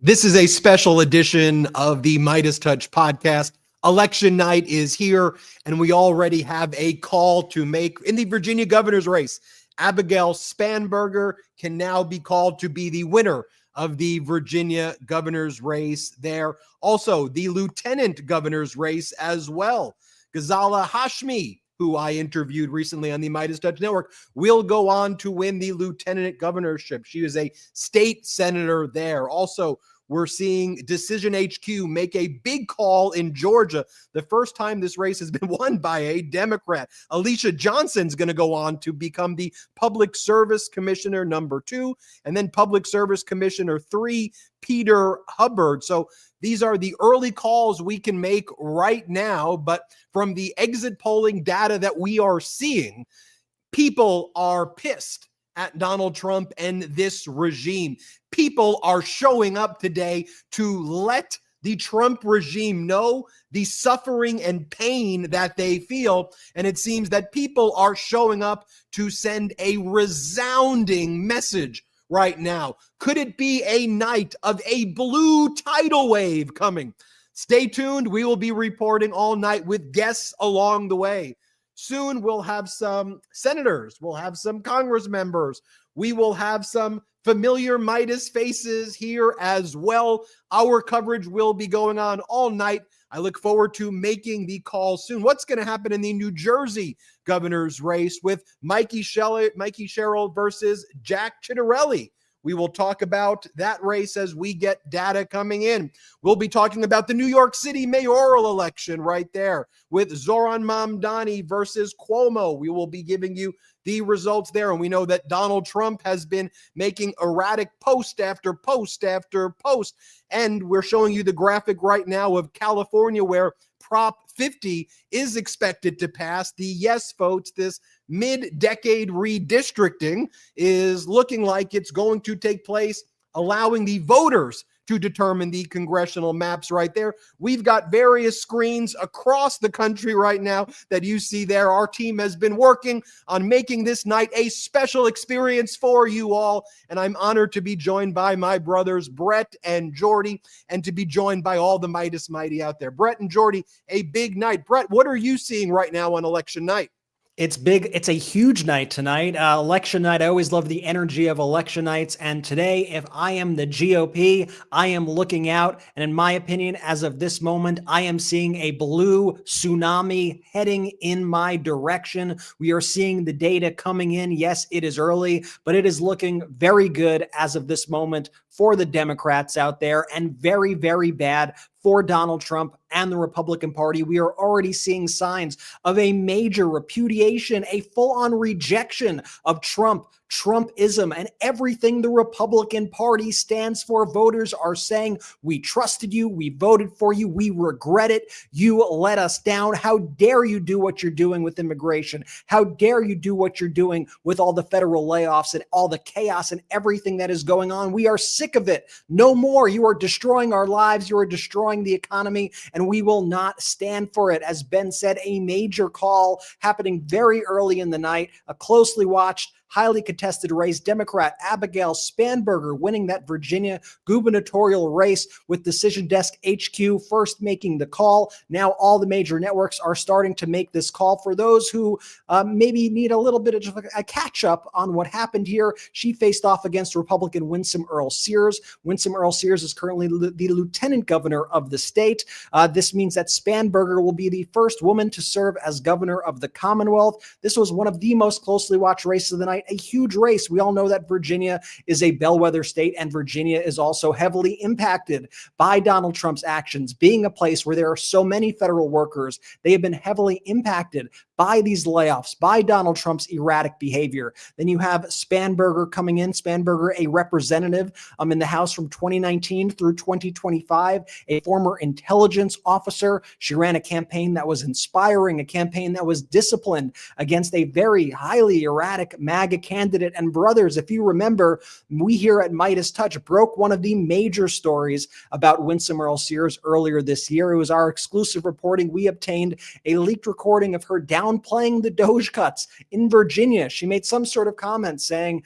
This is a special edition of the MeidasTouch podcast. Election night is here, and we already have a call to make in the Virginia governor's race. Abigail Spanberger can now be called to be the winner of the Virginia governor's race there. Also, the lieutenant governor's race as well. Ghazala Hashmi, who I interviewed recently on the MeidasTouch Network, will go on to win the lieutenant governorship. She is a state senator there. Also, we're seeing Decision HQ make a big call in Georgia. The first time this race has been won by a Democrat. Alicia Johnson's going to go on to become the Public Service Commissioner #2, and then Public Service Commissioner 3, Peter Hubbard. So these are the early calls we can make right now, but from the exit polling data that we are seeing, people are pissed at Donald Trump and this regime. People are showing up today to let the Trump regime know the suffering and pain that they feel. And it seems that people are showing up to send a resounding message right now. Could it be a night of a blue tidal wave coming? Stay tuned. We will be reporting all night with guests along the way. Soon we'll have some senators, we'll have some Congress members, we will have some familiar Meidas faces here as well. Our coverage will be going on all night. I look forward to making the call soon. What's going to happen in the New Jersey governor's race with Mikey Sherrill versus Jack Ciattarelli? We will talk about that race as we get data coming in. We'll be talking about the New York City mayoral election right there with Zoran Mamdani versus Cuomo. We will be giving you the results there. And we know that Donald Trump has been making erratic post after post after post. And we're showing you the graphic right now of California where Prop 50 is expected to pass. The yes votes, this mid-decade redistricting is looking like it's going to take place, allowing the voters to determine the congressional maps right there. We've got various screens across the country right now that you see there. Our team has been working on making this night a special experience for you all, and I'm honored to be joined by my brothers Brett and Jordy, and to be joined by all the Meidas Mighty out there. Brett and Jordy, a big night. Brett, what are you seeing right now on election night? It's big. It's a huge night tonight. Election night. I always love the energy of election nights. And today, if I am the GOP, I am looking out. And in my opinion, as of this moment, I am seeing a blue tsunami heading in my direction. We are seeing the data coming in. Yes, it is early, but it is looking very good as of this moment for the Democrats out there, and very, very bad for Donald Trump and the Republican Party. We are already seeing signs of a major repudiation, a full-on rejection of Trumpism, and everything the Republican Party stands for. Voters are saying, we trusted you, we voted for you, we regret it, you let us down. How dare you do what you're doing with immigration? How dare you do what you're doing with all the federal layoffs and all the chaos and everything that is going on? We are sick of it. No more. You are destroying our lives. You are destroying the economy, and we will not stand for it. As Ben said, a major call happening very early in the night, a closely watched, highly contested race. Democrat Abigail Spanberger winning that Virginia gubernatorial race with Decision Desk HQ first making the call. Now all the major networks are starting to make this call. For those who maybe need a little bit of a catch up on what happened here, she faced off against Republican Winsome Earl Sears. Winsome Earl Sears is currently the lieutenant governor of the state. This means that Spanberger will be the first woman to serve as governor of the Commonwealth. This was one of the most closely watched races of the night. A huge race. We all know that Virginia is a bellwether state, and Virginia is also heavily impacted by Donald Trump's actions. Being a place where there are so many federal workers, they have been heavily impacted by these layoffs, by Donald Trump's erratic behavior. Then you have Spanberger coming in. Spanberger, a representative in the House from 2019 through 2025, a former intelligence officer. She ran a campaign that was inspiring, a campaign that was disciplined against a very highly erratic MAGA candidate. And brothers, if you remember, we here at MeidasTouch broke one of the major stories about Winsome Earl Sears earlier this year. It was our exclusive reporting. We obtained a leaked recording of her down downplaying the Doge cuts. In Virginia, she made some sort of comment saying,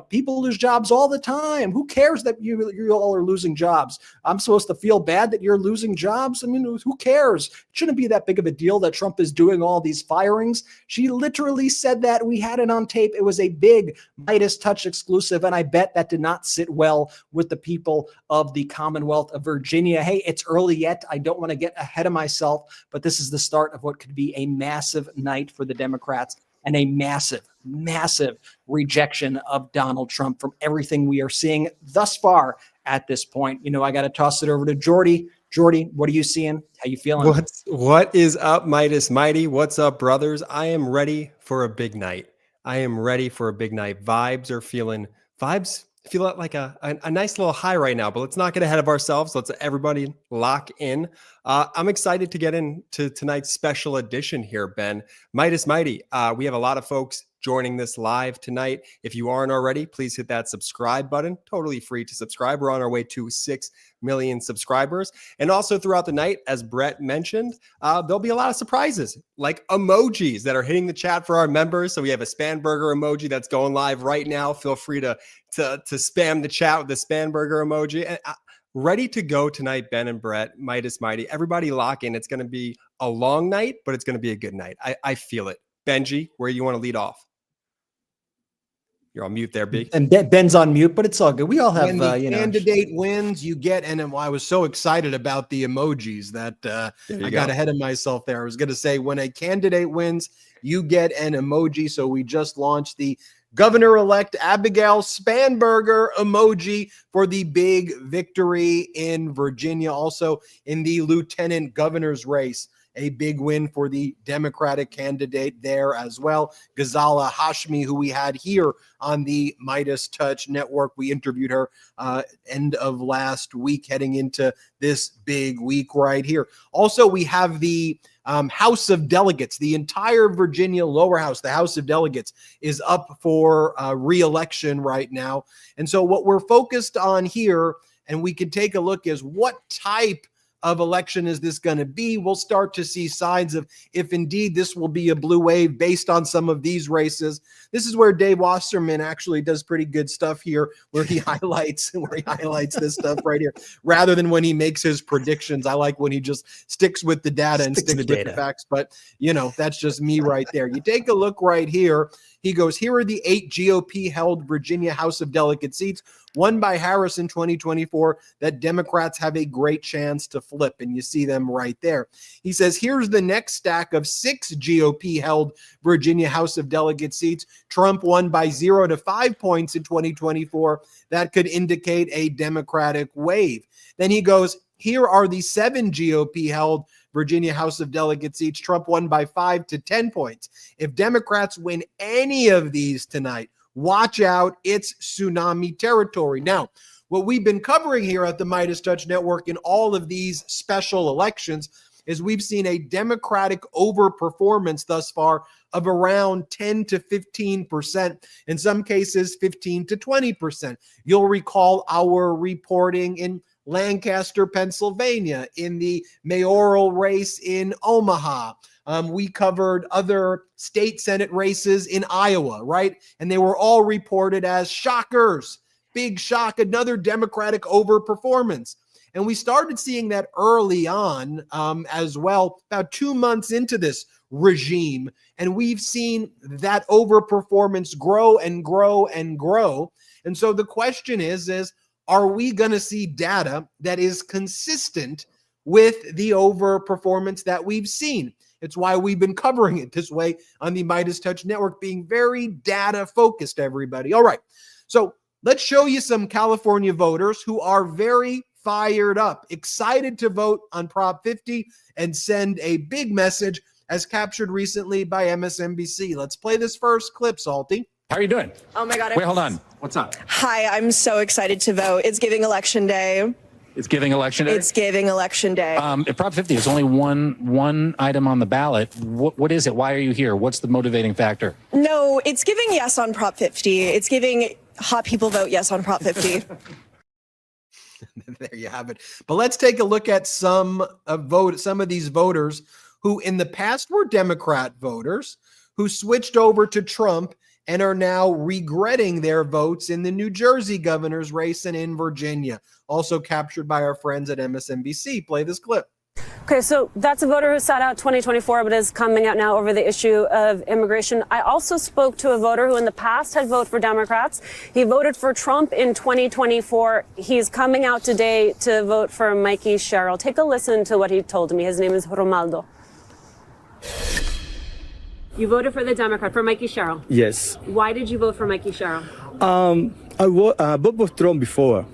people lose jobs all the time. Who cares that you all are losing jobs? I'm supposed to feel bad that you're losing jobs? I mean, who cares? It shouldn't be that big of a deal that Trump is doing all these firings. She literally said that. We had it on tape. It was a big MeidasTouch exclusive, and I bet that did not sit well with the people of the Commonwealth of Virginia. Hey, it's early yet. I don't want to get ahead of myself, but this is the start of what could be a massive night for the Democrats and a massive, massive rejection of Donald Trump from everything we are seeing thus far at this point. I got to toss it over to Jordy. Jordy, what are you seeing? How you feeling? What is up, Midas Mighty? What's up, brothers? I am ready for a big night. Vibes feel like a nice little high right now, but let's not get ahead of ourselves. Let's everybody lock in. I'm excited to get into tonight's special edition here, Ben. Midas Mighty. We have a lot of folks joining this live tonight. If you aren't already, please hit that subscribe button. Totally free to subscribe. We're on our way to 6 million subscribers. And also throughout the night, as Brett mentioned, there'll be a lot of surprises, like emojis that are hitting the chat for our members. So we have a Spanburger emoji that's going live right now. Feel free to spam the chat with the Spanburger emoji. And ready to go tonight, Ben and Brett, Midas Mighty. Everybody lock in. It's going to be a long night, but it's going to be a good night. I feel it. Benji, where do you want to lead off? You're on mute there, B. And Ben's on mute, but it's all good. We all have, when the candidate wins, you get, and I was so excited about the emojis that I got ahead of myself there. I was going to say, when a candidate wins, you get an emoji. So we just launched the Governor-elect Abigail Spanberger emoji for the big victory in Virginia. Also in the lieutenant governor's race, a big win for the Democratic candidate there as well. Ghazala Hashmi, who we had here on the MeidasTouch Network. We interviewed her end of last week, heading into this big week right here. Also, we have the House of Delegates. The entire Virginia lower house, the House of Delegates, is up for re-election right now. And so what we're focused on here, and we could take a look, is what type of election is this going to be? We'll start to see signs of if indeed this will be a blue wave based on some of these races. This is where Dave Wasserman actually does pretty good stuff here, where he highlights this stuff right here, rather than when he makes his predictions. I like when he just sticks with the data and sticks with the facts. But that's just me right there. You take a look right here. He goes, here are the 8 GOP-held Virginia House of Delegate seats won by Harris in 2024 that Democrats have a great chance to flip, and you see them right there. He says, here's the next stack of 6 GOP-held Virginia House of Delegate seats. Trump won by 0 to 5 points in 2024. That could indicate a Democratic wave. Then he goes, here are the 7 GOP-held Virginia House of Delegate seats. Trump won by 5 to 10 points. If Democrats win any of these tonight, watch out, it's tsunami territory. Now, what we've been covering here at the MeidasTouch Network in all of these special elections is we've seen a Democratic overperformance thus far of around 10 to 15%, in some cases 15 to 20%. You'll recall our reporting in Lancaster, Pennsylvania, in the mayoral race in Omaha. We covered other state Senate races in Iowa, right? And they were all reported as shockers. Big shock, another Democratic overperformance. And we started seeing that early on as well, about 2 months into this regime. And we've seen that overperformance grow and grow and grow. And so the question is are we going to see data that is consistent with the overperformance that we've seen? It's why we've been covering it this way on the MeidasTouch Network, being very data focused, everybody. All right. So let's show you some California voters who are very fired up, excited to vote on Prop 50 and send a big message, as captured recently by MSNBC. Let's play this first clip, Salty. How are you doing? Oh my God. Wait, hold on. What's up? Hi, I'm so excited to vote. It's giving election day. It's giving election day? It's giving election day. If Prop 50 is only one item on the ballot, what is it? Why are you here? What's the motivating factor? No, it's giving yes on Prop 50. It's giving hot people vote yes on Prop 50. There you have it. But let's take a look at some of these voters who in the past were Democrat voters who switched over to Trump and are now regretting their votes in the New Jersey governor's race and in Virginia. Also captured by our friends at MSNBC. Play this clip. Okay, so that's a voter who sat out 2024 but is coming out now over the issue of immigration. I also spoke to a voter who in the past had voted for Democrats. He voted for Trump in 2024. He's coming out today to vote for Mikey Sherrill. Take a listen to what he told me. His name is Romaldo. You voted for the Democrat, for Mikey Sherrill? Yes. Why did you vote for Mikey Sherrill? I voted for Trump before,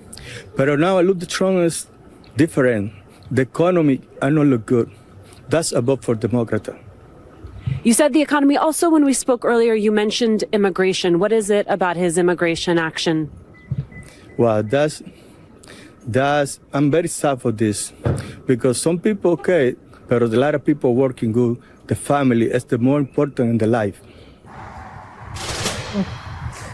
but now I look at Trump is different. The economy I don't look good. That's a vote for Democrat. You said the economy. Also, when we spoke earlier, you mentioned immigration. What is it about his immigration action? Well, that's I'm very sad for this because some people okay, but a lot of people working good. The family is the more important in the life.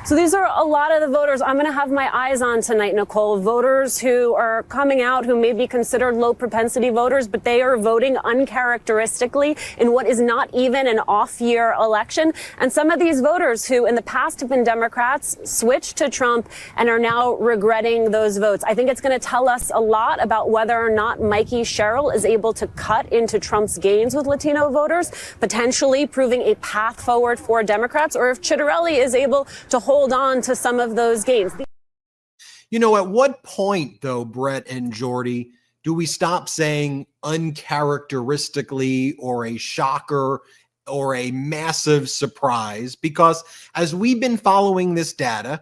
So these are a lot of the voters I'm going to have my eyes on tonight, Nicole. Voters who are coming out who may be considered low propensity voters, but they are voting uncharacteristically in what is not even an off-year election. And some of these voters who in the past have been Democrats switched to Trump and are now regretting those votes. I think it's going to tell us a lot about whether or not Mikey Sherrill is able to cut into Trump's gains with Latino voters, potentially proving a path forward for Democrats, or if Chitterelli is able to hold on to some of those gains. You know, at what point, though, Brett and Jordy, do we stop saying uncharacteristically or a shocker or a massive surprise? Because as we've been following this data,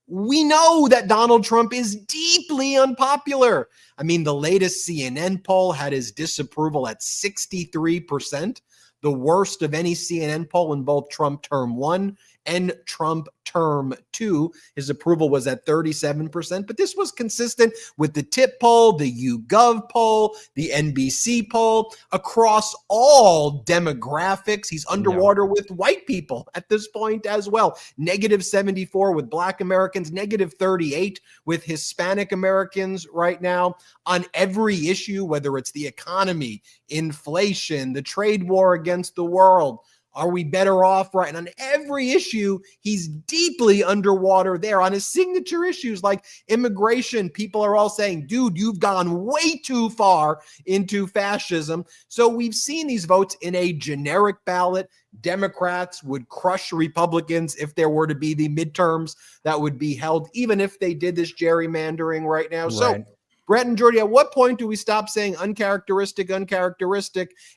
we know that Donald Trump is deeply unpopular. I mean, the latest CNN poll had his disapproval at 63%, the worst of any CNN poll in both Trump term 1 and Trump term 2. His approval was at 37%, but this was consistent with the TIP poll, the YouGov poll, the NBC poll. Across all demographics, he's underwater with white people at this point as well. -74 with Black Americans, -38 with Hispanic Americans right now on every issue, whether it's the economy, inflation, the trade war against the world. Are we better off? Right. And on every issue, he's deeply underwater there. On his signature issues like immigration, people are all saying, dude, you've gone way too far into fascism. So we've seen these votes in a generic ballot. Democrats would crush Republicans if there were to be the midterms that would be held, even if they did this gerrymandering right now. Right. So Brett and Jordy, at what point do we stop saying uncharacteristic,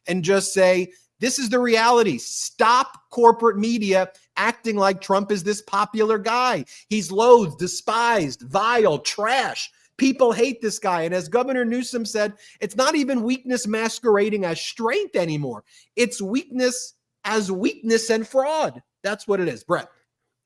and just say, this is the reality? Stop corporate media acting like Trump is this popular guy. He's loathed, despised, vile, trash. People hate this guy. And as Governor Newsom said, it's not even weakness masquerading as strength anymore. It's weakness as weakness and fraud. That's what it is. Brett.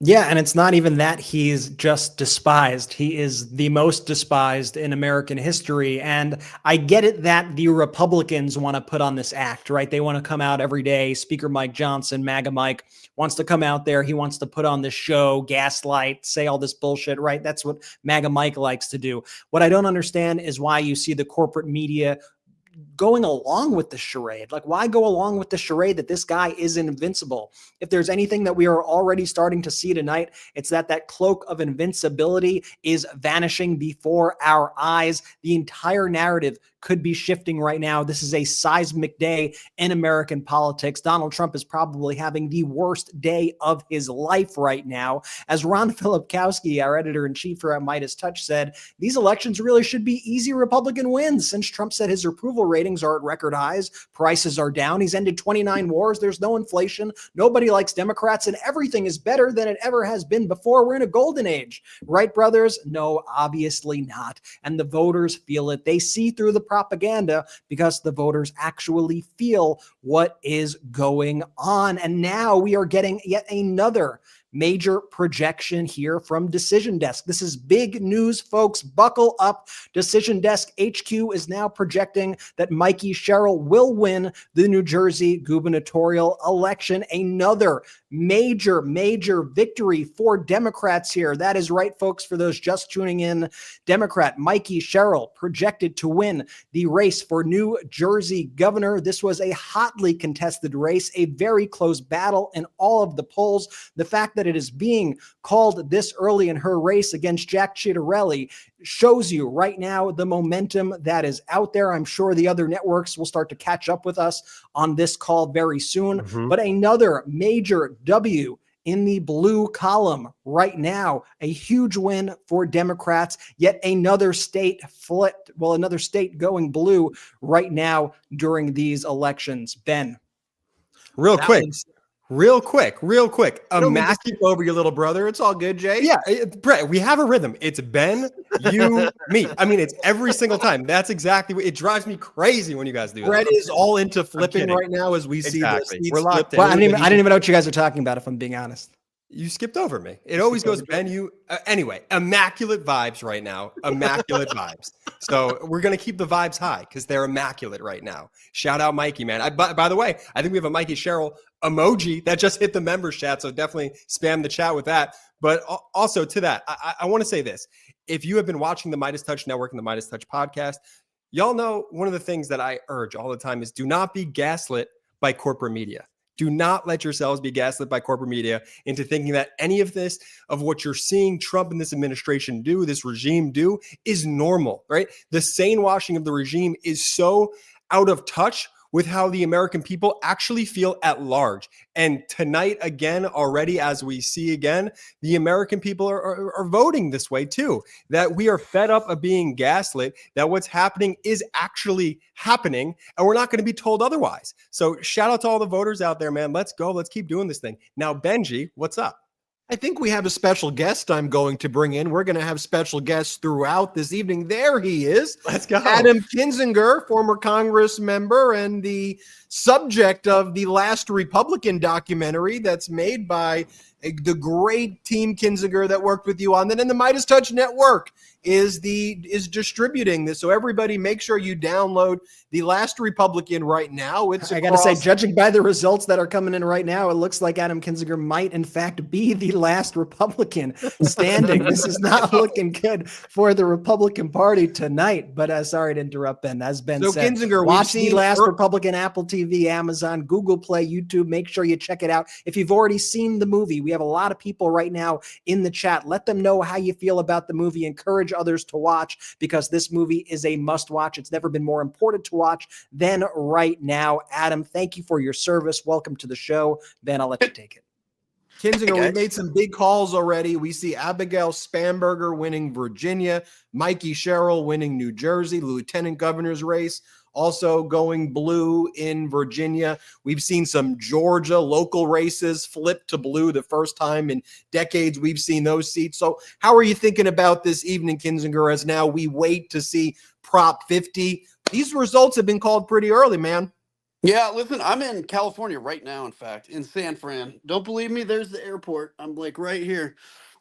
Yeah, and it's not even that he's just despised. He is the most despised in American history. And I get it that the Republicans want to put on this act, right? They want to come out every day. Speaker Mike Johnson, MAGA Mike, wants to come out there. He wants to put on this show, gaslight, say all this bullshit, right? That's what MAGA Mike likes to do. What I don't understand is why you see the corporate media going along with the charade. Like, why go along with the charade that this guy is invincible? If there's anything that we are already starting to see tonight, it's that cloak of invincibility is vanishing before our eyes. The entire narrative could be shifting right now. This is a seismic day in American politics. Donald Trump is probably having the worst day of his life right now. As Ron Filipkowski, our editor-in-chief here at MeidasTouch, said, these elections really should be easy Republican wins. Since Trump said his approval ratings are at record highs, prices are down, he's ended 29 wars, there's no inflation, nobody likes Democrats, and everything is better than it ever has been before. We're in a golden age. Right, brothers? No, obviously not. And the voters feel it. They see through the propaganda because the voters actually feel what is going on. And now we are getting yet another major projection here from Decision Desk. This is big news, folks. Buckle up. Decision Desk HQ is now projecting that Mikey Sherrill will win the New Jersey gubernatorial election. Another major victory for Democrats here. That is right, folks. For those just tuning in, Democrat Mikey Sherrill projected to win the race for New Jersey governor. This was a hotly contested race, a very close battle in all of the polls. The fact that it is being called this early in her race against Jack Ciattarelli shows you right now the momentum that is out there. I'm sure the other networks will start to catch up with us on this call very soon. But another major W in the blue column right now, a huge win for Democrats, yet another state flipped, well, another state going blue right now during these elections. Ben. Real quick. Don't mean to skip over your little brother. It's all good, Jay. Yeah, Brett, we have a rhythm. It's Ben, you, me. I mean, it's every single time. That's exactly what it drives me crazy when you guys do Brett that. is all into flipping right now as we see this. We're locked in. Well, I didn't even know what you guys are talking about, if I'm being honest. You skipped over me. It always goes, Ben, you. Anyway, immaculate vibes right now. Immaculate vibes. So we're going to keep the vibes high because they're immaculate right now. Shout out Mikey, man. By the way, I think we have a Mikey Sherrill emoji that just hit the members chat. So definitely spam the chat with that. But also to that, I want to say this. If you have been watching the MeidasTouch Network and the MeidasTouch podcast, y'all know one of the things that I urge all the time is do not be gaslit by corporate media. Do not let yourselves be gaslit by corporate media into thinking that any of this, of what you're seeing Trump and this administration do, this regime do, is normal, right? The sane washing of the regime is so out of touch with how the American people actually feel at large. And tonight, again, already, as we see again, the American people are voting this way too, that we are fed up of being gaslit, that what's happening is actually happening, and we're not going to be told otherwise. So shout out to all the voters out there, man. Let's go. Let's keep doing this thing. Now, Benji, what's up? I think we have a special guest I'm going to bring in. We're going to have special guests throughout this evening. There he is. Let's go. Adam Kinzinger, former Congress member and the subject of the last Republican documentary that's made by the great team Kinzinger that worked with you on that. And the MeidasTouch Network is distributing this. So everybody make sure you download The Last Republican right now. I got to say, judging by the results that are coming in right now, it looks like Adam Kinzinger might in fact be the last Republican standing. This is not looking good for the Republican Party tonight, but sorry to interrupt, Ben. As Ben said, Kinzinger, watch The Last Republican, Apple TV, Amazon, Google Play, YouTube. Make sure you check it out. If you've already seen the movie, we have a lot of people right now in the chat. Let them know how you feel about the movie. Encourage others to watch because this movie is a must watch. It's never been more important to watch than right now. Adam, thank you for your service. Welcome to the show. Ben, I'll let you take it. Kinzinger, we made some big calls already. We see Abigail Spanberger winning Virginia, Mikey Sherrill winning New Jersey, lieutenant governor's race, also going blue in Virginia. We've seen some Georgia local races flip to blue, the first time in decades we've seen those seats. So how are you thinking about this evening, Kinzinger, as now we wait to see Prop 50? These results have been called pretty early, man. Yeah, listen, I'm in California right now, in fact, in San Fran. Don't believe me? There's the airport. I'm like right here.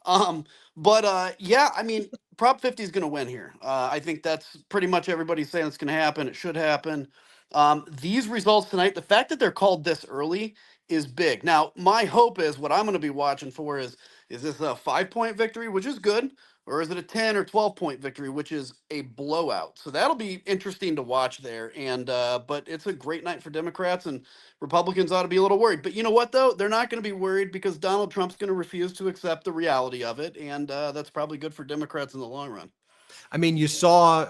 Yeah, I mean, Prop 50 is going to win here. I think that's pretty much everybody's saying it's going to happen. It should happen. These results tonight, the fact that they're called this early is big. Now, my hope is what I'm going to be watching for is this a 5-point victory, which is good, or is it a 10 or 12-point victory, which is a blowout? So that'll be interesting to watch there. And but it's a great night for Democrats, and Republicans ought to be a little worried. But you know what, though? They're not going to be worried because Donald Trump's going to refuse to accept the reality of it. And that's probably good for Democrats in the long run. I mean, you saw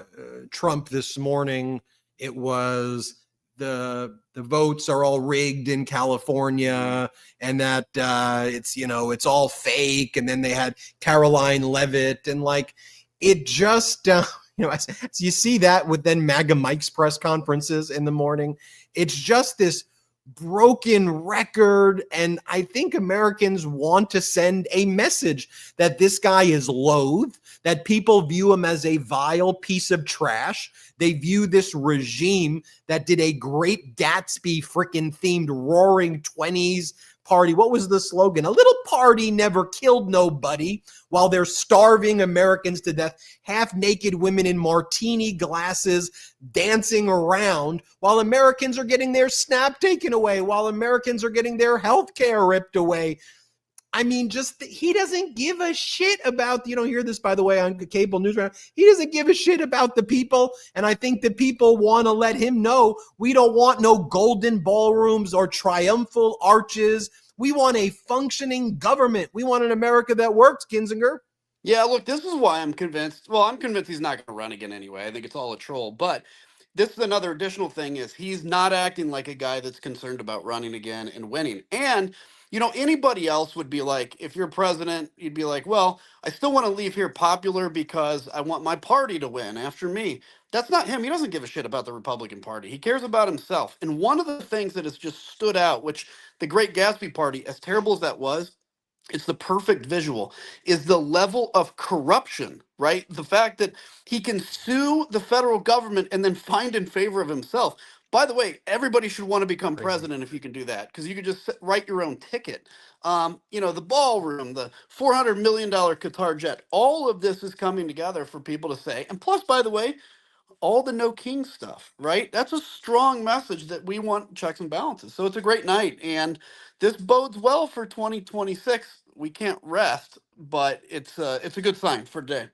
Trump this morning. It was the votes are all rigged in California and that it's all fake. And then they had Caroline Leavitt and like it just, as you see that with then MAGA Mike's press conferences in the morning, it's just this broken record. And I think Americans want to send a message that this guy is loathed, that people view him as a vile piece of trash. They view this regime that did a great Gatsby freaking themed Roaring 20s party. What was the slogan? A little party never killed nobody, while they're starving Americans to death, half naked women in martini glasses dancing around, while Americans are getting their SNAP taken away, while Americans are getting their health care ripped away. I mean, he doesn't give a shit about, you don't hear this, by the way, on cable news right now. He doesn't give a shit about the people. And I think the people want to let him know we don't want no golden ballrooms or triumphal arches. We want a functioning government. We want an America that works, Kinzinger. Yeah, look, this is why I'm convinced. Well, I'm convinced he's not going to run again anyway. I think it's all a troll. But this is another additional thing is he's not acting like a guy that's concerned about running again and winning. And, anybody else would be like, if you're president, you'd be like, well, I still want to leave here popular because I want my party to win after me. That's not him. He doesn't give a shit about the Republican Party. He cares about himself. And one of the things that has just stood out, which the Great Gatsby Party, as terrible as that was, it's the perfect visual, is the level of corruption, right? The fact that he can sue the federal government and then find in favor of himself. By the way, everybody should want to become president if you can do that, because you could just write your own ticket. The ballroom, the $400 million Qatar jet, all of this is coming together for people to say. And plus, by the way, all the no king stuff, right? That's a strong message that we want checks and balances. So it's a great night. And this bodes well for 2026. We can't rest, but it's a good sign for today.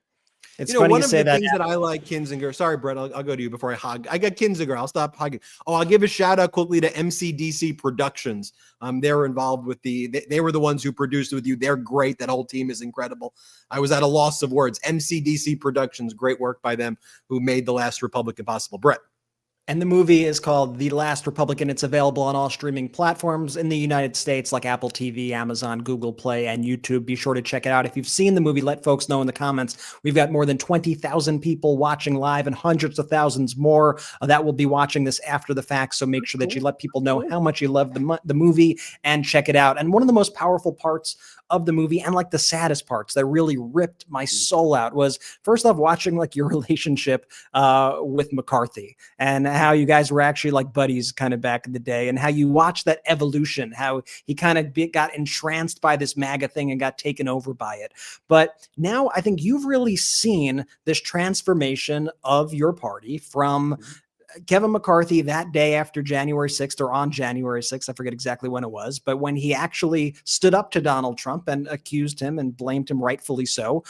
It's funny one you of say the that. things that I like, Kinzinger. Sorry, Brett, I'll go to you before I hog. I got Kinzinger. I'll stop hogging. Oh, I'll give a shout out quickly to MCDC Productions. They're involved with they were the ones who produced it with you. They're great. That whole team is incredible. I was at a loss of words. MCDC Productions, great work by them, who made The Last Republican possible. Brett. And the movie is called The Last Republican. It's available on all streaming platforms in the United States like Apple TV, Amazon, Google Play, and YouTube. Be sure to check it out. If you've seen the movie, let folks know in the comments. We've got more than 20,000 people watching live and hundreds of thousands more that will be watching this after the fact. So make sure that you let people know how much you love the movie and check it out. And one of the most powerful parts of the movie, and like the saddest parts that really ripped my soul out, was first off watching like your relationship with McCarthy and how you guys were actually like buddies kind of back in the day, and how you watched that evolution, how he kind of got entranced by this MAGA thing and got taken over by it. But now I think you've really seen this transformation of your party from Kevin McCarthy that day after January 6th, or on January 6th, I forget exactly when it was, but when he actually stood up to Donald Trump and accused him and blamed him, rightfully so,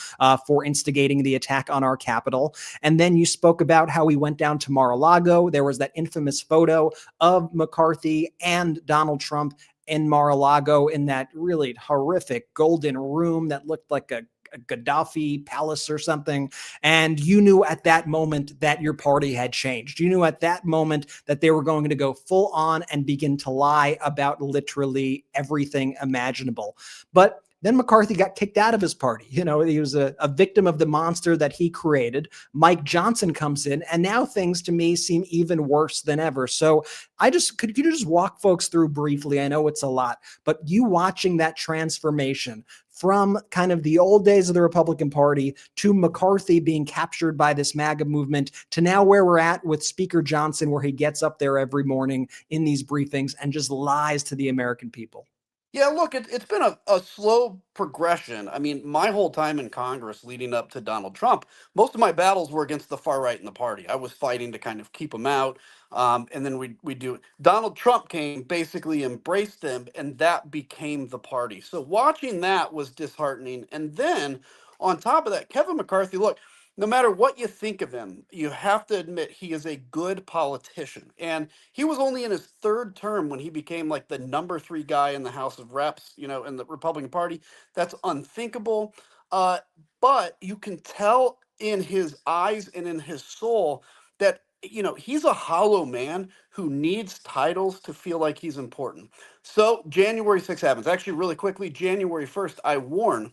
for instigating the attack on our Capitol. And then you spoke about how he went down to Mar-a-Lago. There was that infamous photo of McCarthy and Donald Trump in Mar-a-Lago in that really horrific golden room that looked like a Gaddafi palace or something. And you knew at that moment that your party had changed. You knew at that moment that they were going to go full on and begin to lie about literally everything imaginable. But then McCarthy got kicked out of his party. He was a victim of the monster that he created. Mike Johnson comes in, and now things to me seem even worse than ever. So could you just walk folks through briefly? I know it's a lot, but you watching that transformation from kind of the old days of the Republican Party to McCarthy being captured by this MAGA movement to now where we're at with Speaker Johnson, where he gets up there every morning in these briefings and just lies to the American people. Yeah, look, it's been a slow progression. I mean, my whole time in Congress leading up to Donald Trump, most of my battles were against the far right in the party. I was fighting to kind of keep them out. And then we do. Donald Trump came, basically embraced them, and that became the party. So watching that was disheartening. And then on top of that, Kevin McCarthy, look, no matter what you think of him, you have to admit he is a good politician. And he was only in his third term when he became like the number 3 guy in the House of Reps, in the Republican Party. That's unthinkable. But you can tell in his eyes and in his soul that, he's a hollow man who needs titles to feel like he's important. So January 6th happens. Actually, really quickly, January 1st, I warn,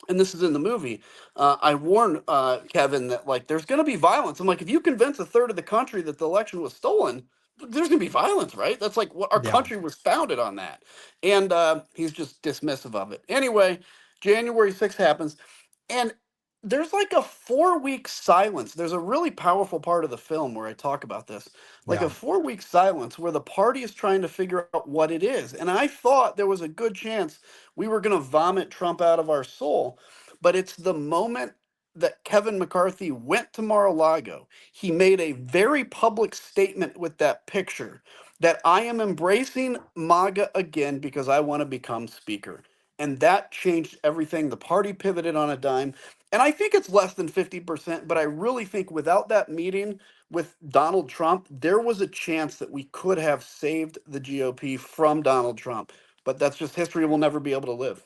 and this is in the movie, I warn Kevin that there's going to be violence. I'm like, if you convince a third of the country that the election was stolen, there's going to be violence, right? That's like what our country was founded on that. And he's just dismissive of it. Anyway, January 6th happens. And there's like a 4 week silence. There's a really powerful part of the film where I talk about this, like Yeah. a 4 week silence where the party is trying to figure out what it is. And I thought there was a good chance we were going to vomit Trump out of our soul. But it's the moment that Kevin McCarthy went to Mar-a-Lago. He made a very public statement with that picture that I am embracing MAGA again because I want to become speaker. And that changed everything. The party pivoted on a dime. And I think it's less than 50%, but I really think without that meeting with Donald Trump, there was a chance that we could have saved the GOP from Donald Trump. But that's just history we'll never be able to live.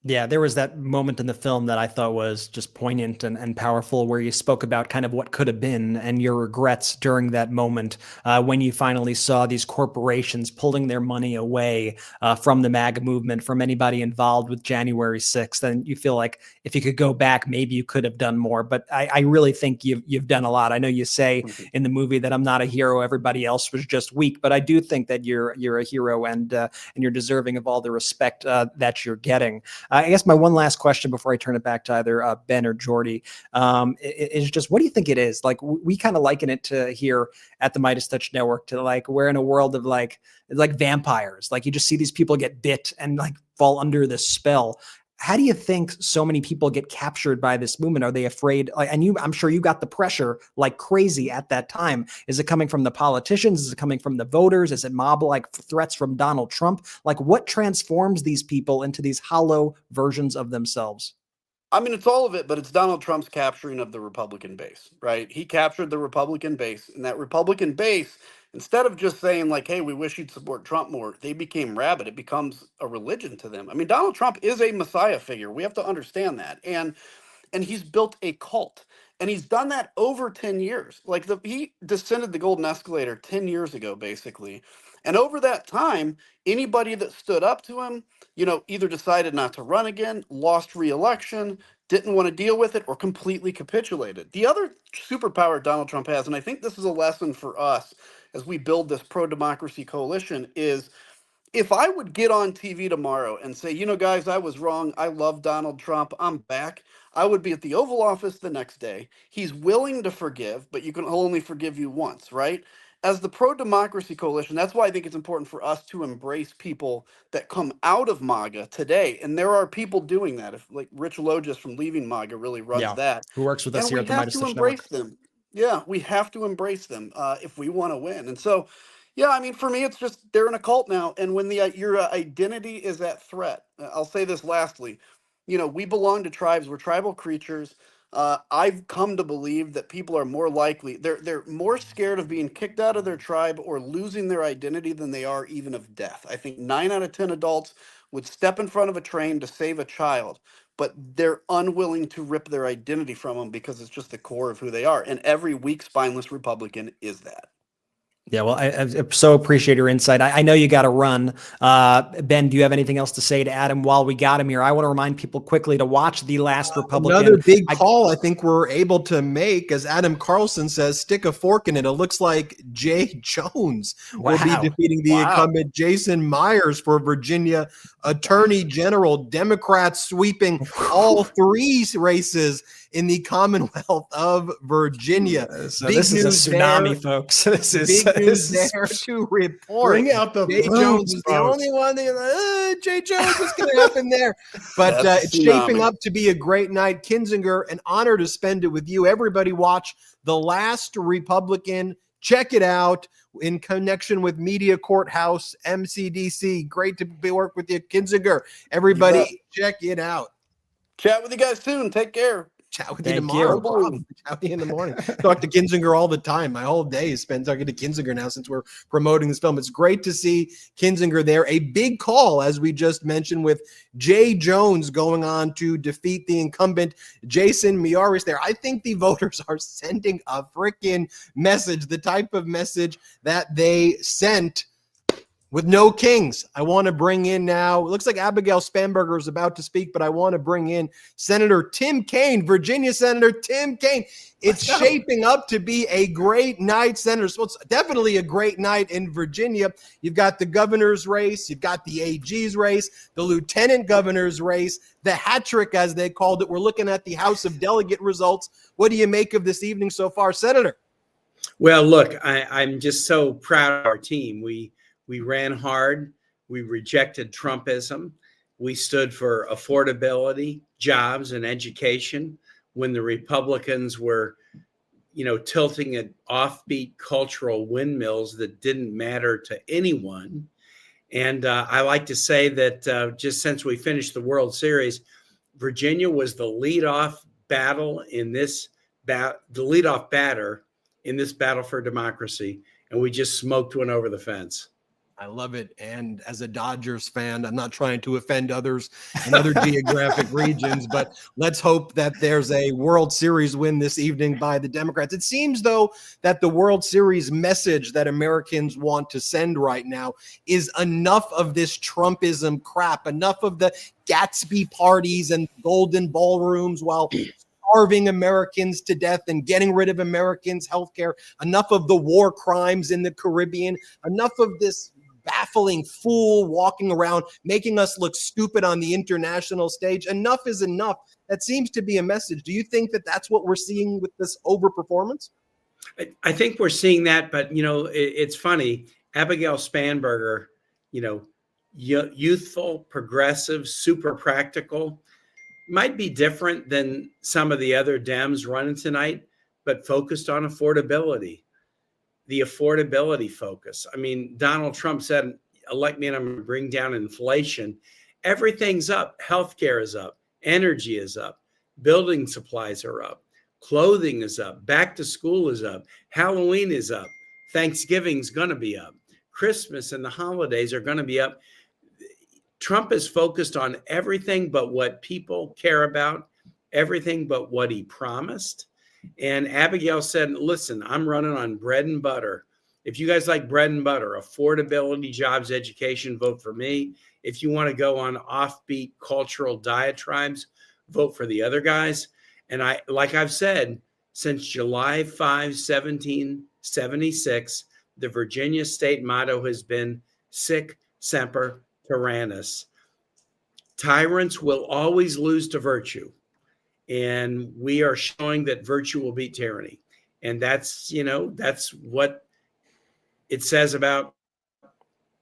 Yeah, there was that moment in the film that I thought was just poignant and powerful, where you spoke about kind of what could have been and your regrets during that moment when you finally saw these corporations pulling their money away from the MAGA movement, from anybody involved with January 6th. And you feel like if you could go back, maybe you could have done more. But I really think you've done a lot. I know you say in the movie that I'm not a hero, everybody else was just weak, but I do think that you're a hero and you're deserving of all the respect that you're getting. I guess my one last question before I turn it back to either Ben or Jordy is just, what do you think it is? Like, we kind of liken it to here at the MeidasTouch Network to like, we're in a world of like vampires. Like, you just see these people get bit and like fall under this spell. How do you think so many people get captured by this movement? Are they afraid? Like, and I'm sure you got the pressure like crazy at that time. Is it coming from the politicians? Is it coming from the voters? Is it mob-like threats from Donald Trump? Like, what transforms these people into these hollow versions of themselves? I mean, it's all of it, but it's Donald Trump's capturing of the Republican base, right? He captured the Republican base, and that Republican base, instead of just saying like, "Hey, we wish you'd support Trump more," they became rabid. It becomes a religion to them. I mean, Donald Trump is a messiah figure. We have to understand that, and he's built a cult, and he's done that over 10 years. Like, he descended the golden escalator 10 years ago, basically, and over that time, anybody that stood up to him, either decided not to run again, lost re-election, didn't want to deal with it, or completely capitulated. The other superpower Donald Trump has, and I think this is a lesson for us as we build this pro-democracy coalition, is if I would get on TV tomorrow and say, guys, I was wrong. I love Donald Trump. I'm back. I would be at the Oval Office the next day. He's willing to forgive, but he'll only forgive you once, right? As the pro-democracy coalition, that's why I think it's important for us to embrace people that come out of MAGA today. And there are people doing that. If like Rich Logis from Leaving MAGA really runs that. Who works with us And here we at the have to MeidasTouch embrace Network. them. Yeah, we have to embrace them if we want to win. And so, yeah, I mean, for me, it's just they're in a cult now. And when your identity is at threat, I'll say this lastly, we belong to tribes. We're tribal creatures. I've come to believe that people are more likely, they're more scared of being kicked out of their tribe or losing their identity than they are even of death. I think 9 out of 10 adults would step in front of a train to save a child, but they're unwilling to rip their identity from them because it's just the core of who they are. And every weak, spineless Republican is that. Yeah, well, I so appreciate your insight. I know you got to run. Ben, do you have anything else to say to Adam while we got him here? I want to remind people quickly to watch The Last Republican. Another big call I think we're able to make, as Adam Carlson says, stick a fork in it. It looks like Jay Jones will be defeating the incumbent Jason Myers for Virginia Attorney General. Democrats sweeping all 3 races in the Commonwealth of Virginia. So this is a tsunami, folks. This is big news there to report. Bring out the Jay Jones is the only one. Jay Jones, what's going to happen there? But it's shaping up to be a great night. Kinzinger, an honor to spend it with you. Everybody watch The Last Republican. Check it out in connection with Media Courthouse, MCDC. Great to work with you, Kinzinger. Everybody, check it out. Chat with you guys soon. Take care. Chat with you tomorrow. Chat with you in the morning. Talk to Kinzinger all the time. My whole day is spent talking to Kinzinger now since we're promoting this film. It's great to see Kinzinger there. A big call, as we just mentioned, with Jay Jones going on to defeat the incumbent Jason Myers there. I think the voters are sending a freaking message, the type of message that they sent With no kings, I want to bring in now. It looks like Abigail Spanberger is about to speak, but I want to bring in Senator Tim Kaine, Virginia Senator Tim Kaine. It's shaping up to be a great night, Senator. So it's definitely a great night in Virginia. You've got the governor's race, you've got the AG's race, the lieutenant governor's race, the hat trick, as they called it. We're looking at the House of Delegate results. What do you make of this evening so far, Senator? Well, look, I'm just so proud of our team. We ran hard. We rejected Trumpism. We stood for affordability, jobs, and education when the Republicans were, tilting at offbeat cultural windmills that didn't matter to anyone. And I like to say that just since we finished the World Series, Virginia was the leadoff batter in this battle for democracy, and we just smoked one over the fence. I love it. And as a Dodgers fan, I'm not trying to offend others in other geographic regions, but let's hope that there's a World Series win this evening by the Democrats. It seems, though, that the World Series message that Americans want to send right now is enough of this Trumpism crap, enough of the Gatsby parties and golden ballrooms while starving Americans to death and getting rid of Americans' healthcare, enough of the war crimes in the Caribbean, enough of this baffling fool walking around, making us look stupid on the international stage. Enough is enough. That seems to be a message. Do you think that that's what we're seeing with this overperformance? I think we're seeing that, but, it's funny. Abigail Spanberger, youthful, progressive, super practical, might be different than some of the other Dems running tonight, but focused on affordability. The affordability focus. I mean, Donald Trump said, elect me and I'm going to bring down inflation. Everything's up. Healthcare is up. Energy is up. Building supplies are up. Clothing is up. Back to school is up. Halloween is up. Thanksgiving's going to be up. Christmas and the holidays are going to be up. Trump is focused on everything but what people care about, everything but what he promised. And Abigail said, listen, I'm running on bread and butter. If you guys like bread and butter, affordability, jobs, education, vote for me. If you want to go on offbeat cultural diatribes, vote for the other guys. And like I've said, since July 5, 1776, the Virginia state motto has been sic semper tyrannis. Tyrants will always lose to virtue. And we are showing that virtue will beat tyranny. And that's what it says about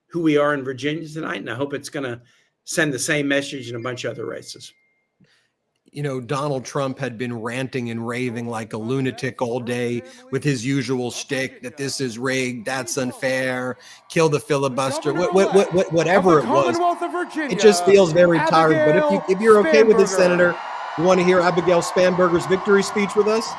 who we are in Virginia tonight. And I hope it's going to send the same message in a bunch of other races. Donald Trump had been ranting and raving like a lunatic all day with his usual shtick that this is rigged, that's unfair, kill the filibuster, whatever it was. It just feels very tired. But if you're okay with it, Senator, you want to hear Abigail Spanberger's victory speech with us?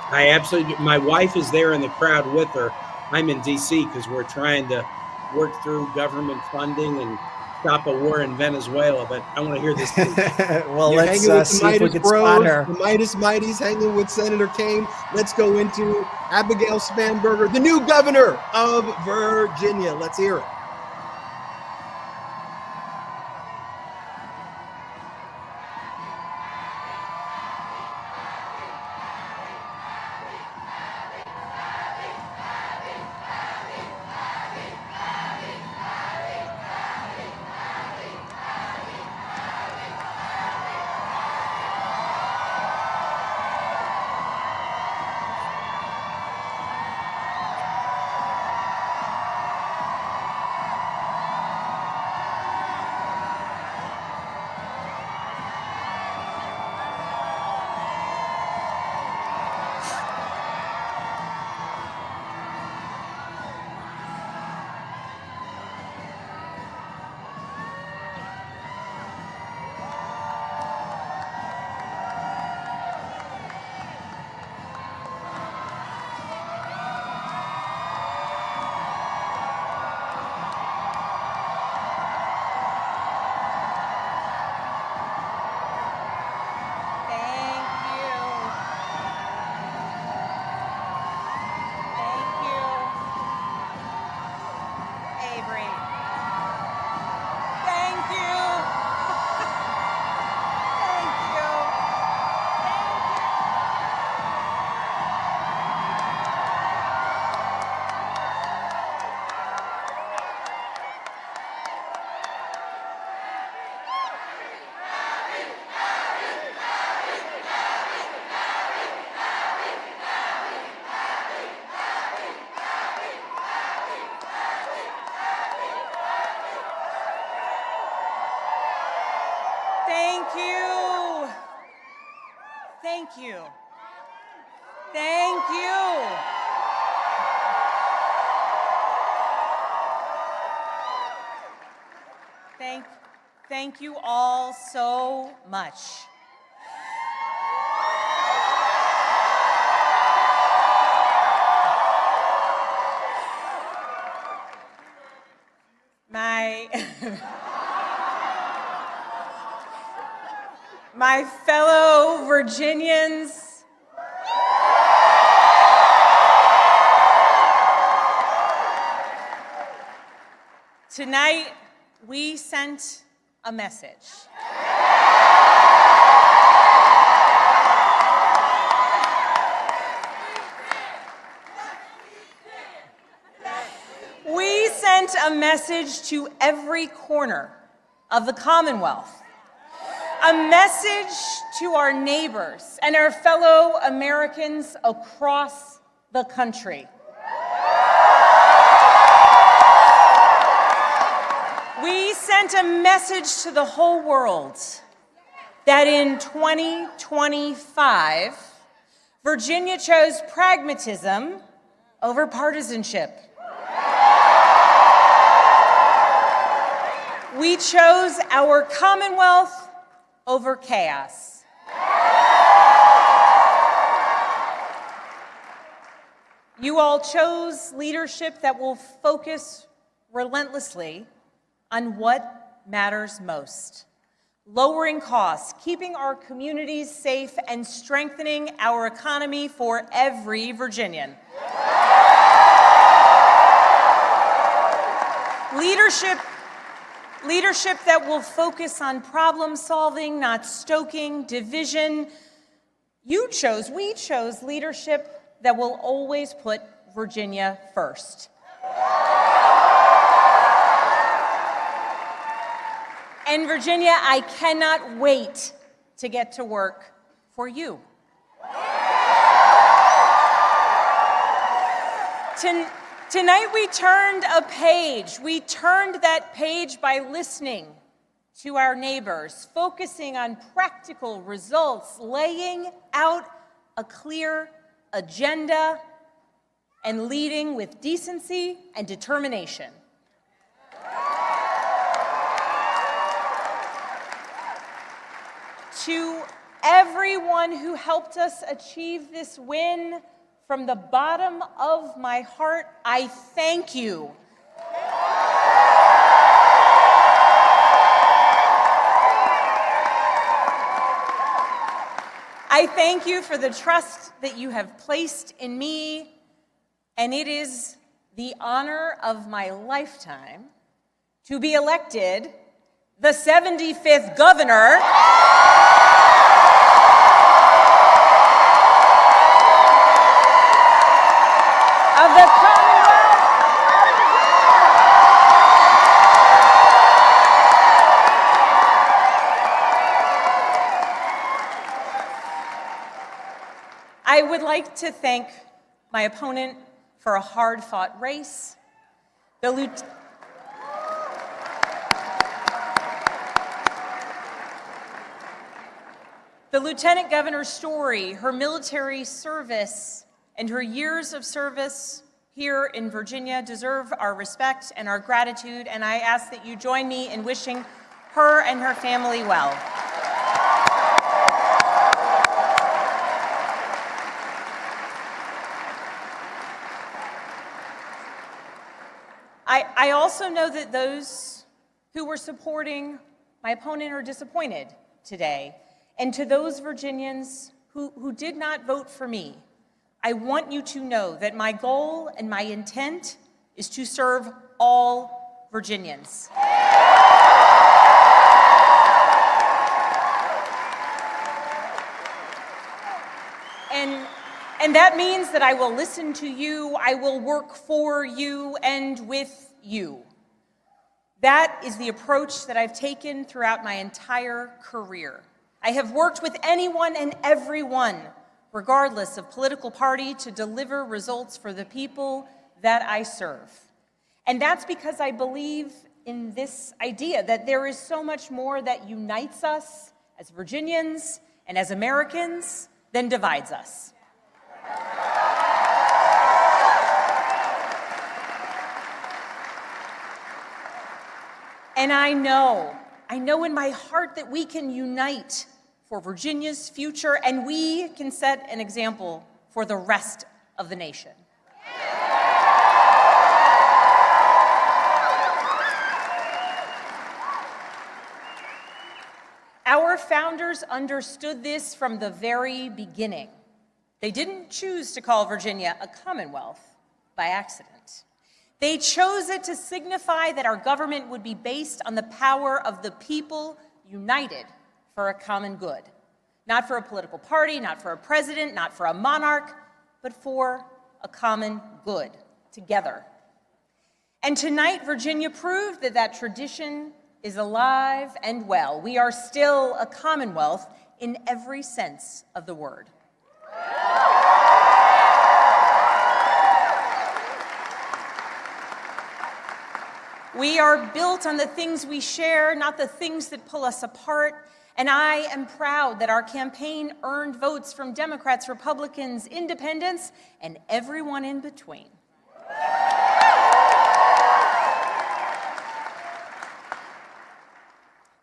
I absolutely do. My wife is there in the crowd with her. I'm in D.C. because we're trying to work through government funding and stop a war in Venezuela, but I want to hear this. Well, You're let's see if we can spot her. The Midas Mighties hanging with Senator Kaine. Let's go into Abigail Spanberger, the new governor of Virginia. Let's hear it. you. Thank you. Thank you. Thank you all so much. My fellow Virginians, tonight we sent a message. We sent a message to every corner of the Commonwealth. A message to our neighbors and our fellow Americans across the country. We sent a message to the whole world that in 2025, Virginia chose pragmatism over partisanship. We chose our Commonwealth over chaos. You all chose leadership that will focus relentlessly on what matters most: lowering costs, keeping our communities safe, and strengthening our economy for every Virginian. Leadership that will focus on problem solving, not stoking division. We chose leadership that will always put Virginia first. And Virginia, I cannot wait to get to work for you. Tonight we turned a page. We turned that page by listening to our neighbors, focusing on practical results, laying out a clear agenda, and leading with decency and determination. To everyone who helped us achieve this win, from the bottom of my heart, I thank you. I thank you for the trust that you have placed in me, and it is the honor of my lifetime to be elected the 75th governor of the Commonwealth I would like to thank my opponent for a hard-fought race, the Lieutenant Governor's story, her military service, and her years of service here in Virginia deserve our respect and our gratitude, and I ask that you join me in wishing her and her family well. I also know that those who were supporting my opponent are disappointed today, and to those Virginians who did not vote for me, I want you to know that my goal and my intent is to serve all Virginians. And that means that I will listen to you, I will work for you and with you. That is the approach that I've taken throughout my entire career. I have worked with anyone and everyone, regardless of political party, to deliver results for the people that I serve. And that's because I believe in this idea that there is so much more that unites us as Virginians and as Americans than divides us. And I know in my heart that we can unite for Virginia's future, and we can set an example for the rest of the nation. Our founders understood this from the very beginning. They didn't choose to call Virginia a commonwealth by accident. They chose it to signify that our government would be based on the power of the people united for a common good. Not for a political party, not for a president, not for a monarch, but for a common good, together. And tonight, Virginia proved that that tradition is alive and well. We are still a commonwealth in every sense of the word. We are built on the things we share, not the things that pull us apart. And I am proud that our campaign earned votes from Democrats, Republicans, independents, and everyone in between.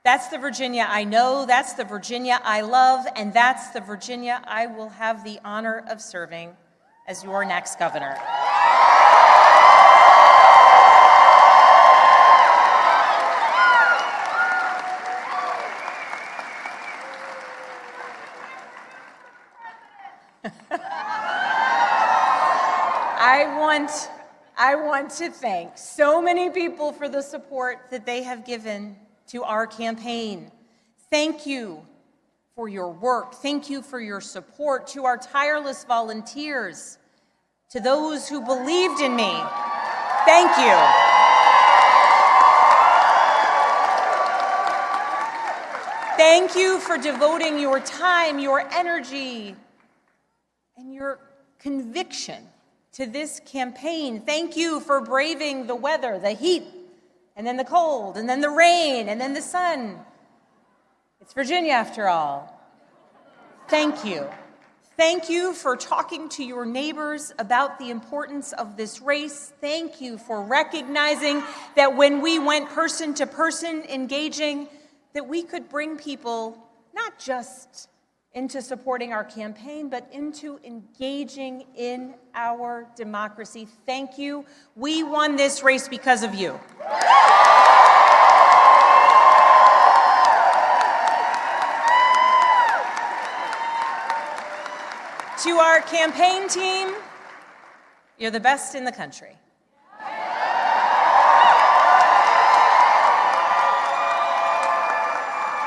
That's the Virginia I know, that's the Virginia I love, and that's the Virginia I will have the honor of serving as your next governor. I want to thank so many people for the support that they have given to our campaign. Thank you for your work. Thank you for your support. To our tireless volunteers, to those who believed in me, thank you. Thank you for devoting your time, your energy, and your conviction to this campaign. Thank you for braving the weather, the heat, and then the cold, and then the rain, and then the sun. It's Virginia after all. Thank you. Thank you for talking to your neighbors about the importance of this race. Thank you for recognizing that when we went person to person engaging, that we could bring people not just into supporting our campaign, but into engaging in our democracy. Thank you. We won this race because of you. To our campaign team, you're the best in the country.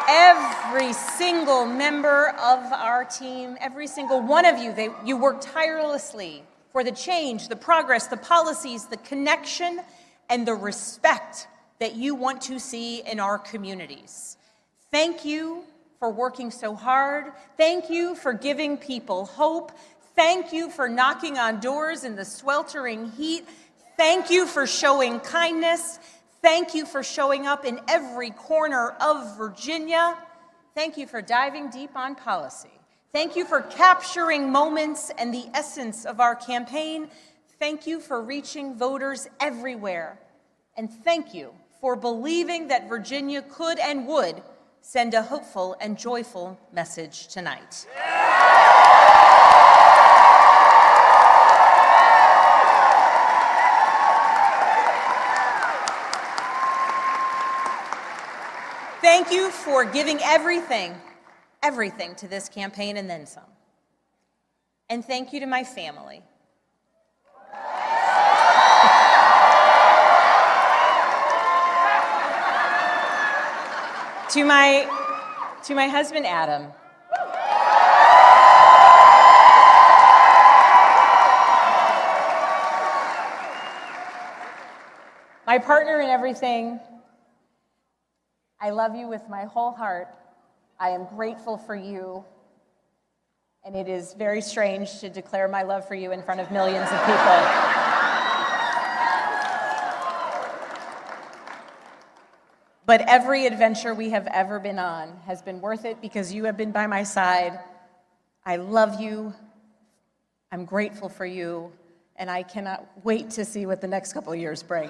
Every single member of our team, every single one of you, you work tirelessly for the change, the progress, the policies, the connection, and the respect that you want to see in our communities. Thank you for working so hard. Thank you for giving people hope. Thank you for knocking on doors in the sweltering heat. Thank you for showing kindness. Thank you for showing up in every corner of Virginia. Thank you for diving deep on policy. Thank you for capturing moments and the essence of our campaign. Thank you for reaching voters everywhere. And thank you for believing that Virginia could and would send a hopeful and joyful message tonight. Thank you for giving everything to this campaign and then some. And thank you to my family. To my husband, Adam. My partner in everything. I love you with my whole heart. I am grateful for you. And it is very strange to declare my love for you in front of millions of people. But every adventure we have ever been on has been worth it because you have been by my side. I love you. I'm grateful for you. And I cannot wait to see what the next couple of years bring.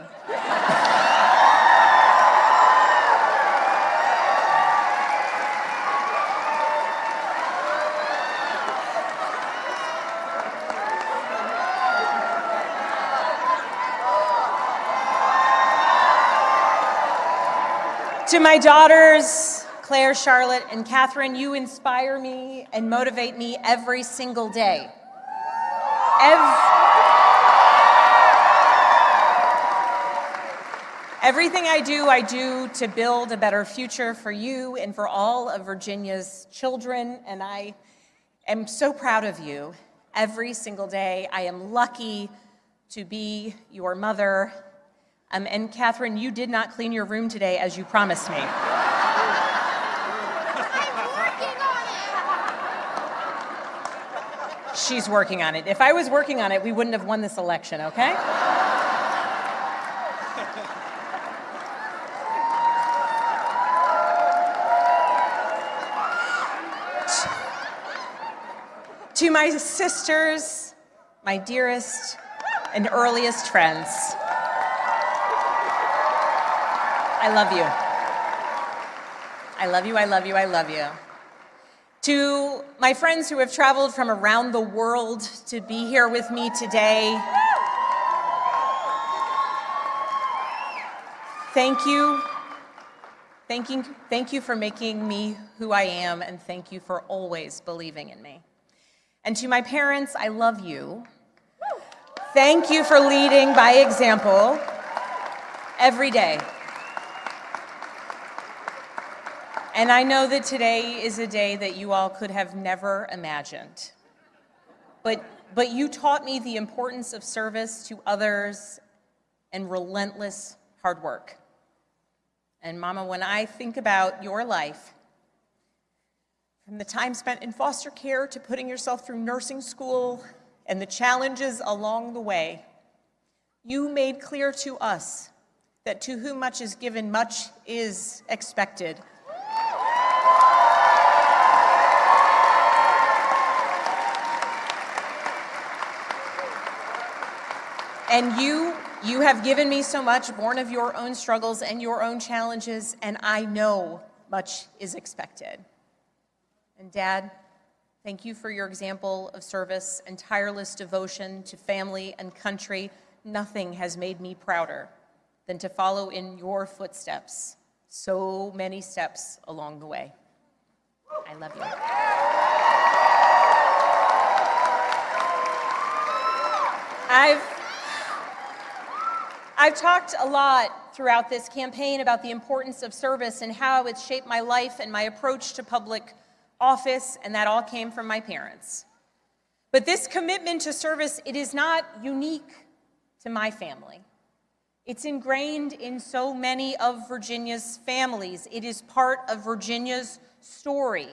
To my daughters, Claire, Charlotte, and Catherine, you inspire me and motivate me every single day. Everything I do to build a better future for you and for all of Virginia's children, and I am so proud of you every single day. I am lucky to be your mother. And Catherine, you did not clean your room today as you promised me. She's working on it. If I was working on it, we wouldn't have won this election, okay? To my sisters, my dearest and earliest friends, I love you. I love you, I love you, I love you. To my friends who have traveled from around the world to be here with me today, thank you. Thank you for making me who I am, and thank you for always believing in me. And to my parents, I love you. Thank you for leading by example every day. And I know that today is a day that you all could have never imagined. But you taught me the importance of service to others and relentless hard work. And Mama, when I think about your life, from the time spent in foster care to putting yourself through nursing school and the challenges along the way, you made clear to us that to whom much is given, much is expected. And you have given me so much, born of your own struggles and your own challenges, and I know much is expected. And Dad, thank you for your example of service and tireless devotion to family and country. Nothing has made me prouder than to follow in your footsteps, so many steps along the way. I love you. I've talked a lot throughout this campaign about the importance of service and how it's shaped my life and my approach to public office, and that all came from my parents. But this commitment to service, it is not unique to my family. It's ingrained in so many of Virginia's families. It is part of Virginia's story.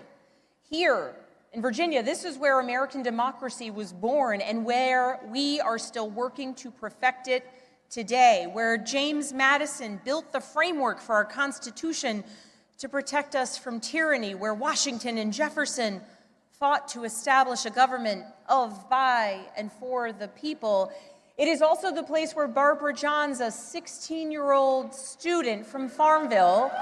Here in Virginia, this is where American democracy was born and where we are still working to perfect it today, where James Madison built the framework for our Constitution to protect us from tyranny, where Washington and Jefferson fought to establish a government of, by, and for the people. It is also the place where Barbara Johns, a 16-year-old student from Farmville,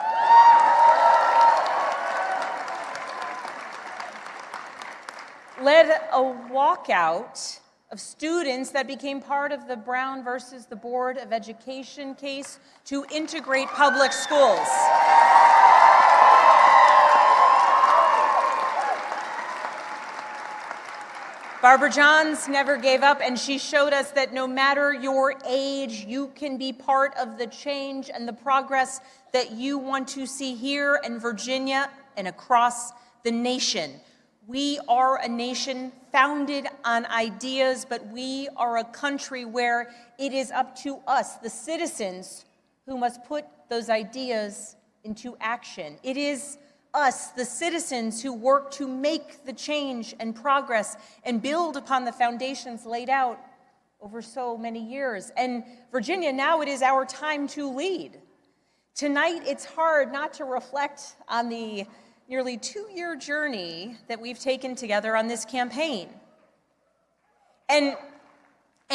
led a walkout of students that became part of the Brown versus the Board of Education case to integrate public schools. Barbara Johns never gave up, and she showed us that no matter your age, you can be part of the change and the progress that you want to see here in Virginia and across the nation. We are a nation founded on ideas, but we are a country where it is up to us, the citizens, who must put those ideas into action. It is us, the citizens, who work to make the change and progress and build upon the foundations laid out over so many years. And Virginia, now it is our time to lead. Tonight, it's hard not to reflect on the nearly 2-year journey that we've taken together on this campaign. And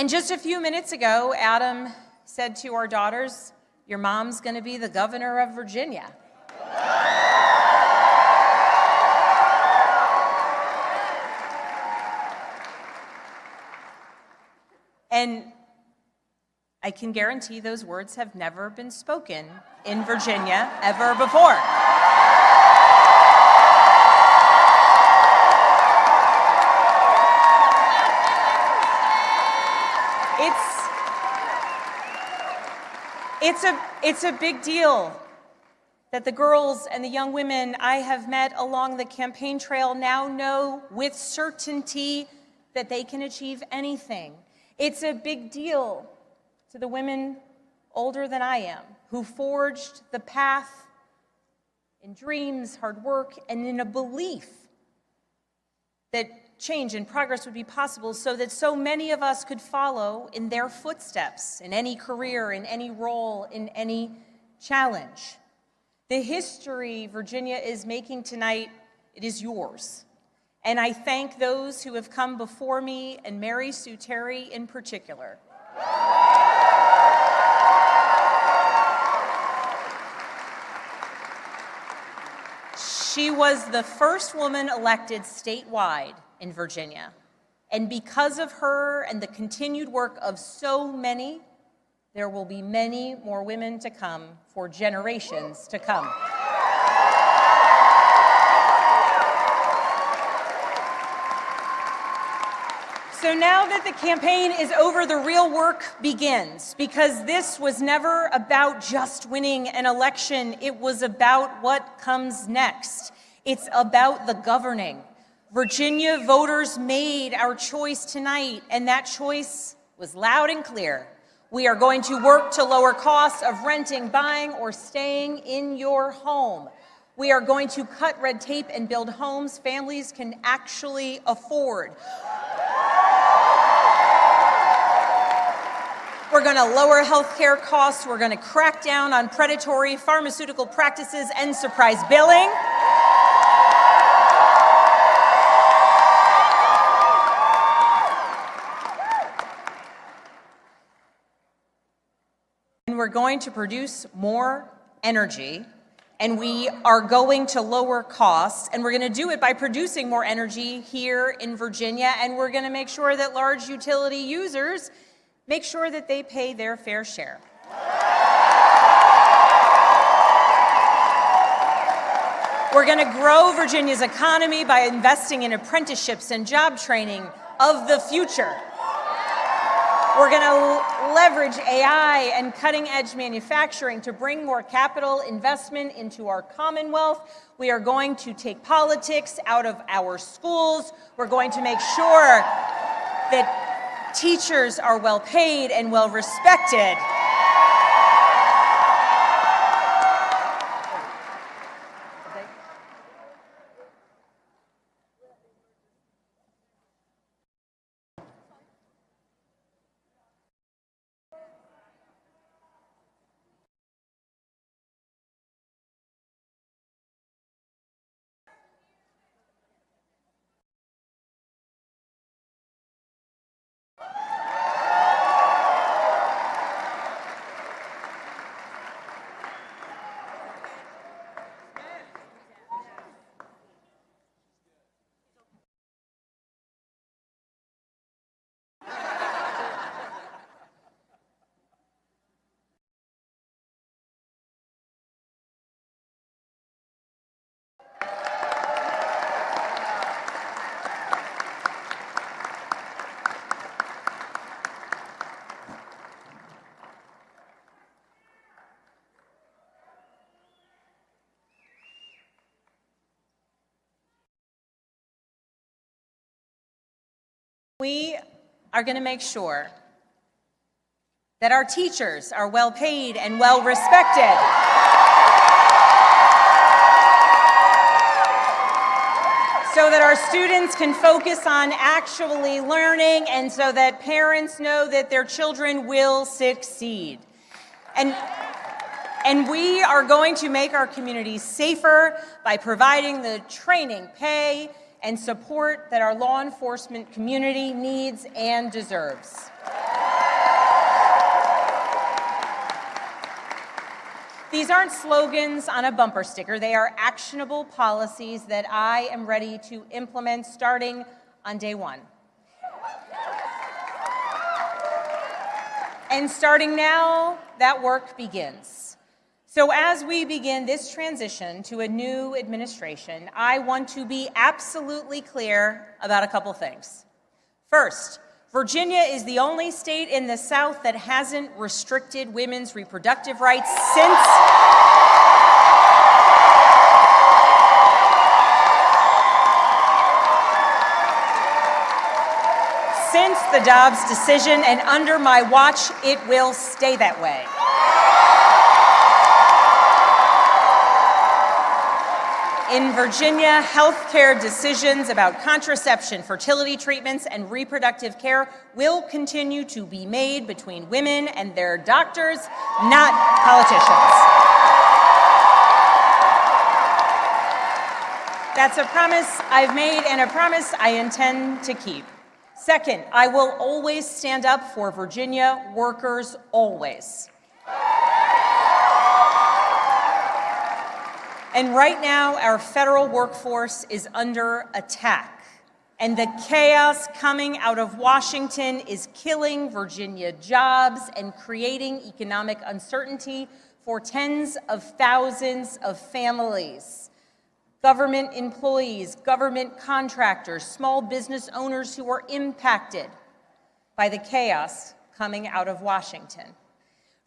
just a few minutes ago, Adam said to our daughters, "Your mom's going to be the governor of Virginia." And I can guarantee those words have never been spoken in Virginia ever before. It's a big deal that the girls and the young women I have met along the campaign trail now know with certainty that they can achieve anything. It's a big deal to the women older than I am who forged the path in dreams, hard work, and in a belief that change and progress would be possible so that so many of us could follow in their footsteps in any career, in any role, in any challenge. The history Virginia is making tonight, it is yours. And I thank those who have come before me, and Mary Sue Terry in particular. She was the first woman elected statewide in Virginia. And because of her and the continued work of so many, there will be many more women to come for generations to come. So now that the campaign is over, the real work begins, because this was never about just winning an election. It was about what comes next. It's about the governing. Virginia voters made our choice tonight, and that choice was loud and clear. We are going to work to lower costs of renting, buying, or staying in your home. We are going to cut red tape and build homes families can actually afford. We're going to lower health care costs. We're going to crack down on predatory pharmaceutical practices and surprise billing. And we're going to produce more energy, and we are going to lower costs, and we're going to do it by producing more energy here in Virginia, and we're going to make sure that large utility users make sure that they pay their fair share. We're going to grow Virginia's economy by investing in apprenticeships and job training of the future. We're going to leverage AI and cutting-edge manufacturing to bring more capital investment into our Commonwealth. We are going to take politics out of our schools. We're going to make sure that teachers are well paid and well respected. We are going to make sure that our teachers are well paid and well respected. So that our students can focus on actually learning, and so that parents know that their children will succeed. And And we are going to make our communities safer by providing the training, pay, and support that our law enforcement community needs and deserves. These aren't slogans on a bumper sticker. They are actionable policies that I am ready to implement starting on day one. And starting now, that work begins. So as we begin this transition to a new administration, I want to be absolutely clear about a couple things. First, Virginia is the only state in the South that hasn't restricted women's reproductive rights since the Dobbs decision, and under my watch, it will stay that way. In Virginia, healthcare decisions about contraception, fertility treatments, and reproductive care will continue to be made between women and their doctors, not politicians. That's a promise I've made and a promise I intend to keep. Second, I will always stand up for Virginia workers, always. And right now, our federal workforce is under attack. And the chaos coming out of Washington is killing Virginia jobs and creating economic uncertainty for tens of thousands of families. Government employees, government contractors, small business owners who are impacted by the chaos coming out of Washington.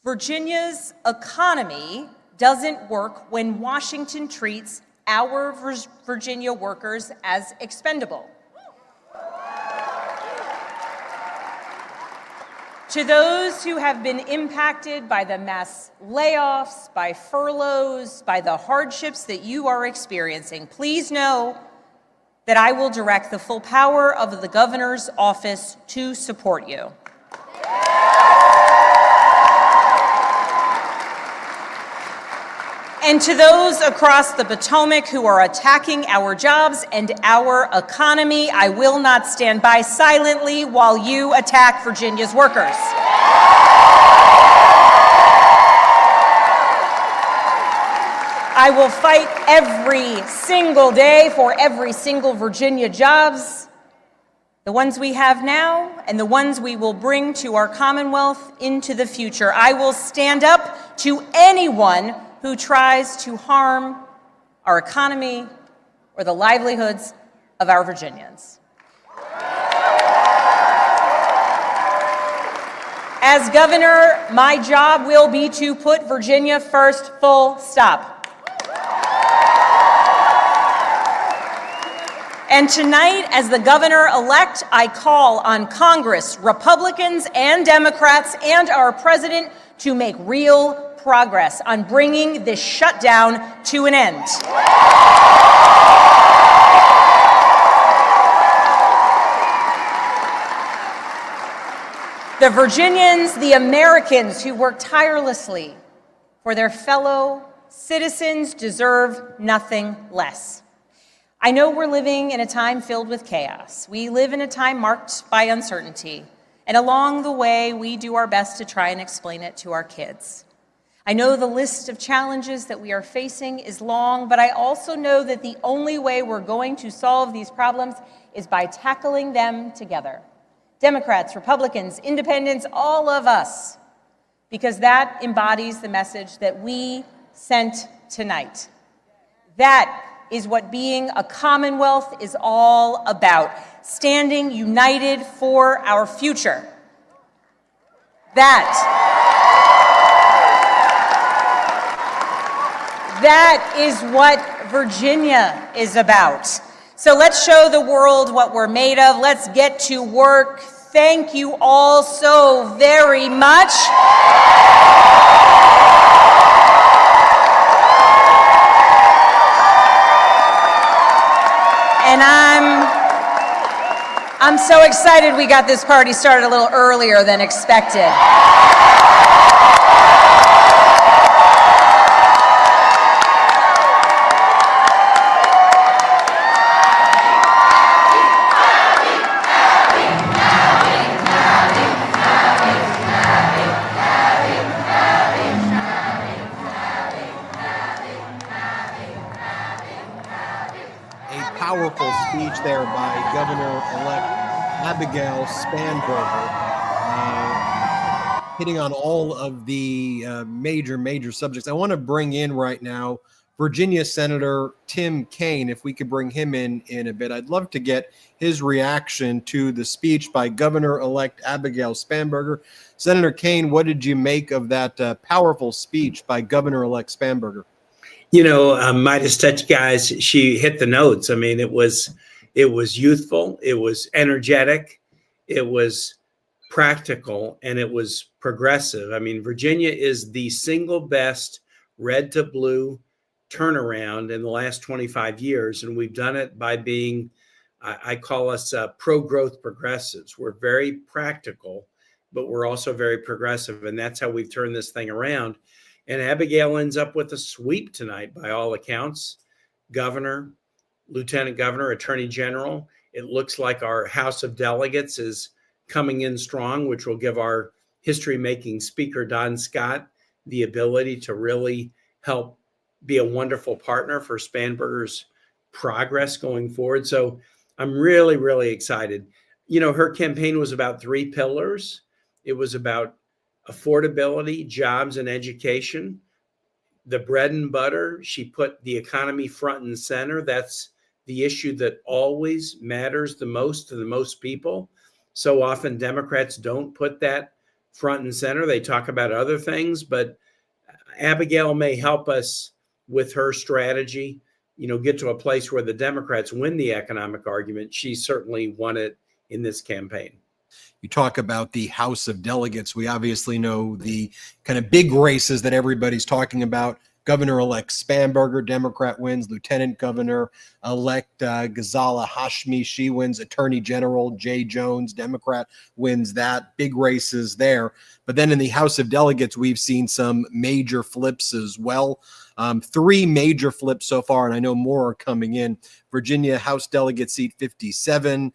Virginia's economy doesn't work when Washington treats our Virginia workers as expendable. To those who have been impacted by the mass layoffs, by furloughs, by the hardships that you are experiencing, please know that I will direct the full power of the governor's office to support you. And to those across the Potomac who are attacking our jobs and our economy, I will not stand by silently while you attack Virginia's workers. I will fight every single day for every single Virginia jobs, the ones we have now and the ones we will bring to our Commonwealth into the future. I will stand up to anyone who tries to harm our economy or the livelihoods of our Virginians. As governor, my job will be to put Virginia first, full stop. And tonight, as the governor-elect, I call on Congress, Republicans and Democrats, and our president to make real progress on bringing this shutdown to an end. The Virginians, the Americans who work tirelessly for their fellow citizens deserve nothing less. I know we're living in a time filled with chaos. We live in a time marked by uncertainty. And along the way, we do our best to try and explain it to our kids. I know the list of challenges that we are facing is long, but I also know that the only way we're going to solve these problems is by tackling them together. Democrats, Republicans, independents, all of us, because that embodies the message that we sent tonight. That is what being a Commonwealth is all about, standing united for our future. That is what Virginia is about. So let's show the world what we're made of. Let's get to work. Thank you all so very much. And I'm so excited we got this party started a little earlier than expected. speech there by Governor-elect Abigail Spanberger, hitting on all of the major subjects. I want to bring in right now Virginia Senator Tim Kaine, if we could bring him in a bit. I'd love to get his reaction to the speech by Governor-elect Abigail Spanberger. Senator Kaine, what did you make of that powerful speech by Governor-elect Spanberger? You know, MeidasTouch guys, she hit the notes. I mean, it was youthful, it was energetic, it was practical, and it was progressive. I mean, Virginia is the single best red to blue turnaround in the last 25 years. And we've done it by being, I call us pro-growth progressives. We're very practical, but we're also very progressive. And that's how we've turned this thing around. And Abigail ends up with a sweep tonight, by all accounts. Governor, Lieutenant Governor, Attorney General. It looks like our House of Delegates is coming in strong, which will give our history-making Speaker, Don Scott, the ability to really help be a wonderful partner for Spanberger's progress going forward. So I'm really, really excited. You know, her campaign was about 3 pillars. It was about affordability, jobs, and education. The bread and butter, she put the economy front and center. That's the issue that always matters the most to the most people. So often Democrats don't put that front and center. They talk about other things, but Abigail may help us with her strategy, you know, get to a place where the Democrats win the economic argument. She certainly won it in this campaign. You talk about the House of Delegates. We obviously know the kind of big races that everybody's talking about. Governor-elect Spanberger, Democrat, wins. Lieutenant Governor-elect Ghazala Hashmi, she wins. Attorney General Jay Jones, Democrat, wins that. Big races there. But then in the House of Delegates, we've seen some major flips as well. 3 major flips so far, and I know more are coming in. Virginia House Delegate seat 57,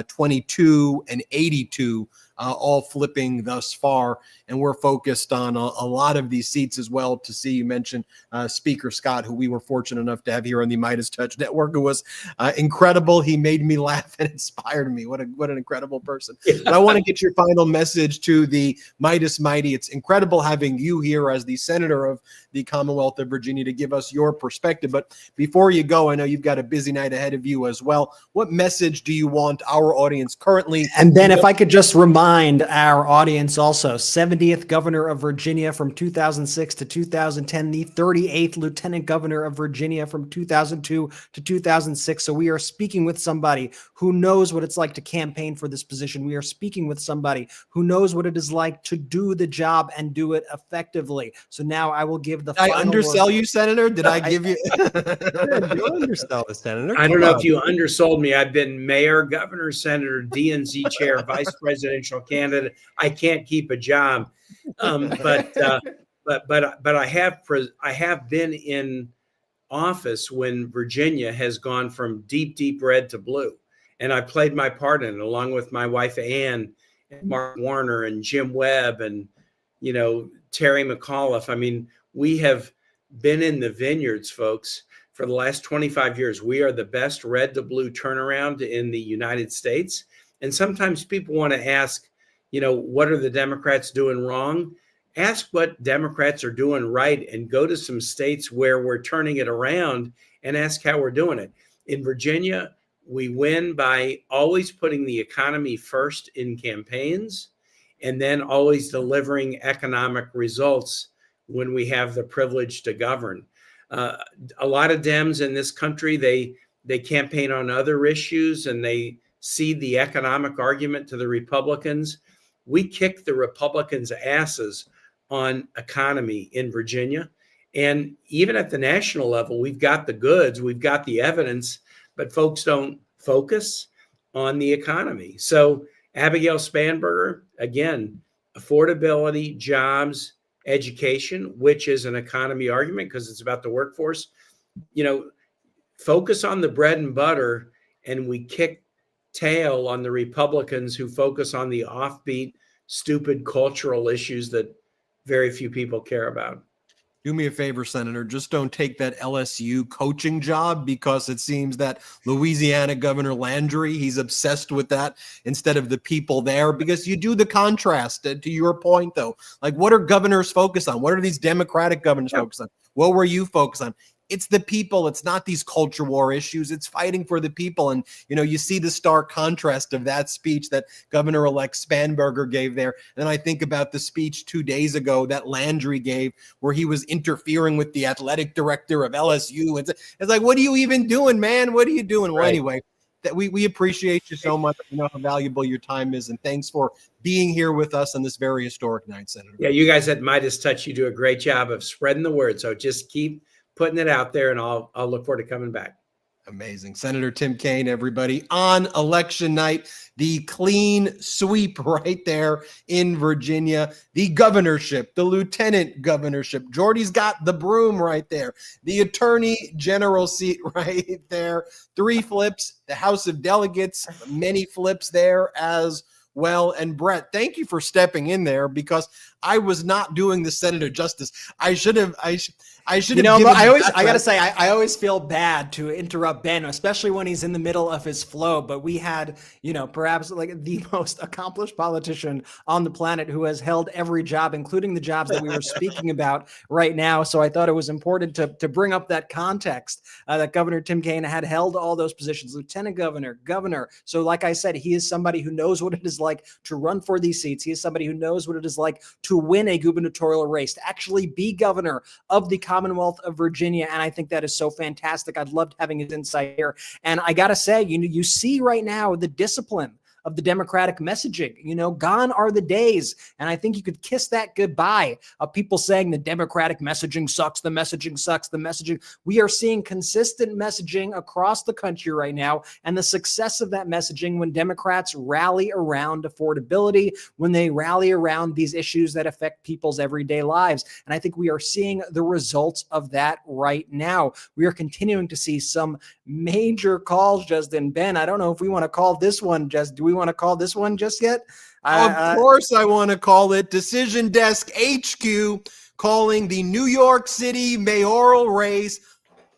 22, and 82, all flipping thus far. And we're focused on a lot of these seats as well. To see, you mentioned Speaker Scott, who we were fortunate enough to have here on the MeidasTouch Network, who was incredible. He made me laugh and inspired me. What an incredible person. But I want to get your final message to the Meidas Mighty. It's incredible having you here as the Senator of the Commonwealth of Virginia to give us your perspective. But before you go, I know you've got a busy night ahead of you as well. What message do you want our audience currently? And then if I could just remind our audience also, 70th Governor of Virginia from 2006 to 2010, the 38th Lieutenant Governor of Virginia from 2002 to 2006. So we are speaking with somebody who knows what it's like to campaign for this position. We are speaking with somebody who knows what it is like to do the job and do it effectively. So now I will give the Did I undersell you, Senator? Did I give you? You undersell the Senator. I don't know if you undersold me. I've been mayor, governor, senator, DNC chair, vice presidential candidate. I can't keep a job, but I have been in office when Virginia has gone from deep red to blue, and I played my part in it along with my wife Ann, and Mark Warner, and Jim Webb, and Terry McAuliffe. I mean, we have been in the vineyards, folks, for the last 25 years. We are the best red to blue turnaround in the United States. And sometimes people want to ask, what are the Democrats doing wrong? Ask what Democrats are doing right and go to some states where we're turning it around and ask how we're doing it. In Virginia, we win by always putting the economy first in campaigns and then always delivering economic results when we have the privilege to govern. A lot of Dems in this country, they campaign on other issues and they cede the economic argument to the Republicans. We kick the Republicans' asses on economy in Virginia. And even at the national level, we've got the goods, we've got the evidence, but folks don't focus on the economy. So Abigail Spanberger, again, affordability, jobs, education, which is an economy argument because it's about the workforce. Focus on the bread and butter, and we kick tail on the Republicans who focus on the offbeat, stupid cultural issues that very few people care about. Do me a favor, Senator. Just don't take that LSU coaching job, because it seems that Louisiana Governor Landry, he's obsessed with that instead of the people there, because you do the contrast to your point, though. Like, what are governors focused on? What are these Democratic governors focused on? What were you focused on? It's the people. It's not these culture war issues. It's fighting for the people. And, you see the stark contrast of that speech that Governor-elect Spanberger gave there. And then I think about the speech 2 days ago that Landry gave, where he was interfering with the athletic director of LSU. It's like, what are you even doing, man? What are you doing? Well, anyway, that we appreciate you so much. You know how valuable your time is. And thanks for being here with us on this very historic night, Senator. Yeah, you guys at MeidasTouch, you do a great job of spreading the word. So just keep putting it out there, and I'll look forward to coming back. Amazing. Senator Tim Kaine, everybody, on election night, the clean sweep right there in Virginia, the governorship, the lieutenant governorship. Jordy's got the broom right there, the attorney general seat right there, 3 flips, the House of Delegates, many flips there as well. And Brett, thank you for stepping in there, because I was not doing the senator justice. I should have. But I gotta say, I always feel bad to interrupt Ben, especially when he's in the middle of his flow. But we had, perhaps like the most accomplished politician on the planet who has held every job, including the jobs that we were speaking about right now. So I thought it was important to bring up that context that Governor Tim Kaine had held all those positions, lieutenant governor, governor. So like I said, he is somebody who knows what it is like to run for these seats. He is somebody who knows what it is like to win a gubernatorial race, to actually be governor of the Commonwealth of Virginia. And I think that is so fantastic. I'd loved having his insight here. And I got to say, you see right now the discipline of the Democratic messaging. Gone are the days. And I think you could kiss that goodbye of people saying the Democratic messaging sucks, the messaging sucks, the messaging. We are seeing consistent messaging across the country right now. And the success of that messaging, when Democrats rally around affordability, when they rally around these issues that affect people's everyday lives. And I think we are seeing the results of that right now. We are continuing to see some major calls, Justin. Ben, I don't know if we want to call this one just, do we want to call this one just yet? Of course I want to call it. Decision Desk HQ calling the New York City mayoral race,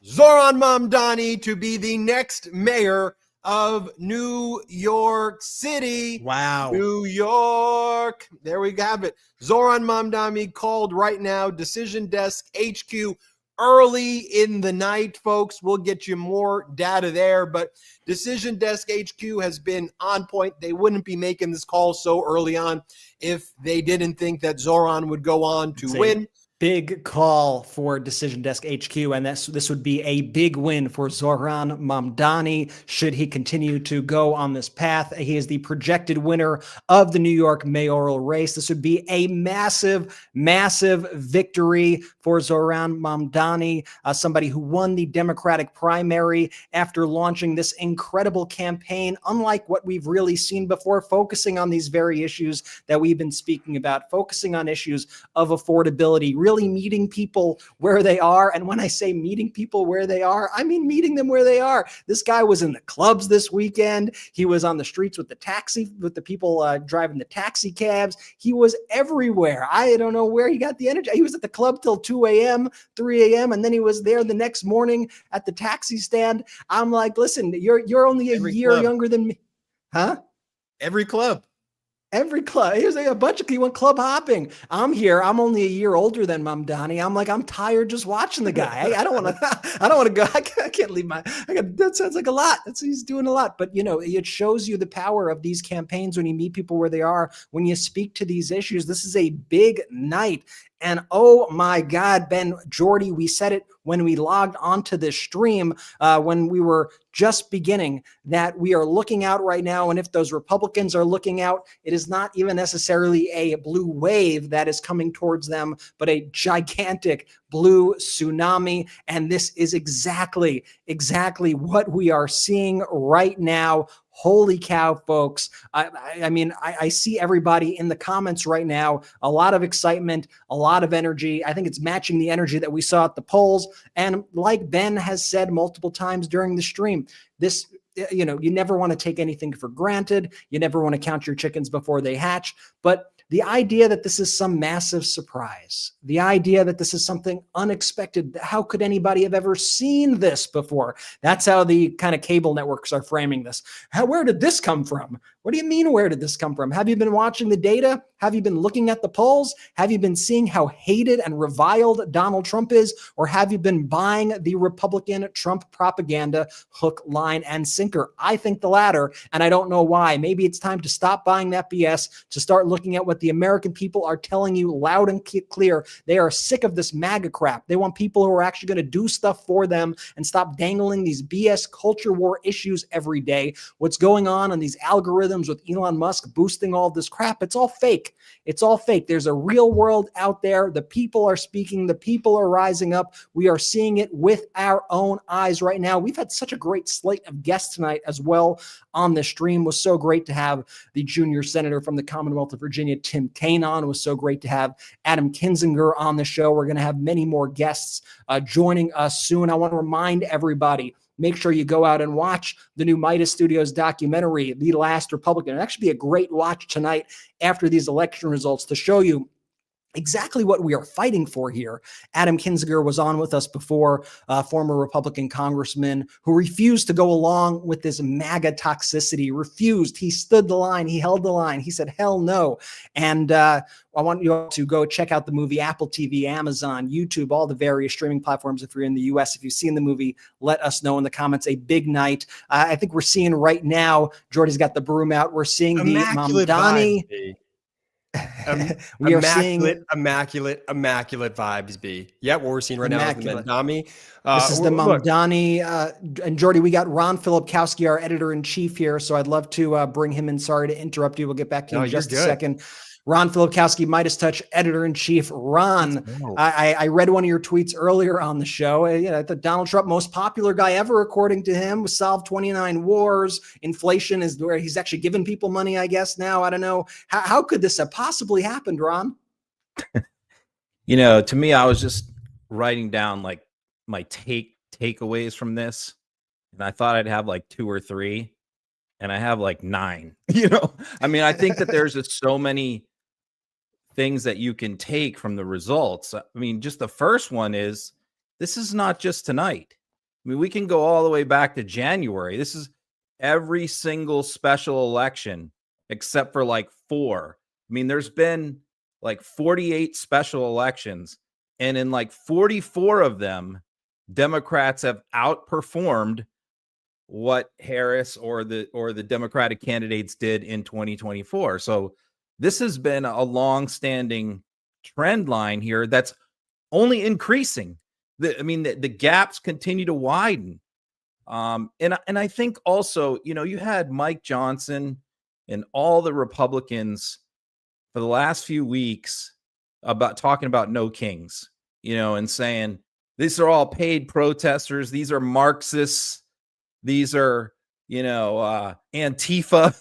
Zohran Mamdani to be the next mayor of New York City. Wow. New York. There we have it. Zohran Mamdani called right now. Decision Desk HQ early in the night, folks. We'll get you more data there, but Decision Desk HQ has been on point. They wouldn't be making this call so early on if they didn't think that Zohran would go on to win. Big call for Decision Desk HQ, and this would be a big win for Zohran Mamdani should he continue to go on this path. He is the projected winner of the New York mayoral race. This would be a massive, massive victory for Zohran Mamdani, somebody who won the Democratic primary after launching this incredible campaign, unlike what we've really seen before, focusing on these very issues that we've been speaking about, focusing on issues of affordability, really meeting people where they are. And when I say meeting people where they are, I mean meeting them where they are. This guy was in the clubs this weekend. He was on the streets with the people driving the taxi cabs. He was everywhere. I don't know where he got the energy. He was at the club till 2 a.m., 3 a.m., and then he was there the next morning at the taxi stand. I'm like, listen, you're only a year younger than me. Huh? Every club. Every club. He was like a bunch of, he went club hopping. I'm here. I'm only a year older than Mamdani. I'm like, I'm tired just watching the guy. I don't want to go. I can't leave that sounds like a lot. He's doing a lot. But it shows you the power of these campaigns when you meet people where they are, when you speak to these issues. This is a big night. And oh my God, Ben, Jordy, we said it when we logged onto this stream, when we were just beginning, that we are looking out right now. And if those Republicans are looking out, it is not even necessarily a blue wave that is coming towards them, but a gigantic blue tsunami. And this is exactly what we are seeing right now. Holy cow, folks. I see everybody in the comments right now. A lot of excitement, a lot of energy. I think it's matching the energy that we saw at the polls. And like Ben has said multiple times during the stream, this, you never want to take anything for granted. You never want to count your chickens before they hatch. But The idea that this is some massive surprise, the idea that this is something unexpected. How could anybody have ever seen this before? That's how the kind of cable networks are framing this. Where did this come from? What do you mean, where did this come from? Have you been watching the data? Have you been looking at the polls? Have you been seeing how hated and reviled Donald Trump is? Or have you been buying the Republican Trump propaganda hook, line, and sinker? I think the latter, and I don't know why. Maybe it's time to stop buying that BS, to start looking at what the American people are telling you loud and clear. They are sick of this MAGA crap. They want people who are actually going to do stuff for them and stop dangling these BS culture war issues every day. What's going on these algorithms with Elon Musk boosting all this crap, it's all fake. It's all fake. There's a real world out there. The people are speaking. The people are rising up. We are seeing it with our own eyes right now. We've had such a great slate of guests tonight as well on the stream. It was so great to have the junior senator from the Commonwealth of Virginia, Tim Kaine, on. It was so great to have Adam Kinzinger on the show. We're going to have many more guests joining us soon. I want to remind everybody, make sure you go out and watch the new Meidas Studios documentary, The Last Republican. It'll actually be a great watch tonight after these election results to show you exactly what we are fighting for here. Adam Kinzinger was on with us before, former Republican congressman who refused to go along with this MAGA toxicity, refused. He stood the line. He held the line. He said, hell no. And I want you all to go check out the movie, Apple TV, Amazon, YouTube, all the various streaming platforms. If you're in the US, if you've seen the movie, let us know in the comments. A big night. I think we're seeing right now, Jordy's got the broom out. We're seeing Immaculate the Mamdani. We are seeing immaculate vibes, B. Yeah, what we're seeing right now is the Mamdani. This is the Mamdani. And Jordy, we got Ron Filipkowski, our editor-in-chief here, so I'd love to bring him in. Sorry to interrupt you. We'll get back to you in just a second. Ron Filipkowski, MeidasTouch editor-in-chief. Ron, I read one of your tweets earlier on the show. The Donald Trump, most popular guy ever, according to him, solved 29 wars. Inflation is where he's actually giving people money, I guess, now. I don't know. How could this have possibly happened, Ron? To me, I was just writing down like my takeaways from this, and I thought I'd have like 2 or 3, and I have like 9. I think that there's just so many things that you can take from the results. Just the first one is, this is not just tonight. We can go all the way back to January. This is every single special election except for like 4. There's been like 48 special elections, and in like 44 of them, Democrats have outperformed what Harris or the Democratic candidates did in 2024. So this has been a long-standing trend line here that's only increasing. The gaps continue to widen. And I think also, you had Mike Johnson and all the Republicans for the last few weeks about talking about no kings, and saying these are all paid protesters. These are Marxists. These are, Antifa,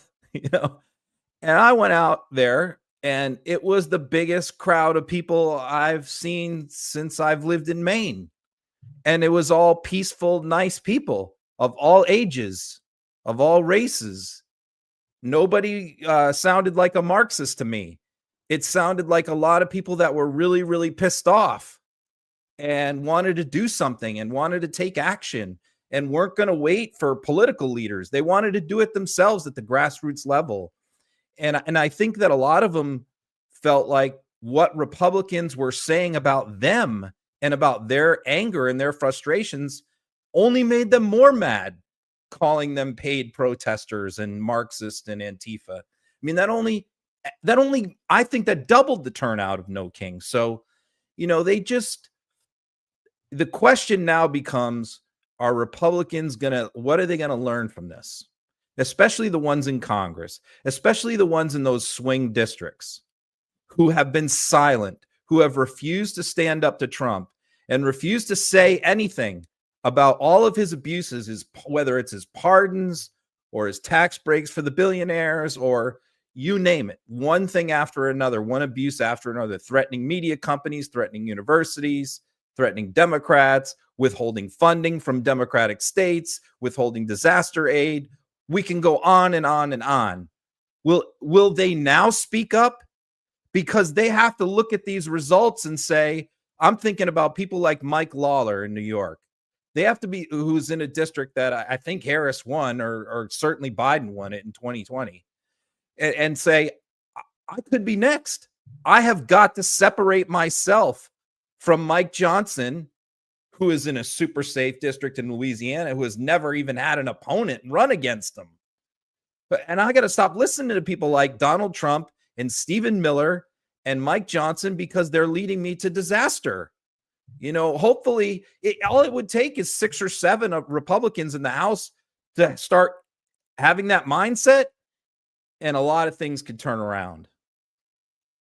And I went out there, and it was the biggest crowd of people I've seen since I've lived in Maine. And it was all peaceful, nice people of all ages, of all races. Nobody sounded like a Marxist to me. It sounded like a lot of people that were really, really pissed off and wanted to do something and wanted to take action and weren't going to wait for political leaders. They wanted to do it themselves at the grassroots level. And I think that a lot of them felt like what Republicans were saying about them and about their anger and their frustrations only made them more mad, calling them paid protesters and Marxist and Antifa. That only, I think that doubled the turnout of No King. So, the question now becomes, are Republicans what are they going to learn from this? Especially the ones in Congress, especially the ones in those swing districts who have been silent, who have refused to stand up to Trump and refused to say anything about all of his abuses, whether it's his pardons or his tax breaks for the billionaires or you name it, one thing after another, one abuse after another, threatening media companies, threatening universities, threatening Democrats, withholding funding from Democratic states, withholding disaster aid. We can go on and on and on. Will they now speak up because they have to look at these results and say, I'm thinking about people like Mike Lawler in New York. They have to be, who's in a district that I think Harris won, or certainly Biden won it in 2020, and say, I could be next. I have got to separate myself from Mike Johnson, who is in a super safe district in Louisiana, who has never even had an opponent run against him. And I got to stop listening to people like Donald Trump and Stephen Miller and Mike Johnson, because they're leading me to disaster. Hopefully all it would take is 6 or 7 of Republicans in the House to start having that mindset, and a lot of things could turn around.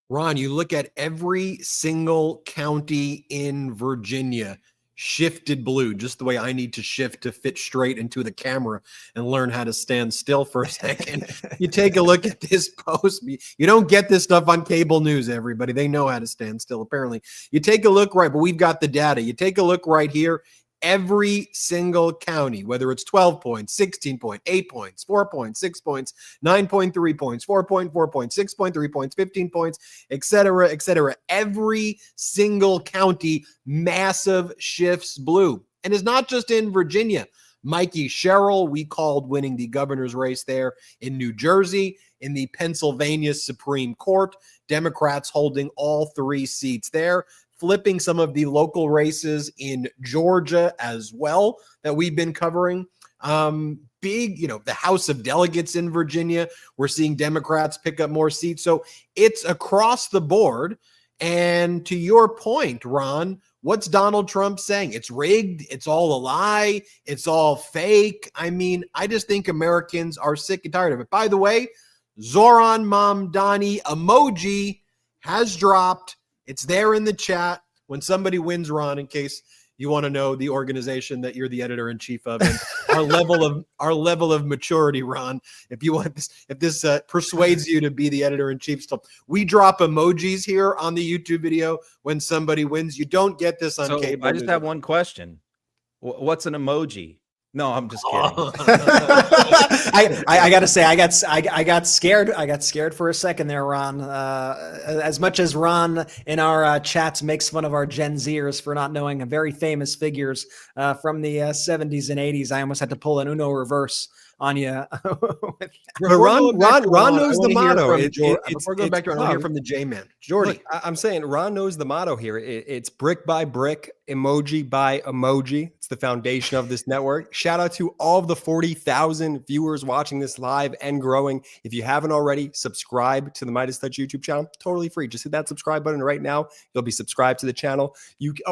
Ron, you look at every single county in Virginia shifted blue, just the way I need to shift to fit straight into the camera and learn how to stand still for a second. You take a look at this post. You don't get this stuff on cable news, everybody. They know how to stand still, apparently. You take a look, right, but we've got the data. You take a look right here. Every single county, whether it's 12 points, 16 points, 8 points, 4 points, 6 points, 9.3 points, 4.4 points, 6.3 points, 15 points, et cetera, et cetera. Every single county, massive shifts blue. And it's not just in Virginia. Mikey Sherrill, we called winning the governor's race there in New Jersey. In the Pennsylvania Supreme Court, Democrats holding all 3 seats there. Flipping some of the local races in Georgia as well that we've been covering. The House of Delegates in Virginia, we're seeing Democrats pick up more seats. So it's across the board. And to your point, Ron, what's Donald Trump saying? It's rigged. It's all a lie. It's all fake. I mean, I just think Americans are sick and tired of it. By the way, Zoran Mamdani emoji has dropped. It's there in the chat when somebody wins, Ron, in case you want to know the organization that you're the editor-in-chief of, and our level of maturity, Ron. If you want this, if this persuades you to be the editor-in-chief still, we drop emojis here on the YouTube video when somebody wins. You don't get this on cable. I just have one question. What's an emoji? No, I'm just kidding. I gotta say, I got scared. I got scared for a second there, Ron. As much as Ron in our chats makes fun of our Gen Zers for not knowing very famous figures from the 70s and 80s, I almost had to pull an Uno reverse on you. But Ron knows the motto. Before going back to Ron, I'll hear from the J-Man. Jordy. Look, I'm saying Ron knows the motto here. It's brick by brick, emoji by emoji. It's the foundation of this network. Shout out to all of the 40,000 viewers watching this live and growing. If you haven't already, subscribe to the MeidasTouch YouTube channel. Totally free. Just hit that subscribe button right now. You'll be subscribed to the channel.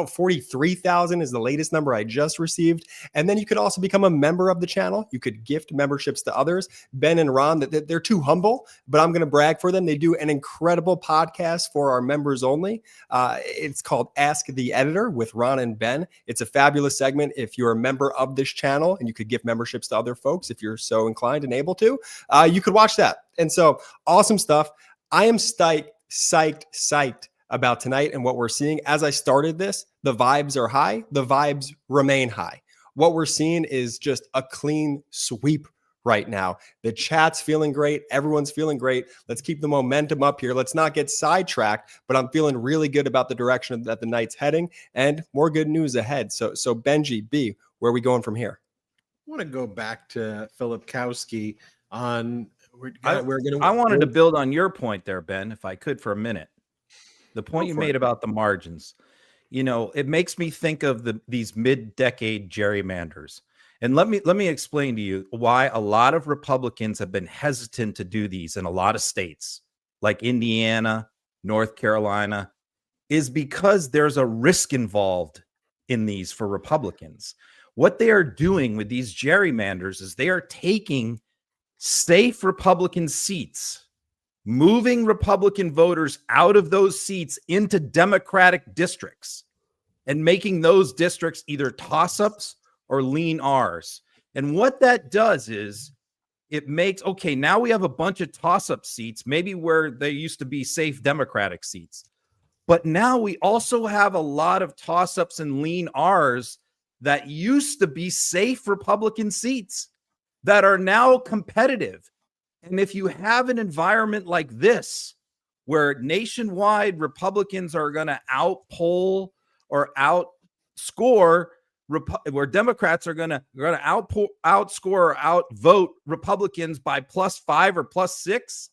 43,000 is the latest number I just received. And then you could also become a member of the channel. You could gift memberships to others. Ben and Ron, they're too humble, but I'm going to brag for them. They do an incredible podcast for our members only. It's called Ask the Editor with Ron and Ben. It's a fabulous segment if you're a member of this channel, and you could give memberships to other folks if you're so inclined and able to. You could watch that. And so awesome stuff. I am psyched about tonight and what we're seeing. As I started this, the vibes are high. The vibes remain high. What we're seeing is just a clean sweep right now. The chat's feeling great. Everyone's feeling great. Let's keep the momentum up here. Let's not get sidetracked, but I'm feeling really good about the direction that the night's heading, and more good news ahead. So Benji, B, where are we going from here? I want to go back to Philip Kowski on. I wanted to build on your point there, Ben, if I could for a minute. The point you made about the margins. It makes me think of these mid-decade gerrymanders. And let me explain to you why a lot of Republicans have been hesitant to do these in a lot of states, like Indiana, North Carolina, is because there's a risk involved in these for Republicans. What they are doing with these gerrymanders is they are taking safe Republican seats, moving Republican voters out of those seats into Democratic districts and making those districts either toss-ups or lean R's. And what that does is it makes, okay, now we have a bunch of toss-up seats, maybe where there used to be safe Democratic seats. But now we also have a lot of toss-ups and lean R's that used to be safe Republican seats that are now competitive. And if you have an environment like this, where nationwide Republicans are going to outpoll or outscore, where Democrats are going to outscore or outvote Republicans by +5 or +6.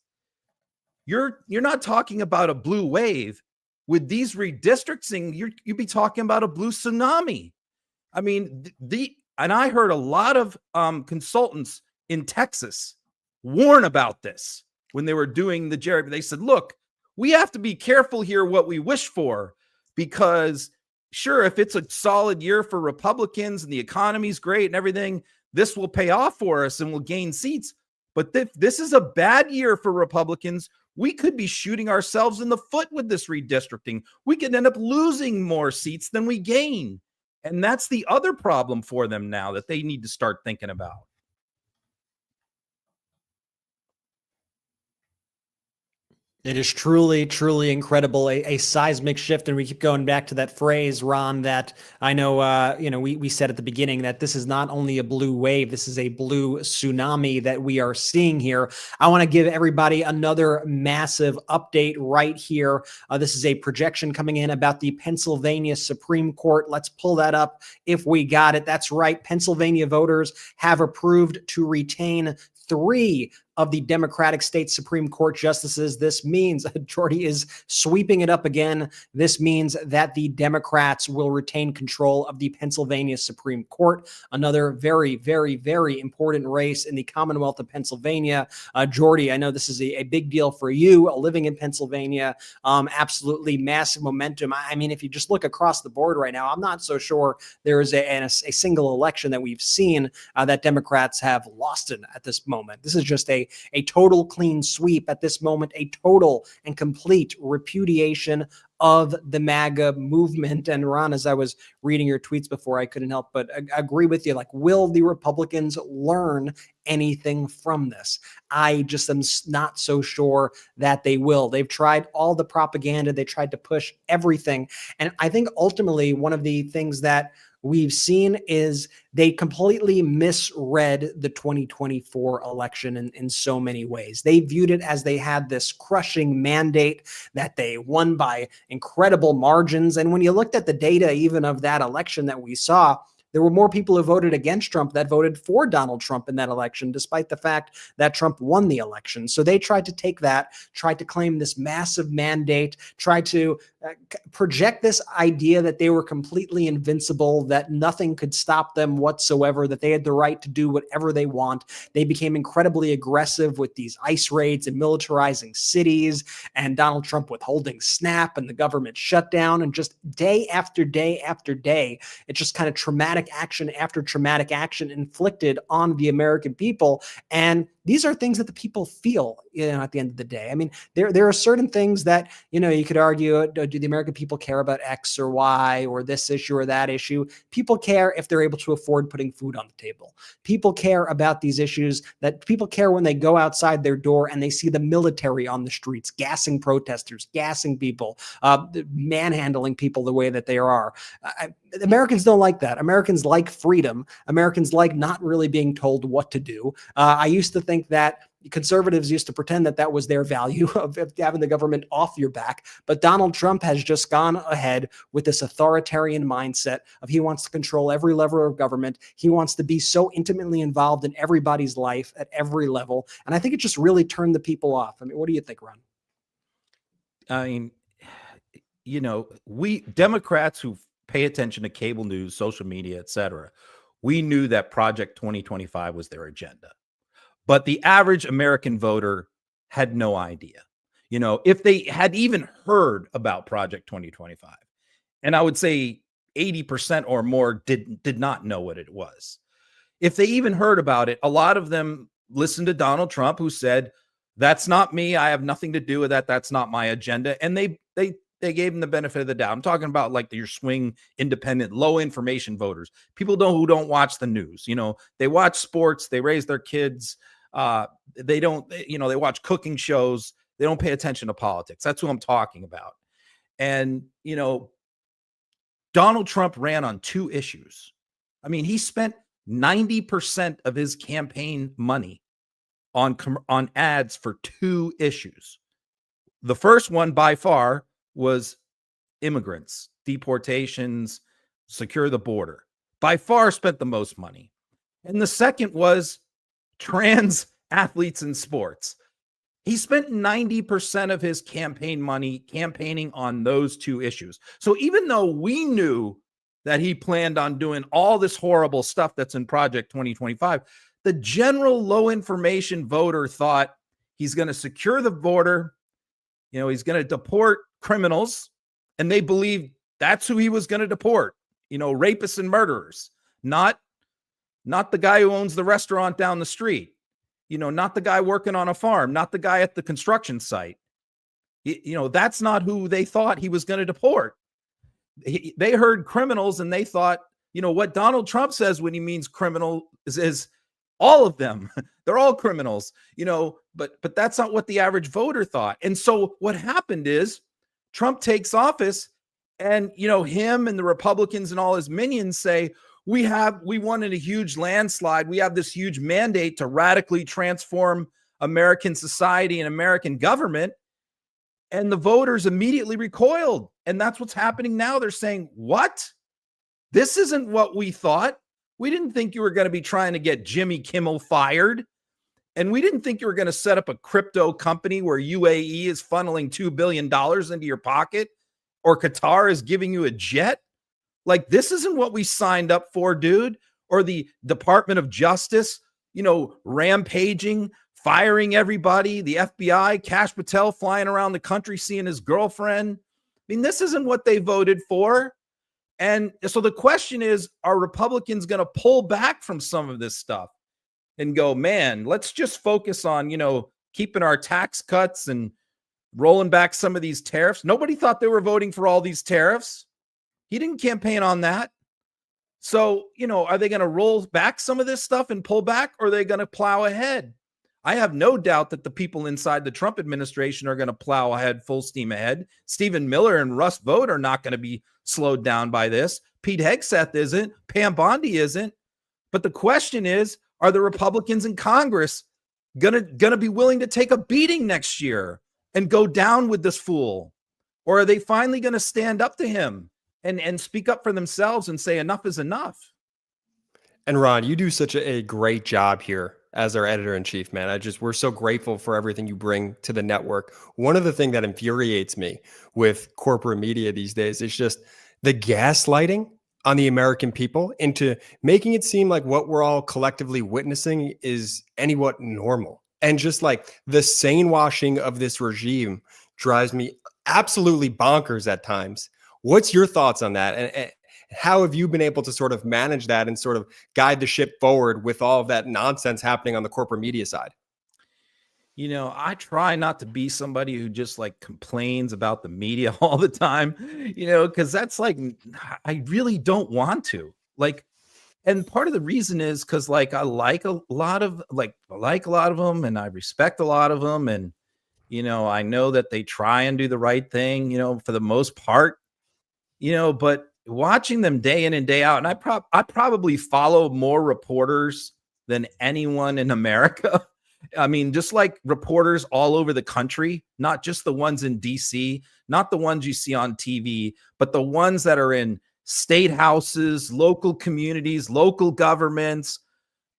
You're not talking about a blue wave. With these redistricting, you'd be talking about a blue tsunami. I mean, and I heard a lot of consultants in Texas warn about this when they were doing the they said, look, we have to be careful here what we wish for, because sure, if it's a solid year for Republicans and the economy's great and everything, this will pay off for us and we'll gain seats. But if this is a bad year for Republicans, we could be shooting ourselves in the foot with this redistricting. We could end up losing more seats than we gain. And that's the other problem for them now that they need to start thinking about. It is truly, truly incredible, a seismic shift. And we keep going back to that phrase, Ron, that I know, we said at the beginning that this is not only a blue wave, this is a blue tsunami that we are seeing here. I want to give everybody another massive update right here. This is a projection coming in about the Pennsylvania Supreme Court. Let's pull that up if we got it. That's right. Pennsylvania voters have approved to retain 3 of the Democratic state Supreme Court justices. This means, Jordy is sweeping it up again. This means that the Democrats will retain control of the Pennsylvania Supreme Court. Another very, very, very important race in the Commonwealth of Pennsylvania. Jordy, I know this is a big deal for you, living in Pennsylvania. Absolutely massive momentum. I mean, if you just look across the board right now, I'm not so sure there is a single election that we've seen that Democrats have lost in at this moment. This is just a total clean sweep at this moment, a total and complete repudiation of the MAGA movement. And Ron, as I was reading your tweets before, I couldn't help but agree with you. Like, will the Republicans learn anything from this? I just am not so sure that they will. They've tried all the propaganda. They tried to push everything. And I think ultimately one of the things that we've seen is they completely misread the 2024 election in so many ways. They viewed it as they had this crushing mandate, that they won by incredible margins. And when you looked at the data even of that election that we saw, there were more people who voted against Trump that voted for Donald Trump in that election, despite the fact that Trump won the election. So they tried to take that, tried to claim this massive mandate, tried to project this idea that they were completely invincible, that nothing could stop them whatsoever, that they had the right to do whatever they want. They became incredibly aggressive with these ICE raids and militarizing cities, and Donald Trump withholding SNAP and the government shutdown. And just day after day after day, it's just kind of traumatic action after traumatic action inflicted on the American people. And these are things that the people feel, at the end of the day. I mean, there are certain things that, you could argue, do the American people care about X or Y or this issue or that issue? People care if they're able to afford putting food on the table. People care about these issues, that people care when they go outside their door and they see the military on the streets, gassing protesters, gassing people, manhandling people the way that they are. Americans don't like that. Americans like freedom. Americans like not really being told what to do. I used to think that conservatives used to pretend that that was their value of having the government off your back. But Donald Trump has just gone ahead with this authoritarian mindset of he wants to control every level of government. He wants to be so intimately involved in everybody's life at every level. And I think it just really turned the people off. I mean, what do you think, Ron? I mean, we Democrats who pay attention to cable news, social media, etc., we knew that Project 2025 was their agenda. But the average American voter had no idea. If they had even heard about Project 2025, and I would say 80% or more did not know what it was. If they even heard about it, a lot of them listened to Donald Trump, who said, "That's not me. I have nothing to do with that. That's not my agenda." And they gave him the benefit of the doubt. I'm talking about like your swing, independent, low information voters, people who don't watch the news. They watch sports, they raise their kids. They don't, they watch cooking shows. They don't pay attention to politics. That's who I'm talking about. And, Donald Trump ran on 2 issues. I mean, he spent 90% of his campaign money on ads for 2 issues. The first one by far was immigrants, deportations, secure the border. By far spent the most money. And the second was trans athletes in sports. He spent 90% of his campaign money campaigning on those two issues. So even though we knew that he planned on doing all this horrible stuff that's in Project 2025, the general low information voter thought he's going to secure the border, he's going to deport criminals, and they believed that's who he was going to deport, rapists and murderers, not the guy who owns the restaurant down the street, not the guy working on a farm, not the guy at the construction site. That's not who they thought he was going to deport. They heard criminals and they thought, what Donald Trump says when he means criminal is all of them. They're all criminals, but that's not what the average voter thought. And so what happened is Trump takes office and, him and the Republicans and all his minions say, we won in a huge landslide. We have this huge mandate to radically transform American society and American government. And the voters immediately recoiled. And that's what's happening now. They're saying, what? This isn't what we thought. We didn't think you were going to be trying to get Jimmy Kimmel fired. And we didn't think you were going to set up a crypto company where UAE is funneling $2 billion into your pocket or Qatar is giving you a jet. Like, this isn't what we signed up for, dude. Or the Department of Justice, rampaging, firing everybody, the FBI, Kash Patel flying around the country, seeing his girlfriend. I mean, this isn't what they voted for. And so the question is, are Republicans going to pull back from some of this stuff and go, man, let's just focus on, keeping our tax cuts and rolling back some of these tariffs? Nobody thought they were voting for all these tariffs. He didn't campaign on that. So, are they going to roll back some of this stuff and pull back, or are they going to plow ahead? I have no doubt that the people inside the Trump administration are going to plow ahead, full steam ahead. Stephen Miller and Russ Vought are not going to be slowed down by this. Pete Hegseth isn't. Pam Bondi isn't. But the question is, are the Republicans in Congress going to be willing to take a beating next year and go down with this fool? Or are they finally going to stand up to him and speak up for themselves and say enough is enough? And Ron, you do such a great job here as our editor-in-chief, man. We're so grateful for everything you bring to the network. One of the things that infuriates me with corporate media these days is just the gaslighting on the American people into making it seem like what we're all collectively witnessing is anywhat normal. And just like the sane washing of this regime drives me absolutely bonkers at times. What's your thoughts on that? And how have you been able to sort of manage that and sort of guide the ship forward with all of that nonsense happening on the corporate media side? I try not to be somebody who just complains about the media all the time, because that's I really don't want to. And part of the reason is because I like a lot of them and I respect a lot of them. And, I know that they try and do the right thing, for the most part, but watching them day in and day out, and I probably follow more reporters than anyone in America. I mean, just like reporters all over the country, not just the ones in DC, not the ones you see on TV, but the ones that are in state houses, local communities, local governments,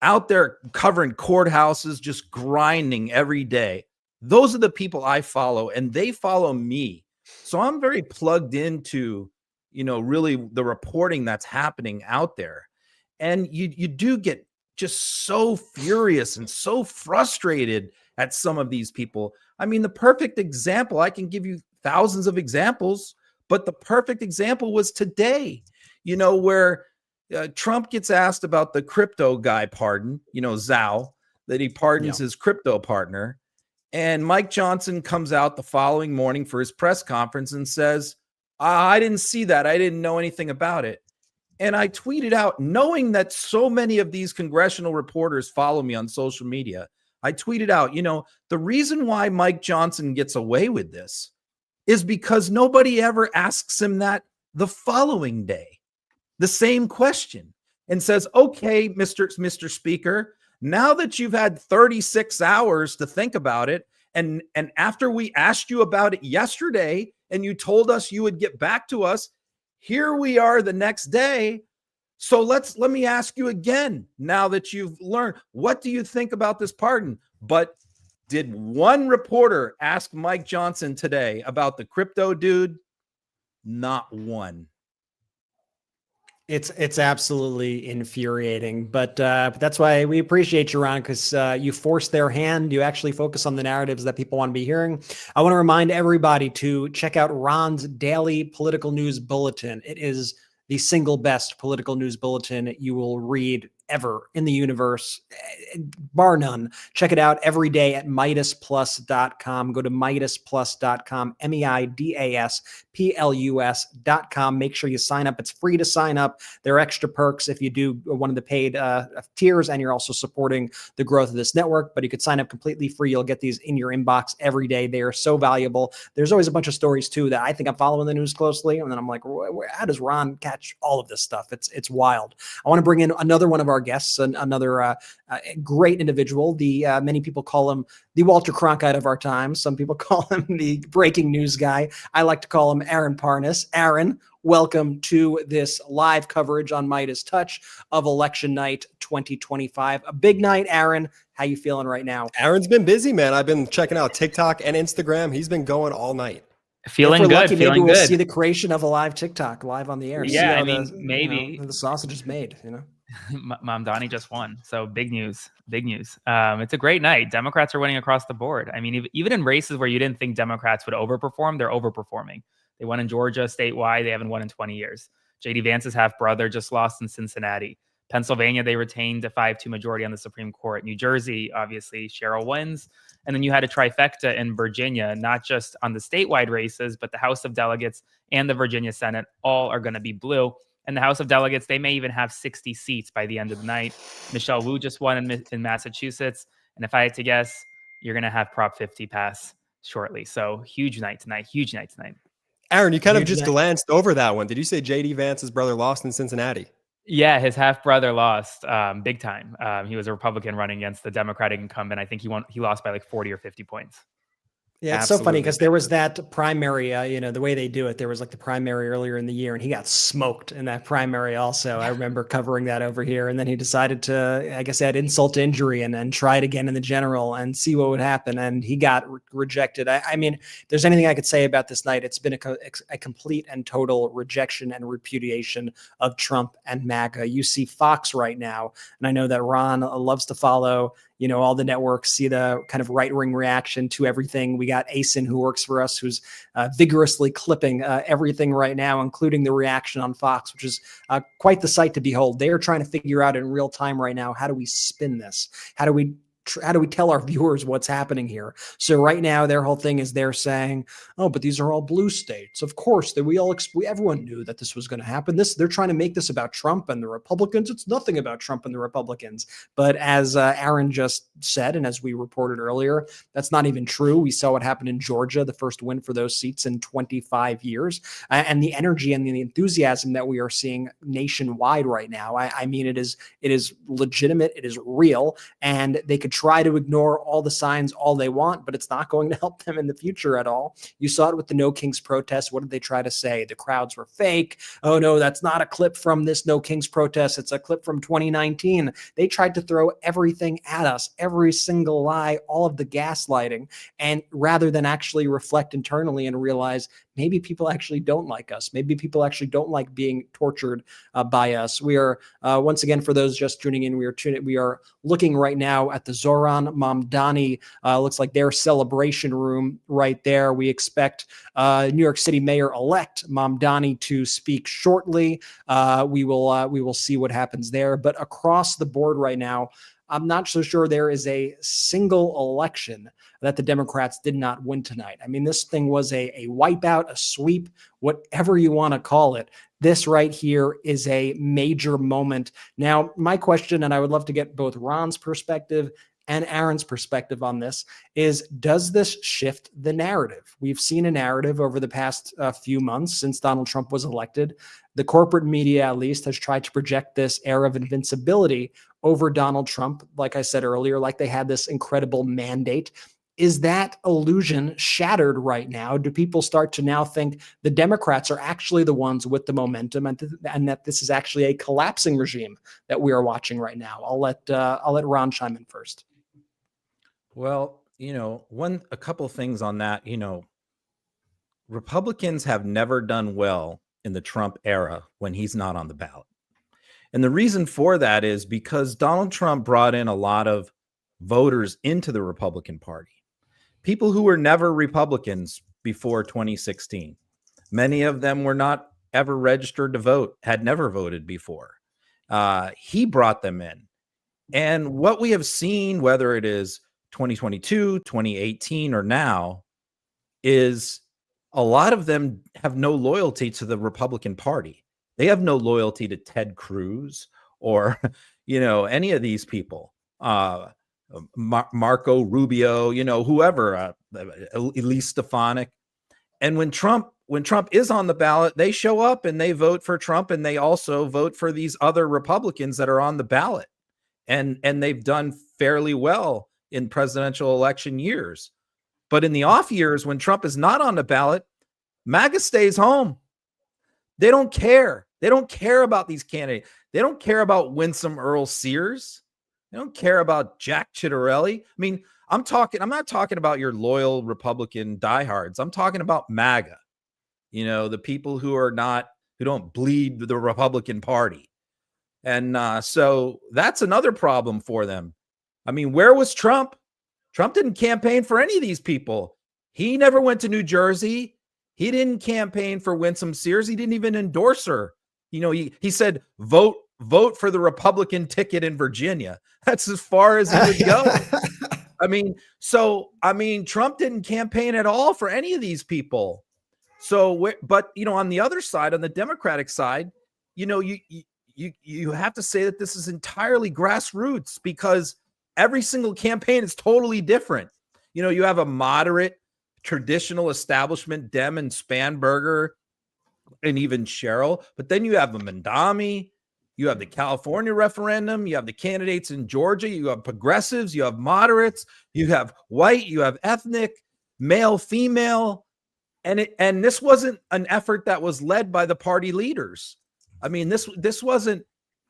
out there covering courthouses, just grinding every day. Those are the people I follow, and they follow me. So I'm very plugged into, really the reporting that's happening out there. And you do get just so furious and so frustrated at some of these people. I mean, the perfect example, I can give you thousands of examples, but the perfect example was today, where Trump gets asked about the crypto guy pardon, Zhao, that he pardons his crypto partner. And Mike Johnson comes out the following morning for his press conference and says, I didn't see that. I didn't know anything about it. And I tweeted out, knowing that so many of these congressional reporters follow me on social media, I tweeted out, the reason why Mike Johnson gets away with this is because nobody ever asks him that the following day, the same question, and says, okay, Mr. Speaker, now that you've had 36 hours to think about it, And after we asked you about it yesterday and you told us you would get back to us, here we are the next day. So let me ask you again, now that you've learned, what do you think about this pardon? But did one reporter ask Mike Johnson today about the crypto dude? Not one. It's absolutely infuriating, but that's why we appreciate you, Ron, because you force their hand. You actually focus on the narratives that people want to be hearing. I want to remind everybody to check out Ron's daily political news bulletin. It is the single best political news bulletin you will read ever in the universe, bar none. Check it out every day at MeidasPlus.com. Go to MeidasPlus.com, MeidasPlus.com. Make sure you sign up. It's free to sign up. There are extra perks if you do one of the paid tiers, and you're also supporting the growth of this network, but you could sign up completely free. You'll get these in your inbox every day. They are so valuable. There's always a bunch of stories too that I think I'm following the news closely, and then I'm like, how does Ron catch all of this stuff? It's wild. I want to bring in another one of our guests, another great individual. Many people call him the Walter Cronkite of our time. Some people call him the breaking news guy. I like to call him Aaron Parnas. Aaron, welcome to this live coverage on MeidasTouch of election night 2025. A big night, Aaron. How you feeling right now? Aaron's been busy, man. I've been checking out TikTok and Instagram. He's been going all night. Feeling good. Lucky, feeling maybe we'll good. see the creation of a live TikTok live on the air. Yeah, I mean, maybe the sausage is made. Mom Donnie just won, so big news. It's a great night. Democrats are winning across the board. I mean, even in races where you didn't think Democrats would overperform, they're overperforming. They won in Georgia statewide. They haven't won in 20 years. JD Vance's half brother just lost in Cincinnati. Pennsylvania, they retained a 5-2 majority on the Supreme Court. New Jersey, obviously, Cheryl wins. And then you had a trifecta in Virginia, not just on the statewide races, but the House of Delegates and the Virginia Senate all are going to be blue. And the House of Delegates, they may even have 60 seats by the end of the night. Michelle Wu just won in Massachusetts. And if I had to guess, you're going to have Prop 50 pass shortly. So huge night tonight. Aaron, you kind of just glanced over that one. Did you say JD Vance's brother lost in Cincinnati? Yeah, his half brother lost big time. He was a Republican running against the Democratic incumbent. I think he lost by like 40 or 50 points. Yeah, it's so funny because there was that primary, the way they do it, there was like the primary earlier in the year and he got smoked in that primary also. I remember covering that over here. And then he decided to, I guess, add insult to injury and try it again in the general and see what would happen. And he got rejected. I mean, if there's anything I could say about this night, it's been a complete and total rejection and repudiation of Trump and MAGA. You see Fox right now, and I know that Ron loves to follow all the networks, see the kind of right-wing reaction to everything. We got Asen, who works for us, who's vigorously clipping everything right now, including the reaction on Fox, which is quite the sight to behold. They are trying to figure out in real time right now, how do we spin this? How do we tell our viewers what's happening here? So right now, their whole thing is they're saying, oh, but these are all blue states. Of course, that everyone knew that this was going to happen. They're trying to make this about Trump and the Republicans. It's nothing about Trump and the Republicans. But as Aaron just said, and as we reported earlier, that's not even true. We saw what happened in Georgia, the first win for those seats in 25 years. And the energy and the enthusiasm that we are seeing nationwide right now, I mean, it is legitimate. It is real. And they could try to ignore all the signs all they want, but it's not going to help them in the future at all. You saw it with the No Kings protest. What did they try to say? The crowds were fake. Oh no, that's not a clip from this No Kings protest. It's a clip from 2019. They tried to throw everything at us, every single lie, all of the gaslighting, and rather than actually reflect internally and realize maybe people actually don't like us. Maybe people actually don't like being tortured by us. We are, once again, for those just tuning in, we are looking right now at the Zoran Mamdani, looks like their celebration room right there. We expect New York City Mayor-elect Mamdani to speak shortly. We will see what happens there. But across the board right now, I'm not so sure there is a single election that the Democrats did not win tonight. I mean, this thing was a wipeout, a sweep, whatever you want to call it. This right here is a major moment. Now, my question, and I would love to get both Ron's perspective and Aaron's perspective on this, is does this shift the narrative? We've seen a narrative over the past few months since Donald Trump was elected. The corporate media, at least, has tried to project this air of invincibility over Donald Trump, like I said earlier, like they had this incredible mandate. Is that illusion shattered right now? Do people start to now think the Democrats are actually the ones with the momentum, and that this is actually a collapsing regime that we are watching right now? I'll let Ron chime in first. Well, a couple things on that. Republicans have never done well in the Trump era when he's not on the ballot. And the reason for that is because Donald Trump brought in a lot of voters into the Republican Party, people who were never Republicans before 2016. Many of them were not ever registered to vote, had never voted before. He brought them in. And what we have seen, whether it is 2022, 2018, or now, is a lot of them have no loyalty to the Republican Party. They have no loyalty to Ted Cruz or, any of these people, Marco Rubio, whoever, Elise Stefanik. And when Trump is on the ballot, they show up and they vote for Trump, and they also vote for these other Republicans that are on the ballot. And they've done fairly well in presidential election years. But in the off years, when Trump is not on the ballot, MAGA stays home. They don't care. They don't care about these candidates. They don't care about Winsome Earl Sears. They don't care about Jack Ciattarelli. I mean, I'm not talking about your loyal Republican diehards. I'm talking about MAGA, the people who don't bleed the Republican Party. And so that's another problem for them. I mean, where was Trump? Trump didn't campaign for any of these people. He never went to New Jersey. He didn't campaign for Winsome Sears. He didn't even endorse her. He said, vote for the Republican ticket in Virginia. That's as far as he would go. Trump didn't campaign at all for any of these people. So, but on the other side, on the Democratic side, you have to say that this is entirely grassroots, because every single campaign is totally different. You have a moderate, traditional establishment Dem and Spanberger and even Sherrill, but then you have a Mandami, you have the California referendum, you have the candidates in Georgia, you have progressives, you have moderates, you have white, you have ethnic, male, female, and this wasn't an effort that was led by the party leaders. I mean, this wasn't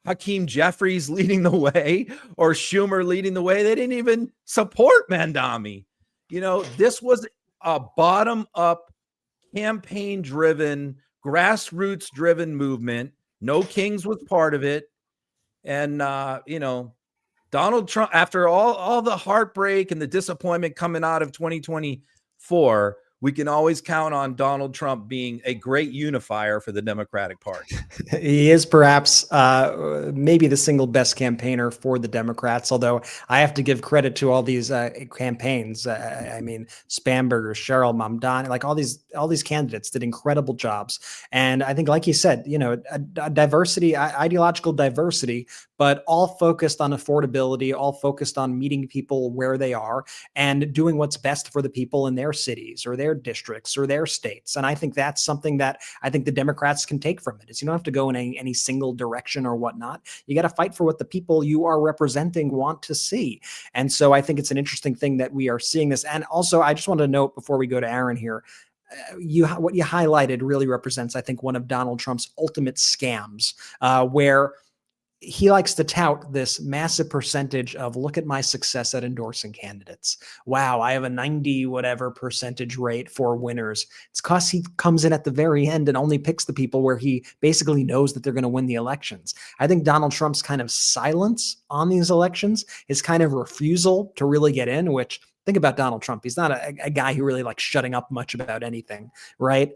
Hakeem Jeffries leading the way or Schumer leading the way. They didn't even support Mandami. This was a bottom-up, campaign-driven, grassroots-driven movement. No Kings was part of it. And, Donald Trump, after all the heartbreak and the disappointment coming out of 2024, we can always count on Donald Trump being a great unifier for the Democratic Party. He is perhaps maybe the single best campaigner for the Democrats, although I have to give credit to all these campaigns. Spanberger, Sherrill, Mamdani, like all these candidates did incredible jobs. And I think, like you said, a diversity, ideological diversity, but all focused on affordability, all focused on meeting people where they are and doing what's best for the people in their cities or their districts or their states. And I think that's something that I think the Democrats can take from it, is you don't have to go in any single direction or whatnot. You got to fight for what the people you are representing want to see. And so I think it's an interesting thing that we are seeing this. And also, I just wanted to note before we go to Aaron here, what you highlighted really represents, I think, one of Donald Trump's ultimate scams, where he likes to tout this massive percentage of, look at my success at endorsing candidates. Wow, I have a 90 whatever percentage rate for winners. It's because he comes in at the very end and only picks the people where he basically knows that they're going to win the elections. I think Donald Trump's kind of silence on these elections, his kind of refusal to really get in, which, think about Donald Trump. He's not a guy who really likes shutting up much about anything, right?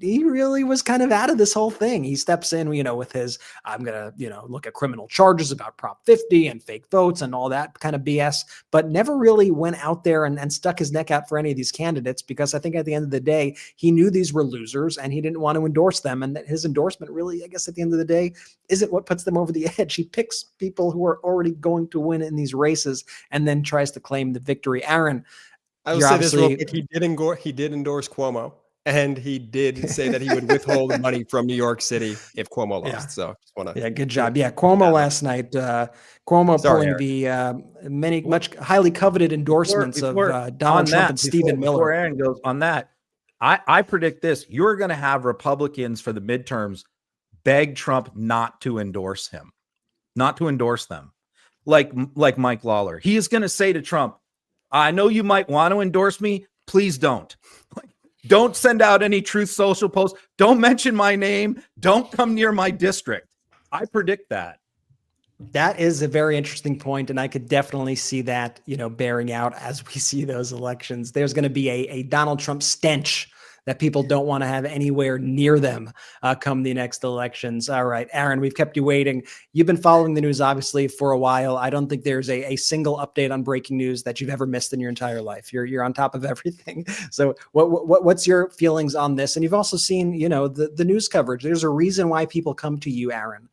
He really was kind of out of this whole thing. He steps in, with his, I'm going to, look at criminal charges about Prop 50 and fake votes and all that kind of BS, but never really went out there and stuck his neck out for any of these candidates, because I think at the end of the day, he knew these were losers and he didn't want to endorse them. And that his endorsement really, I guess at the end of the day, isn't what puts them over the edge. He picks people who are already going to win in these races and then tries to claim the victory. Aaron, I will say this real quick. He did endorse Cuomo. And he did say that he would withhold money from New York City if Cuomo lost. Yeah. So just want to. Yeah, good job. Yeah, Cuomo last night. Cuomo Sorry, pulling Aaron. the much highly coveted endorsements of Donald Trump and Stephen Miller. Before Aaron goes on that, I predict this: you're going to have Republicans for the midterms beg Trump not to endorse him, not to endorse them, like Mike Lawler. He is going to say to Trump, "I know you might want to endorse me. Please don't." Don't send out any Truth Social posts. Don't mention my name. Don't come near my district. I predict that. That is a very interesting point, and I could definitely see that, bearing out as we see those elections. There's going to be a Donald Trump stench that people don't want to have anywhere near them come the next elections. All right, Aaron, we've kept you waiting. You've been following the news, obviously, for a while. I don't think there's a single update on breaking news that you've ever missed in your entire life. You're on top of everything. So what's your feelings on this? And you've also seen, the news coverage. There's a reason why people come to you, Aaron,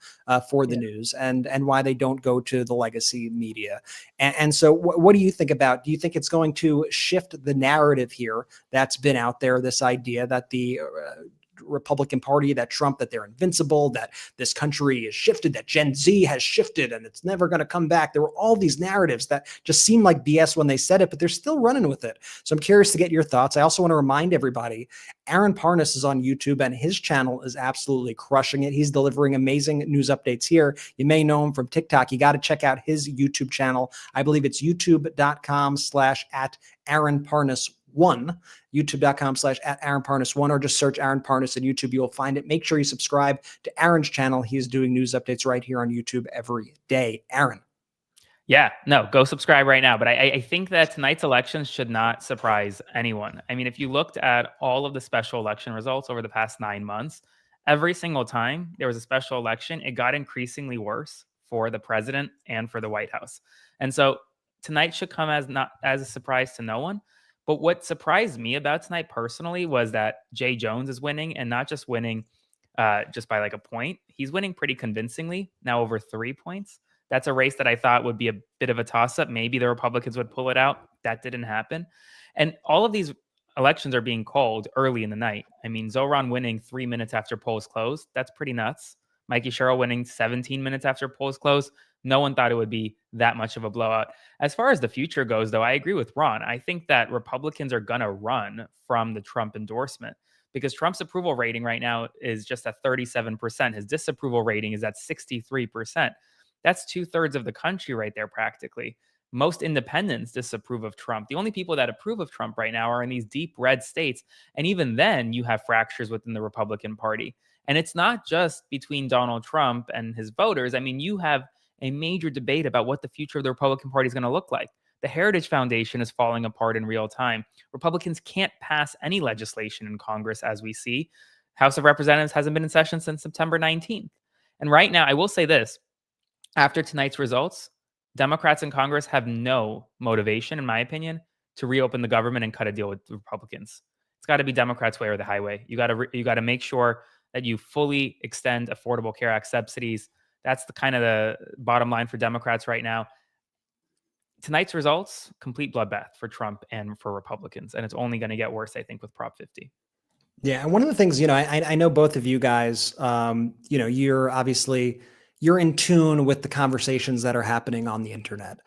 for the news and why they don't go to the legacy media. And so what do you think about? Do you think it's going to shift the narrative here that's been out there, this idea that the Republican Party, that Trump, that they're invincible, that this country is shifted, that Gen Z has shifted and it's never going to come back? There were all these narratives that just seemed like BS when they said it, but they're still running with it. So I'm curious to get your thoughts. I also want to remind everybody, Aaron Parnas is on YouTube and his channel is absolutely crushing it. He's delivering amazing news updates here. You may know him from TikTok. You got to check out his YouTube channel. I believe it's youtube.com/@AaronParnas1, youtube.com/@AaronParnas1, or just search Aaron Parnas on YouTube. You will find it. Make sure you subscribe to Aaron's channel. He is doing news updates right here on YouTube every day. Aaron. Yeah, no, go subscribe right now. But I think that tonight's elections should not surprise anyone. I mean, if you looked at all of the special election results over the past 9 months, every single time there was a special election, it got increasingly worse for the president and for the White House. And so tonight should come as a surprise to no one. But what surprised me about tonight personally was that Jay Jones is winning, and not just winning just by like a point. He's winning pretty convincingly, now over 3 points. That's a race that I thought would be a bit of a toss-up. Maybe the Republicans would pull it out. That didn't happen. And all of these elections are being called early in the night. I mean, Zoran winning 3 minutes after polls closed. That's pretty nuts. Mikey Sherrill winning 17 minutes after polls closed. No one thought it would be that much of a blowout. As far as the future goes, though, I agree with Ron. I think that Republicans are going to run from the Trump endorsement because Trump's approval rating right now is just at 37%. His disapproval rating is at 63%. That's 2/3 of the country right there, practically. Most independents disapprove of Trump. The only people that approve of Trump right now are in these deep red states. And even then, you have fractures within the Republican Party. And it's not just between Donald Trump and his voters. I mean, you have a major debate about what the future of the Republican Party is going to look like. The Heritage Foundation is falling apart in real time. Republicans can't pass any legislation in Congress, as we see. House of Representatives hasn't been in session since September 19th. And right now, I will say this. After tonight's results, Democrats in Congress have no motivation, in my opinion, to reopen the government and cut a deal with the Republicans. It's got to be Democrats' way or the highway. You got to make sure that you fully extend Affordable Care Act subsidies. That's the kind of the bottom line for Democrats right now. Tonight's results, complete bloodbath for Trump and for Republicans, and it's only going to get worse, I think, with Prop 50. Yeah, and one of the things, I know both of you guys, you're in tune with the conversations that are happening on the internet,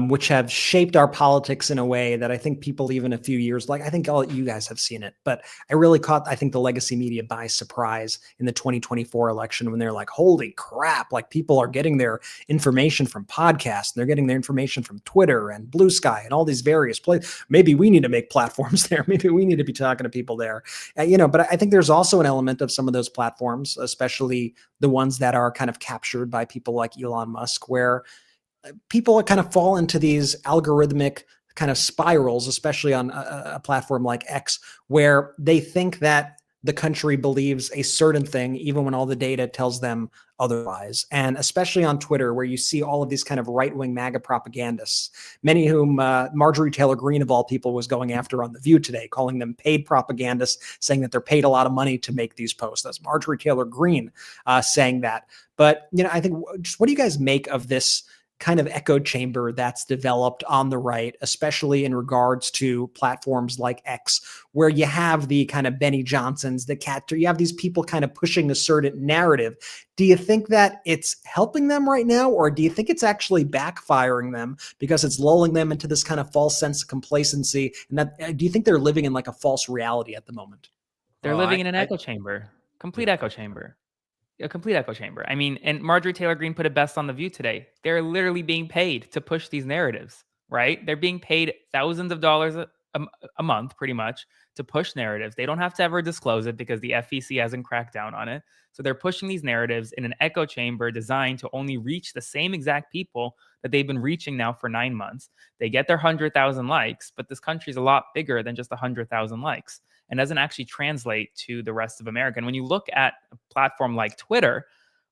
which have shaped our politics in a way that I think people even a few years, like I think all you guys have seen it, but I really caught, I think, the legacy media by surprise in the 2024 election when they're like, holy crap, like people are getting their information from podcasts, and they're getting their information from Twitter and Blue Sky and all these various places. Maybe we need to make platforms there. Maybe we need to be talking to people there, but I think there's also an element of some of those platforms, especially the ones that are kind of captured by people like Elon Musk, where people kind of fall into these algorithmic kind of spirals, especially on a platform like X, where they think that the country believes a certain thing, even when all the data tells them otherwise. And especially on Twitter, where you see all of these kind of right-wing MAGA propagandists, many of whom Marjorie Taylor Greene, of all people, was going after on The View today, calling them paid propagandists, saying that they're paid a lot of money to make these posts. That's Marjorie Taylor Greene saying that. But, I think, just what do you guys make of this kind of echo chamber that's developed on the right, especially in regards to platforms like X, where you have the kind of Benny Johnsons, you have these people kind of pushing a certain narrative. Do you think that it's helping them right now, or do you think it's actually backfiring them because it's lulling them into this kind of false sense of complacency? And that, do you think they're living in like a false reality at the moment? They're living in an echo chamber, complete echo chamber. A complete echo chamber. I mean, and Marjorie Taylor Greene put it best on The View today. They're literally being paid to push these narratives, right? They're being paid thousands of dollars a month, pretty much, to push narratives. They don't have to ever disclose it because the FEC hasn't cracked down on it. So they're pushing these narratives in an echo chamber designed to only reach the same exact people that they've been reaching now for 9 months. They get their 100,000 likes, but this country is a lot bigger than just 100,000 likes, and doesn't actually translate to the rest of America. And when you look at a platform like Twitter,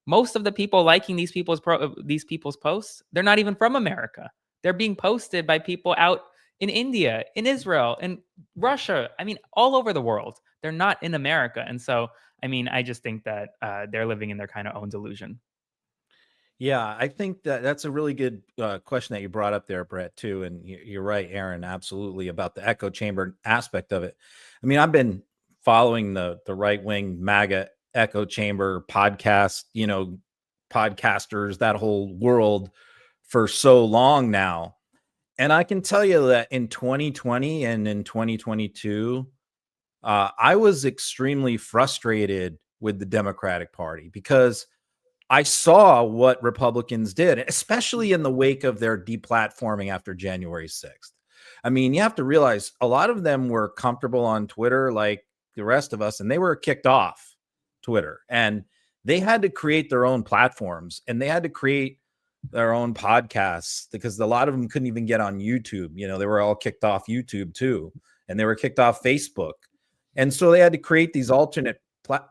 most of the people liking these people's posts, they're not even from America. They're being posted by people out in India, in Israel, in Russia. I mean, all over the world. They're not in America. And so, I mean, I just think that they're living in their kind of own delusion. Yeah, I think that that's a really good question that you brought up there, Brett, too. And you're right, Aaron, absolutely, about the echo chamber aspect of it. I mean, I've been following the right-wing MAGA echo chamber podcast, podcasters, that whole world for so long now. And I can tell you that in 2020 and in 2022, I was extremely frustrated with the Democratic Party because I saw what Republicans did, especially in the wake of their deplatforming after January 6th. I mean, you have to realize a lot of them were comfortable on Twitter like the rest of us, and they were kicked off Twitter. And they had to create their own platforms, and they had to create their own podcasts because a lot of them couldn't even get on YouTube. They were all kicked off YouTube too, and they were kicked off Facebook. And so they had to create these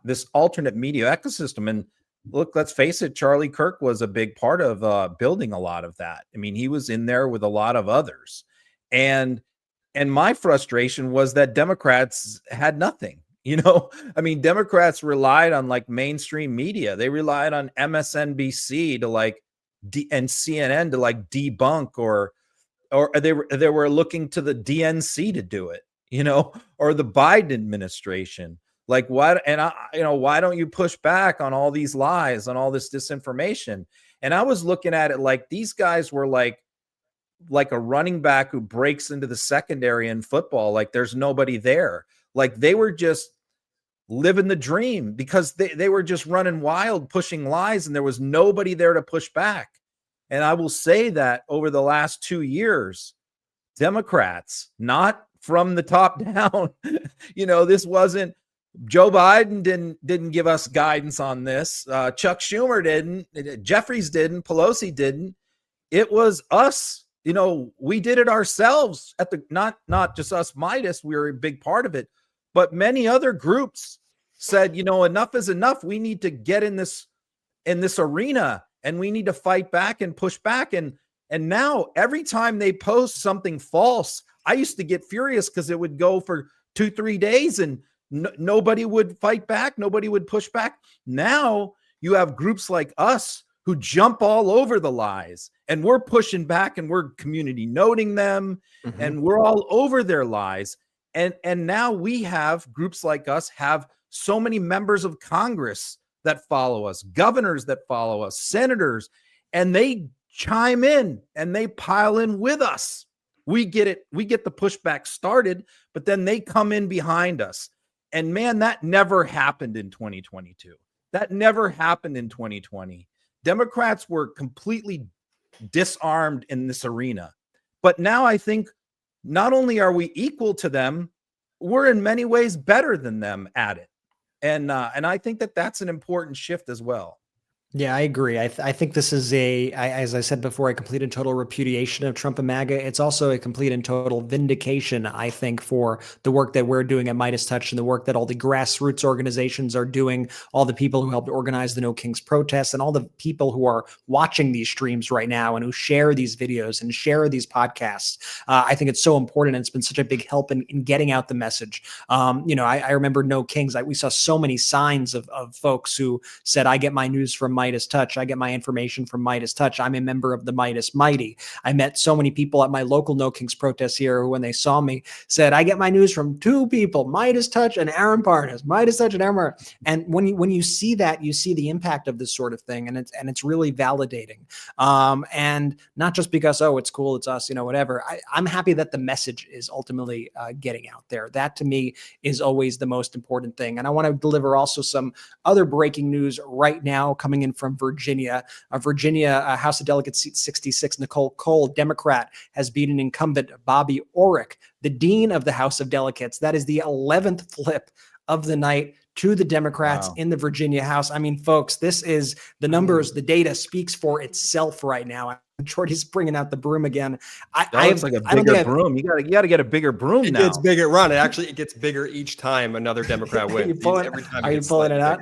this alternate media ecosystem. And look, let's face it, Charlie Kirk was a big part of building a lot of that. I mean, he was in there with a lot of others. And my frustration was that Democrats had nothing. I mean, Democrats relied on like mainstream media. They relied on MSNBC to and CNN to like debunk, or they were looking to the DNC to do it, or the Biden administration. Like, what? And why don't you push back on all these lies, on all this disinformation? And I was looking at it like these guys were like a running back who breaks into the secondary in football. Like there's nobody there. Like they were just living the dream because they were just running wild, pushing lies, and there was nobody there to push back. And I will say that over the last 2 years, Democrats, not from the top down, this wasn't, Joe Biden didn't give us guidance on this. Chuck Schumer didn't. Jeffries didn't. Pelosi didn't. It was us. We did it ourselves at the not just us, Meidas. We were a big part of it, but many other groups said, enough is enough. We need to get in this arena, and we need to fight back and push back. And now every time they post something false, I used to get furious because it would go for 2-3 days and nobody would fight back. Nobody would push back. Now you have groups like us who jump all over the lies, and we're pushing back, and we're community noting them, and we're all over their lies. And now we have groups like us have so many members of Congress that follow us, governors that follow us, senators, and they chime in and they pile in with us. We get it. We get the pushback started, but then they come in behind us. And man, that never happened in 2022. That never happened in 2020. Democrats were completely disarmed in this arena. But now I think not only are we equal to them, we're in many ways better than them at it. And I think that that's an important shift as well. Yeah, I agree. I think this is as I said before, a complete and total repudiation of Trump and MAGA. It's also a complete and total vindication, I think, for the work that we're doing at MeidasTouch and the work that all the grassroots organizations are doing, all the people who helped organize the No Kings protests, and all the people who are watching these streams right now and who share these videos and share these podcasts. I think it's so important, and it's been such a big help in getting out the message. I remember No Kings. We saw so many signs of folks who said, I get my news from MeidasTouch. I get my information from MeidasTouch. I'm a member of the Meidas Mighty. I met so many people at my local No Kings protest here who, when they saw me, said, I get my news from two people, MeidasTouch and Aaron Parnas, MeidasTouch and Aaron Parnas. And when you see that, you see the impact of this sort of thing, and it's really validating. And not just because, oh, it's cool, it's us, whatever. I'm happy that the message is ultimately getting out there. That to me is always the most important thing. And I want to deliver also some other breaking news right now coming in from Virginia. House of Delegates seat 66, Nicole Cole, Democrat, has beaten incumbent Bobby Orrick, the dean of the House of Delegates. That is the 11th flip of the night to the Democrats in the Virginia House. I mean, folks, this is the numbers, the data speaks for itself right now. Jordy's bringing out the broom again. That looks like a bigger broom. You got to get a bigger broom now. It gets bigger, Ron. It gets bigger each time another Democrat wins. Are you pulling it out?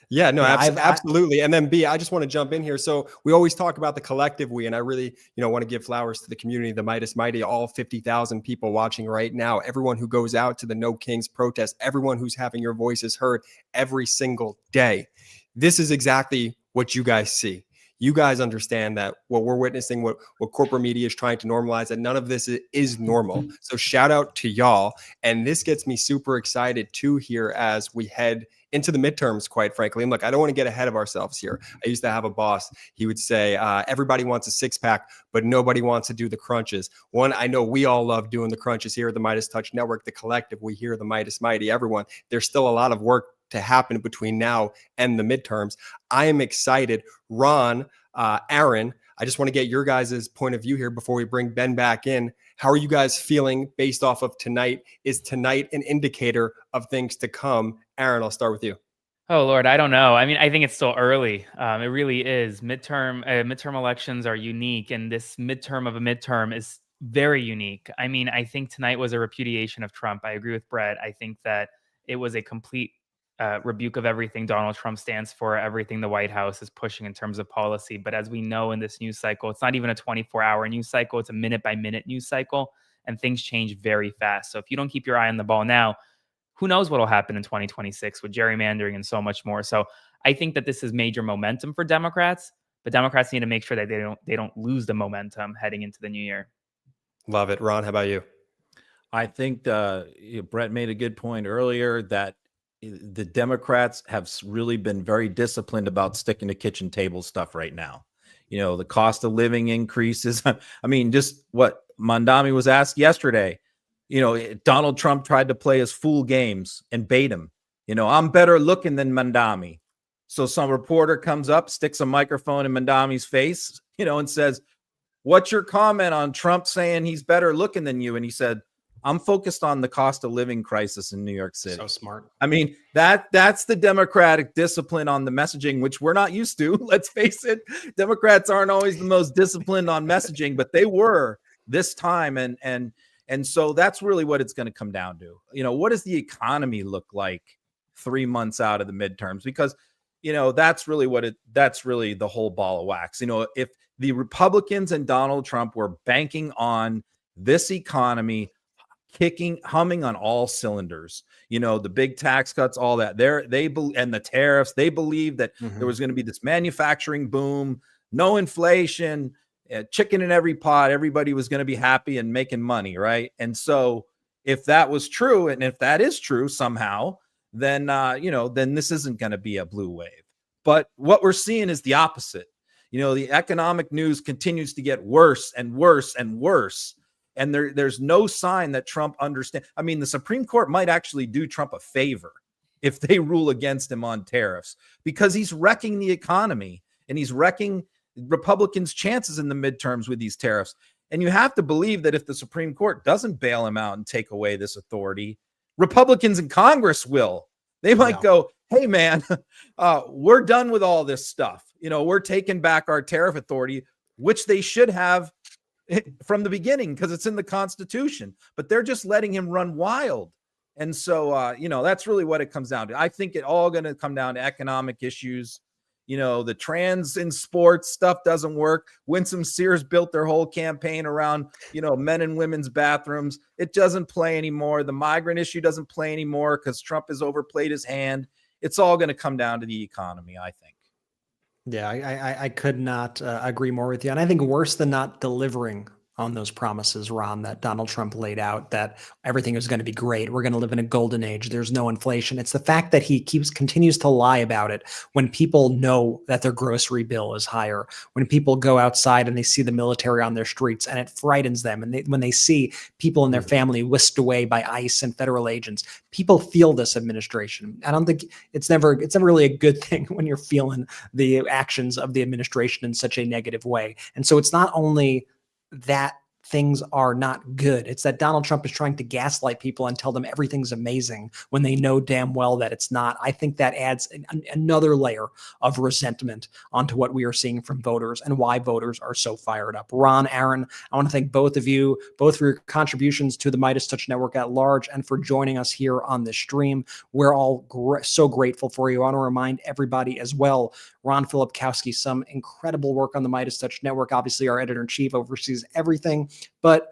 Yeah, no, absolutely. And then B, I just want to jump in here. So we always talk about the collective we, and I really, want to give flowers to the community, the Meidas Mighty, all 50,000 people watching right now, everyone who goes out to the No Kings protest, everyone who's having your voices heard every single day. This is exactly what you guys see. You guys understand that what we're witnessing, what corporate media is trying to normalize, that none of this is normal. So shout out to y'all. And this gets me super excited too here as we head into the midterms, quite frankly. And look, I don't want to get ahead of ourselves here. I used to have a boss. He would say, everybody wants a six-pack, but nobody wants to do the crunches. One, I know we all love doing the crunches here at the MeidasTouch Network, the collective. We hear the Meidas Mighty, everyone. There's still a lot of work to happen between now and the midterms. I am excited. Ron, Aaron, I just want to get your guys' point of view here before we bring Ben back in. How are you guys feeling based off of tonight? Is tonight an indicator of things to come? Aaron, I'll start with you. Oh, Lord, I don't know. I mean, I think it's still early. It really is. Midterm elections are unique, and this midterm of a midterm is very unique. I mean, I think tonight was a repudiation of Trump. I agree with Brett. I think that it was a complete rebuke of everything Donald Trump stands for, everything the White House is pushing in terms of policy. But as we know in this news cycle, it's not even a 24-hour news cycle. It's a minute-by-minute news cycle, and things change very fast. So if you don't keep your eye on the ball now, who knows what will happen in 2026 with gerrymandering and so much more. So I think that this is major momentum for Democrats, but Democrats need to make sure that they don't lose the momentum heading into the new year. Love it. Ron, how about you? I think Brett made a good point earlier that the Democrats have really been very disciplined about sticking to kitchen table stuff right now. The cost of living increases. I mean, just what Mandami was asked yesterday. Donald Trump tried to play his fool games and bait him. I'm better looking than Mandami. So some reporter comes up, sticks a microphone in Mandami's face, and says, what's your comment on Trump saying he's better looking than you? And he said, I'm focused on the cost of living crisis in New York City. So smart. I mean, that's the Democratic discipline on the messaging, which we're not used to. Let's face it. Democrats aren't always the most disciplined on messaging, but they were this time. And so that's really what it's going to come down to. What does the economy look like 3 months out of the midterms? Because, that's really the whole ball of wax. If the Republicans and Donald Trump were banking on this economy humming on all cylinders, the big tax cuts, all that and the tariffs, they believe that there was going to be this manufacturing boom, no inflation, chicken in every pot, everybody was going to be happy and making money, right? And so if that was true, and if that is true somehow, then then this isn't going to be a blue wave. But what we're seeing is the opposite. The economic news continues to get worse and worse and worse. And there's no sign that Trump understands. I mean, the Supreme Court might actually do Trump a favor if they rule against him on tariffs, because he's wrecking the economy and he's wrecking Republicans' chances in the midterms with these tariffs. And you have to believe that if the Supreme Court doesn't bail him out and take away this authority, Republicans in Congress will. They might go, hey, man, we're done with all this stuff. We're taking back our tariff authority, which they should have from the beginning because it's in the Constitution, but they're just letting him run wild. And so, that's really what it comes down to. I think it all going to come down to economic issues. The trans in sports stuff doesn't work. Winsome Sears built their whole campaign around, men and women's bathrooms. It doesn't play anymore. The migrant issue doesn't play anymore because Trump has overplayed his hand. It's all going to come down to the economy, I think. Yeah, I could not agree more with you. And I think worse than not delivering on those promises, Ron, that Donald Trump laid out, that everything is going to be great. We're going to live in a golden age. There's no inflation. It's the fact that he continues to lie about it when people know that their grocery bill is higher, when people go outside and they see the military on their streets and it frightens them. And when they see people in their family whisked away by ICE and federal agents, people feel this administration. I don't think it's never really a good thing when you're feeling the actions of the administration in such a negative way. And so it's not only that things are not good. It's that Donald Trump is trying to gaslight people and tell them everything's amazing when they know damn well that it's not. I think that adds another layer of resentment onto what we are seeing from voters and why voters are so fired up. Ron, Aaron, I want to thank both of you, both for your contributions to the MeidasTouch Network at large and for joining us here on this stream. We're all so grateful for you. I want to remind everybody as well, Ron Filipkowski, some incredible work on the MeidasTouch Network. Obviously, our editor-in-chief oversees everything, but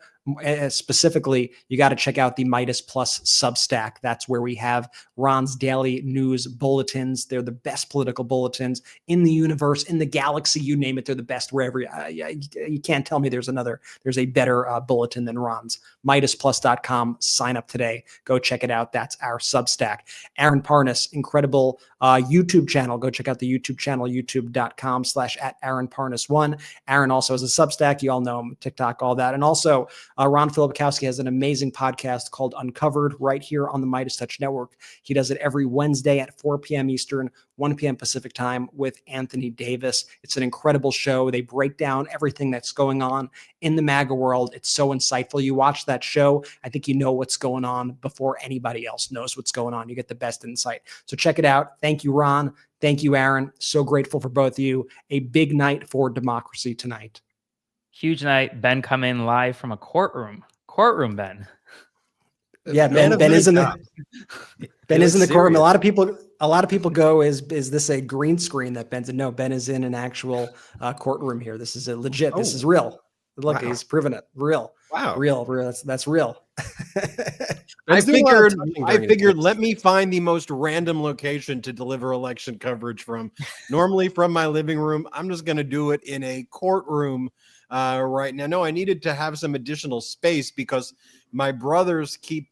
specifically, you got to check out the Meidas Plus Substack. That's where we have Ron's daily news bulletins. They're the best political bulletins in the universe, in the galaxy, you name it. They're the best wherever. You can't tell me there's a better bulletin than Ron's. MeidasPlus.com. Sign up today. Go check it out. That's our Substack. Aaron Parnas, incredible YouTube channel. Go check out the YouTube channel, youtube.com/@AaronParnas1. Aaron also has a Substack. You all know him, TikTok, all that. And also, Ron Filipkowski has an amazing podcast called Uncovered right here on the MeidasTouch Network. He does it every Wednesday at 4 p.m. Eastern, 1 p.m. Pacific time with Anthony Davis. It's an incredible show. They break down everything that's going on in the MAGA world. It's so insightful. You watch that show, I think you know what's going on before anybody else knows what's going on. You get the best insight. So check it out. Thank you, Ron. Thank you, Aaron. So grateful for both of you. A big night for democracy tonight. Huge night. Ben come in live from a courtroom. Courtroom, Ben. Yeah, Ben is in the courtroom. A lot of people go, is this a green screen that Ben's in? No, Ben is in an actual courtroom here. This is a legit. This is real. Look, wow. He's proven it. Real. Wow. Real. That's real. I figured let me find the most random location to deliver election coverage from. Normally from my living room. I'm just going to do it in a courtroom right now. No, I needed to have some additional space because my brothers keep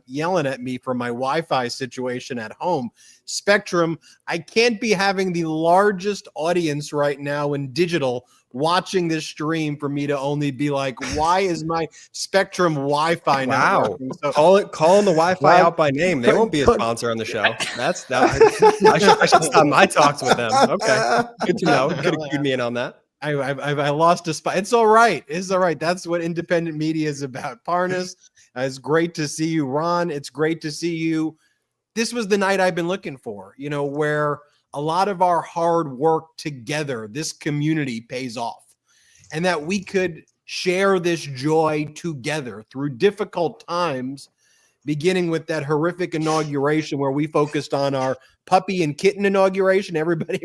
yelling at me for my Wi-Fi situation at home. Spectrum, I can't be having the largest audience right now in digital watching this stream for me to only be like, why is my Spectrum Wi-Fi not working? So calling the Wi-Fi out by name. They won't be a sponsor on the show. I should stop my talks with them. Okay, good to know. Could have cued me in on that. I lost a spot. It's all right. It's all right. That's what independent media is about. Parnas, it's great to see you. Ron, it's great to see you. This was the night I've been looking for, where a lot of our hard work together, this community pays off, and that we could share this joy together through difficult times, beginning with that horrific inauguration where we focused on our puppy and kitten inauguration. Everybody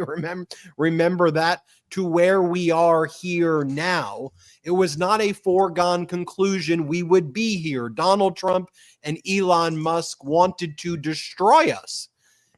remember that, to where we are here now. It was not a foregone conclusion we would be here. Donald Trump and Elon Musk wanted to destroy us.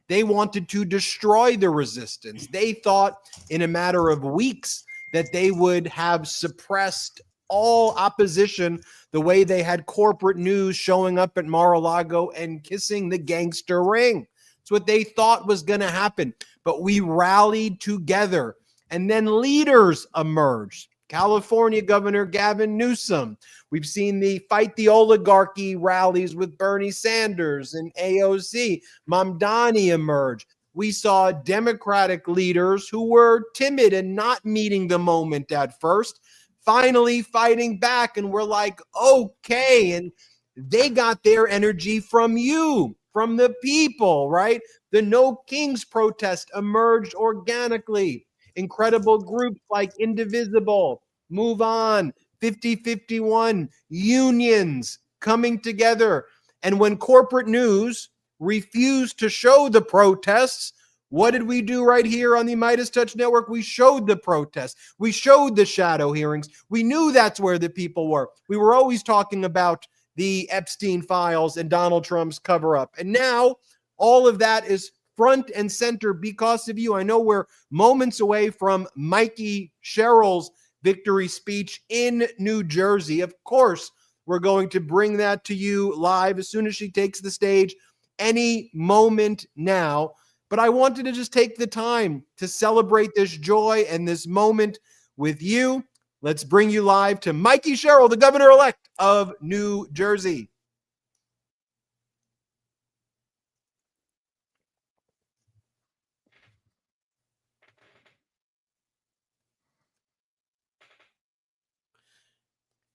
They wanted to destroy the resistance. They thought in a matter of weeks that they would have suppressed all opposition the way they had corporate news showing up at Mar-a-Lago and kissing the gangster ring. It's what they thought was going to happen. But we rallied together, and then leaders emerged. California Governor Gavin Newsom. We've seen the Fight the Oligarchy rallies with Bernie Sanders and AOC. Mamdani emerge. We saw Democratic leaders who were timid and not meeting the moment at first, finally fighting back, and we're like, okay. And they got their energy from you, from the people, right? The No Kings protest emerged organically. Incredible groups like Indivisible, Move On, 5051, unions coming together. And when corporate news refused to show the protests, what did we do right here on the MeidasTouch Network? We showed the protests. We showed the shadow hearings. We knew that's where the people were. We were always talking about the Epstein files and Donald Trump's cover-up. And now all of that is front and center because of you. I know we're moments away from Mikey Sherrill's victory speech in New Jersey. Of course, we're going to bring that to you live as soon as she takes the stage, any moment now. But I wanted to just take the time to celebrate this joy and this moment with you. Let's bring you live to Mikey Sherrill, the governor-elect of New Jersey.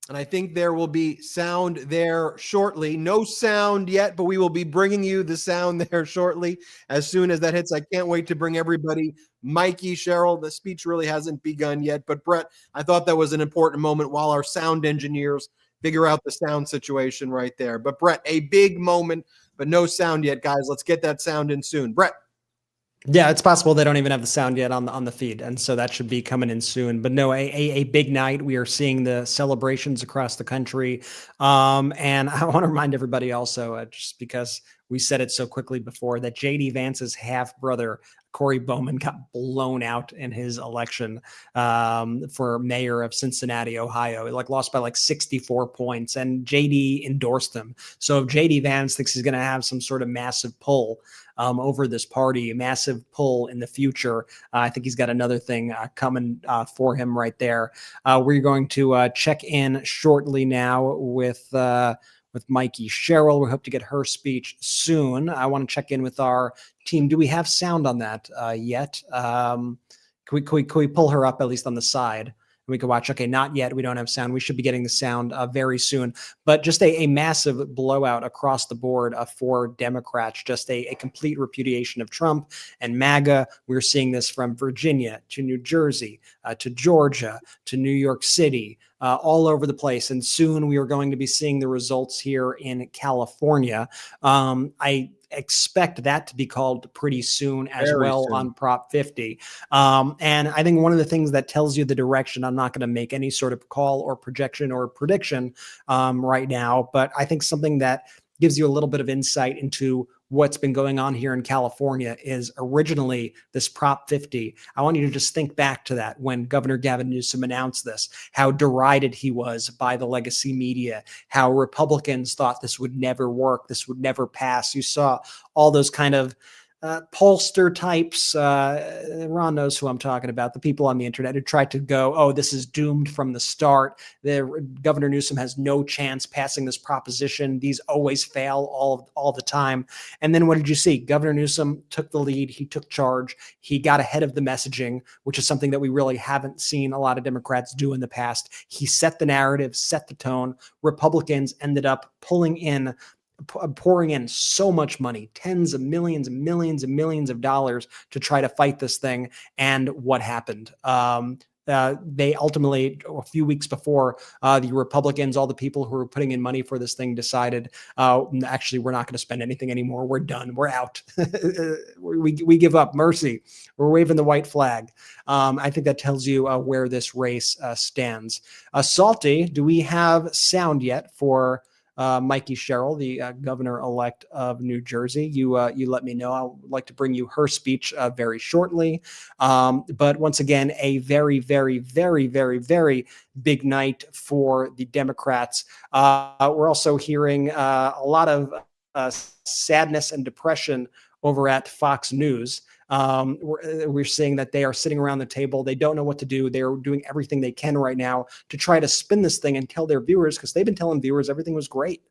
And I think there will be sound there shortly. No sound yet, but we will be bringing you the sound there shortly as soon as that hits. I can't wait to bring everybody Mikey Sherrill. The speech really hasn't begun yet, but Brett, I thought that was an important moment while our sound engineers figure out the sound situation right there. But Brett, a big moment, but no sound yet, guys. Let's get that sound in soon. Brett. Yeah, it's possible they don't even have the sound yet on the feed, and so that should be coming in soon. But no, a big night. We are seeing the celebrations across the country, and I want to remind everybody also, just because we said it so quickly before, that J.D. Vance's half brother Corey Bowman got blown out in his election for mayor of Cincinnati, Ohio. He lost by 64 points, and JD endorsed him. So if JD Vance thinks he's going to have some sort of massive pull over this party, a massive pull in the future, I think he's got another thing coming for him right there. We're going to check in shortly now with Mikey Sherrill. We hope to get her speech soon. I want to check in with our team. Do we have sound on that yet? Can we pull her up at least on the side? We can watch. Okay, not yet. We don't have sound. We should be getting the sound very soon. But just a massive blowout across the board for Democrats. Just a complete repudiation of Trump and MAGA. We're seeing this from Virginia to New Jersey to Georgia to New York City, all over the place. And soon we are going to be seeing the results here in California. I expect that to be called pretty soon as Very well soon. on Prop 50. And I think one of the things that tells you the direction, I'm not going to make any sort of call or projection or prediction right now, but I think something that gives you a little bit of insight into what's been going on here in California is originally this Prop 50. I want you to just think back to that when Governor Gavin Newsom announced this, how derided he was by the legacy media, how Republicans thought this would never work, this would never pass. You saw all those kind of pollster types. Ron knows who I'm talking about. The people on the internet who tried to go, oh, this is doomed from the start. Governor Newsom has no chance passing this proposition. These always fail all the time. And then what did you see? Governor Newsom took the lead. He took charge. He got ahead of the messaging, which is something that we really haven't seen a lot of Democrats do in the past. He set the narrative, set the tone. Republicans ended up pouring in so much money, tens of millions and millions and millions of dollars to try to fight this thing. And what happened? They ultimately, a few weeks before, the Republicans, all the people who were putting in money for this thing decided, actually, we're not going to spend anything anymore. We're done. We're out. we give up. Mercy. We're waving the white flag. I think that tells you where this race stands. Salty, do we have sound yet for Mikey Sherrill, the governor-elect of New Jersey? You let me know. I would like to bring you her speech very shortly. But once again, a very, very, very, very, very big night for the Democrats. We're also hearing a lot of sadness and depression over at Fox News. We're seeing that they are sitting around the table. They don't know what to do. They're doing everything they can right now to try to spin this thing and tell their viewers, because they've been telling viewers everything was great.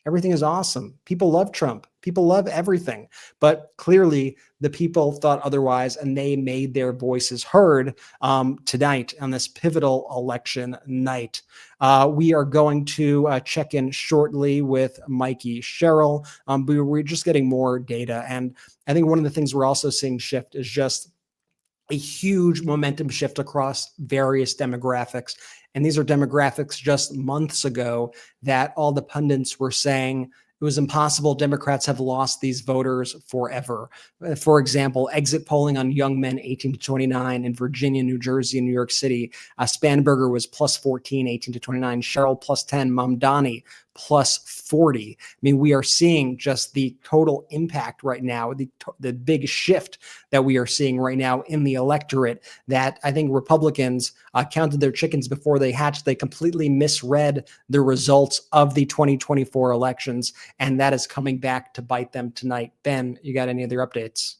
Everything is awesome. People love Trump. People love everything. But clearly the people thought otherwise, and they made their voices heard tonight on this pivotal election night. We are going to check in shortly with Mikey Sherrill. We're just getting more data. And I think one of the things we're also seeing shift is just a huge momentum shift across various demographics. And these are demographics just months ago that all the pundits were saying it was impossible. Democrats have lost these voters forever. For example, exit polling on young men 18 to 29 in Virginia, New Jersey, and New York City. Spanberger was plus 14, 18 to 29. Sherrill plus 10. Mamdani plus 40. I mean, we are seeing just the total impact right now, the big shift that we are seeing right now in the electorate, that I think Republicans counted their chickens before they hatched. They completely misread the results of the 2024 elections, and that is coming back to bite them tonight. Ben, you got any other updates?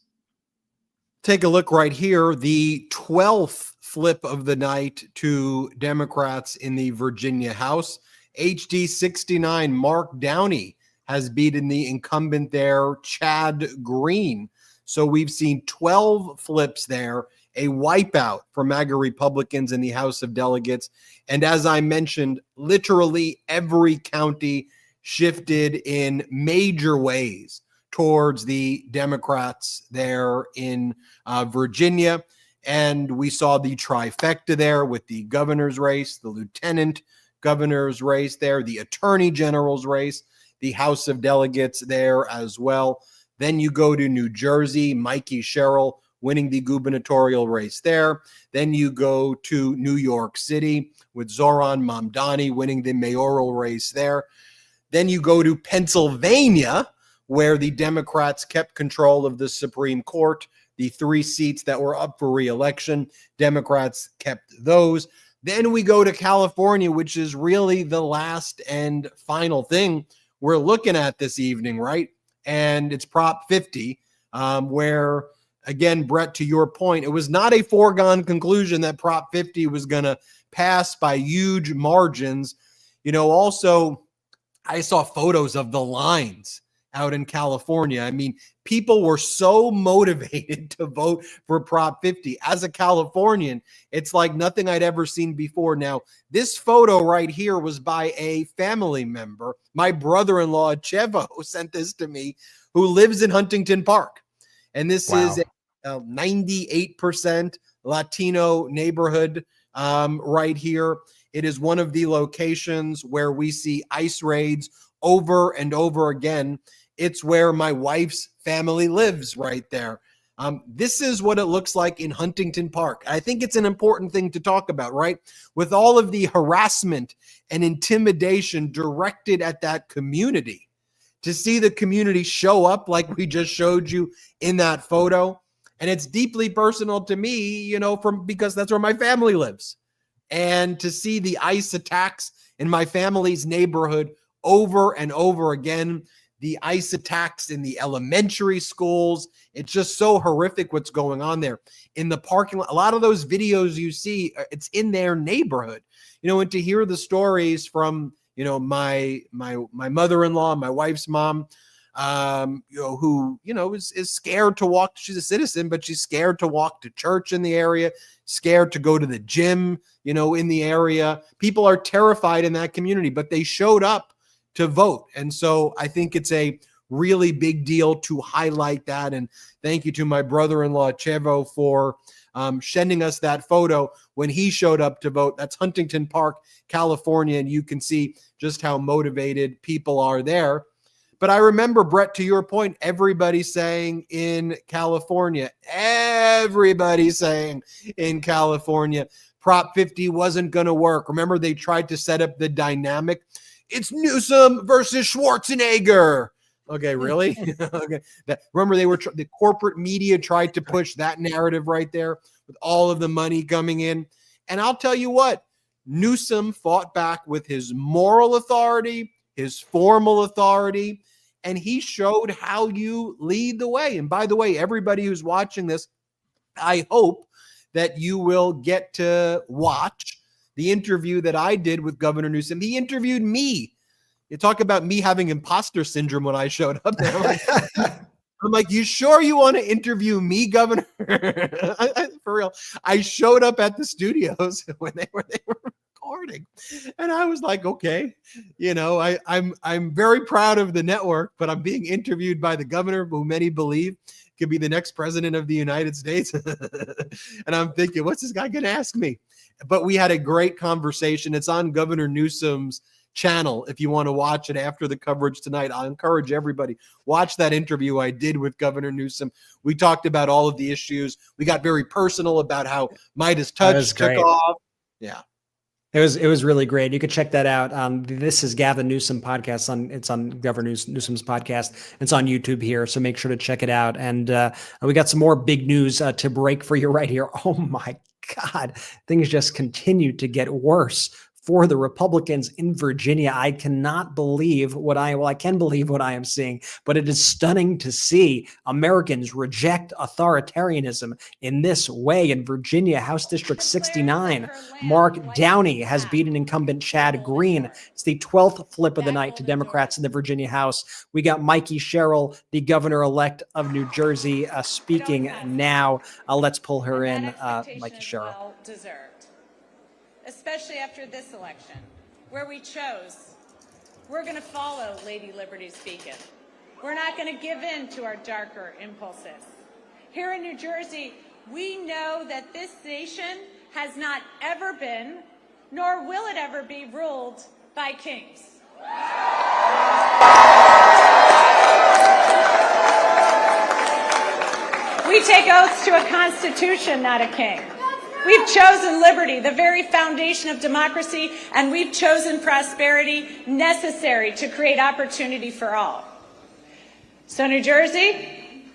Take a look right here. The 12th flip of the night to Democrats in the Virginia House. HD 69 Mark Downey has beaten the incumbent there, Chad Green. So we've seen 12 flips there, a wipeout for MAGA Republicans in the House of Delegates. And as I mentioned, literally every county shifted in major ways towards the Democrats there in Virginia. And we saw the trifecta there with the governor's race, the lieutenant governor's race there, the attorney general's race, the House of Delegates there as well. Then you go to New Jersey, Mikey Sherrill winning the gubernatorial race there. Then you go to New York City with Zoran Mamdani winning the mayoral race there. Then you go to Pennsylvania, where the Democrats kept control of the Supreme Court. The 3 seats that were up for re-election, Democrats kept those. Then we go to California, which is really the last and final thing we're looking at this evening, right? And it's Prop 50, where, again, Brett, to your point, it was not a foregone conclusion that Prop 50 was going to pass by huge margins. You know, also, I saw photos of the lines out in California. I mean, people were so motivated to vote for Prop 50. As a Californian, it's like nothing I'd ever seen before. Now, this photo right here was by a family member. My brother-in-law, Chevo, sent this to me, who lives in Huntington Park. And this is a 98% Latino neighborhood right here. It is one of the locations where we see ICE raids over and over again. It's where my wife's family lives right there. This is what it looks like in Huntington Park. I think it's an important thing to talk about, right? With all of the harassment and intimidation directed at that community, to see the community show up like we just showed you in that photo. And it's deeply personal to me, you know, because that's where my family lives. And to see the ICE attacks in my family's neighborhood over and over again, the ICE attacks in the elementary schools. It's just so horrific what's going on there. In the parking lot, a lot of those videos you see, it's in their neighborhood. You know, and to hear the stories from, you know, my mother-in-law, my wife's mom, you know, who, you know, is scared to walk. She's a citizen, but she's scared to walk to church in the area, scared to go to the gym, you know, in the area. People are terrified in that community, but they showed up to vote. And so I think it's a really big deal to highlight that. And thank you to my brother-in-law, Chevo, for sending us that photo when he showed up to vote. That's Huntington Park, California. And you can see just how motivated people are there. But I remember, Brett, to your point, everybody saying in California, Prop 50 wasn't going to work. Remember, they tried to set up the dynamic. It's Newsom versus Schwarzenegger. Okay, really? Okay. Remember, the corporate media tried to push that narrative right there with all of the money coming in. And I'll tell you what, Newsom fought back with his moral authority, his formal authority, and he showed how you lead the way. And by the way, everybody who's watching this, I hope that you will get to watch the interview that I did with Governor Newsom. He interviewed me. You talk about me having imposter syndrome when I showed up there. I'm like, you sure you want to interview me, Governor? For real. I showed up at the studios when they were recording. And I was like, okay, you know, I'm very proud of the network, but I'm being interviewed by the governor, who many believe could be the next president of the United States. And I'm thinking, what's this guy going to ask me? But we had a great conversation. It's on Governor Newsom's channel. If you want to watch it after the coverage tonight, I encourage everybody, watch that interview I did with Governor Newsom. We talked about all of the issues. We got very personal about how MeidasTouch took off. Yeah. It was really great. You could check that out. This is Gavin Newsom podcast it's on Governor Newsom's podcast. It's on YouTube here, so make sure to check it out. And we got some more big news to break for you right here. Oh my God, things just continue to get worse for the Republicans in Virginia. I cannot believe I can believe what I am seeing, but it is stunning to see Americans reject authoritarianism in this way. In Virginia, House District 69, Mark Downey has beaten incumbent Chad Green. It's the 12th flip of the night to Democrats in the Virginia House. We got Mikey Sherrill, the governor-elect of New Jersey, speaking now. Let's pull her in, Mikey Sherrill. Well deserved. Especially after this election, where we chose, we're going to follow Lady Liberty's beacon. We're not going to give in to our darker impulses. Here in New Jersey, we know that this nation has not ever been, nor will it ever be, ruled by kings. We take oaths to a constitution, not a king. We've chosen liberty, the very foundation of democracy, and we've chosen prosperity necessary to create opportunity for all. So New Jersey,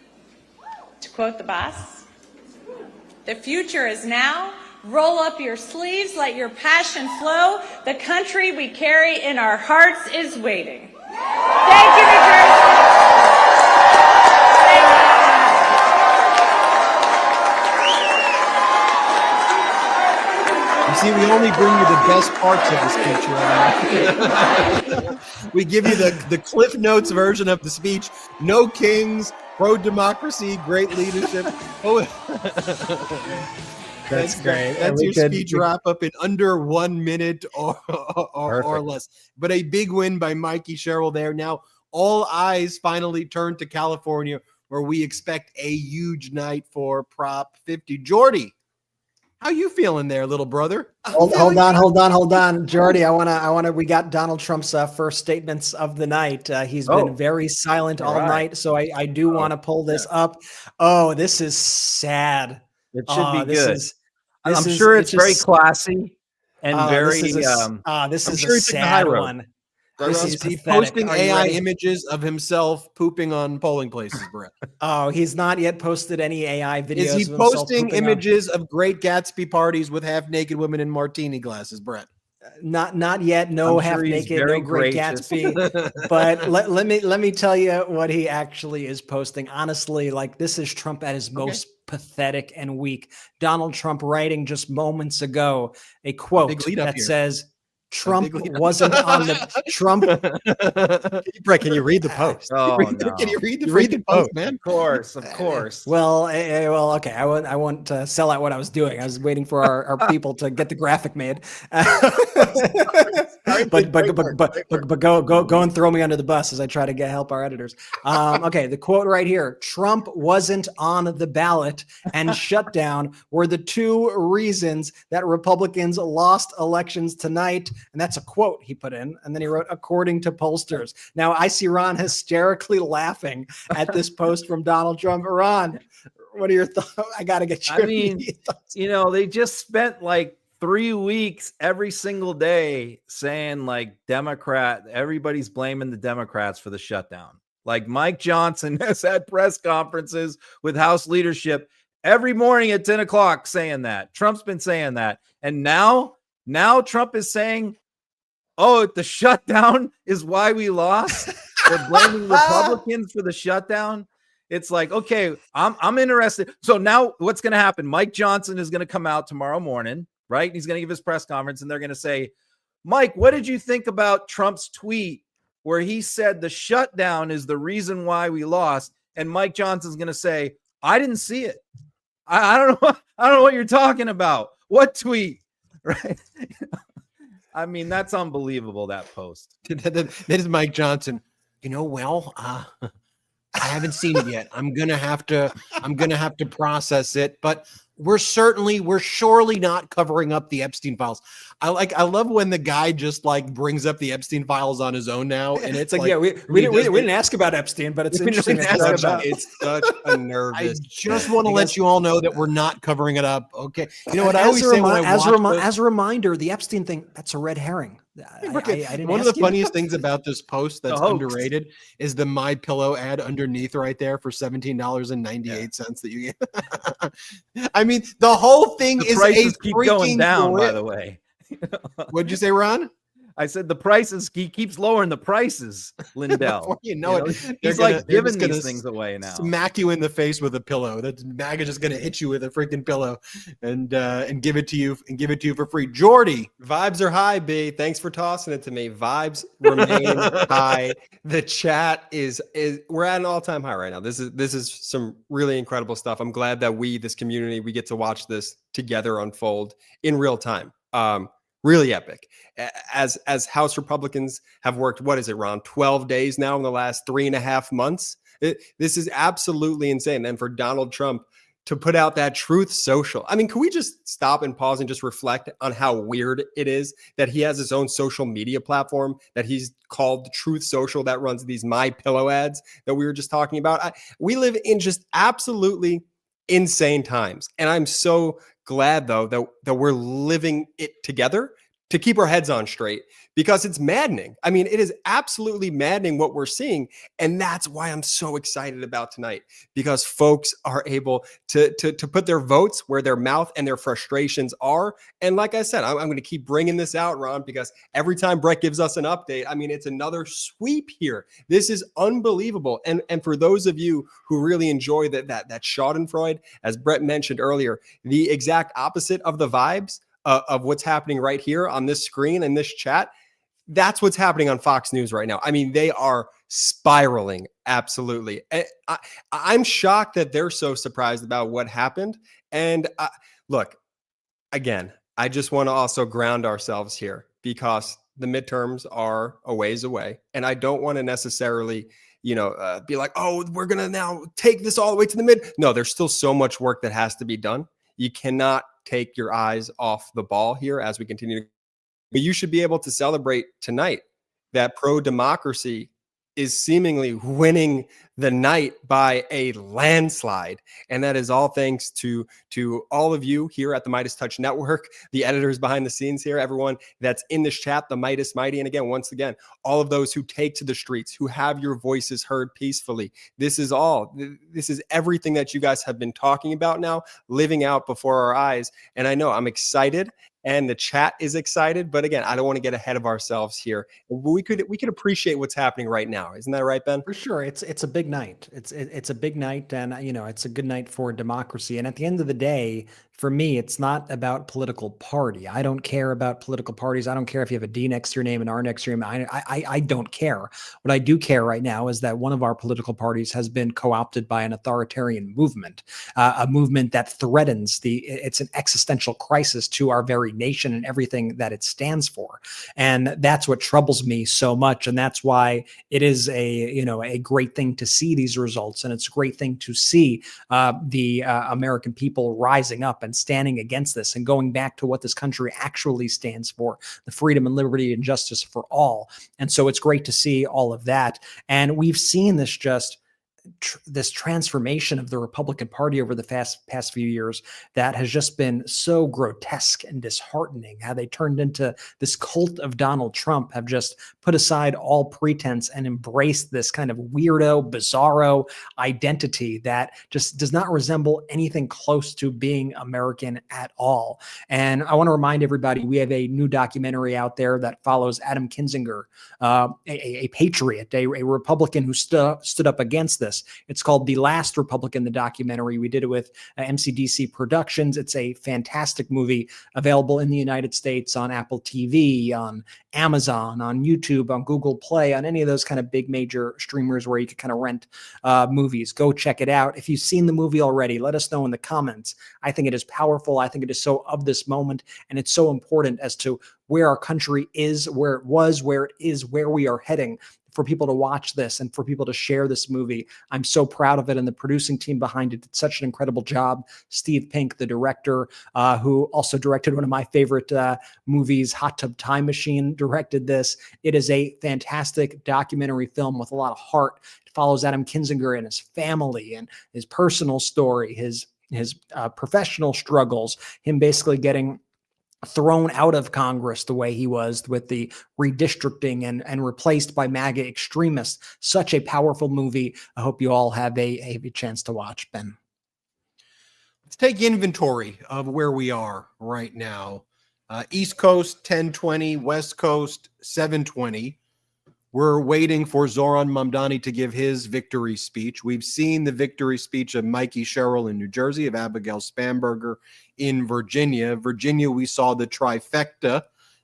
to quote the boss, the future is now. Roll up your sleeves, let your passion flow. The country we carry in our hearts is waiting. Thank you, New Jersey. See, we only bring you the best parts of the speech, right? We give you the Cliff Notes version of the speech. No kings, pro-democracy, great leadership. Oh, That's great. That's your speech wrap up in under 1 minute or less. But a big win by Mikey Sherrill there. Now, all eyes finally turn to California, where we expect a huge night for Prop 50. Jordy, how you feeling there, little brother? Hold on, Jordy. We got Donald Trump's first statements of the night. He's been very silent all night, so I do want to pull this up. Oh, this is sad. It should be good. I'm sure it's very classy and very. This is a sad one. This is he posting AI images of himself pooping on polling places, Brett. Oh, he's not yet posted any AI videos. Is he posting images of Great Gatsby parties with half-naked women in martini glasses, Brett? Not yet. No half-naked, no Great Gatsby. But let me tell you what he actually is posting. Honestly, like, this is Trump at his most pathetic and weak. Donald Trump writing just moments ago a quote that says, Trump wasn't on the Trump. Brett, can you read the post? Oh, Can you read the post, man? Of course. Well, okay. I won't sell out what I was doing. I was waiting for our people to get the graphic made. But go and throw me under the bus as I try to help our editors. Okay, the quote right here: Trump wasn't on the ballot, and shutdown were the two reasons that Republicans lost elections tonight. And that's a quote he put in. And then he wrote, according to pollsters. Now, I see Ron hysterically laughing at this post from Donald Trump. Ron, what are your thoughts? I got to get your thoughts. They just spent like 3 weeks every single day saying, like, everybody's blaming the Democrats for the shutdown. Like, Mike Johnson has had press conferences with House leadership every morning at 10 o'clock saying that. Trump's been saying that. And now Trump is saying, the shutdown is why we lost. They're blaming Republicans for the shutdown. It's like, okay, I'm interested. So now what's going to happen? Mike Johnson is going to come out tomorrow morning, right? He's going to give his press conference, and they're going to say, Mike, what did you think about Trump's tweet where he said the shutdown is the reason why we lost? And Mike Johnson's going to say, I didn't see it. I don't know. I don't know what you're talking about. What tweet? Right. I mean, that's unbelievable, that post. That is Mike Johnson. I haven't seen it yet. I'm gonna have to process it. But we're surely not covering up the Epstein files. I love when the guy just like brings up the Epstein files on his own now, and it's like yeah, we didn't ask about Epstein, but it's interesting. It's such a nervous. I just want to let you all know that we're not covering it up. Okay, you know what I as always say when I watch as a reminder, the Epstein thing, that's a red herring. One of the funniest things about this post that's underrated is the My Pillow ad underneath right there for $17.98 that you get. I mean, the whole thing is prices a keep freaking going down, by grip. the way. What'd you say, Ron? I said the prices. He keeps lowering the prices, Lindell. Before you know it, he's like giving these things away now. Smack you in the face with a pillow. That MAGA just going to hit you with a freaking pillow and give it to you for free. Jordy, vibes are high. B, thanks for tossing it to me. Vibes remain high. The chat is we're at an all-time high right now. This is some really incredible stuff. I'm glad that this community, we get to watch this together unfold in real time. Really epic. As House Republicans have worked, what is it, Ron? 12 days now in the last 3.5 months. This is absolutely insane. And for Donald Trump to put out that Truth Social. I mean, can we just stop and pause and just reflect on how weird it is that he has his own social media platform that he's called Truth Social that runs these My Pillow ads that we were just talking about? We live in just absolutely insane times. And I'm so glad, though, that we're living it together to keep our heads on straight, because it's maddening. I mean, it is absolutely maddening what we're seeing. And that's why I'm so excited about tonight, because folks are able to put their votes where their mouth and their frustrations are. And like I said, I'm going to keep bringing this out, Ron, because every time Brett gives us an update, I mean, it's another sweep here. This is unbelievable. And for those of you who really enjoy that Schadenfreude, as Brett mentioned earlier, the exact opposite of the vibes of what's happening right here on this screen and this chat, that's what's happening on Fox News right now. I mean, they are spiraling. Absolutely. I'm shocked that they're so surprised about what happened. And look, again, I just want to also ground ourselves here, because the midterms are a ways away. And I don't want to necessarily, be like, oh, we're going to now take this all the way to the mid. No, there's still so much work that has to be done. You cannot take your eyes off the ball here as we continue. But you should be able to celebrate tonight that pro-democracy is seemingly winning the night by a landslide. And that is all thanks to all of you here at the MeidasTouch Network, the editors behind the scenes here, everyone that's in this chat, the Meidas Mighty. And again, once again, all of those who take to the streets, who have your voices heard peacefully. This is everything that you guys have been talking about now, living out before our eyes. And I know I'm excited. And the chat is excited, but again, I don't want to get ahead of ourselves here. We could appreciate what's happening right now, isn't that right, Ben? For sure, it's a big night. It's a big night, and it's a good night for democracy. And at the end of the day, for me, it's not about political party. I don't care about political parties. I don't care if you have a D next to your name and R next to your name. I don't care. What I do care right now is that one of our political parties has been co-opted by an authoritarian movement, a movement that threatens it's an existential crisis to our very nation and everything that it stands for. And that's what troubles me so much. And that's why it is a great thing to see these results. And it's a great thing to see the American people rising up and standing against this and going back to what this country actually stands for, the freedom and liberty and justice for all. And so it's great to see all of that. And we've seen this this transformation of the Republican Party over the past few years that has just been so grotesque and disheartening. How they turned into this cult of Donald Trump, have just put aside all pretense and embraced this kind of weirdo, bizarro identity that just does not resemble anything close to being American at all. And I want to remind everybody, we have a new documentary out there that follows Adam Kinzinger, a patriot, a Republican who stood up against this. It's called The Last Republican, the documentary. We did it with MCDC Productions. It's a fantastic movie, available in the United States on Apple TV, on Amazon, on YouTube, on Google Play, on any of those kind of big major streamers where you can kind of rent movies. Go check it out. If you've seen the movie already, let us know in the comments. I think it is powerful. I think it is so of this moment, and it's so important as to where our country is, where it was, where it is, where we are heading. for people to watch this and for people to share this movie. I'm so proud of it, and the producing team behind it did such an incredible job. Steve Pink, the director, who also directed one of my favorite movies, Hot Tub Time Machine, directed this. It is a fantastic documentary film with a lot of heart. It follows Adam Kinzinger and his family and his personal story, his professional struggles, him basically getting thrown out of Congress the way he was with the redistricting and replaced by MAGA extremists. Such a powerful movie. I hope you all have a chance to watch, Ben. Let's take inventory of where we are right now. East Coast 1020, West Coast 720. We're waiting for Zoran Mamdani to give his victory speech. We've seen the victory speech of Mikey Sherrill in New Jersey, of Abigail Spanberger in Virginia. Virginia, we saw the trifecta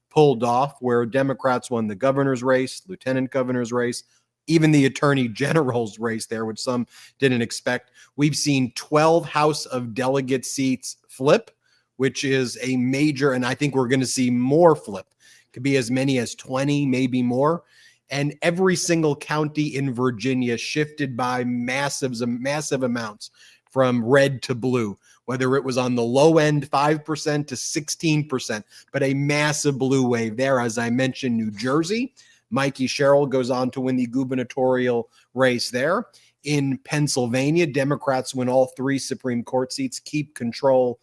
pulled off where Democrats won the governor's race, lieutenant governor's race, even the attorney general's race there, which some didn't expect. We've seen 12 House of Delegate seats flip, which is a major, and I think we're going to see more flip. Could be as many as 20, maybe more. And every single county in Virginia shifted by massive amounts from red to blue, whether it was on the low end, 5% to 16%, but a massive blue wave there. As I mentioned, New Jersey, Mikey Sherrill goes on to win the gubernatorial race there. In Pennsylvania, Democrats win all 3 Supreme Court seats, keep control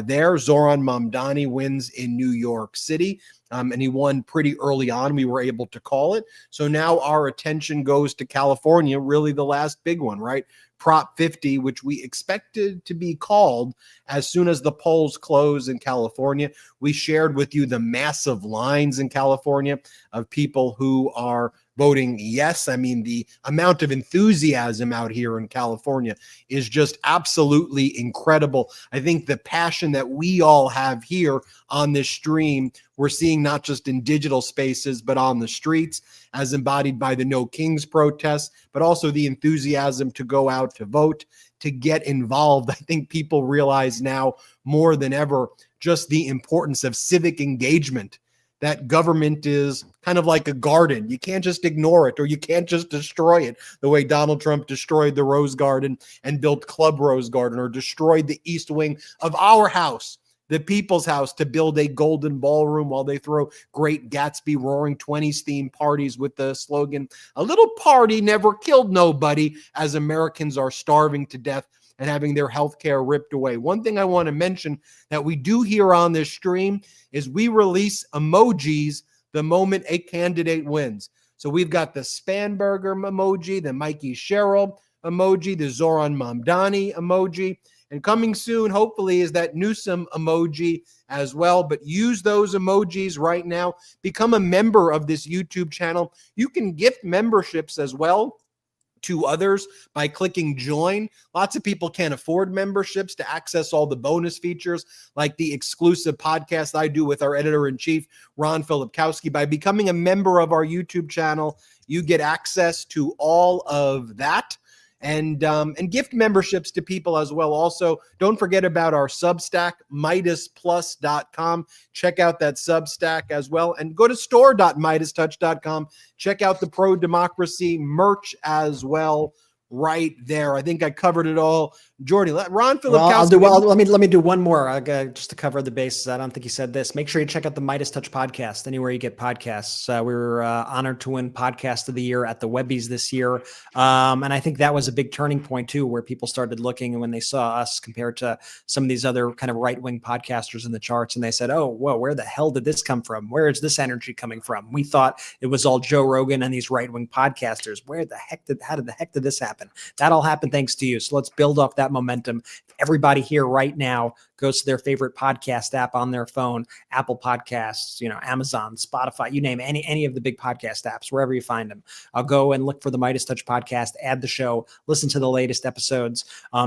there. Zoran Mamdani wins in New York City, and he won pretty early on. We were able to call it. So now our attention goes to California, really the last big one, right? Prop 50, which we expected to be called as soon as the polls close in California. We shared with you the massive lines in California of people who are voting yes. I mean, the amount of enthusiasm out here in California is just absolutely incredible. I think the passion that we all have here on this stream, we're seeing not just in digital spaces, but on the streets, as embodied by the No Kings protests, but also the enthusiasm to go out to vote, to get involved. I think people realize now more than ever just the importance of civic engagement, that government is kind of like a garden. You can't just ignore it, or you can't just destroy it the way Donald Trump destroyed the Rose Garden and built Club Rose Garden, or destroyed the east wing of our house, the People's House, to build a golden ballroom while they throw Great Gatsby Roaring 20s themed parties with the slogan, "A little party never killed nobody," as Americans are starving to death and having their health care ripped away. One thing I want to mention that we do here on this stream is we release emojis the moment a candidate wins. So we've got the Spanberger emoji, the Mikey Sherrill emoji, the Zoran Mamdani emoji, and coming soon, hopefully, is that Newsom emoji as well. But use those emojis right now. Become a member of this YouTube channel. You can gift memberships as well to others by clicking join. Lots of people can't afford memberships to access all the bonus features, like the exclusive podcast I do with our editor-in-chief, Ron Filipkowski. By becoming a member of our YouTube channel, you get access to all of that, and gift memberships to people as well. Also, don't forget about our Substack, MeidasPlus.com. Check out that Substack as well, and go to store.MeidasTouch.com. Check out the pro-democracy merch as well right there. I think I covered it all. Jordy, Ron Filipkowski. Let me do one more just to cover the bases. I don't think he said this. Make sure you check out the MeidasTouch podcast anywhere you get podcasts. We were honored to win Podcast of the Year at the Webbies this year, and I think that was a big turning point too, where people started looking, and when they saw us compared to some of these other kind of right-wing podcasters in the charts, and they said, "Oh, whoa, where the hell did this come from? Where is this energy coming from?" We thought it was all Joe Rogan and these right-wing podcasters. How did the heck did this happen? That all happened thanks to you. So let's build off that momentum. Everybody here right now goes to their favorite podcast app on their phone, Apple Podcasts, Amazon, Spotify, you name any of the big podcast apps, wherever you find them. I'll go and look for the MeidasTouch podcast, add the show, listen to the latest episodes,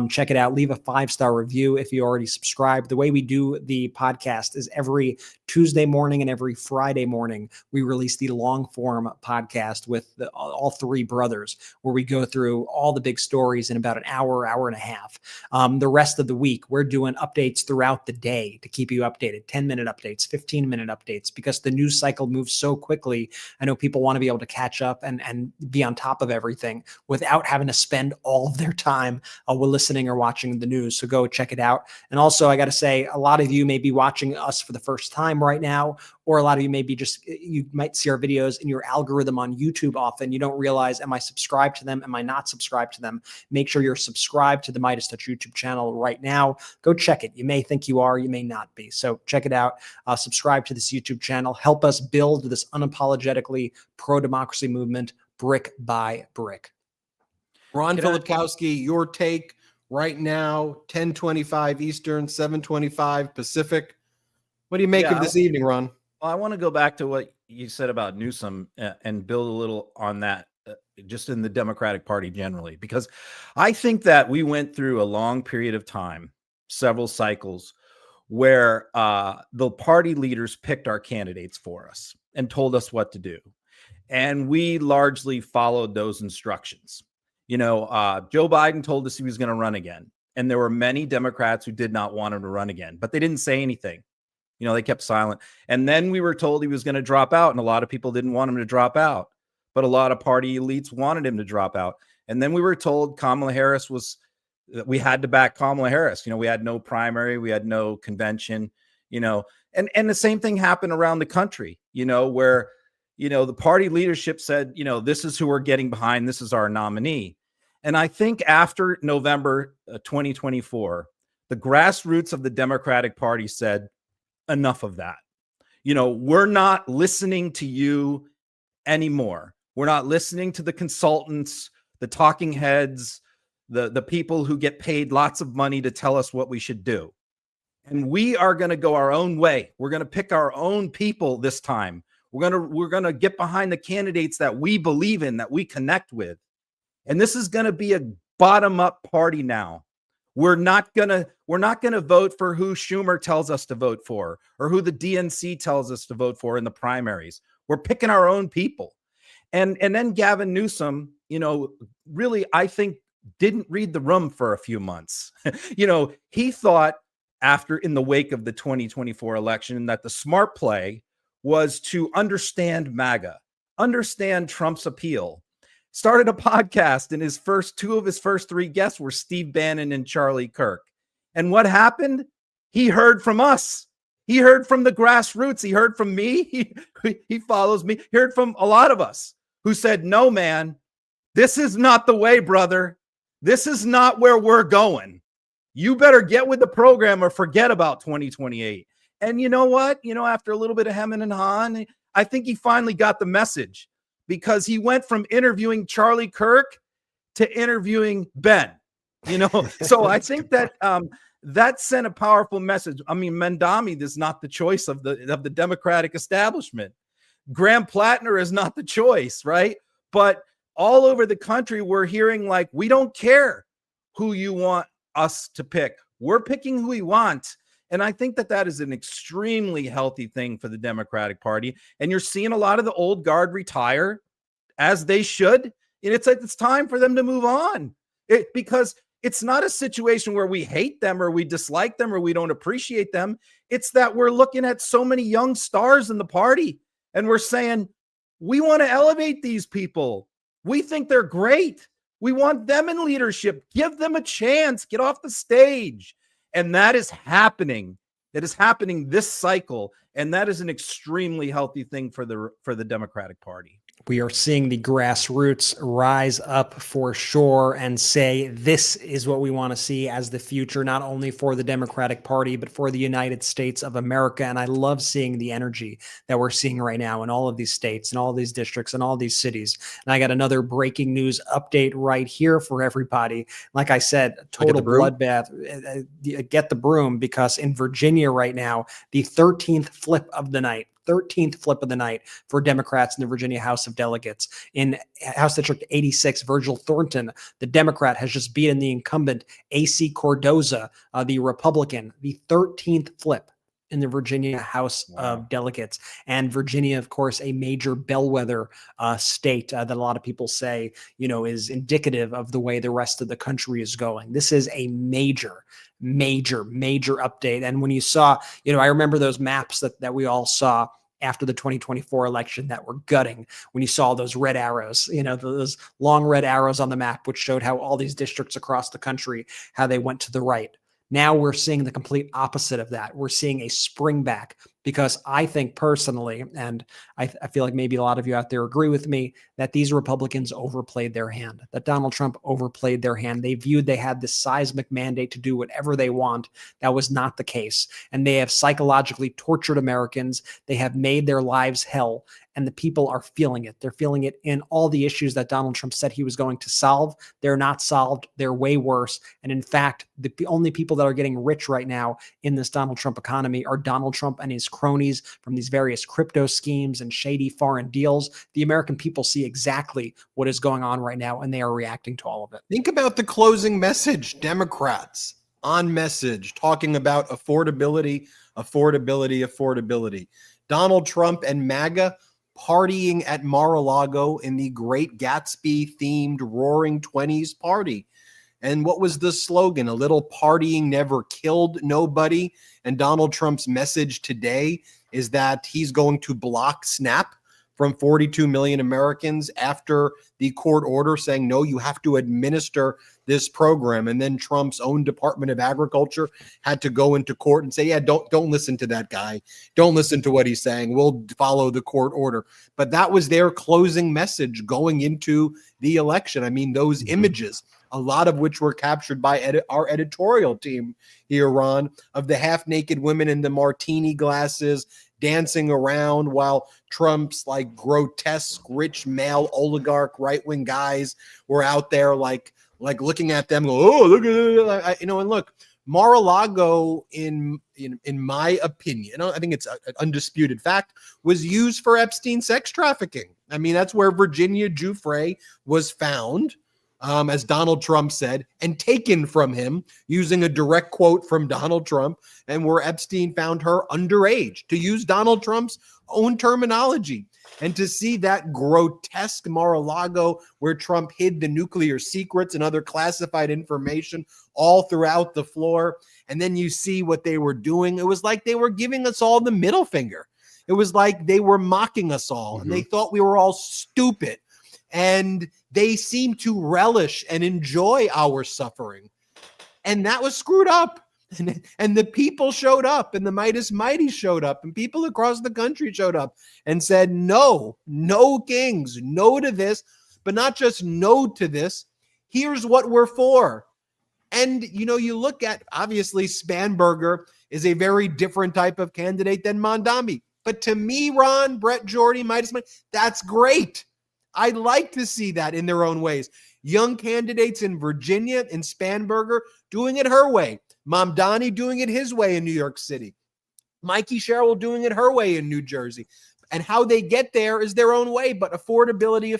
check it out, leave a 5-star review if you already subscribe. The way we do the podcast is every Tuesday morning and every Friday morning, we release the long form podcast with all 3 brothers, where we go through all the big stories in about an hour and a half. have. The rest of the week, we're doing updates throughout the day to keep you updated, 10-minute updates, 15-minute updates, because the news cycle moves so quickly. I know people want to be able to catch up and be on top of everything without having to spend all of their time listening or watching the news. So go check it out. And also, I got to say, a lot of you may be watching us for the first time right now, or a lot of you may be you might see our videos in your algorithm on YouTube often. You don't realize, am I subscribed to them? Am I not subscribed to them? Make sure you're subscribed to the MeidasTouch YouTube channel right now. Go check it. You may think you are, you may not be. So check it out. Subscribe to this YouTube channel. Help us build this unapologetically pro-democracy movement brick by brick. Ron Filipkowski, your take right now, 10:25 Eastern, 7:25 Pacific. What do you make of this evening, Ron? Well, I want to go back to what you said about Newsom and build a little on that, just in the Democratic Party generally, because I think that we went through a long period of time, several cycles, where the party leaders picked our candidates for us and told us what to do. And we largely followed those instructions. Joe Biden told us he was going to run again. And there were many Democrats who did not want him to run again, but they didn't say anything. They kept silent. And then we were told he was going to drop out, and a lot of people didn't want him to drop out, but a lot of party elites wanted him to drop out. And then we were told we had to back Kamala Harris. We had no primary, we had no convention, and the same thing happened around the country, where, the party leadership said, this is who we're getting behind. This is our nominee. And I think after November 2024, the grassroots of the Democratic Party said, enough of that. We're not listening to you anymore. We're not listening to the consultants, the talking heads, the people who get paid lots of money to tell us what we should do. And we are going to go our own way. We're going to pick our own people this time. We're going to get behind the candidates that we believe in, that we connect with. And this is going to be a bottom-up party now. We're not gonna vote for who Schumer tells us to vote for, or who the DNC tells us to vote for in the primaries. We're picking our own people. And then Gavin Newsom, really, I think, didn't read the room for a few months. He thought in the wake of the 2024 election that the smart play was to understand MAGA, understand Trump's appeal. Started a podcast, and two of his first three guests were Steve Bannon and Charlie Kirk. And what happened? He heard from us. He heard from the grassroots. He heard from me. He follows me. He heard from a lot of us who said, no, man, this is not the way, brother. This is not where we're going. You better get with the program or forget about 2028. And you know what? After a little bit of hemming and hawing, I think he finally got the message, because he went from interviewing Charlie Kirk to interviewing Ben, So I think that that sent a powerful message. I mean, Mandami is not the choice of the Democratic establishment. Graham Plattner is not the choice, right? But all over the country, we're hearing we don't care who you want us to pick. We're picking who we want. And I think that is an extremely healthy thing for the Democratic Party. And you're seeing a lot of the old guard retire, as they should. And it's time for them to move on. Because it's not a situation where we hate them or we dislike them or we don't appreciate them. It's that we're looking at so many young stars in the party, and we're saying, we want to elevate these people. We think they're great. We want them in leadership. Give them a chance. Get off the stage. And that is happening. That is happening this cycle. And that is an extremely healthy thing for the Democratic Party. We are seeing the grassroots rise up for sure and say, this is what we want to see as the future, not only for the Democratic Party, but for the United States of America. And I love seeing the energy that we're seeing right now in all of these states and all these districts and all these cities. And I got another breaking news update right here for everybody. Like I said, total bloodbath. Get the broom, because in Virginia right now, the 13th flip of the night, 13th flip of the night for Democrats in the Virginia House of Delegates. In House District 86, Virgil Thornton, the Democrat, has just beaten the incumbent AC Cordoza, the Republican, the 13th flip. in the Virginia House of Delegates. And Virginia, of course, a major bellwether state that a lot of people say, is indicative of the way the rest of the country is going. This is a major update. And when you saw, I remember those maps that we all saw after the 2024 election that were gutting, when you saw those red arrows, those long red arrows on the map, which showed how all these districts across the country, how they went to the right. Now we're seeing the complete opposite of that. We're seeing a spring back, because I think personally, and I feel like maybe a lot of you out there agree with me, that these Republicans overplayed their hand, that Donald Trump overplayed their hand. They viewed they had this seismic mandate to do whatever they want. That was not the case. And they have psychologically tortured Americans. They have made their lives hell. And the people are feeling it. They're feeling it in all the issues that Donald Trump said he was going to solve. They're not solved. They're way worse. And in fact, the only people that are getting rich right now in this Donald Trump economy are Donald Trump and his cronies from these various crypto schemes and shady foreign deals. The American people see exactly what is going on right now, and they are reacting to all of it. Think about the closing message. Democrats on message talking about affordability. Donald Trump and MAGA partying at Mar-a-Lago in the Great Gatsby-themed Roaring Twenties party. And what was the slogan? A little partying never killed nobody. And Donald Trump's message today is that he's going to block SNAP from 42 million Americans after the court order saying, no, you have to administer this program. And then Trump's own Department of Agriculture had to go into court and say, yeah, don't listen to that guy. Don't listen to what he's saying. We'll follow the court order. But that was their closing message going into the election. I mean, those images, a lot of which were captured by our editorial team here, Ron, of the half-naked women in the martini glasses dancing around while Trump's like grotesque rich male oligarch right-wing guys were out there like looking at them, oh, look at it, and look, Mar-a-Lago, in my opinion, I think it's an undisputed fact, was used for Epstein sex trafficking. I mean, that's where Virginia Giuffre was found, as Donald Trump said, and taken from him, using a direct quote from Donald Trump, and where Epstein found her underage, to use Donald Trump's own terminology. And to see that grotesque Mar-a-Lago where Trump hid the nuclear secrets and other classified information all throughout the floor, and then you see what they were doing, it was like they were giving us all the middle finger. It was like they were mocking us all, and they thought we were all stupid. And they seemed to relish and enjoy our suffering. And that was screwed up. And the people showed up, and the Meidas Mighty showed up, and people across the country showed up and said, no kings, no to this, but not just no to this. Here's what we're for. And, you look at, obviously, Spanberger is a very different type of candidate than Mondami. But to me, Ron, Brett Jordy, Meidas Mighty, that's great. I'd like to see that in their own ways. Young candidates in Virginia and Spanberger doing it her way. Mamdani doing it his way in New York City. Mikey Sherrill doing it her way in New Jersey. And how they get there is their own way. But affordability,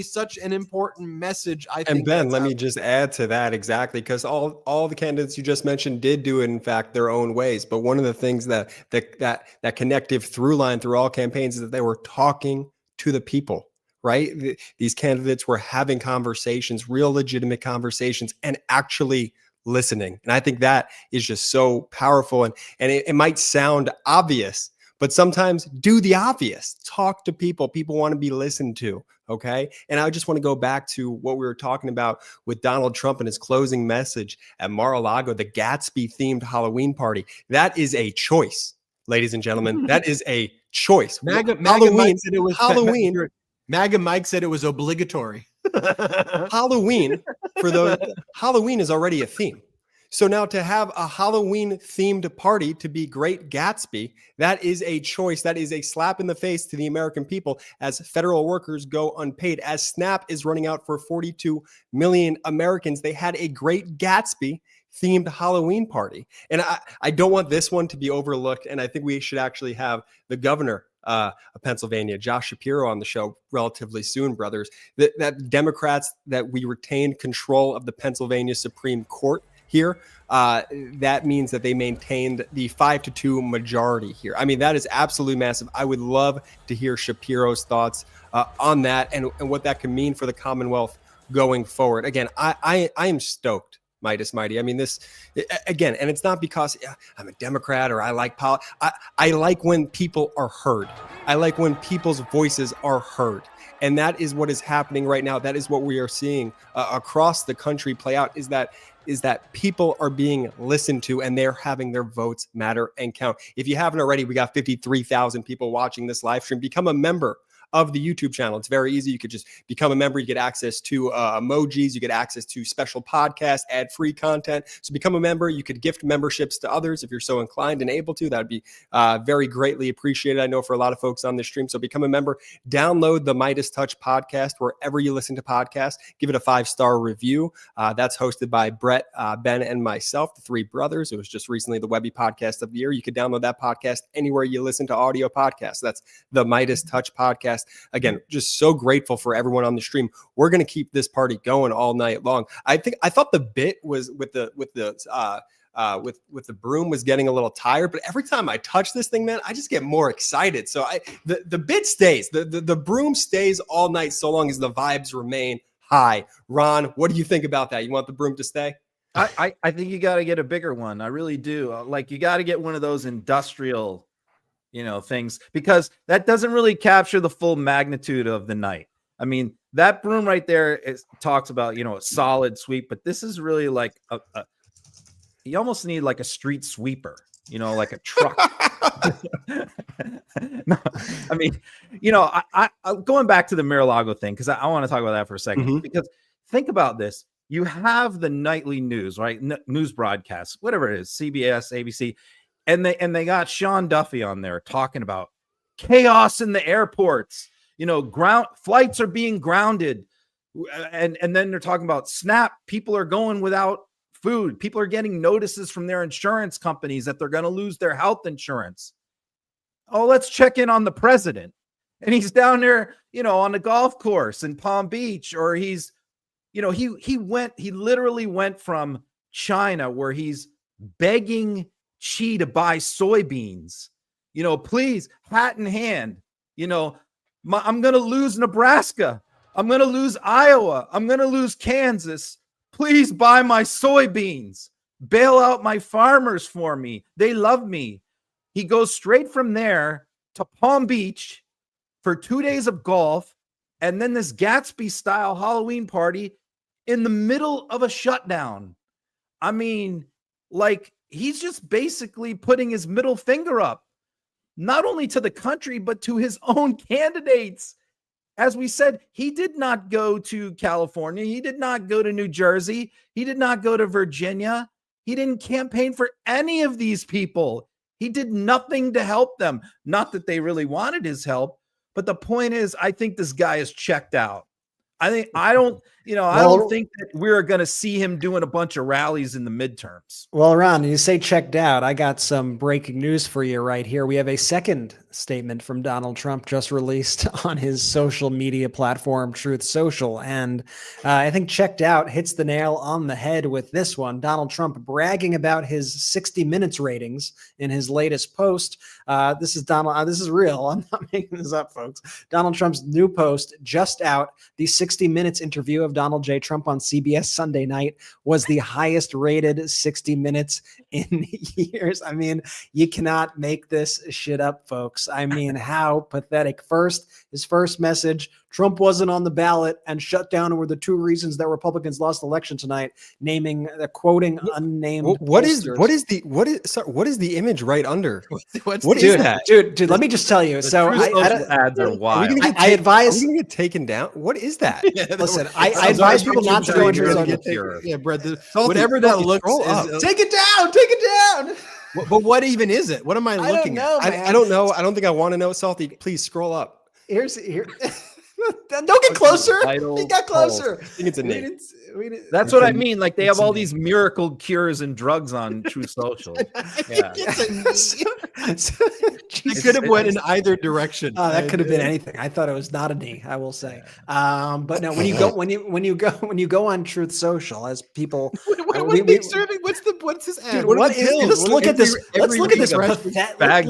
such an important message, I think. And Ben, let me just add to that exactly, because all the candidates you just mentioned did do it, in fact, their own ways. But one of the things that connective through line through all campaigns is that they were talking to the people, right? These candidates were having conversations, real legitimate conversations, and actually listening. And I think that is just so powerful. And it might sound obvious, but sometimes do the obvious. Talk to people. People want to be listened to. Okay. And I just want to go back to what we were talking about with Donald Trump and his closing message at Mar-a-Lago, the Gatsby themed Halloween party. That is a choice, ladies and gentlemen. That is a choice. MAGA Mike said it was Halloween. MAGA Mike said it was obligatory. Halloween Halloween is already a theme. So now to have a Halloween themed party to be Great Gatsby, that is a choice. That is a slap in the face to the American people as federal workers go unpaid, as SNAP is running out for 42 million Americans. They had a Great Gatsby themed Halloween party. And I don't want this one to be overlooked. And I think we should actually have the governor of Pennsylvania, Josh Shapiro, on the show relatively soon, brothers. That Democrats, that we retained control of the Pennsylvania Supreme Court here, that means that they maintained the 5-2 majority here. I mean, that is absolutely massive. I would love to hear Shapiro's thoughts on that and what that can mean for the Commonwealth going forward. Again, I am stoked, Meidas Mighty. I mean, this again, and it's not because I'm a Democrat or I like I like when people are heard. I like when people's voices are heard. And that is what is happening right now. That is what we are seeing across the country play out, is that people are being listened to and they're having their votes matter and count. If you haven't already, we got 53,000 people watching this live stream. Become a member of the YouTube channel. It's very easy. You could just become a member. You get access to emojis. You get access to special podcasts, ad-free content. So become a member. You could gift memberships to others if you're so inclined and able to. That would be very greatly appreciated, I know, for a lot of folks on the stream. So become a member. Download the MeidasTouch podcast wherever you listen to podcasts. Give it a 5-star review. That's hosted by Brett, Ben, and myself, the three brothers. It was just recently the Webby Podcast of the Year. You could download that podcast anywhere you listen to audio podcasts. That's the MeidasTouch podcast. Again, just so grateful for everyone on the stream. We're going to keep this party going all night long. I thought the bit was with the broom was getting a little tired, but every time I touch this thing, man, I just get more excited. So the bit stays, the broom stays all night so long as the vibes remain high. Ron, what do you think about that? You want the broom to stay? I think you got to get a bigger one. I really do. Like, you got to get one of those industrial, things, because that doesn't really capture the full magnitude of the night. I mean, that broom right there talks about, a solid sweep, but this is really like you almost need like a street sweeper, like a truck. No, I mean, I going back to the Mar-a-Lago thing, because I want to talk about that for a second, because think about this. You have the nightly news, right? News broadcasts, whatever it is, CBS, ABC, and they got Sean Duffy on there talking about chaos in the airports. Ground flights are being grounded, and then they're talking about SNAP. People are going without food. People are getting notices from their insurance companies that they're going to lose their health insurance. Oh, let's check in on the president, and he's down there, on the golf course in Palm Beach, or he's, he literally went from China, where he's begging Xi to buy soybeans, please, hat in hand, I'm going to lose Nebraska. I'm going to lose Iowa. I'm going to lose Kansas. Please buy my soybeans. Bail out my farmers for me. They love me. He goes straight from there to Palm Beach for 2 days of golf, and then this Gatsby-style Halloween party in the middle of a shutdown. I mean, like, he's just basically putting his middle finger up, not only to the country, but to his own candidates. As we said, he did not go to California. He did not go to New Jersey. He did not go to Virginia. He didn't campaign for any of these people. He did nothing to help them. Not that they really wanted his help, but the point is, I think this guy is checked out. I don't think that we're going to see him doing a bunch of rallies in the midterms. Well, Ron, you say checked out. I got some breaking news for you right here. We have a second statement from Donald Trump just released on his social media platform, Truth Social. And I think checked out hits the nail on the head with this one. Donald Trump bragging about his 60 Minutes ratings in his latest post. This is Donald. This is real. I'm not making this up, folks. Donald Trump's new post just out. The 60 Minutes interview of Donald J. Trump on CBS Sunday night was the highest rated 60 Minutes in years. I mean, you cannot make this shit up, folks. I mean, how pathetic. His first message, Trump wasn't on the ballot and shut down were the two reasons that Republicans lost election tonight, quoting unnamed. What is the image right under? What is that? Dude, let me just tell you. So ads are wild. I advise. Are we going to get taken down? What is that? Listen, I advise people not to go into Yeah, Brett, whatever that looks is, take it down. But what even is it? What am I looking at? I don't know. I don't think I want to know. Salty, please scroll up. Here. Don't get closer. Vital He got pulse. closer. I think it's a knee. That's what I mean. Like they have all these miracle cures and drugs on True Social. Yeah. It could have went in either direction. That could have been anything. I thought it was not a knee, I will say. But no, when you go on Truth Social, as people, what's his ad? Let's look at this. Let's look at this pathetic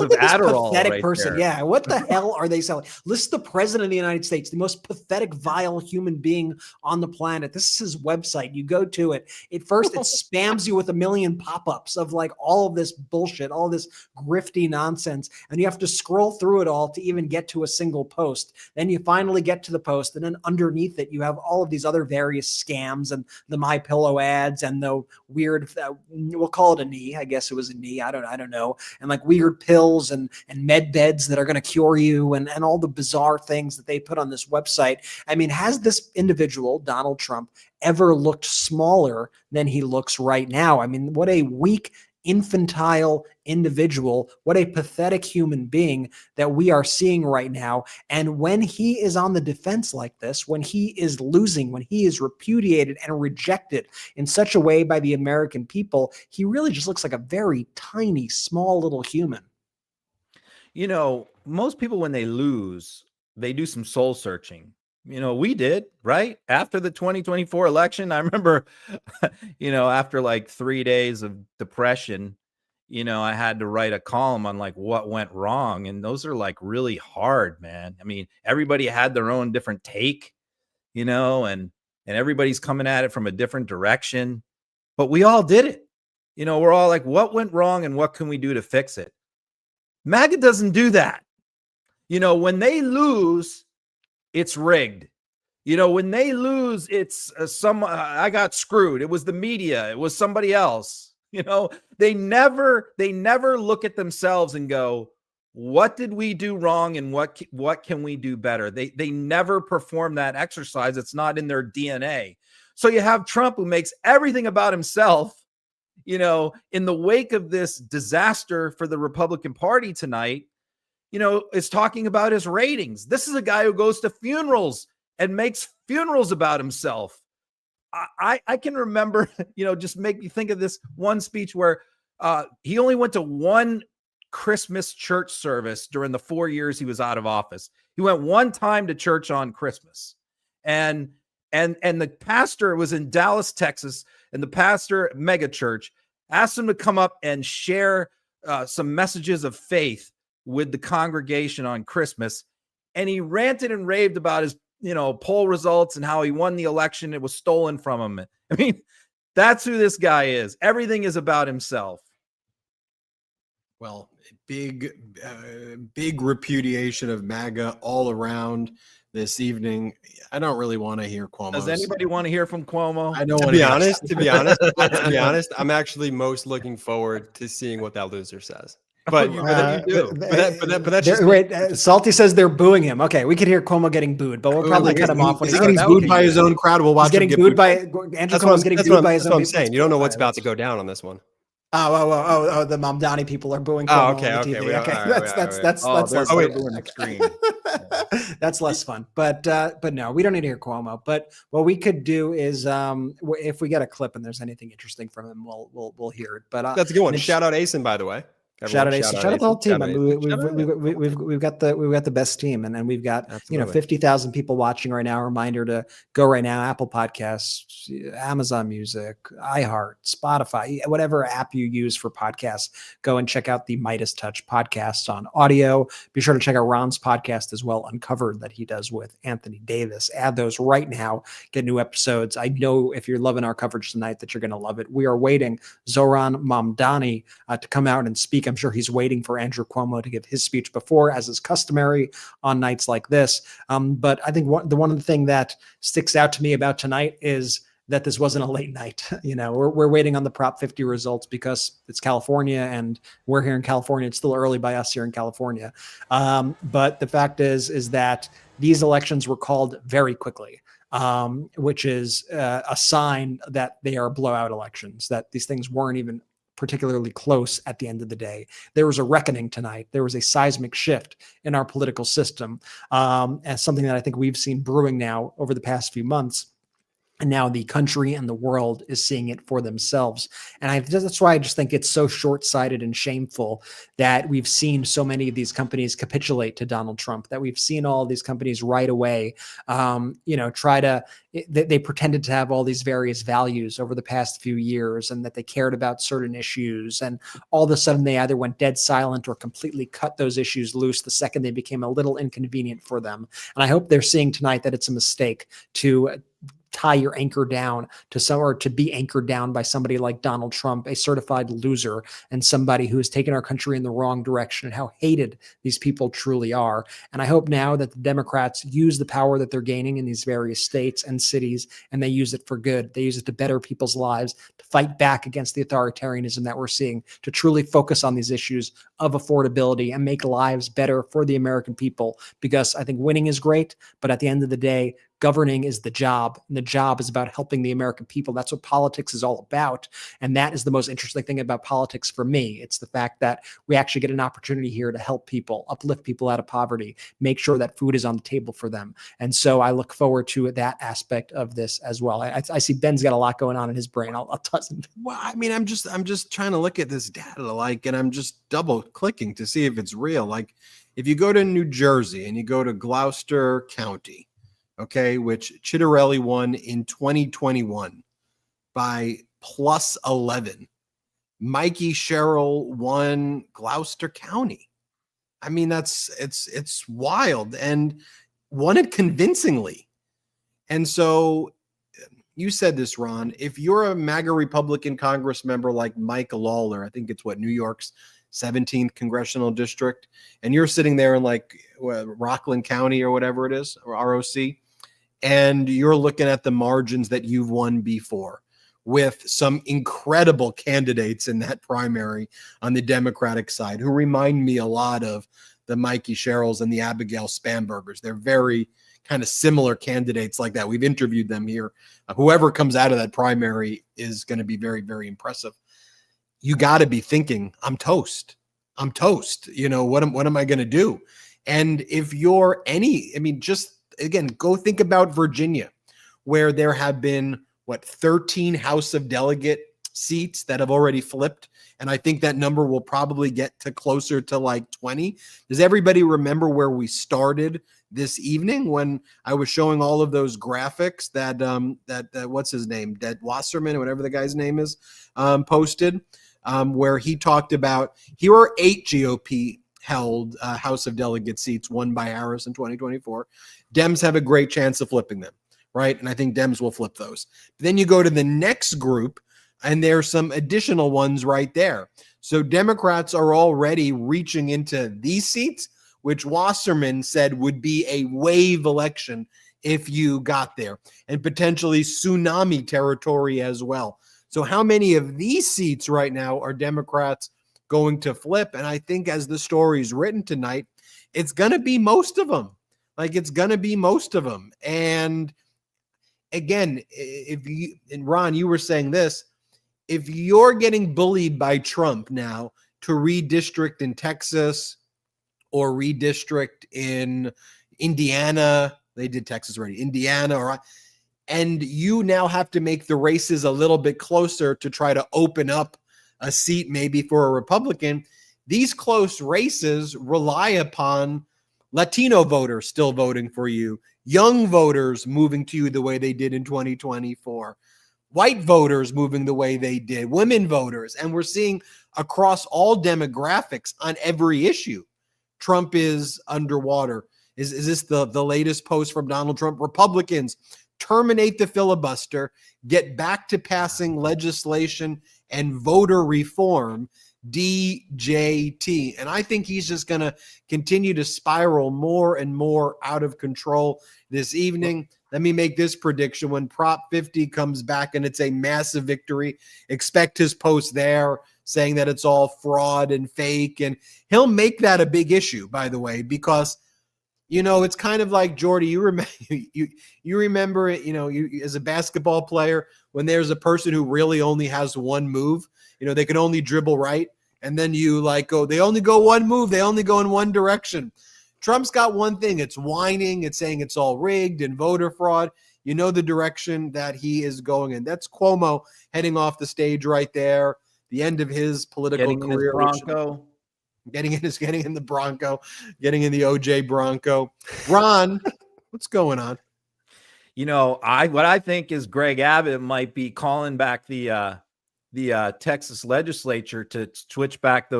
right person. There. Yeah, what the hell are they selling? List the president of the United States, the most pathetic, vile human being on the planet. This is his website. You go to it. It spams you with a million pop-ups of like all of this bullshit, all this grifty nonsense, and you have to scroll through it all to even get to a single post. Then you finally get to the post, and then underneath it, you have all of these other various scams and the MyPillow ads and the weird. We'll call it a knee. I guess it was a knee. I don't know. And like weird pills and med beds that are going to cure you and all the bizarre things that they put on this website. I mean, has this individual, Donald Trump, ever looked smaller than he looks right now? I mean, what a weak, infantile individual, what a pathetic human being that we are seeing right now. And when he is on the defense like this, when he is losing, when he is repudiated and rejected in such a way by the American people, he really just looks like a very tiny, small little human. You know, most people, when they lose, they do some soul searching. You know, we did, right? After the 2024 election, I remember, after like 3 days of depression, I had to write a column on like what went wrong. And those are like really hard, man. I mean, everybody had their own different take, and everybody's coming at it from a different direction, but we all did it. We're all like, what went wrong and what can we do to fix it? MAGA doesn't do that. When they lose, it's rigged. When they lose, it's I got screwed. It was the media. It was somebody else. They never look at themselves and go, what did we do wrong and what can we do better? They never perform that exercise. It's not in their DNA. So you have Trump, who makes everything about himself. In the wake of this disaster for the Republican Party tonight, is talking about his ratings. This is a guy who goes to funerals and makes funerals about himself. I can remember, just make me think of this one speech where he only went to one Christmas church service during the 4 years he was out of office. He went one time to church on Christmas, and the pastor was in Dallas, Texas, and the pastor, mega church, asked him to come up and share some messages of faith with the congregation on Christmas. And he ranted and raved about his, poll results and how he won the election. It was stolen from him. I mean, that's who this guy is. Everything is about himself. Well, big repudiation of MAGA all around this evening. I don't really want to hear Cuomo. Does anybody want to hear from Cuomo? I don't want to be honest. To be honest, I'm actually most looking forward to seeing what that loser says. But that's just wait. Salty says they're booing him. Okay, we could hear Cuomo getting booed, but we'll probably cut him off when he's getting booed by his own crowd. We'll watch him get booed by Andrew Cuomo's getting booed by his own. That's what I'm saying. You don't know what's about to go down on this one. Oh! The Mamdani people are booing Cuomo on the TV. Okay, that's less fun. But no, we don't need to hear Cuomo. But what we could do is, if we get a clip and there's anything interesting from him, we'll hear it. But that's a good one. Shout out Asen, by the way. Shout out the whole team. I mean, we've got the best team, and we've got 50,000 people watching right now. A reminder to go right now: Apple Podcasts, Amazon Music, iHeart, Spotify, whatever app you use for podcasts. Go and check out the MeidasTouch podcast on audio. Be sure to check out Ron's podcast as well, Uncovered, that he does with Anthony Davis. Add those right now. Get new episodes. I know if you're loving our coverage tonight that you're going to love it. We are waiting Zohran Mamdani to come out and speak. I'm sure he's waiting for Andrew Cuomo to give his speech before, as is customary on nights like this. But I think one of the thing that sticks out to me about tonight is that this wasn't a late night. We're waiting on the Prop 50 results because it's California and we're here in California. It's still early by us here in California. But the fact is that these elections were called very quickly. Which is a sign that they are blowout elections, that these things weren't even particularly close at the end of the day. There was a reckoning tonight. There was a seismic shift in our political system, as something that I think we've seen brewing now over the past few months. And now the country and the world is seeing it for themselves. And that's why I just think it's so short-sighted and shameful that we've seen so many of these companies capitulate to Donald Trump, that we've seen all these companies right away, they pretended to have all these various values over the past few years and that they cared about certain issues. And all of a sudden they either went dead silent or completely cut those issues loose the second they became a little inconvenient for them. And I hope they're seeing tonight that it's a mistake to tie your anchor down to be anchored down by somebody like Donald Trump, a certified loser, and somebody who has taken our country in the wrong direction, and how hated these people truly are. And I hope now that the Democrats use the power that they're gaining in these various states and cities, and they use it for good. They use it to better people's lives, to fight back against the authoritarianism that we're seeing, to truly focus on these issues of affordability and make lives better for the American people. Because I think winning is great, but at the end of the day, governing is the job, and the job is about helping the American people. That's what politics is all about. And that is the most interesting thing about politics for me. It's the fact that we actually get an opportunity here to help people, uplift people out of poverty, make sure that food is on the table for them. And so I look forward to that aspect of this as well. I see Ben's got a lot going on in his brain. I'll toss him. Well, I mean, I'm just trying to look at this data, and I'm just double clicking to see if it's real. Like, if you go to New Jersey and you go to Gloucester County, okay, which Chitterelli won in 2021 by plus 11. Mikey Sherrill won Gloucester County. I mean, it's wild, and won it convincingly. And so you said this, Ron, if you're a MAGA Republican Congress member like Mike Lawler, I think it's New York's 17th congressional district, and you're sitting there in Rockland County or whatever it is, or ROC, and you're looking at the margins that you've won before with some incredible candidates in that primary on the Democratic side who remind me a lot of the Mikey Sherrills and the Abigail Spanbergers. They're very kind of similar candidates like that. We've interviewed them here. Whoever comes out of that primary is going to be very, very impressive. You got to be thinking, I'm toast. What am I going to do? And if you're just again, go think about Virginia, where there have been 13 House of Delegate seats that have already flipped. And I think that number will probably get to closer to 20. Does everybody remember where we started this evening when I was showing all of those graphics that what's his name? that Wasserman, or whatever the guy's name is, posted, where he talked about here are 8 GOP held House of Delegate seats won by Harris in 2024. Dems have a great chance of flipping them, right? And I think Dems will flip those. But then you go to the next group, and there's some additional ones right there. So Democrats are already reaching into these seats, which Wasserman said would be a wave election if you got there, and potentially tsunami territory as well. So how many of these seats right now are Democrats going to flip? And I think as the story is written tonight, it's going to be most of them. And again, and Ron, you were saying this, if you're getting bullied by Trump now to redistrict in Texas or redistrict in Indiana, they did Texas already, Indiana, and you now have to make the races a little bit closer to try to open up a seat maybe for a Republican, these close races rely upon Latino voters still voting for you, young voters moving to you the way they did in 2024, white voters moving the way they did, women voters. And we're seeing across all demographics on every issue, Trump is underwater. Is this the latest post from Donald Trump? Republicans, terminate the filibuster, get back to passing legislation and voter reform, DJT. And I think he's just going to continue to spiral more and more out of control this evening. Let me make this prediction. When Prop 50 comes back and it's a massive victory, expect his post there saying that it's all fraud and fake. And he'll make that a big issue, by the way, because it's kind of like, Jordy, you remember it, you as a basketball player, when there's a person who really only has one move, they can only dribble right. And then you like go, they only go one move. They only go in one direction. Trump's got one thing. It's whining. It's saying it's all rigged and voter fraud. You know the direction that he is going in. That's Cuomo heading off the stage right there. The end of his political career. Getting in the Bronco, getting in the OJ Bronco. Ron, what's going on? What I think is Greg Abbott might be calling back the Texas legislature to switch back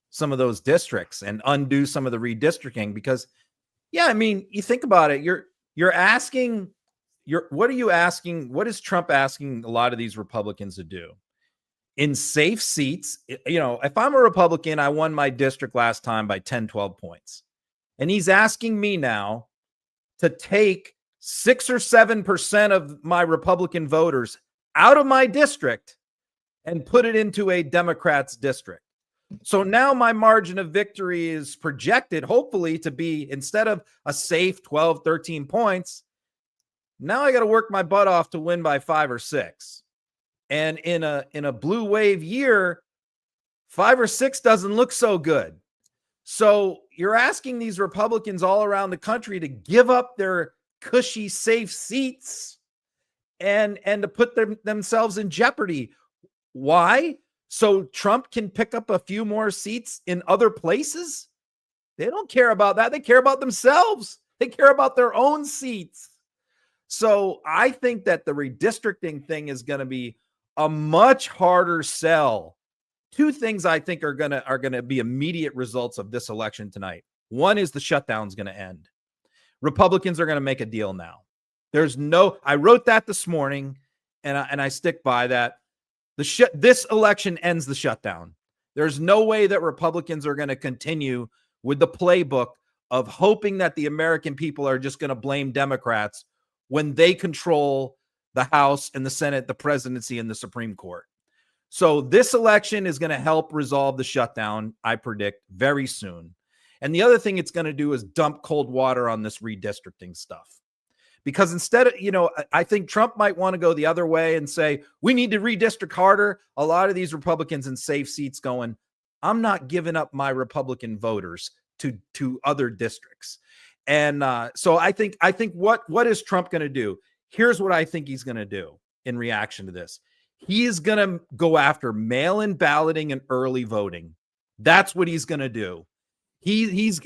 some of those districts and undo some of the redistricting, because you think about it, what is Trump asking a lot of these Republicans to do? In safe seats, if I'm a Republican, I won my district last time by 10, 12 points. And he's asking me now to take 6 or 7% of my Republican voters out of my district and put it into a Democrat's district. So now my margin of victory is projected, hopefully, to be, instead of a safe 12, 13 points, now I got to work my butt off to win by 5 or 6. And in a blue wave year, 5 or 6 doesn't look so good. So you're asking these Republicans all around the country to give up their cushy, safe seats and to put themselves in jeopardy. Why? So Trump can pick up a few more seats in other places? They don't care about that. They care about themselves. They care about their own seats. So I think that the redistricting thing is going to be a much harder sell. Two things I think are going to be immediate results of this election tonight. One is the shutdown's going to end. Republicans are going to make a deal now. I wrote that this morning and I stick by that. This election ends the shutdown. There's no way that Republicans are going to continue with the playbook of hoping that the American people are just going to blame Democrats when they control the House and the Senate, the presidency, and the Supreme Court. So this election is going to help resolve the shutdown, I predict, very soon. And the other thing it's going to do is dump cold water on this redistricting stuff. Because instead of, I think Trump might want to go the other way and say, we need to redistrict harder. A lot of these Republicans in safe seats going, I'm not giving up my Republican voters to other districts. And so I think what is Trump going to do? Here's what I think he's going to do in reaction to this. He is going to go after mail-in balloting and early voting. That's what he's going to do. He's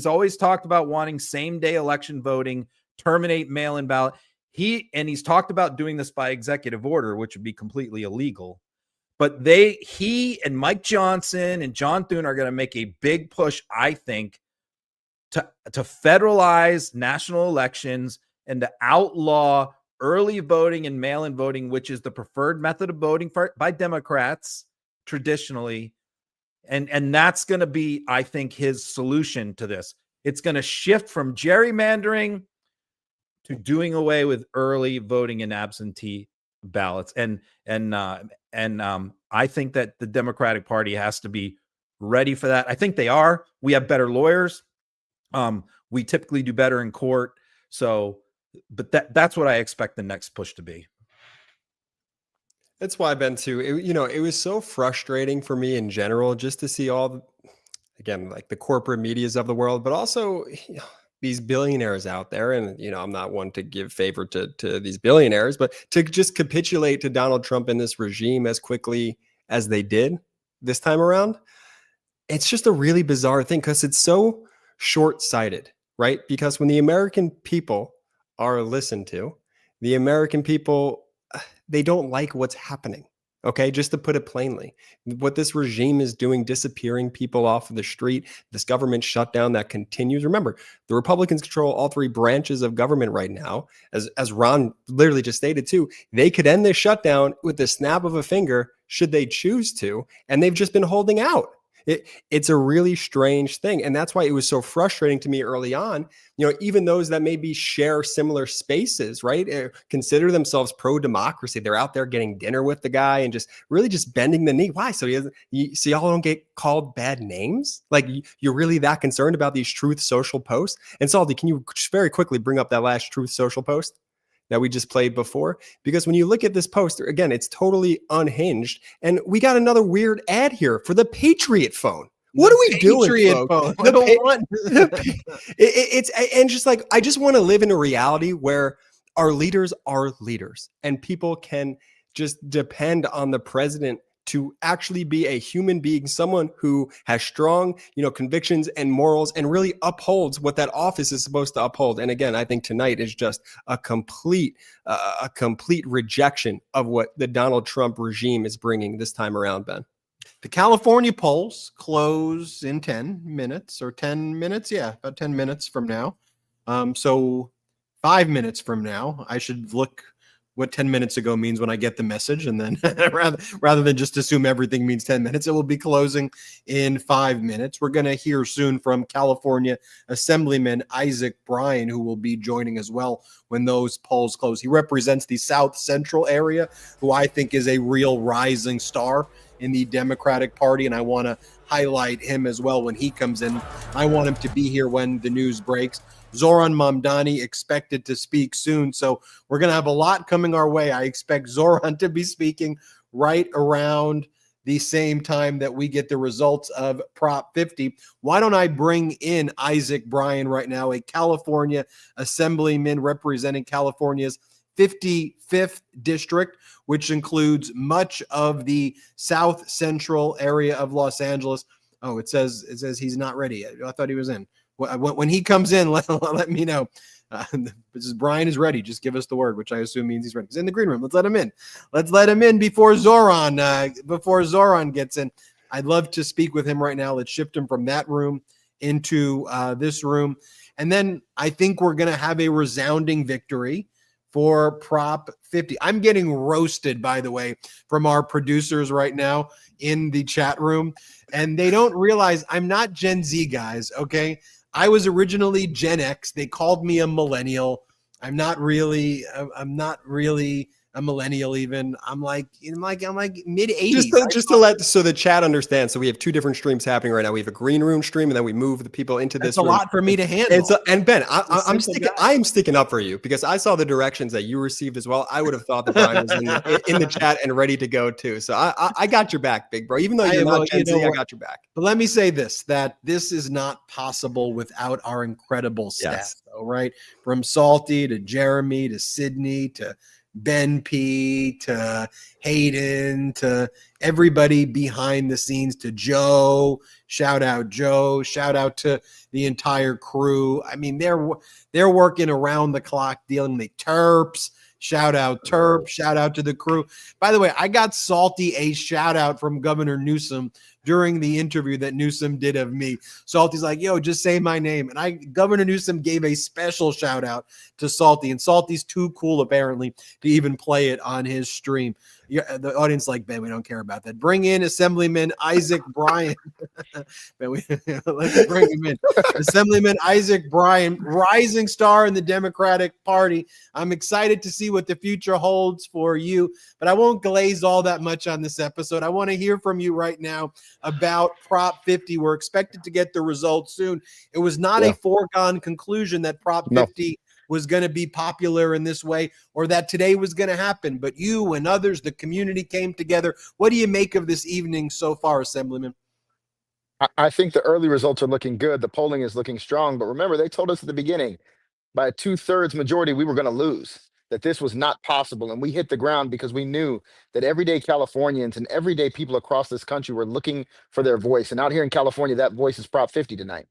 always talked about wanting same-day election voting, terminate mail-in ballot. He's talked about doing this by executive order, which would be completely illegal. But he and Mike Johnson and John Thune are going to make a big push, I think, to federalize national elections and to outlaw early voting and mail-in voting, which is the preferred method of voting by Democrats traditionally. And that's going to be, I think, his solution to this. It's going to shift from gerrymandering to doing away with early voting and absentee ballots. And I think that the Democratic Party has to be ready for that. I think they are. We have better lawyers. We typically do better in court. But that's what I expect the next push to be. That's why I've been it was so frustrating for me in general just to see like the corporate medias of the world, but also these billionaires out there. And, I'm not one to give favor to these billionaires, but to just capitulate to Donald Trump and this regime as quickly as they did this time around. It's just a really bizarre thing because it's so short-sighted, right? Because when the American people are listened to, the American people, they don't like what's happening. Okay, just to put it plainly, what this regime is doing, disappearing people off of the street, this government shutdown that continues. Remember, the Republicans control all 3 branches of government right now. As Ron literally just stated too, they could end this shutdown with the snap of a finger should they choose to, and they've just been holding out. It's a really strange thing. And that's why it was so frustrating to me early on, even those that maybe share similar spaces, right? Consider themselves pro-democracy. They're out there getting dinner with the guy and just really just bending the knee. Why? So y'all don't get called bad names? Like you're really that concerned about these Truth Social posts? And Salty, can you just very quickly bring up that last Truth Social post? that we just played before. Because when you look at this poster, again, it's totally unhinged. And we got another weird ad here for the Patriot phone. What are we doing, Patriot folks? phone. I don't want- It's and just like, I just want to live in a reality where our leaders are leaders and people can just depend on the president to actually be a human being, someone who has strong, convictions and morals and really upholds what that office is supposed to uphold. And again, I think tonight is just a complete rejection of what the Donald Trump regime is bringing this time around, Ben. The California polls close in 10 minutes or 10 minutes. Yeah, about 10 minutes from now. So 5 minutes from now, I should look what 10 minutes ago means when I get the message. And then rather than just assume everything means 10 minutes, it will be closing in 5 minutes. We're going to hear soon from California Assemblyman Isaac Bryan, who will be joining as well when those polls close. He represents the South Central area, who I think is a real rising star in the Democratic Party, and I want to highlight him as well when he comes in. I want him to be here when the news breaks. Zoran Mamdani expected to speak soon, so we're going to have a lot coming our way. I expect Zoran to be speaking right around the same time that we get the results of Prop 50. Why don't I bring in Isaac Bryan right now, a California Assemblyman representing California's 55th district, which includes much of the South Central area of Los Angeles. Oh, it says he's not ready yet. I thought he was in. When he comes in, let me know. Brian is ready. Just give us the word, which I assume means he's ready. He's in the green room. Let's let him in. Let's let him in before Zoran gets in. I'd love to speak with him right now. Let's shift him from that room into this room. And then I think we're going to have a resounding victory for Prop 50. I'm getting roasted, by the way, from our producers right now in the chat room. And they don't realize I'm not Gen Z, guys, okay? I was originally Gen X. They called me a millennial. I'm not really a millennial even. I'm like mid-80s. Just to let so the chat understand. So we have two different streams happening right now. We have a green room stream, and then we move the people into this room. That's a lot for me to handle. And Ben, I'm sticking up for you because I saw the directions that you received as well. I would have thought that Brian was in the chat and ready to go too. So I got your back, big bro. Even though you're not Gen Z, I got your back. But let me say this, that this is not possible without our incredible staff. Yes. Though, right? From Salty to Jeremy to Sydney to Ben P to Hayden to everybody behind the scenes, to Joe. Shout out Joe. Shout out to the entire crew. I mean, they're working around the clock dealing with Terps. Shout out Terp. Shout out to the crew. By the way, I got Salty a shout out from Governor Newsom during the interview that Newsom did of me. Salty's like, yo, just say my name. And Governor Newsom gave a special shout out to Salty. And Salty's too cool, apparently, to even play it on his stream. Yeah, the audience like, Ben, we don't care about that. Bring in Assemblyman Isaac Bryan. Let's bring him in. Assemblyman Isaac Bryan, rising star in the Democratic Party. I'm excited to see what the future holds for you, but I won't glaze all that much on this episode. I want to hear from you right now about Prop 50. We're expected to get the results soon. It was not a foregone conclusion that Prop 50 was going to be popular in this way, or that today was going to happen. But you and others, the community came together. What do you make of this evening so far, Assemblyman? I think the early results are looking good. The polling is looking strong. But remember, they told us at the beginning, by a 2/3 majority, we were going to lose, that this was not possible. And we hit the ground because we knew that everyday Californians and everyday people across this country were looking for their voice. And out here in California, that voice is Prop 50 tonight.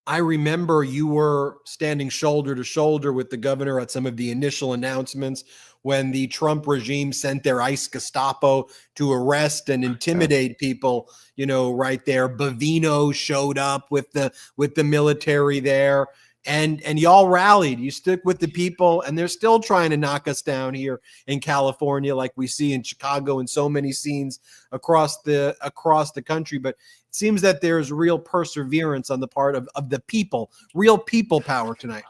I remember you were standing shoulder to shoulder with the governor at some of the initial announcements when the Trump regime sent their ICE Gestapo to arrest and intimidate people, right there. Bavino showed up with the military there. And y'all rallied. You stuck with the people, and they're still trying to knock us down here in California, like we see in Chicago and so many scenes across the country. But it seems that there's real perseverance on the part of the people, real people power tonight.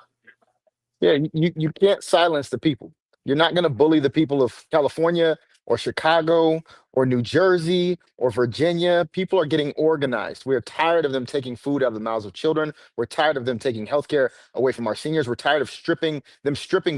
Yeah, you can't silence the people. You're not going to bully the people of California or Chicago or New Jersey or Virginia, people are getting organized. We're tired of them taking food out of the mouths of children. We're tired of them taking healthcare away from our seniors. We're tired of stripping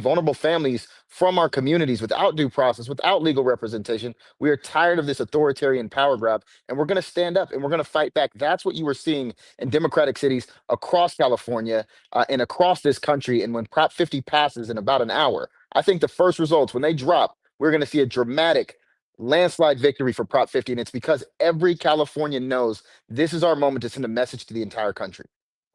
vulnerable families from our communities without due process, without legal representation. We are tired of this authoritarian power grab, and we're going to stand up and we're going to fight back. That's what you were seeing in Democratic cities across California and across this country. And when Prop 50 passes in about an hour, I think the first results, when they drop, we're going to see a dramatic landslide victory for Prop 50. And it's because every Californian knows this is our moment to send a message to the entire country.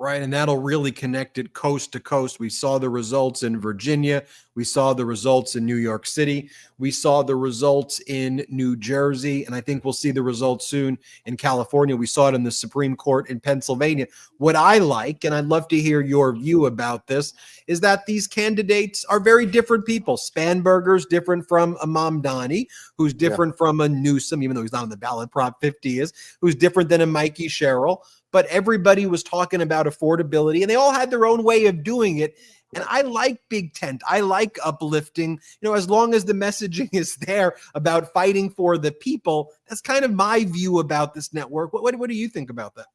Right. And that'll really connect it coast to coast. We saw the results in Virginia. We saw the results in New York City. We saw the results in New Jersey. And I think we'll see the results soon in California. We saw it in the Supreme Court in Pennsylvania. What I like, and I'd love to hear your view about this, is that these candidates are very different people. Spanberger's different from a Mamdani, who's different from a Newsom, even though he's not on the ballot, Prop 50 is, who's different than a Mikey Sherrill. But everybody was talking about affordability, and they all had their own way of doing it. And I like big tent. I like uplifting, as long as the messaging is there about fighting for the people. That's kind of my view about this network. What do you think about that?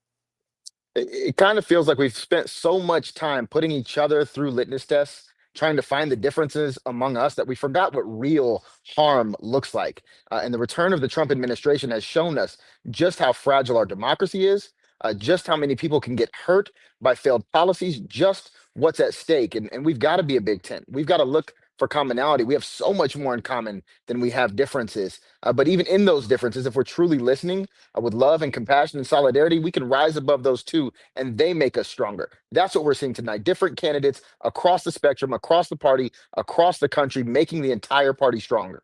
It kind of feels like we've spent so much time putting each other through litmus tests, trying to find the differences among us, that we forgot what real harm looks like. And the return of the Trump administration has shown us just how fragile our democracy is, just how many people can get hurt by failed policies, just what's at stake. And we've got to be a big tent. We've got to look for commonality. We have so much more in common than we have differences. But even in those differences, if we're truly listening with love and compassion and solidarity, we can rise above those too, and they make us stronger. That's what we're seeing tonight. Different candidates across the spectrum, across the party, across the country, making the entire party stronger.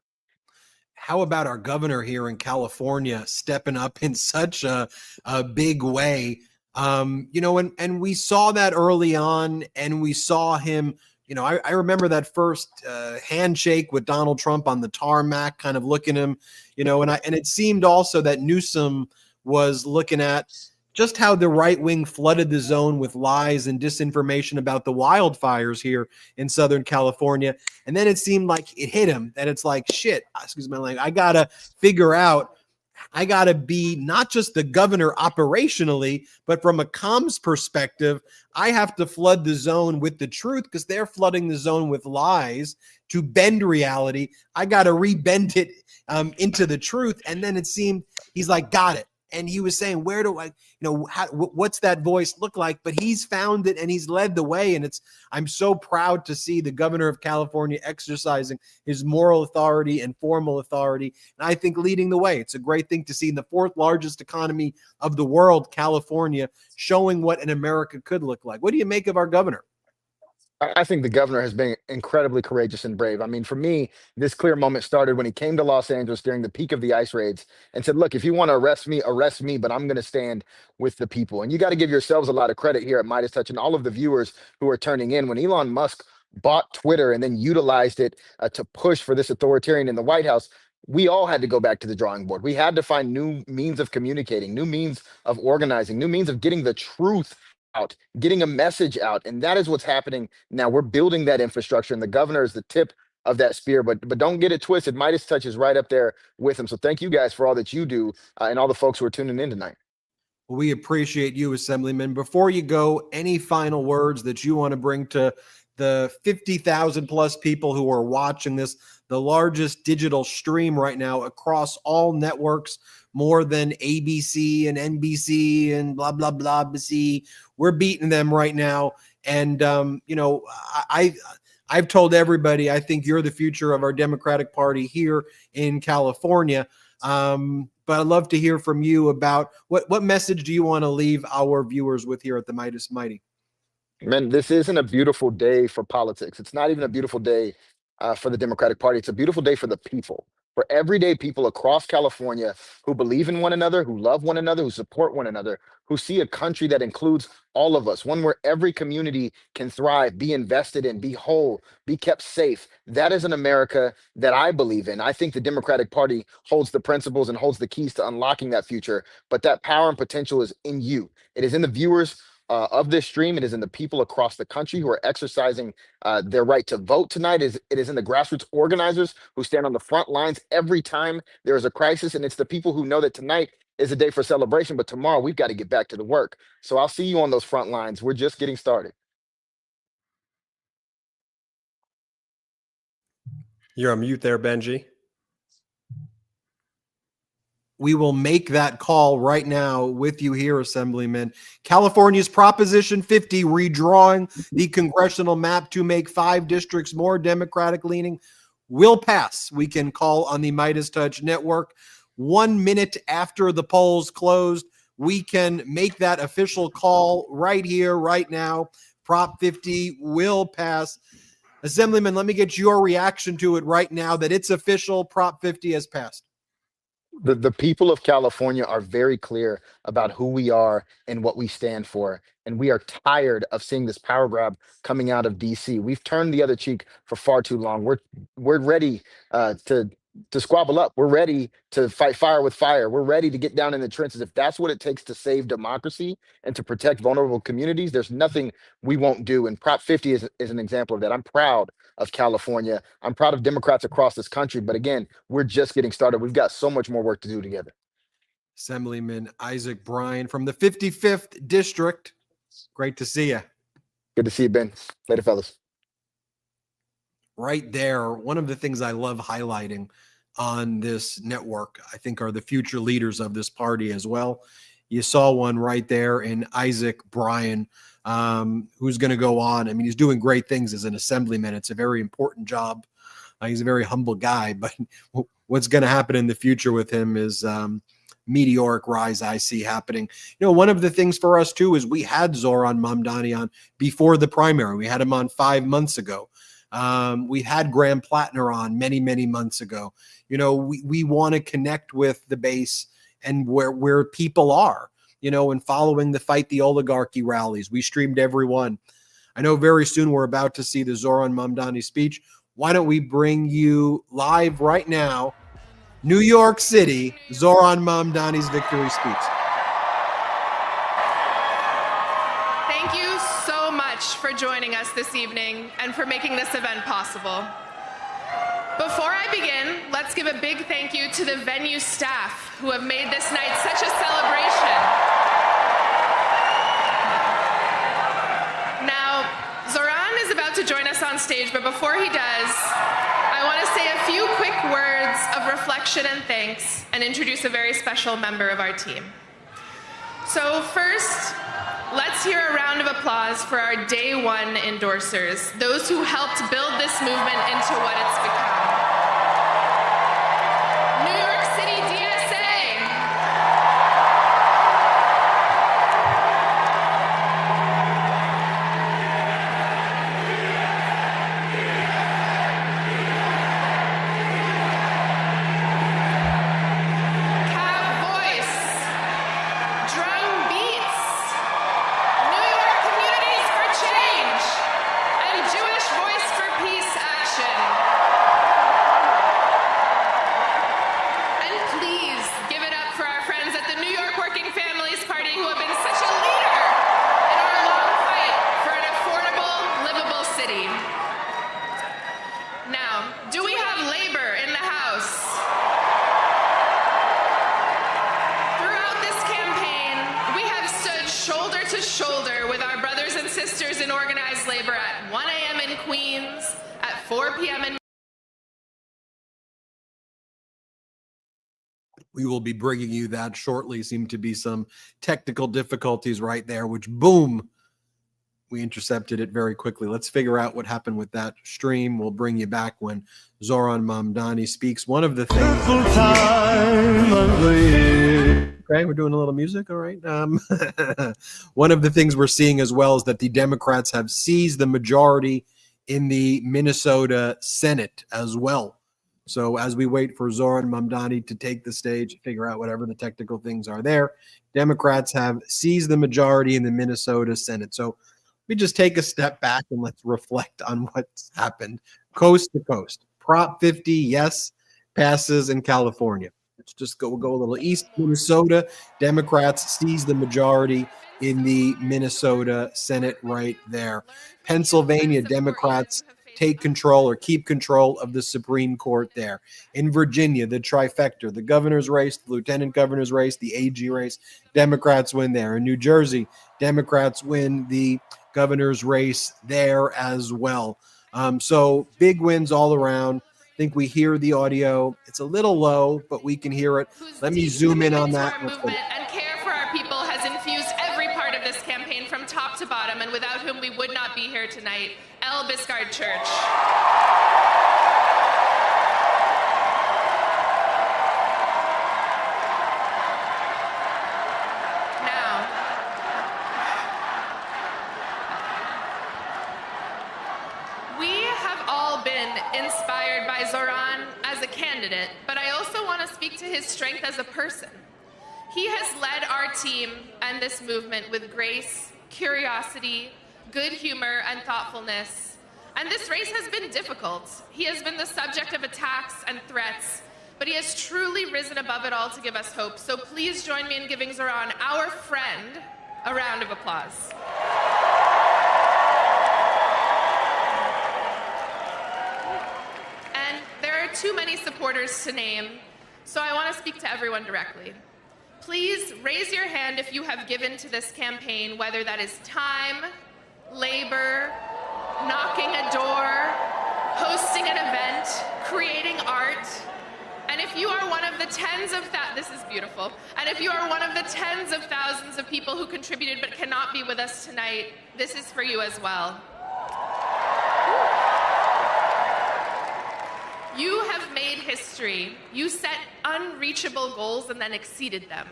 How about our governor here in California stepping up in such a big way? And we saw that early on, and we saw him. I remember that first handshake with Donald Trump on the tarmac, kind of looking at him, and it seemed also that Newsom was looking at just how the right wing flooded the zone with lies and disinformation about the wildfires here in Southern California. And then it seemed like it hit him, that it's like, shit, excuse my language, I got to be not just the governor operationally, but from a comms perspective, I have to flood the zone with the truth, because they're flooding the zone with lies to bend reality. I got to rebend it into the truth. And then it seemed he's like, got it. And he was saying, where do I, what's that voice look like? But he's found it and he's led the way. And I'm so proud to see the governor of California exercising his moral authority and formal authority. And I think leading the way. It's a great thing to see in the fourth largest economy of the world, California, showing what an America could look like. What do you make of our governor? I think the governor has been incredibly courageous and brave. I mean, for me, this clear moment started when he came to Los Angeles during the peak of the ICE raids and said, look, if you want to arrest me, but I'm going to stand with the people. And you got to give yourselves a lot of credit here at MeidasTouch and all of the viewers who are turning in. When Elon Musk bought Twitter and then utilized it to push for this authoritarian in the White House, we all had to go back to the drawing board. We had to find new means of communicating, new means of organizing, new means of getting the truth out, getting a message out. And that is what's happening now. We're building that infrastructure, and the governor is the tip of that spear. But don't get it twisted. MeidasTouch is right up there with him. So thank you guys for all that you do, and all the folks who are tuning in tonight. We appreciate you, Assemblyman. Before you go, any final words that you want to bring to the 50,000 plus people who are watching this, the largest digital stream right now across all networks, more than ABC and NBC and blah, blah, blah, BC. We're beating them right now. And, I've told everybody, I think you're the future of our Democratic Party here in California. But I'd love to hear from you about what message do you want to leave our viewers with here at the Meidas Mighty? Man, this isn't a beautiful day for politics. It's not even a beautiful day for the Democratic Party. It's a beautiful day for the people, for everyday people across California who believe in one another, who love one another, who support one another, who see a country that includes all of us, one where every community can thrive, be invested in, be whole, be kept safe. That is an America that I believe in. I think the Democratic Party holds the principles and holds the keys to unlocking that future, but that power and potential is in you. It is in the viewers of this stream. It is in the people across the country who are exercising their right to vote tonight. It is in the grassroots organizers who stand on the front lines every time there is a crisis. And it's the people who know that tonight is a day for celebration, but tomorrow we've got to get back to the work. So I'll see you on those front lines. We're just getting started. You're on mute there, Benji. We will make that call right now with you here, Assemblyman. California's Proposition 50, redrawing the congressional map to make 5 districts more Democratic leaning, will pass. We can call on the MeidasTouch Network. 1 minute after the polls closed, we can make that official call right here, right now. Prop 50 will pass. Assemblyman, let me get your reaction to it right now that it's official. Prop 50 has passed. The people of California are very clear about who we are and what we stand for. And we are tired of seeing this power grab coming out of DC. We've turned the other cheek for far too long. We're ready to squabble up. We're ready to fight fire with fire. We're ready to get down in the trenches. If that's what it takes to save democracy and to protect vulnerable communities, there's nothing we won't do. And Prop 50 is an example of that. I'm proud of California. I'm proud of Democrats across this country. But again, we're just getting started. We've got so much more work to do together. Assemblyman Isaac Bryan from the 55th District. Great to see you. Good to see you, Ben. Later, fellas. Right there, one of the things I love highlighting on this network, I think, are the future leaders of this party as well. You saw one right there in Isaac Bryan, who's going to go on. I mean, he's doing great things as an assemblyman. It's a very important job. He's a very humble guy, but what's going to happen in the future with him is meteoric rise I see happening. You know, one of the things for us too is we had Zoran Mamdani on before the primary. We had him on 5 months ago. We had Graham Plattner on many, many months ago. You know, we want to connect with the base and where people are, you know, and following the Fight the Oligarchy rallies. We streamed every one. I know very soon we're about to see the Zoran Mamdani speech. Why don't we bring you live right now, New York City, Zoran Mamdani's victory speech. Thank you so much for joining us this evening and for making this event possible. Before I begin, let's give a big thank you to the venue staff who have made this night such a celebration. Now, Zoran is about to join us on stage, but before he does, I want to say a few quick words of reflection and thanks and introduce a very special member of our team. So first, let's hear a round of applause for our day one endorsers, those who helped build this movement into what it's become. New York City DSA. Cab Voice. Drum Beats. New York Communities for Change, and Jewish Voice for Peace Action. And please give it up for our friends at the New York Working Families Party who have been such a leader in our long fight for an affordable, livable city. Now, do we have labor in the House? Throughout this campaign, we have stood shoulder to shoulder with our brothers and sisters in organized labor at 1 a.m. in Queens, at 4 p.m. in We will be bringing you that shortly. Seem to be some technical difficulties right there, which boom, we intercepted it very quickly. Let's figure out what happened with that stream. We'll bring you back when Zoran Mamdani speaks. One of the things. Okay, we're doing a little music. All right. One of the things we're seeing as well is that the Democrats have seized the majority in the Minnesota Senate as well. So as we wait for Zoran Mamdani to take the stage, figure out whatever the technical things are there, Democrats have seized the majority in the Minnesota Senate. So let me just take a step back and let's reflect on what's happened coast to coast. Prop 50, yes, passes in California. Let's just go a little east. Minnesota, Democrats seize the majority. in the Minnesota Senate right there. Pennsylvania Democrats take control or keep control of the Supreme Court there. In Virginia, the trifecta, the governor's race, the lieutenant governor's race, the AG race, Democrats win there. In New Jersey, Democrats win the governor's race there as well. So big wins all around. I think we hear the audio. It's a little low, but we can hear it. Let me zoom in on that. Movement and care for our people has infused every part of this campaign from top to bottom, and without whom we would not be here tonight. L. Biscard Church. Inspired by Zoran as a candidate, but I also want to speak to his strength as a person. He has led our team and this movement with grace, curiosity, good humor, and thoughtfulness. And this race has been difficult. He has been the subject of attacks and threats, but he has truly risen above it all to give us hope. So please join me in giving Zoran, our friend, a round of applause. Too many supporters to name, so I want to speak to everyone directly. Please raise your hand if you have given to this campaign, whether that is time, labor, knocking a door, hosting an event, creating art. And if you are one of the this is beautiful. And if you are one of the tens of thousands of people who contributed but cannot be with us tonight, this is for you as well. You have made history. You set unreachable goals and then exceeded them.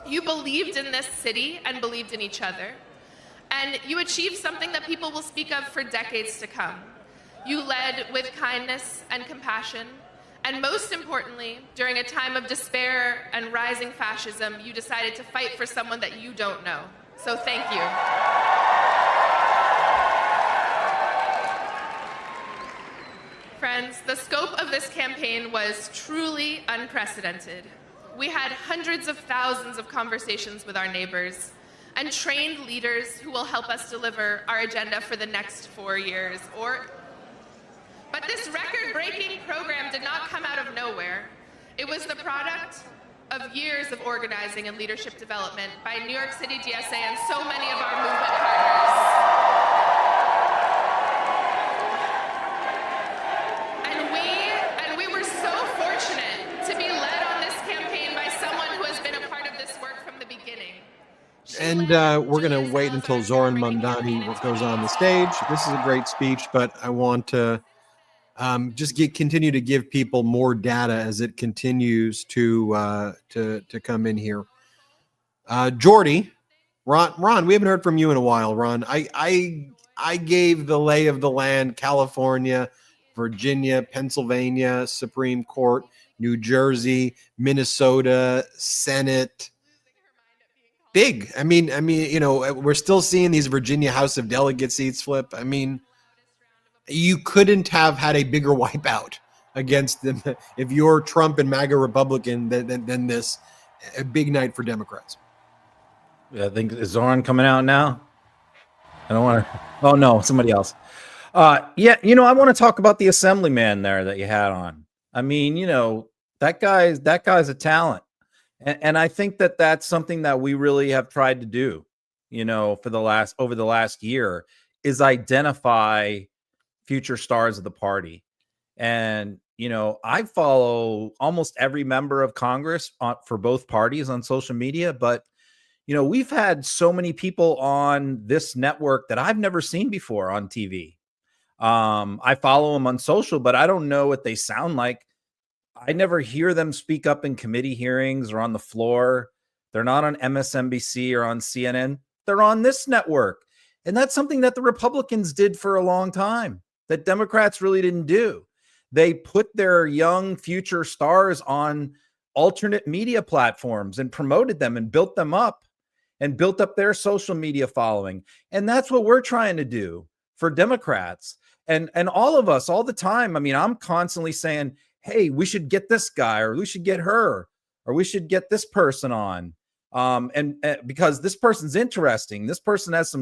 You believed in this city and believed in each other. And you achieved something that people will speak of for decades to come. You led with kindness and compassion. And most importantly, during a time of despair and rising fascism, you decided to fight for someone that you don't know. So thank you. Friends, the scope of this campaign was truly unprecedented. We had hundreds of thousands of conversations with our neighbors and trained leaders who will help us deliver our agenda for the next 4 years. But this record-breaking program did not come out of nowhere. It was the product of years of organizing and leadership development by New York City DSA and so many of our movement partners. And we're going to wait until Zoran Mamdani goes on the stage. This is a great speech, but I want to just continue to give people more data as it continues to come in here. Jordy, Ron, we haven't heard from you in a while, Ron. I gave the lay of the land: California, Virginia, Pennsylvania, Supreme Court, New Jersey, Minnesota, Senate. Big. I mean, you know, we're still seeing these Virginia House of Delegates seats flip. I mean, you couldn't have had a bigger wipeout against them if you're Trump and MAGA Republican than this. A big night for Democrats. Yeah, I think, is Zoran coming out now? I don't want to. Oh no, somebody else. Yeah, you know, I want to talk about the assemblyman there that you had on. I mean, you know, that guy's a talent. And I think that that's something that we really have tried to do, you know, over the last year, is identify future stars of the party. And, you know, I follow almost every member of Congress for both parties on social media. But, you know, we've had so many people on this network that I've never seen before on TV. I follow them on social, but I don't know what they sound like. I never hear them speak up in committee hearings or on the floor. They're not on MSNBC or on CNN. They're on this network. And that's something that the Republicans did for a long time that Democrats really didn't do. They put their young future stars on alternate media platforms and promoted them and built them up and built up their social media following. And that's what we're trying to do for Democrats. And all of us all the time. I mean, I'm constantly saying, hey, we should get this guy, or we should get her, or we should get this person on. And because this person's interesting, this person has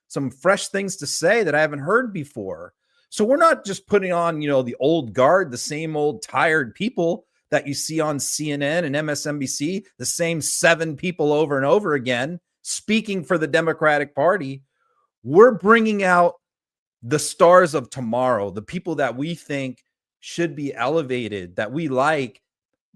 some fresh things to say that I haven't heard before. So we're not just putting on, the old guard, the same old tired people that you see on CNN and MSNBC, the same 7 people over and over again speaking for the Democratic Party. We're bringing out the stars of tomorrow, the people that we think should be elevated, that we like.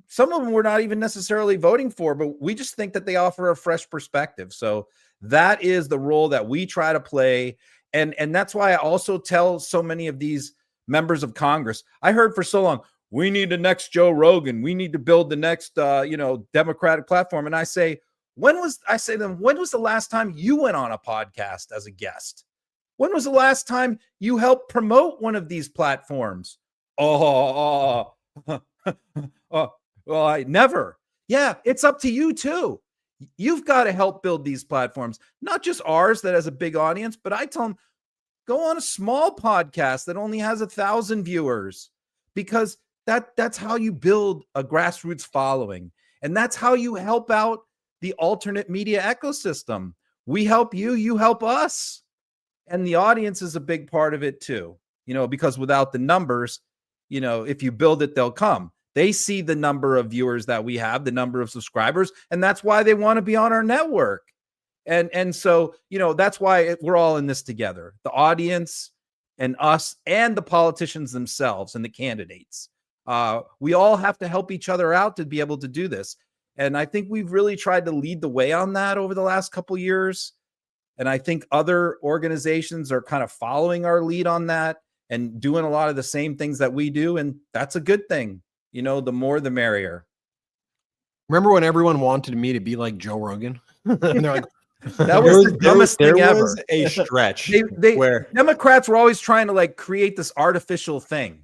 Some of them we're not even necessarily voting for, but we just think that they offer a fresh perspective. So that is the role that we try to play. And that's why I also tell so many of these members of Congress, I heard for so long, we need the next Joe Rogan. We need to build the next, Democratic platform. And I say, when was the last time you went on a podcast as a guest? When was the last time you helped promote one of these platforms? Well, I never. Yeah, it's up to you too. You've got to help build these platforms, not just ours that has a big audience, but I tell them, go on a small podcast that only has 1,000 viewers, because that's how you build a grassroots following. And that's how you help out the alternate media ecosystem. We help you, you help us. And the audience is a big part of it too, because without the numbers, if you build it, they'll come. They see the number of viewers that we have, the number of subscribers, and that's why they want to be on our network. And so, that's why we're all in this together, the audience and us and the politicians themselves and the candidates. We all have to help each other out to be able to do this. And I think we've really tried to lead the way on that over the last couple of years. And I think other organizations are kind of following our lead on that and doing a lot of the same things that we do. And that's a good thing. The more, the merrier. Remember when everyone wanted me to be like Joe Rogan? And they're like, that was the dumbest thing ever. There was a stretch where Democrats were always trying to create this artificial thing,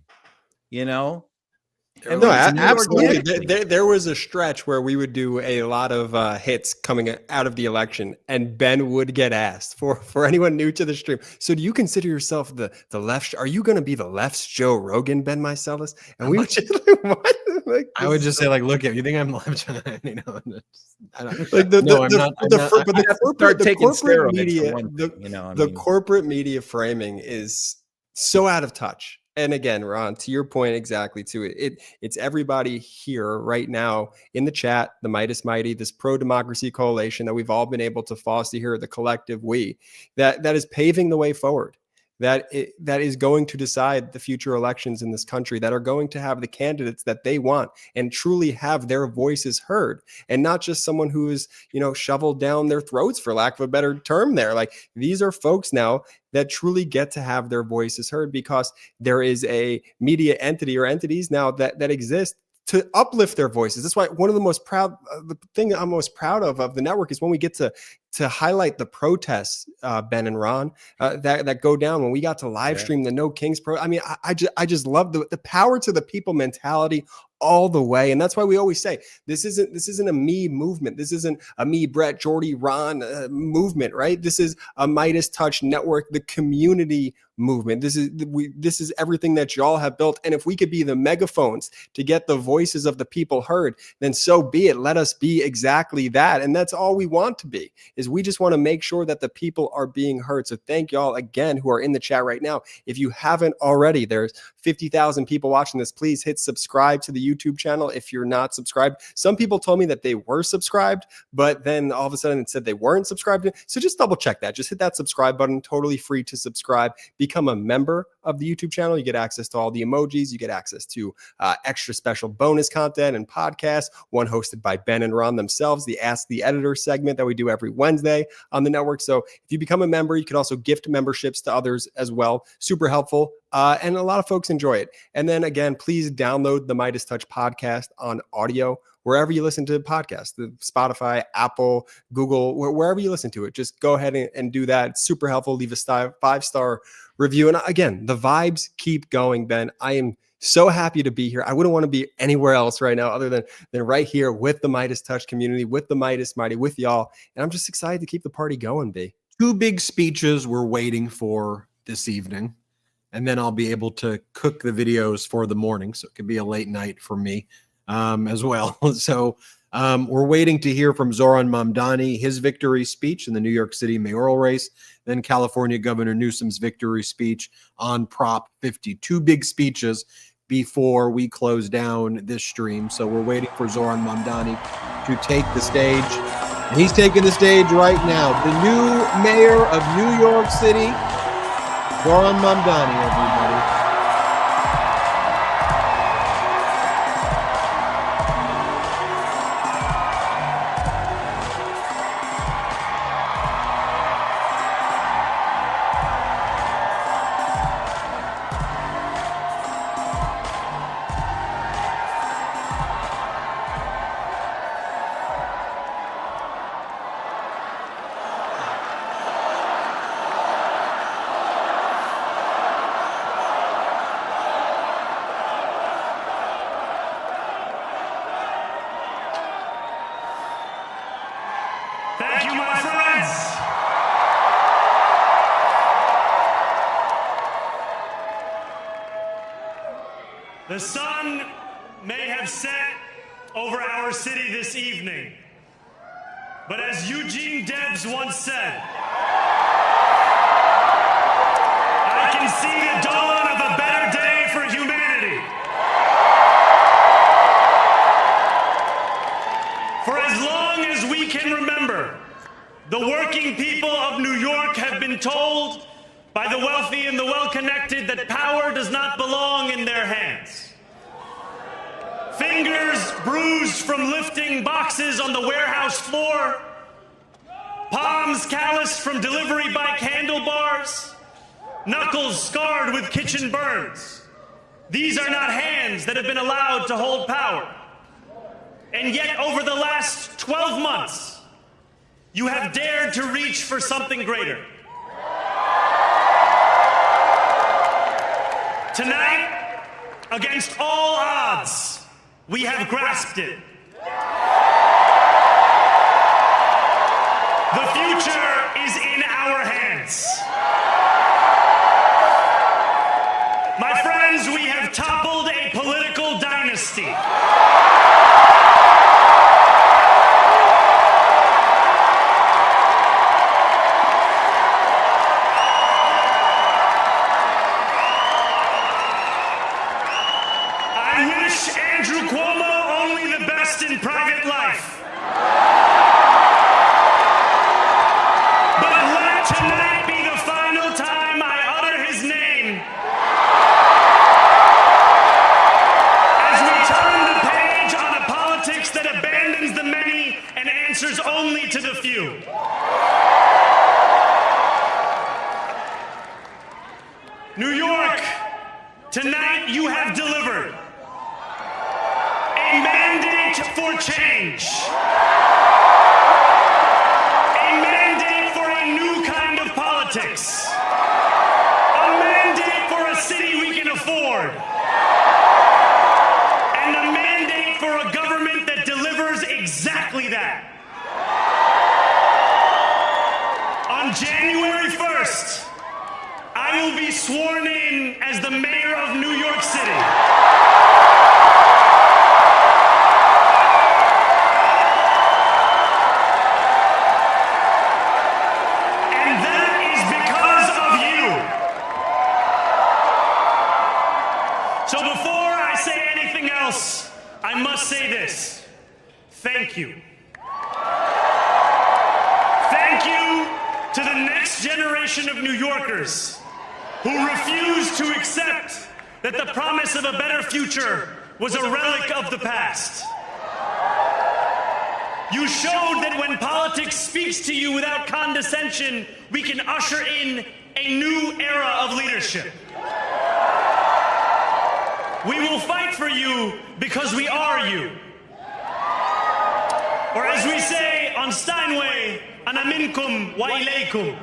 And no, absolutely. There was a stretch where we would do a lot of hits coming out of the election, and Ben would get asked for anyone new to the stream. So, do you consider yourself the left? Are you going to be the left's Joe Rogan, Ben Meiselas? And we would just what? I would just say, look, if you think I'm left, I don't. The corporate media framing is so out of touch. And again, Ron, to your point exactly too, it's everybody here right now in the chat, the Meidas Mighty, this pro-democracy coalition that we've all been able to foster here, the collective we, that is paving the way forward, that is going to decide the future elections in this country, that are going to have the candidates that they want and truly have their voices heard, and not just someone who is, shoveled down their throats, for lack of a better term there. These are folks now that truly get to have their voices heard, because there is a media entity or entities now that exist to uplift their voices. That's why one of the thing that I'm most proud of the network is when we get to highlight the protests, Ben and Ron, that go down when we got to live stream the No Kings Pro. I mean, I just love the power to the people mentality all the way. And that's why we always say this isn't a me movement. This isn't a me, Brett, Jordy, Ron movement, right? This is a MeidasTouch Network, the community movement. This is everything that y'all have built. And if we could be the megaphones to get the voices of the people heard, then so be it. Let us be exactly that. And that's all we want to be, is we just want to make sure that the people are being heard. So thank y'all again who are in the chat right now. If you haven't already, there's 50,000 people watching this. Please hit subscribe to the YouTube channel if you're not subscribed. Some people told me that they were subscribed, but then all of a sudden it said they weren't subscribed. So just double check that. Just hit that subscribe button. Totally free to subscribe. Become a member of the YouTube channel. You get access to all the emojis. You get access to extra special bonus content and podcasts, one hosted by Ben and Ron themselves, the Ask the Editor segment that we do every Wednesday on the network. So if you become a member, you can also gift memberships to others as well. Super helpful. And a lot of folks enjoy it. And then again, please download the MeidasTouch podcast on audio, wherever you listen to podcasts, the Spotify, Apple, Google, wherever you listen to it. Just go ahead and do that. It's super helpful. Leave a 5-star review. And again, the vibes keep going, Ben. I am so happy to be here. I wouldn't want to be anywhere else right now other than right here with the MeidasTouch community, with the Meidas Mighty, with y'all. And I'm just excited to keep the party going, B. 2 big speeches we're waiting for this evening. And then I'll be able to cook the videos for the morning. So it could be a late night for me as well. So We're waiting to hear from Zoran Mamdani, his victory speech in the New York City mayoral race, then California Governor Newsom's victory speech on Prop 50. Two big speeches before we close down this stream. So we're waiting for Zoran Mamdani to take the stage. And he's taking the stage right now. The new mayor of New York City, Zoran Mamdani, everybody. Thank you, my friends. The sun may have set over our city this evening, but as Eugene Debs once said, I can see the dawn of a better day for humanity. For as long as we can remember, the working people of New York have been told by the wealthy and the well-connected that power does not belong in their hands. Fingers bruised from lifting boxes on the warehouse floor, palms calloused from delivery bike handlebars, knuckles scarred with kitchen burns. These are not hands that have been allowed to hold power. And yet, over the last 12 months, you have dared to reach for something greater. Tonight, against all odds, we have grasped it. The future is in our hands. My friends, we have toppled a political dynasty. Andrew Cuomo only the best in private life. But let tonight be the final time I utter his name as we turn the page on a politics that abandons the many and answers only to the few. New York, tonight you have delivered a mandate for change. A mandate for a new kind of politics. A mandate for a city we can afford. And a mandate for a government that delivers exactly that. On January 1st, I will be sworn in as the mayor of New York City. So before I say anything else, I must say this. Thank you. Thank you to the next generation of New Yorkers who refuse to accept that the promise of a better future was a relic of the past. You showed that when politics speaks to you without condescension, we can usher in a new era of leadership. We will fight for you because we are you. Or as we say on Steinway, ana minkum wa ilaykum.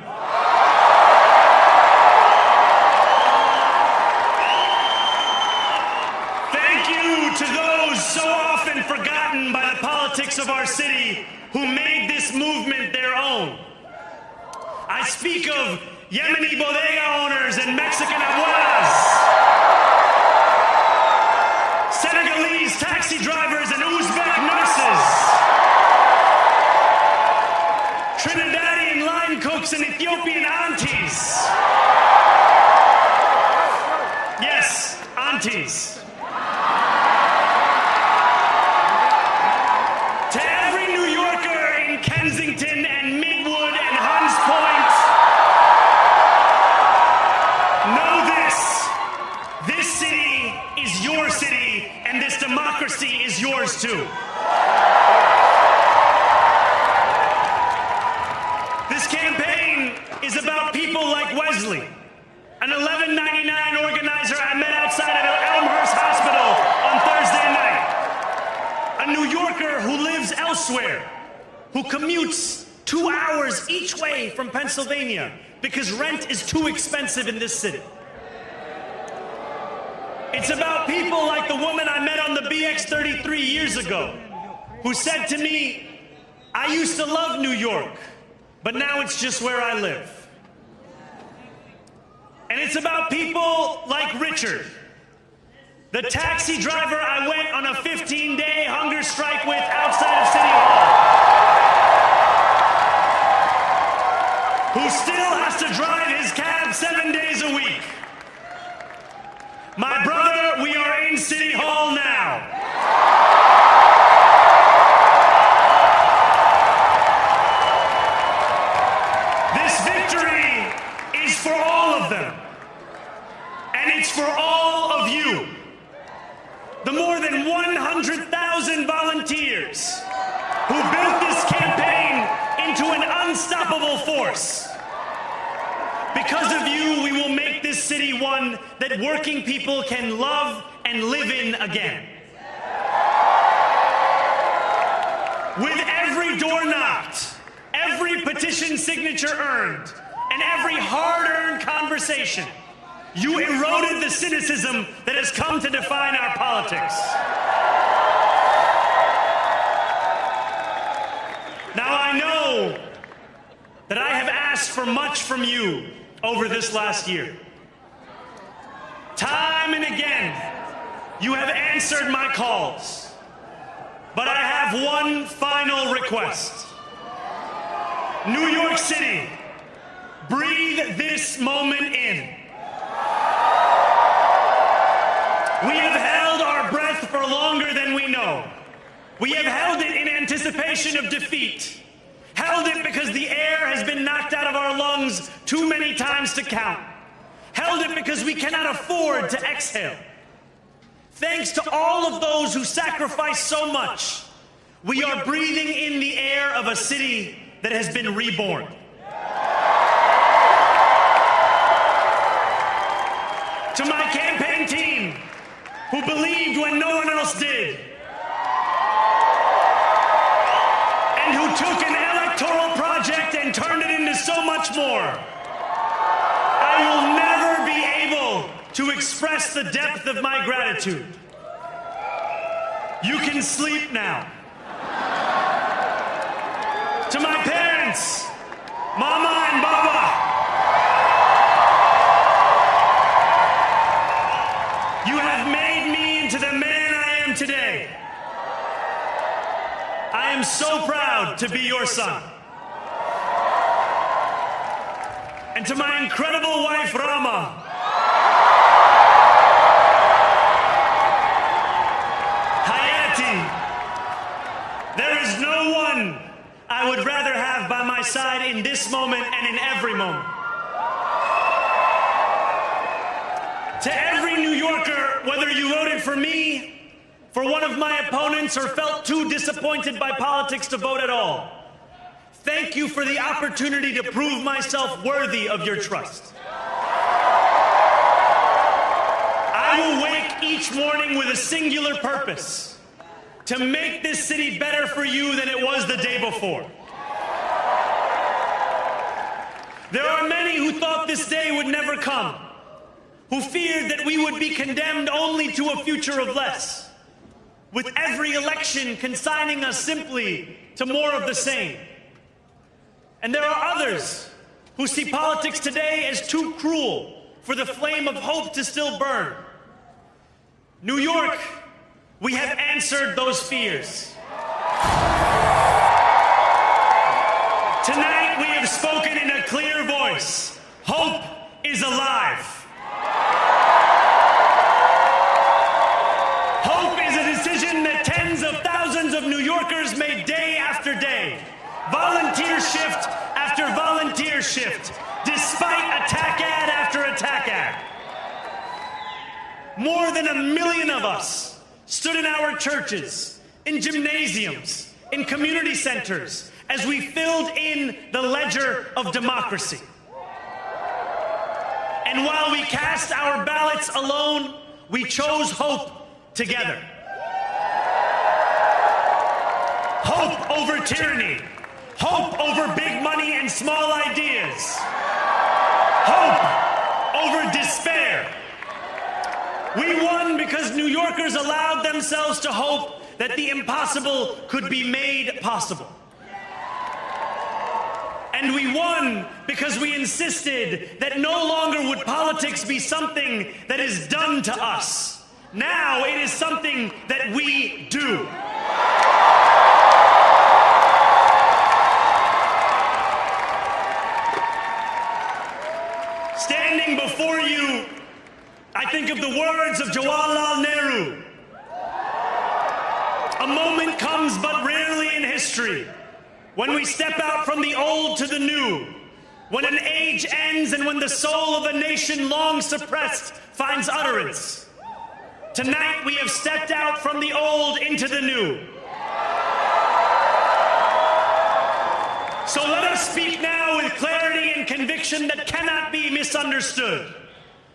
Thank you to those so often forgotten by the politics of our city who made this movement their own. I speak of Yemeni bodega owners and Mexican abuelas, Senegalese taxi drivers and Uzbek nurses, Ethiopian aunties. Yes, aunties. To every New Yorker in Kensington and Midwood and Hunts Point, know this. This city is your city, and this democracy is yours too. This campaign is about people like Wesley, an $11.99 organizer I met outside of Elmhurst Hospital on Thursday night. A New Yorker who lives elsewhere, who commutes 2 hours each way from Pennsylvania because rent is too expensive in this city. It's about people like the woman I met on the BX 33 years ago, who said to me, I used to love New York, but now it's just where I live. And it's about people like Richard, the taxi driver I went on a 15-day hunger strike with outside of City Hall, who still has to drive his cab 7 days a week. My brother, we are in City Hall now. This victory is for all of them. And it's for all of you. The more than 100,000 volunteers who built this campaign into an unstoppable force. Because of you, we will make this city one that working people can love and live in again. With every door knocked, every petition signature earned, and every hard-earned conversation, you eroded the cynicism that has come to define our politics. Now I know that I have asked for much from you over this last year. Time and again, you have answered my calls. But I have one final request. New York City, breathe this moment in. We have held our breath for longer than we know. We have held it in anticipation of defeat. Held it because the air has been knocked out of our lungs too many times to count. Held it because we cannot afford to exhale. Thanks to all of those who sacrificed so much, we are breathing in the air of a city that has been reborn. To my campaign team, who believed when no one else did, and who took an electoral project and turned it into so much more, I will never be able to express the depth of my gratitude. You can sleep now. To my parents, Mama and Baba, you have made me into the man I am today. I am so proud to be your son. And to my incredible wife, Rama, Hayati, there is no one I would rather have by my side in this moment and in every moment. To every New Yorker, whether you voted for me, for one of my opponents, or felt too disappointed by politics to vote at all, thank you for the opportunity to prove myself worthy of your trust. I will wake each morning with a singular purpose: to make this city better for you than it was the day before. There are many who thought this day would never come, who feared that we would be condemned only to a future of less, with every election consigning us simply to more of the same. And there are others who see politics today as too cruel for the flame of hope to still burn. New York, we have answered those fears. Tonight we have spoken in a clear voice. Hope is alive. Hope is a decision that tens of thousands of New Yorkers made day after day, volunteer shift after volunteer shift, despite attack ad after attack ad. More than 1 million of us stood in our churches, in gymnasiums, in community centers, as we filled in the ledger of democracy. And while we cast our ballots alone, we chose hope together. Hope over tyranny. Hope over big money and small ideas. Hope over despair. We won because New Yorkers allowed themselves to hope that the impossible could be made possible. And we won because we insisted that no longer would politics be something that is done to us. Now it is something that we do. Standing before you, I think of the words of Jawaharlal Nehru. A moment comes but rarely in history when we step out from the old to the new, when an age ends and when the soul of a nation long suppressed finds utterance. Tonight we have stepped out from the old into the new. So let us speak now with clarity and conviction that cannot be misunderstood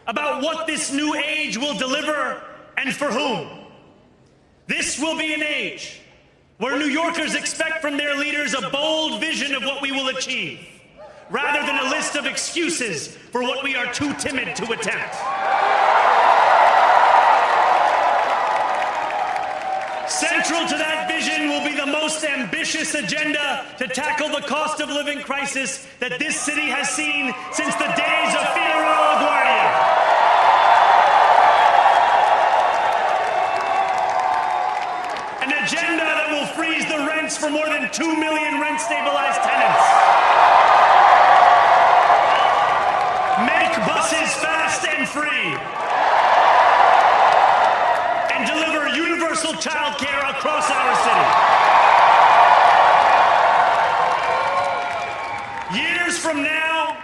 about what this new age will deliver and for whom. This will be an age where New Yorkers expect from their leaders a bold vision of what we will achieve, rather than a list of excuses for what we are too timid to attempt. Central to that vision will be the most ambitious agenda to tackle the cost of living crisis that this city has seen since the days of Figueroa LaGuardia. An agenda that will freeze the rents for more than 2 million rent-stabilized tenants. Make buses fast and free. And deliver universal child care across our city. Years from now,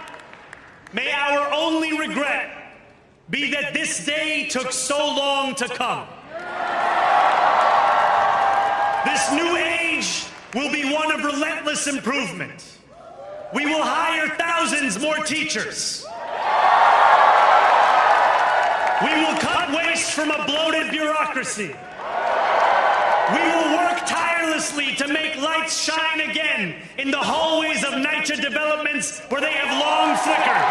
may our only regret be that this day took so long to come. This new age will be one of relentless improvement. We will hire thousands more teachers. We will cut waste from a bloated bureaucracy. We will work tirelessly to make lights shine again in the hallways of NYCHA developments where they have long flickered.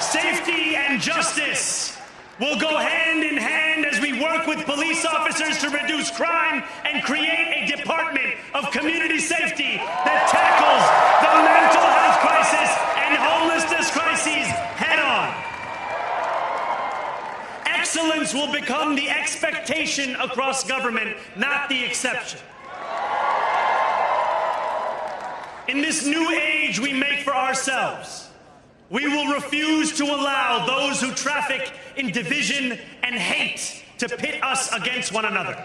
Safety and justice will go hand in hand as we work with police officers to reduce crime and create a department of community safety that tackles the mental health crisis and homelessness crises head on. Excellence will become the expectation across government, not the exception. In this new age we make for ourselves, we will refuse to allow those who traffic in division and hate to pit us against one another.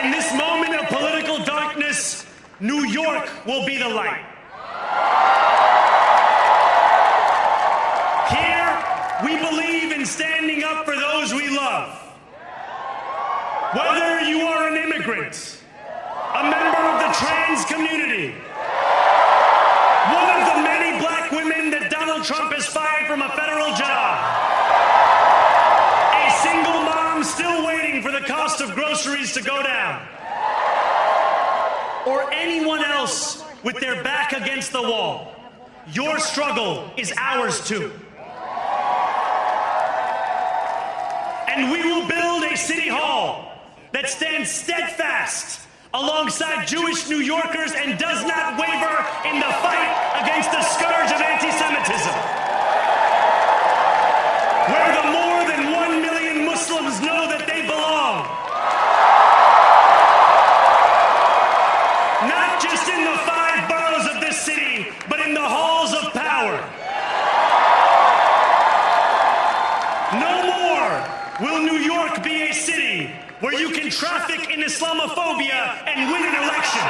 In this moment of political darkness, New York will be the light. Here, we believe in standing up for those we love. Whether you are an immigrant, a member of the trans community, one of the many black women that Donald Trump has fired from a federal job, a single mom still waiting for the cost of groceries to go down, or anyone else with their back against the wall, your struggle is ours too. And we will build a city hall that stands steadfast alongside Jewish New Yorkers and does not waver in the fight against the scourge of anti-Semitism. Where the more than 1 million Muslims know that they belong. a city where you can traffic in Islamophobia and win an election.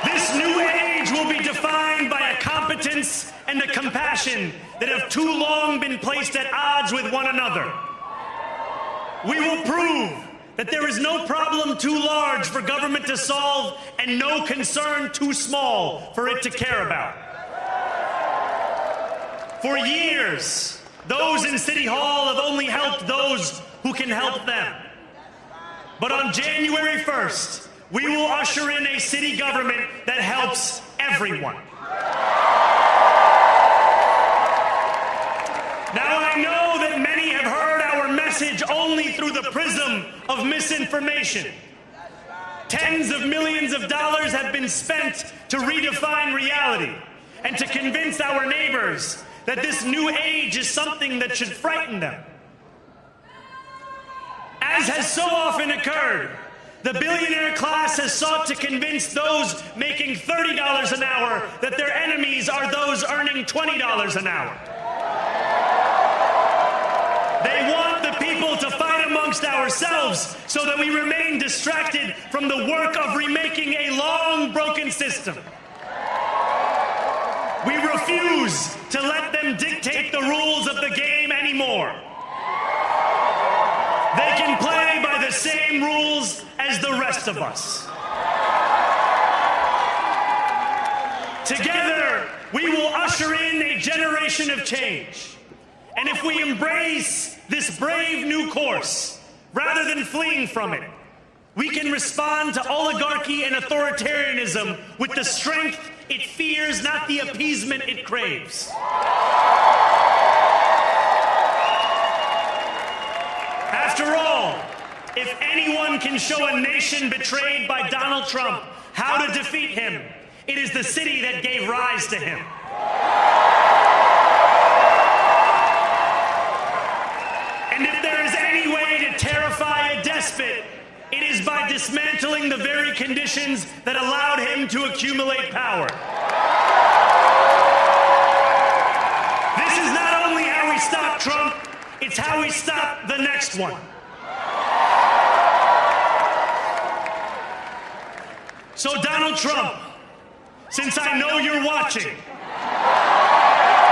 This new age will be defined by a competence and a compassion that have too long been placed at odds with one another. We will prove that there is no problem too large for government to solve and no concern too small for it to care about. For years, those in City Hall have only helped those who can help them. But on January 1st, we will usher in a city government that helps everyone. Now, I know that many have heard our message only through the prism of misinformation. Tens of millions of dollars have been spent to redefine reality and to convince our neighbors that this new age is something that should frighten them. As has so often occurred, the billionaire class has sought to convince those making $30 an hour that their enemies are those earning $20 an hour. They want the people to fight amongst ourselves so that we remain distracted from the work of remaking a long broken system. We refuse to let them dictate the rules of the game anymore. They can play by the same rules as the rest of us. Together, we will usher in a generation of change. And if we embrace this brave new course, rather than fleeing from it, we can respond to oligarchy and authoritarianism with the strength it fears, not the appeasement it craves. After all, if anyone can show a nation betrayed by Donald Trump how to defeat him, it is the city that gave rise to him. And if there is any way to terrify a despot, it is by dismantling the very conditions that allowed him to accumulate power. This is not only how we stop Trump, it's how we stop the next one. So Donald Trump, since I know you're watching,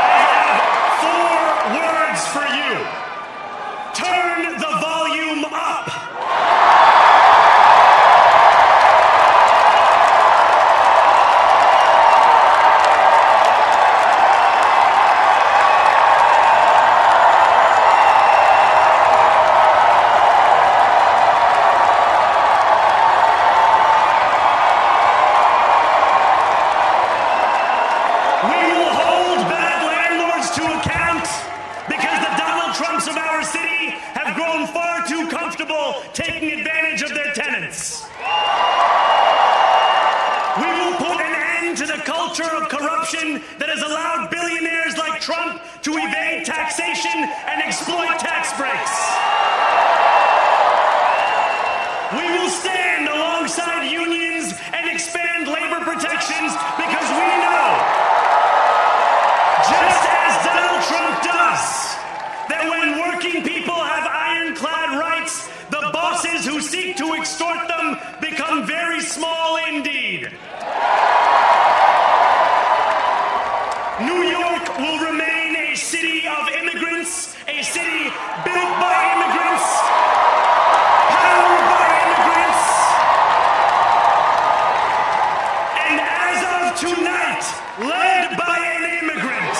I have 4 words for you. Turn the volume up. Taking advantage of their tenants. We will put an end to the culture of corruption that has allowed billionaires like Trump to evade taxation and exploit tax breaks. We will stand alongside unions and expand labor protections because we know, just as Donald Trump does, that when working people have ironclad rights, the bosses who seek to extort them become very small indeed. New York will remain a city of immigrants, a city built by immigrants, powered by immigrants, and as of tonight, led by an immigrant.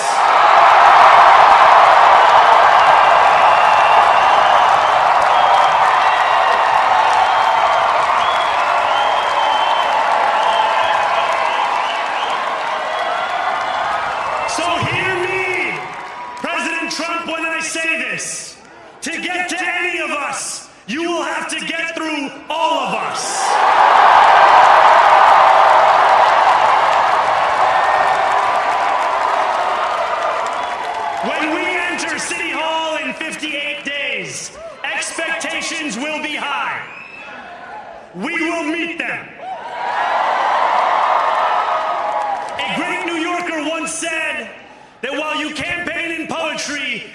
To get to any of us, you will have to get through all of us. When we enter City Hall in 58 days, expectations will be high. We will meet them.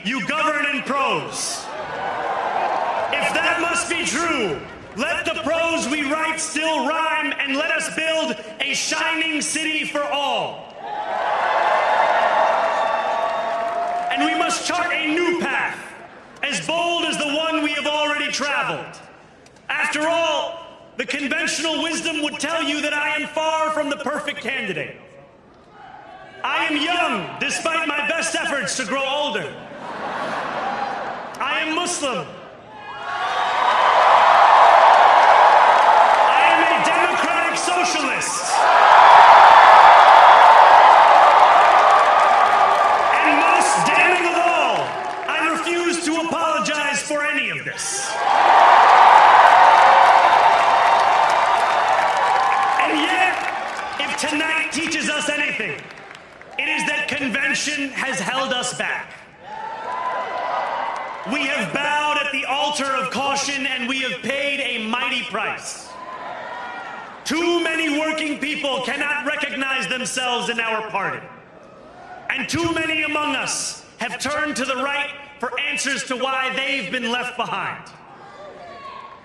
you govern in prose. If that must be true, let the prose we write still rhyme, and let us build a shining city for all. And we must chart a new path, as bold as the one we have already traveled. After all, the conventional wisdom would tell you that I am far from the perfect candidate. I am young, despite my best efforts to grow older. I am Muslim. I am a democratic socialist. And most damning of all, I refuse to apologize for any of this. And yet, if tonight teaches us anything, it is that convention has held us back. We have bowed at the altar of caution, and we have paid a mighty price. Too many working people cannot recognize themselves in our party. And too many among us have turned to the right for answers to why they've been left behind.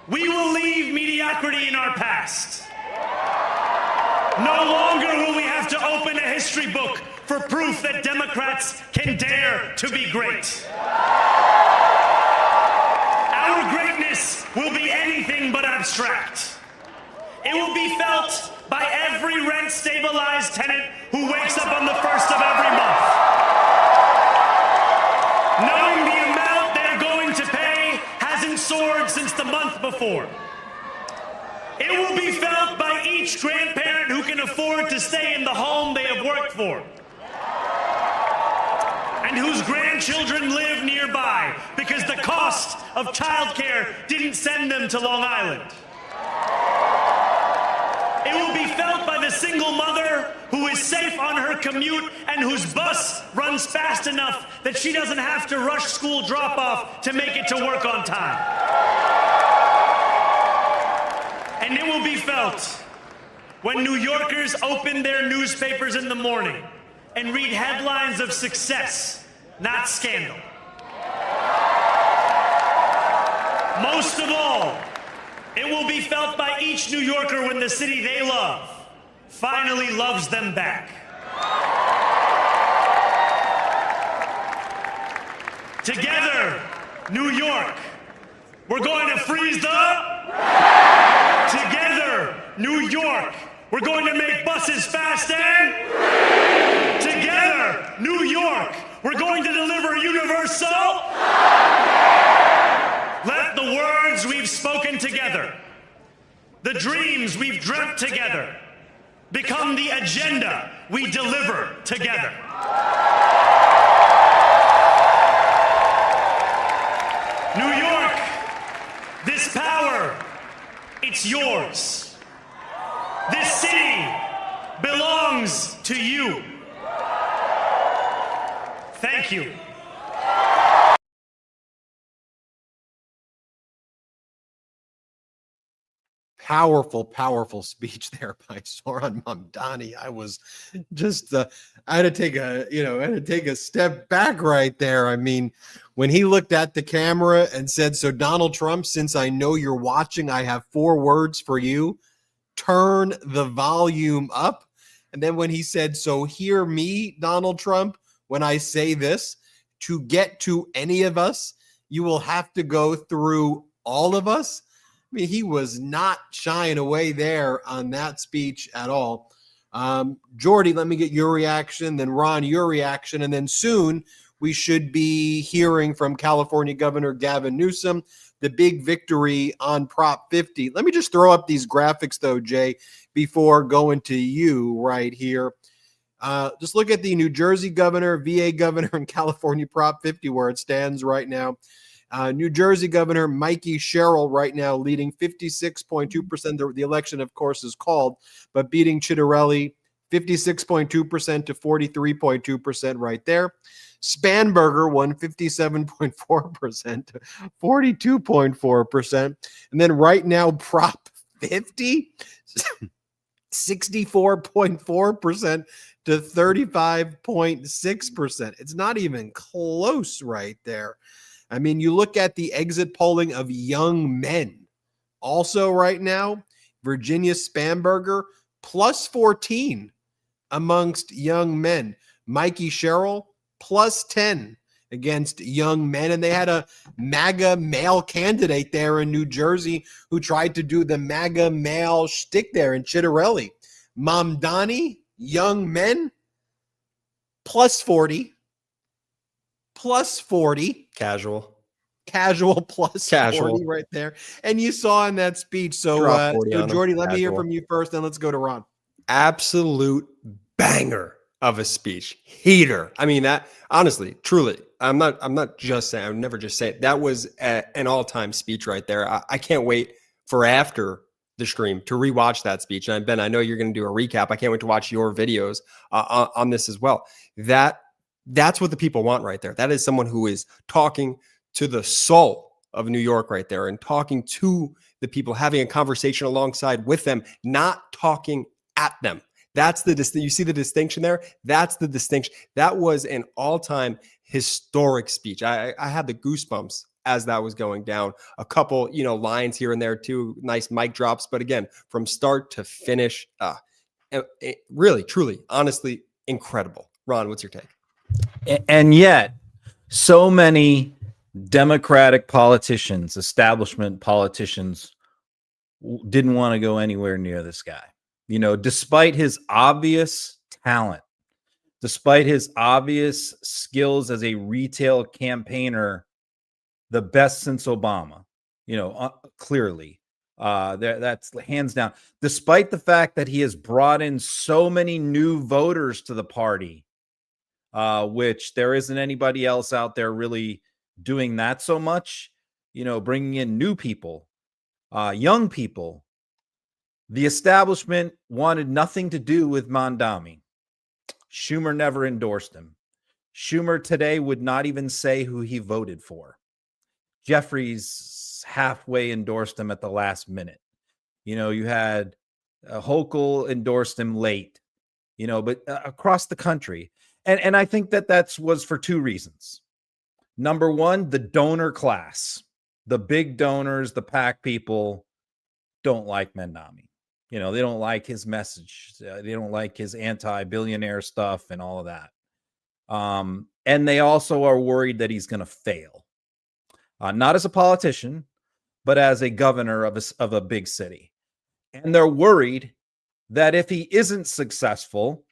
We will leave mediocrity in our past. No longer will we have to open a history book for proof that Democrats can dare to be great. Our greatness will be anything but abstract. It will be felt by every rent-stabilized tenant who wakes up on the first of every month, knowing the amount they're going to pay hasn't soared since the month before. It will be felt by each grandparent who can afford to stay in the home they have worked for, and whose grandchildren live nearby because the cost of childcare didn't send them to Long Island. It will be felt by the single mother who is safe on her commute and whose bus runs fast enough that she doesn't have to rush school drop-off to make it to work on time. And it will be felt when New Yorkers open their newspapers in the morning and read headlines of success, not scandal. Most of all, it will be felt by each New Yorker when the city they love finally loves them back. Together, New York, we're going to freeze the... Together, New York, we're going to make buses fast and... Together, New York, we're going to deliver universal... Let the words we've spoken together, the dreams we've dreamt together, become the agenda we deliver together. New York, this power, it's yours. This city belongs to you. Thank you. Powerful, powerful speech there by Zohran Mamdani. I was just, I had to take a step back right there. I mean, when he looked at the camera and said, "So Donald Trump, since I know you're watching, I have 4 words for you. Turn the volume up." And then when he said, "So hear me, Donald Trump, when I say this, to get to any of us, you will have to go through all of us." I mean, he was not shying away there on that speech at all. Jordy, let me get your reaction, then Ron, your reaction, and then soon we should be hearing from California Governor Gavin Newsom, the big victory on Prop 50. Let me just throw up these graphics, though, Jay, before going to you right here. Just look at the New Jersey governor, VA governor, and California Prop 50, where it stands right now. New Jersey Governor Mikey Sherrill right now leading 56.2%. The election, of course, is called, but beating Chitterelli 56.2% to 43.2% right there. Spanberger won 57.4% to 42.4%. And then right now, Prop 50, 64.4% to 35.6%. It's not even close right there. I mean, you look at the exit polling of young men. Also right now, Virginia Spanberger plus 14 amongst young men. Mikey Sherrill plus 10 against young men. And they had a MAGA male candidate there in New Jersey who tried to do the MAGA male shtick there in Chitterelli. Mamdani, young men, plus 40. Plus 40. Casual Plus 40 right there. And you saw in that speech. So, Jordy, let me hear from you first, then let's go to Ron. Absolute banger of a speech. Heater. I mean, that honestly, truly, I'm not just saying, I would never just say it. That was an all-time speech right there. I can't wait for after the stream to rewatch that speech. And Ben, I know you're going to do a recap. I can't wait to watch your videos on this as well. That's what the people want right there. That is someone who is talking to the soul of New York right there and talking to the people, having a conversation alongside with them, not talking at them. That's you see the distinction there? That's the distinction. That was an all-time historic speech. I had the goosebumps as that was going down. A couple, lines here and there too, nice mic drops. But again, from start to finish, really, truly, honestly, incredible. Ron, what's your take? And yet, so many Democratic politicians, establishment politicians, didn't want to go anywhere near this guy. Despite his obvious talent, despite his obvious skills as a retail campaigner, the best since Obama, clearly, that's hands down. Despite the fact that he has brought in so many new voters to the party, which there isn't anybody else out there really doing that so much, bringing in new people, young people. The establishment wanted nothing to do with Mamdani. Schumer never endorsed him. Schumer today would not even say who he voted for. Jeffries halfway endorsed him at the last minute. You had Hochul endorsed him late, but across the country. And I think that was for two reasons. Number one, the donor class, the big donors, the PAC people don't like Mamdani. They don't like his message. They don't like his anti-billionaire stuff and all of that. And they also are worried that he's going to fail. Not as a politician, but as a governor of a big city. And they're worried that if he isn't successful,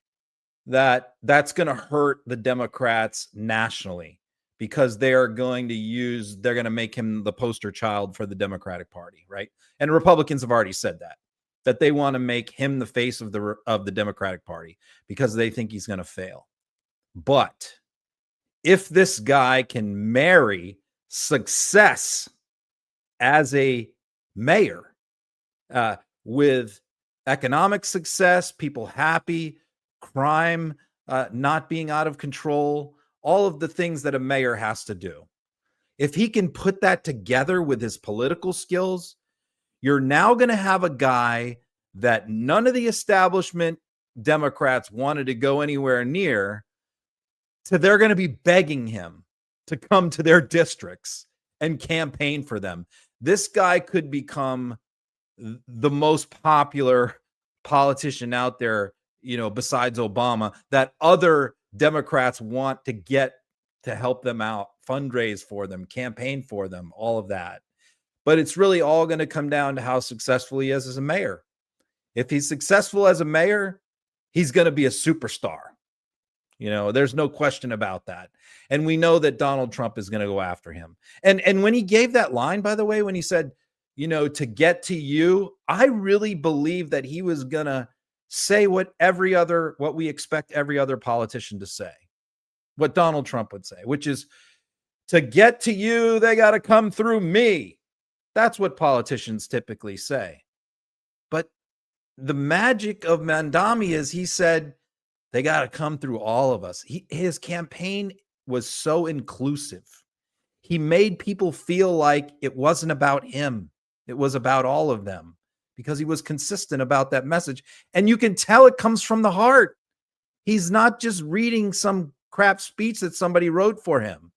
that's going to hurt the Democrats nationally, because they're going to make him the poster child for the Democratic Party, right? And Republicans have already said that they want to make him the face of the Democratic Party because they think he's going to fail. But if this guy can marry success as a mayor with economic success, people happy, crime not being out of control, all of the things that a mayor has to do. If he can put that together with his political skills, you're now going to have a guy that none of the establishment Democrats wanted to go anywhere near, so they're going to be begging him to come to their districts and campaign for them. This guy could become the most popular politician out there, besides Obama, that other Democrats want to get to help them out, fundraise for them, campaign for them, all of that. But it's really all going to come down to how successful he is as a mayor. If he's successful as a mayor, he's going to be a superstar. There's no question about that. And we know that Donald Trump is going to go after him. And when he gave that line, by the way, when he said, to get to you, I really believe that he was going to say what we expect every other politician to say, what Donald Trump would say, which is, to get to you, they got to come through me. That's what politicians typically say. But the magic of Mamdani is he said, they got to come through all of us. His campaign was so inclusive. He made people feel like it wasn't about him. It was about all of them, because he was consistent about that message. And you can tell it comes from the heart. He's not just reading some crap speech that somebody wrote for him.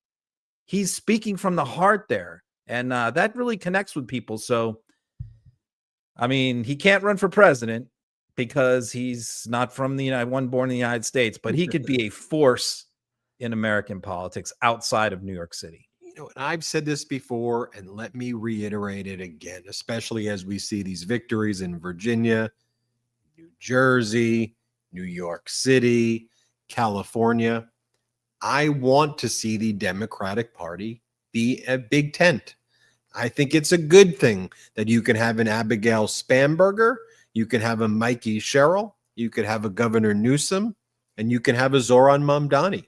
He's speaking from the heart there. And that really connects with people. So, I mean, he can't run for president because he's not from the wasn't born in the United States, but he could be a force in American politics outside of New York City. You know, and I've said this before, and let me reiterate it again, especially as we see these victories in Virginia, New Jersey, New York City, California. I want to see the Democratic Party be a big tent. I think it's a good thing that you can have an Abigail Spanberger, you can have a Mikey Sherrill, you could have a Governor Newsom, and you can have a Zoran Mamdani.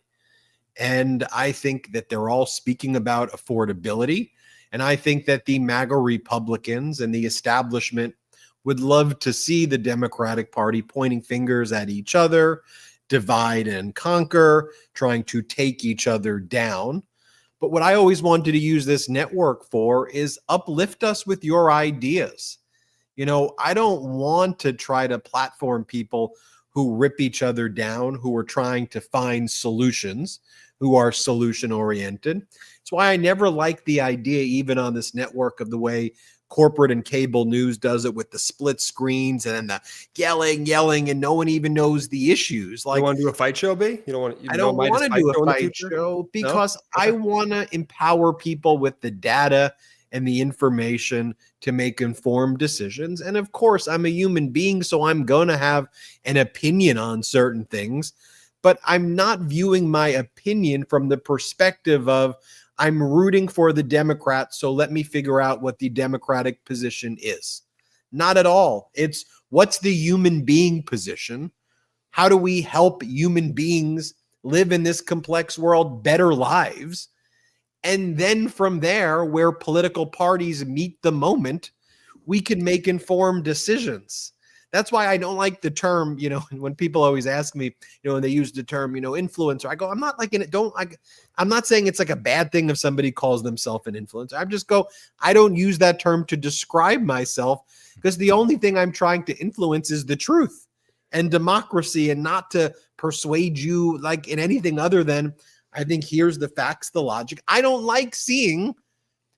And I think that they're all speaking about affordability. And I think that the MAGA Republicans and the establishment would love to see the Democratic Party pointing fingers at each other, divide and conquer, trying to take each other down. But what I always wanted to use this network for is uplift us with your ideas. You know, I don't want to try to platform people who rip each other down, who are trying to find solutions, who are solution oriented. It's why I never liked the idea, even on this network, of the way corporate and cable news does it with the split screens and the yelling, and no one even knows the issues. Like, you want to do a fight show, B? You don't want? I don't want to do a fight show because I want to empower people with the data and the information to make informed decisions. And of course, I'm a human being, so I'm going to have an opinion on certain things, but I'm not viewing my opinion from the perspective of I'm rooting for the Democrats, so let me figure out what the Democratic position is. Not at all. It's what's the human being position? How do we help human beings live in this complex world better lives? And then from there, where political parties meet the moment, we can make informed decisions. That's why I don't like the term, you know, when people always ask me, you know, when they use the term, you know, influencer, I go, I'm not like in it. I'm not saying it's like a bad thing if somebody calls themselves an influencer. I don't use that term to describe myself, because the only thing I'm trying to influence is the truth and democracy, and not to persuade you like in anything other than, I think here's the facts, the logic. I don't like seeing,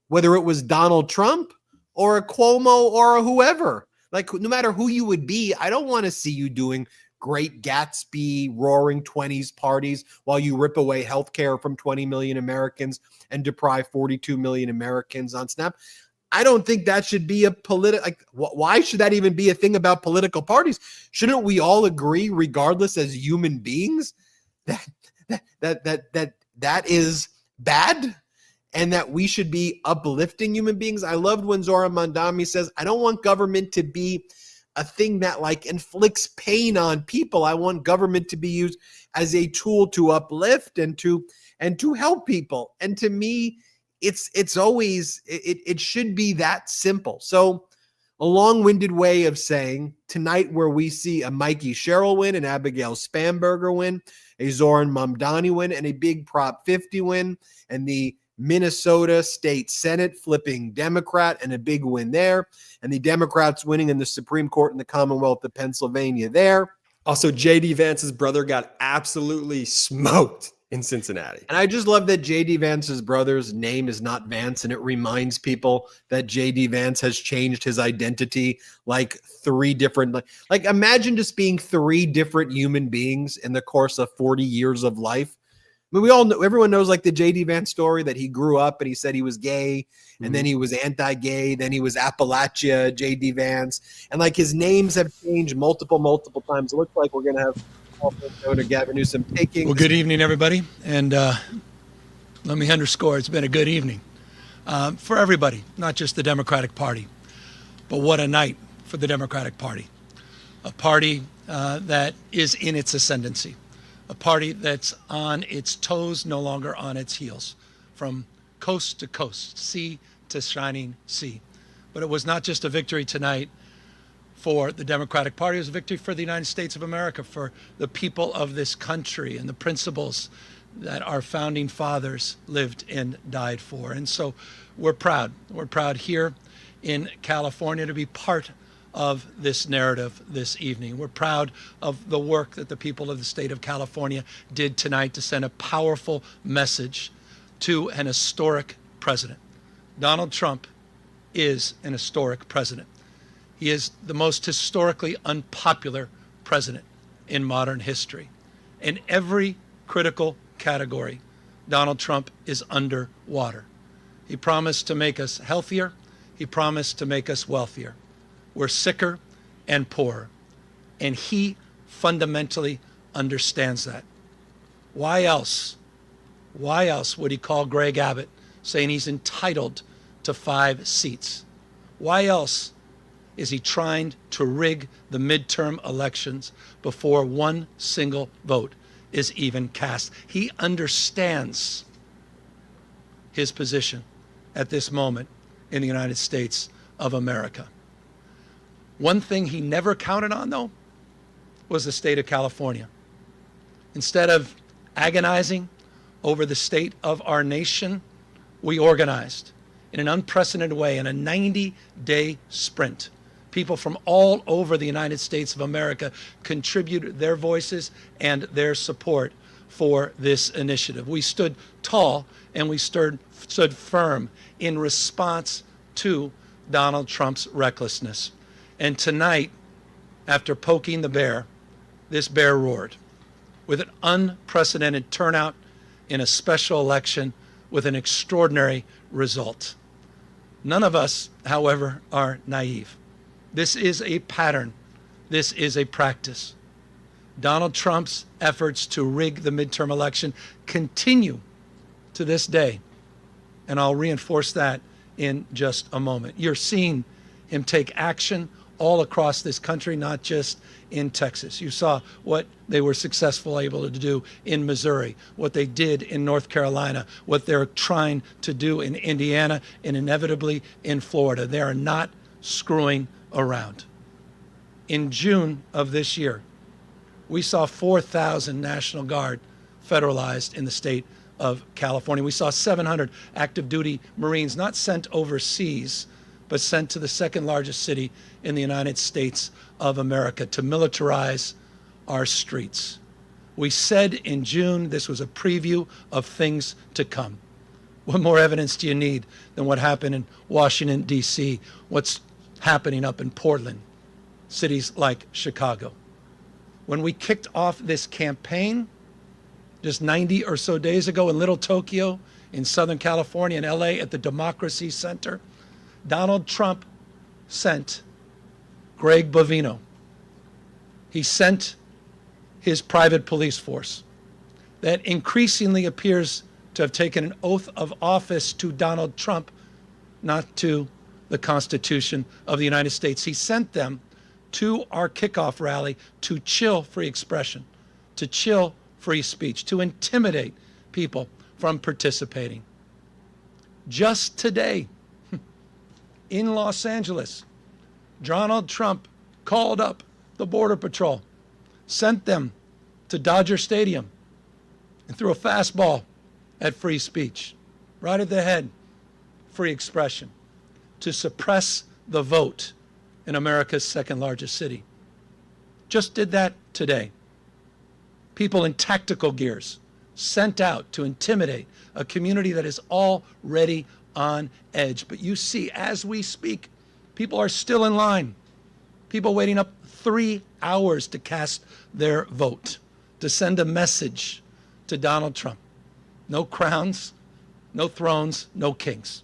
whether it was Donald Trump or a Cuomo or a whoever, like no matter who you would be, I don't want to see you doing great Gatsby roaring 20s parties while you rip away healthcare from 20 million Americans and deprive 42 million Americans on SNAP. I don't think that should be a why should that even be a thing about political parties? Shouldn't we all agree, regardless, as human beings, that is bad, and that we should be uplifting human beings? I loved when Zoran Mamdani says, I don't want government to be a thing that like inflicts pain on people. I want government to be used as a tool to uplift and to help people. And to me, it's always, it should be that simple. So a long-winded way of saying tonight, where we see a Mikey Sherrill win, an Abigail Spanberger win, a Zoran Mamdani win, and a big Prop 50 win, and the Minnesota State Senate flipping Democrat and a big win there, and the Democrats winning in the Supreme Court in the Commonwealth of Pennsylvania there. Also, J.D. Vance's brother got absolutely smoked in Cincinnati. And I just love that J.D. Vance's brother's name is not Vance, and it reminds people that J.D. Vance has changed his identity like three different, like imagine just being three different human beings in the course of 40 years of life. I mean, we all know, everyone knows like the J.D. Vance story, that he grew up and he said he was gay, and then he was anti-gay, then he was Appalachia J.D. Vance, and like his names have changed multiple times. It looks like we're going to have Governor Gavin Newsom taking. Well, good evening, everybody, and let me underscore, it's been a good evening for everybody, not just the Democratic Party, but what a night for the Democratic Party, a party that is in its ascendancy. A party that's on its toes, no longer on its heels, from coast to coast, sea to shining sea. But it was not just a victory tonight for the Democratic Party, it was a victory for the United States of America, for the people of this country and the principles that our founding fathers lived and died for. And so we're proud. We're proud here in California to be part of this narrative this evening. We're proud of the work that the people of the state of California did tonight to send a powerful message to an historic president. Donald Trump is an historic president. He is the most historically unpopular president in modern history. In every critical category, Donald Trump is underwater. He promised to make us healthier. He promised to make us wealthier. We're sicker and poorer. And he fundamentally understands that. Why else would he call Greg Abbott saying he's entitled to 5 seats? Why else is he trying to rig the midterm elections before one single vote is even cast? He understands his position at this moment in the United States of America. One thing he never counted on, though, was the state of California. Instead of agonizing over the state of our nation, we organized in an unprecedented way in a 90-day sprint. People from all over the United States of America contributed their voices and their support for this initiative. We stood tall and we stood firm in response to Donald Trump's recklessness. And tonight, after poking the bear, this bear roared with an unprecedented turnout in a special election with an extraordinary result. None of us, however, are naive. This is a pattern. This is a practice. Donald Trump's efforts to rig the midterm election continue to this day. And I'll reinforce that in just a moment. You're seeing him take action all across this country, not just in Texas. You saw what they were able to do in Missouri, what they did in North Carolina, what they're trying to do in Indiana, and inevitably in Florida. They are not screwing around. In June of this year, we saw 4,000 National Guard federalized in the state of California. We saw 700 active duty Marines not sent overseas, but sent to the second largest city in the United States of America to militarize our streets. We said in June this was a preview of things to come. What more evidence do you need than what happened in Washington, D.C., what's happening up in Portland, cities like Chicago? When we kicked off this campaign just 90 or so days ago in Little Tokyo, in Southern California, in LA, at the Democracy Center, Donald Trump sent Greg Bovino. He sent his private police force that increasingly appears to have taken an oath of office to Donald Trump, not to the Constitution of the United States. He sent them to our kickoff rally to chill free expression, to chill free speech, to intimidate people from participating. Just today, in Los Angeles, Donald Trump called up the Border Patrol, sent them to Dodger Stadium, and threw a fastball at free speech, right at the head, free expression, to suppress the vote in America's second largest city. Just did that today. People in tactical gears sent out to intimidate a community that is already on edge. But you see, as we speak, people are still in line. People waiting up 3 hours to cast their vote, to send a message to Donald Trump. No crowns, no thrones, no kings.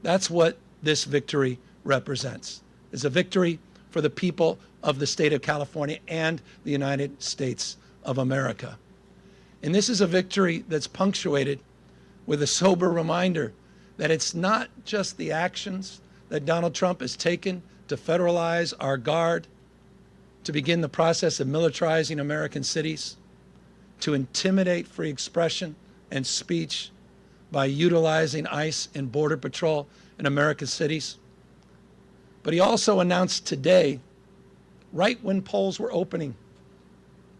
That's what this victory represents. It's a victory for the people of the state of California and the United States of America. And this is a victory that's punctuated with a sober reminder that it's not just the actions that Donald Trump has taken to federalize our guard, to begin the process of militarizing American cities, to intimidate free expression and speech by utilizing ICE and Border Patrol in American cities. But he also announced today, right when polls were opening,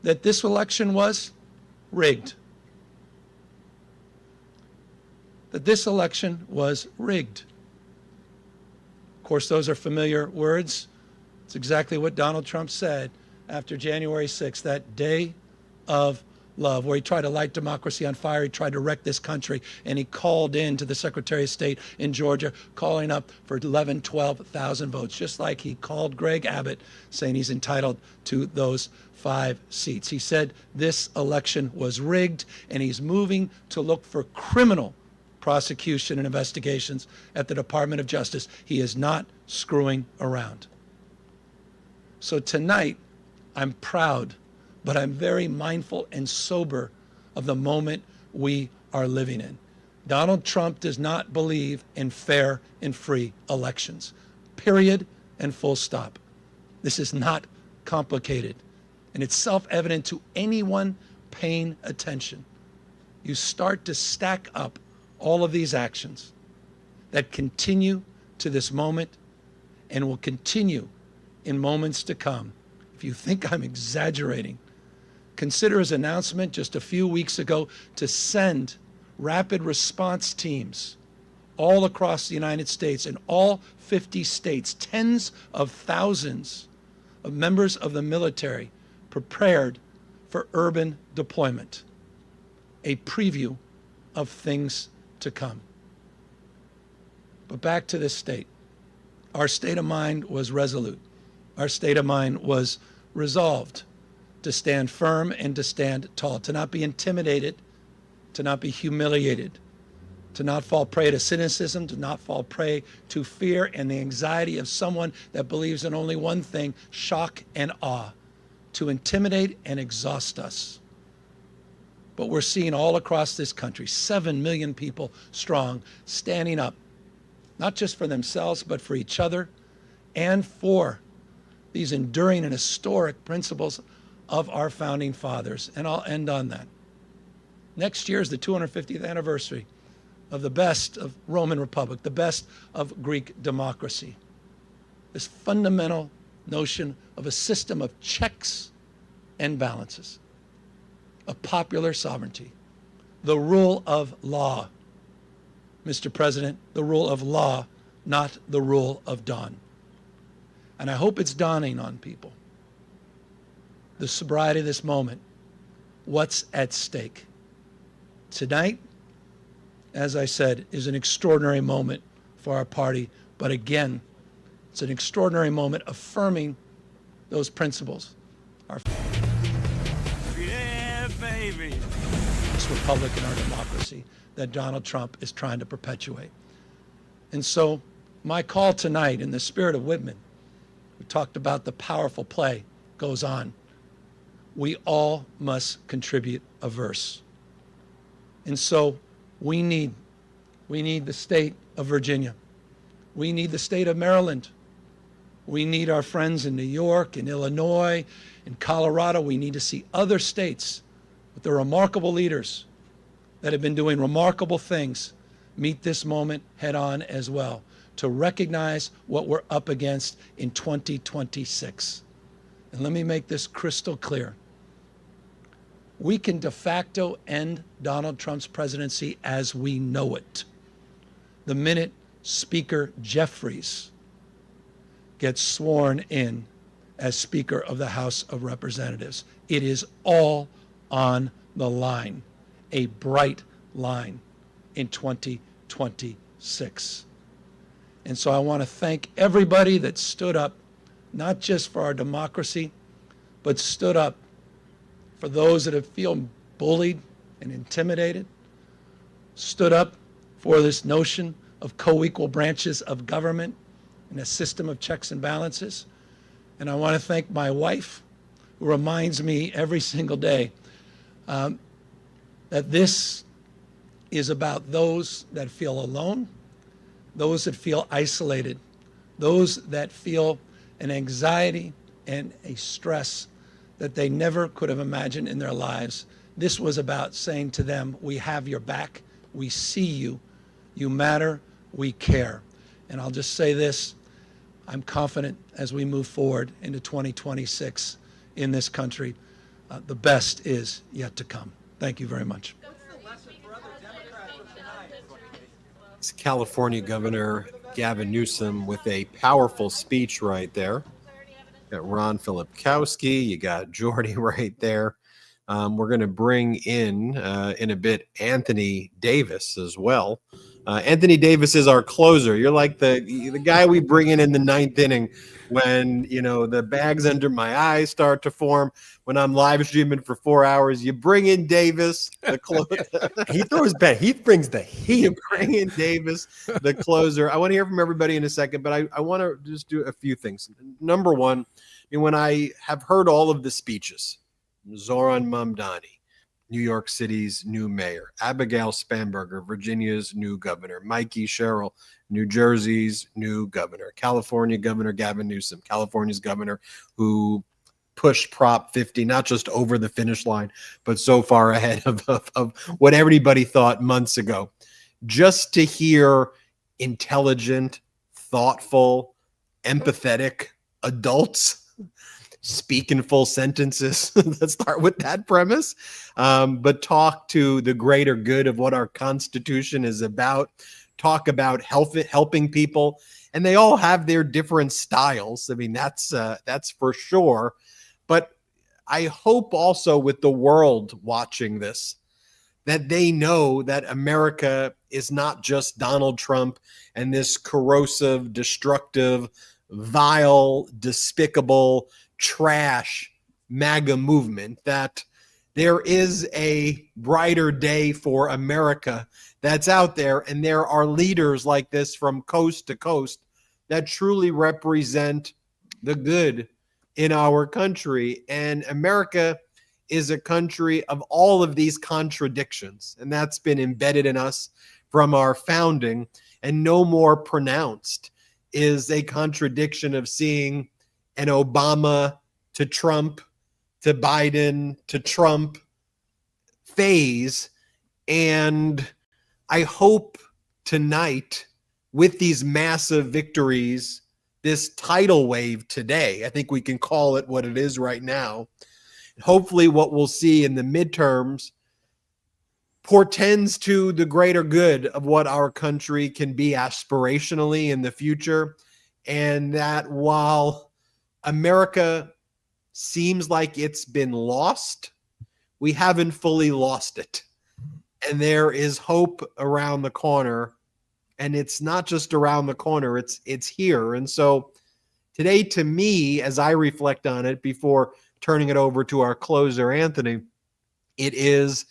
that this election was rigged. That this election was rigged. Of course, those are familiar words It's exactly what Donald Trump said after January 6th, that day of love, where he tried to light democracy on fire. He tried to wreck this country, and he called in to the Secretary of State in Georgia, calling up for 11, 12,000 votes, just like he called Greg Abbott, saying he's entitled to those 5 seats. He said this election was rigged, and he's moving to look for criminal prosecution and investigations at the Department of Justice. He is not screwing around. So tonight, I'm proud, but I'm very mindful and sober of the moment we are living in. Donald Trump does not believe in fair and free elections, period and full stop. This is not complicated, and it's self-evident to anyone paying attention. You start to stack up all of these actions that continue to this moment and will continue in moments to come. If you think I'm exaggerating, consider his announcement just a few weeks ago to send rapid response teams all across the United States, in all 50 states, tens of thousands of members of the military prepared for urban deployment. A preview of things to come. But back to this state. Our state of mind was resolute. Our state of mind was resolved to stand firm and to stand tall, to not be intimidated, to not be humiliated, to not fall prey to cynicism, to not fall prey to fear and the anxiety of someone that believes in only one thing, shock and awe, to intimidate and exhaust us. But we're seeing all across this country, 7 million people strong, standing up, not just for themselves, but for each other and for these enduring and historic principles of our founding fathers. And I'll end on that. Next year is the 250th anniversary of the best of Roman Republic, the best of Greek democracy. This fundamental notion of a system of checks and balances, of popular sovereignty, the rule of law. Mr. President, the rule of law, not the rule of dawn. And I hope it's dawning on people. The sobriety of this moment, what's at stake. Tonight, as I said, is an extraordinary moment for our party, but again, it's an extraordinary moment affirming those principles. Yeah, baby. This republic and our democracy that Donald Trump is trying to perpetuate. And so my call tonight, in the spirit of Whitman, we talked about the powerful play goes on. We all must contribute a verse. And so we need the state of Virginia. We need the state of Maryland. We need our friends in New York, in Illinois, in Colorado. We need to see other states with the remarkable leaders that have been doing remarkable things meet this moment head on as well, to recognize what we're up against in 2026. And let me make this crystal clear. We can de facto end Donald Trump's presidency as we know it the minute Speaker Jeffries gets sworn in as Speaker of the House of Representatives. It is all on the line, a bright line in 2026. And so I want to thank everybody that stood up, not just for our democracy, but stood up for those that have feel bullied and intimidated, stood up for this notion of co-equal branches of government and a system of checks and balances. And I want to thank my wife, who reminds me every single day that this is about those that feel alone, those that feel isolated, those that feel an anxiety and a stress that they never could have imagined in their lives. This was about saying to them, we have your back, we see you, you matter, we care. And I'll just say this, I'm confident as we move forward into 2026 in this country, the best is yet to come. Thank you very much. It's California Governor Gavin Newsom with a powerful speech right there. Got Ron Filipkowski. You got Jordy right there. We're going to bring in a bit Anthony Davis as well. Anthony Davis is our closer. You're like the guy we bring in the ninth inning when the bags under my eyes start to form. When I'm live streaming for 4 hours, you bring in Davis, the closer. He throws bet. He brings the heat. You bring in Davis, the closer. I want to hear from everybody in a second, but I want to just do a few things. Number one, when I have heard all of the speeches, Zoran Mamdani, New York City's new mayor, Abigail Spanberger, Virginia's new governor, Mikey Sherrill, New Jersey's new governor, California Governor Gavin Newsom, California's governor who pushed Prop 50, not just over the finish line, but so far ahead of what everybody thought months ago. Just to hear intelligent, thoughtful, empathetic adults speak in full sentences. Let's start with that premise. But talk to the greater good of what our Constitution is about. Talk about helping people. And they all have their different styles. I mean, that's for sure. But I hope also with the world watching this, that they know that America is not just Donald Trump and this corrosive, destructive, vile, despicable, trash MAGA movement, that there is a brighter day for America that's out there. And there are leaders like this from coast to coast that truly represent the good in our country. And America is a country of all of these contradictions. And that's been embedded in us from our founding. And no more pronounced is a contradiction of seeing an Obama to Trump to Biden to Trump phase. And I hope tonight, with these massive victories, this tidal wave today, I think we can call it what it is right now. Hopefully what we'll see in the midterms portends to the greater good of what our country can be aspirationally in the future. And that while America seems like it's been lost, we haven't fully lost it. And there is hope around the corner. And it's not just around the corner, it's here. And so today, to me, as I reflect on it before turning it over to our closer, Anthony, it is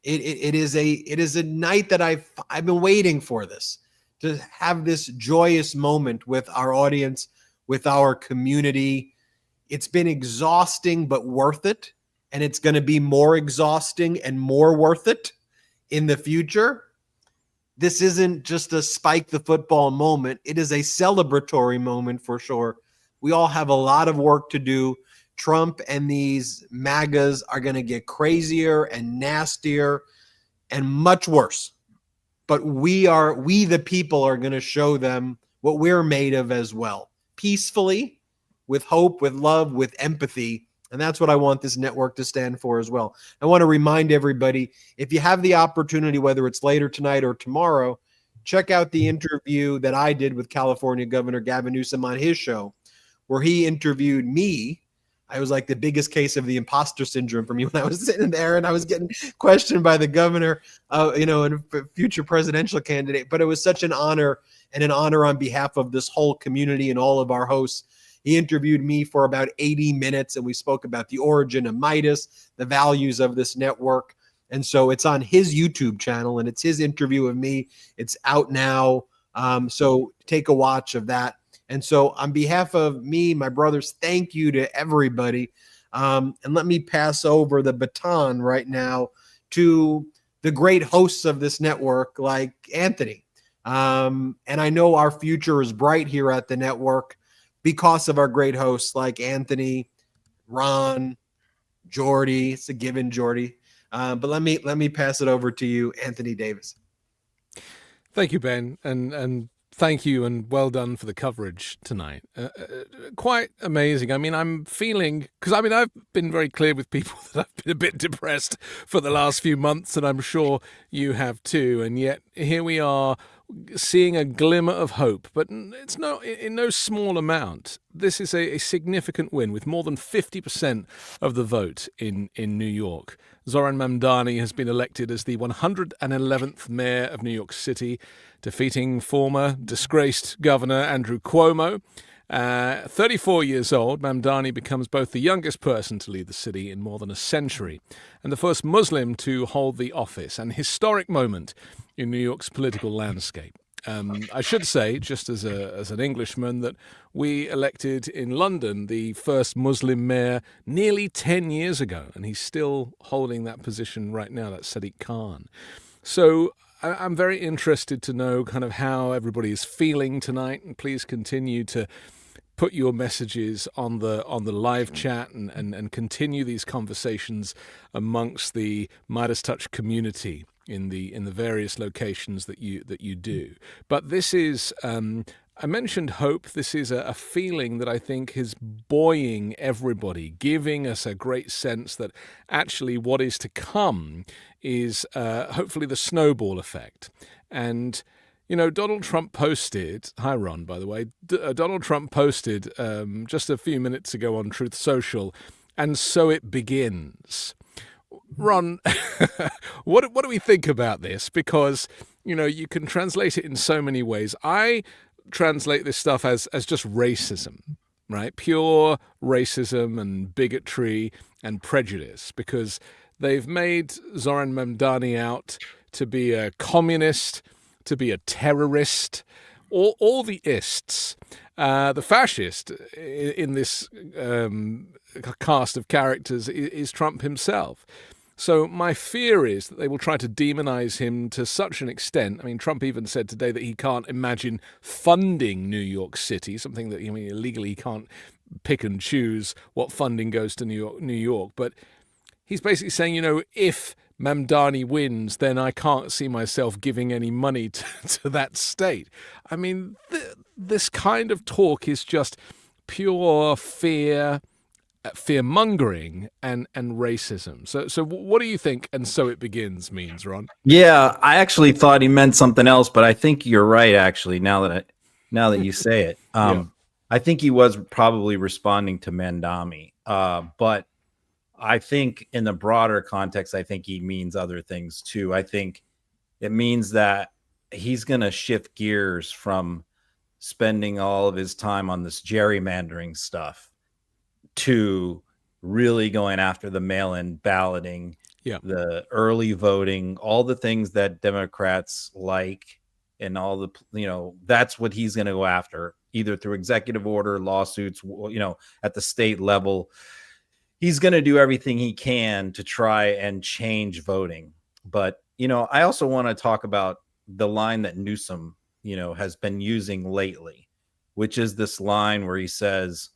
a night that I've been waiting for this, to have this joyous moment with our audience, with our community. It's been exhausting, but worth it. And it's going to be more exhausting and more worth it in the future. This isn't just a spike the football moment. It is a celebratory moment for sure. We all have a lot of work to do. Trump and these MAGAs are going to get crazier and nastier and much worse. But we the people are going to show them what we're made of as well. Peacefully, with hope, with love, with empathy. And that's what I want this network to stand for as well. I want to remind everybody, if you have the opportunity, whether it's later tonight or tomorrow, check out the interview that I did with California Governor Gavin Newsom on his show, where he interviewed me. I was like the biggest case of the imposter syndrome for me when I was sitting there and I was getting questioned by the governor, and a future presidential candidate. But it was such an honor, and an honor on behalf of this whole community and all of our hosts. He interviewed me for about 80 minutes, and we spoke about the origin of Meidas, the values of this network. And so it's on his YouTube channel, and it's his interview of me. It's out now. So take a watch of that. And so on behalf of me, my brothers, thank you to everybody. And let me pass over the baton right now to the great hosts of this network, like Anthony. And I know our future is bright here at the network because of our great hosts like Anthony, Ron, Jordy. It's a given, Jordy. But let me pass it over to you, Anthony Davis. Thank you, Ben, and thank you and well done for the coverage tonight. Quite amazing. I mean, I'm feeling, because I mean, I've been very clear with people that I've been a bit depressed for the last few months, and I'm sure you have too. And yet here we are seeing a glimmer of hope, but it's in no small amount. This is a significant win with more than 50% of the vote in New York. Zoran Mamdani has been elected as the 111th mayor of New York City, defeating former disgraced Governor Andrew Cuomo. 34 years old, Mamdani becomes both the youngest person to lead the city in more than a century and the first Muslim to hold the office, an historic moment in New York's political landscape. I should say, just as an Englishman, that we elected in London the first Muslim mayor nearly 10 years ago, and he's still holding that position right now. That's Sadiq Khan. So I'm very interested to know kind of how everybody is feeling tonight, and please continue to put your messages on the live chat and continue these conversations amongst the MeidasTouch community in the various locations that you do. But this is I mentioned hope. This is a feeling that I think is buoying everybody, giving us a great sense that actually what is to come is hopefully the snowball effect. And Donald Trump posted, hi Ron, by the way, Donald Trump posted just a few minutes ago on Truth Social, and so it begins. Ron, what do we think about this? Because, you can translate it in so many ways. I translate this stuff as just racism, right? Pure racism and bigotry and prejudice, because they've made Zoran Mamdani out to be a communist, to be a terrorist, all the ists. The fascist in this cast of characters is Trump himself. So my fear is that they will try to demonize him to such an extent. I mean, Trump even said today that he can't imagine funding New York City, something that, illegally he can't pick and choose what funding goes to New York. But he's basically saying, if Mamdani wins, then I can't see myself giving any money to that state. I mean, this kind of talk is just pure fear-mongering and racism. So what do you think "and so it begins" means, Ron? Yeah, I actually thought he meant something else, but I think you're right. Actually, now that you say it, I think he was probably responding to Mamdani. But I think in the broader context, I think he means other things too. I think it means that he's going to shift gears from spending all of his time on this gerrymandering stuff to really going after the mail-in balloting, the early voting, all the things that Democrats like, and all the, that's what he's going to go after, either through executive order, lawsuits, at the state level. He's going to do everything he can to try and change voting. But, I also want to talk about the line that Newsom, has been using lately, which is this line where he says,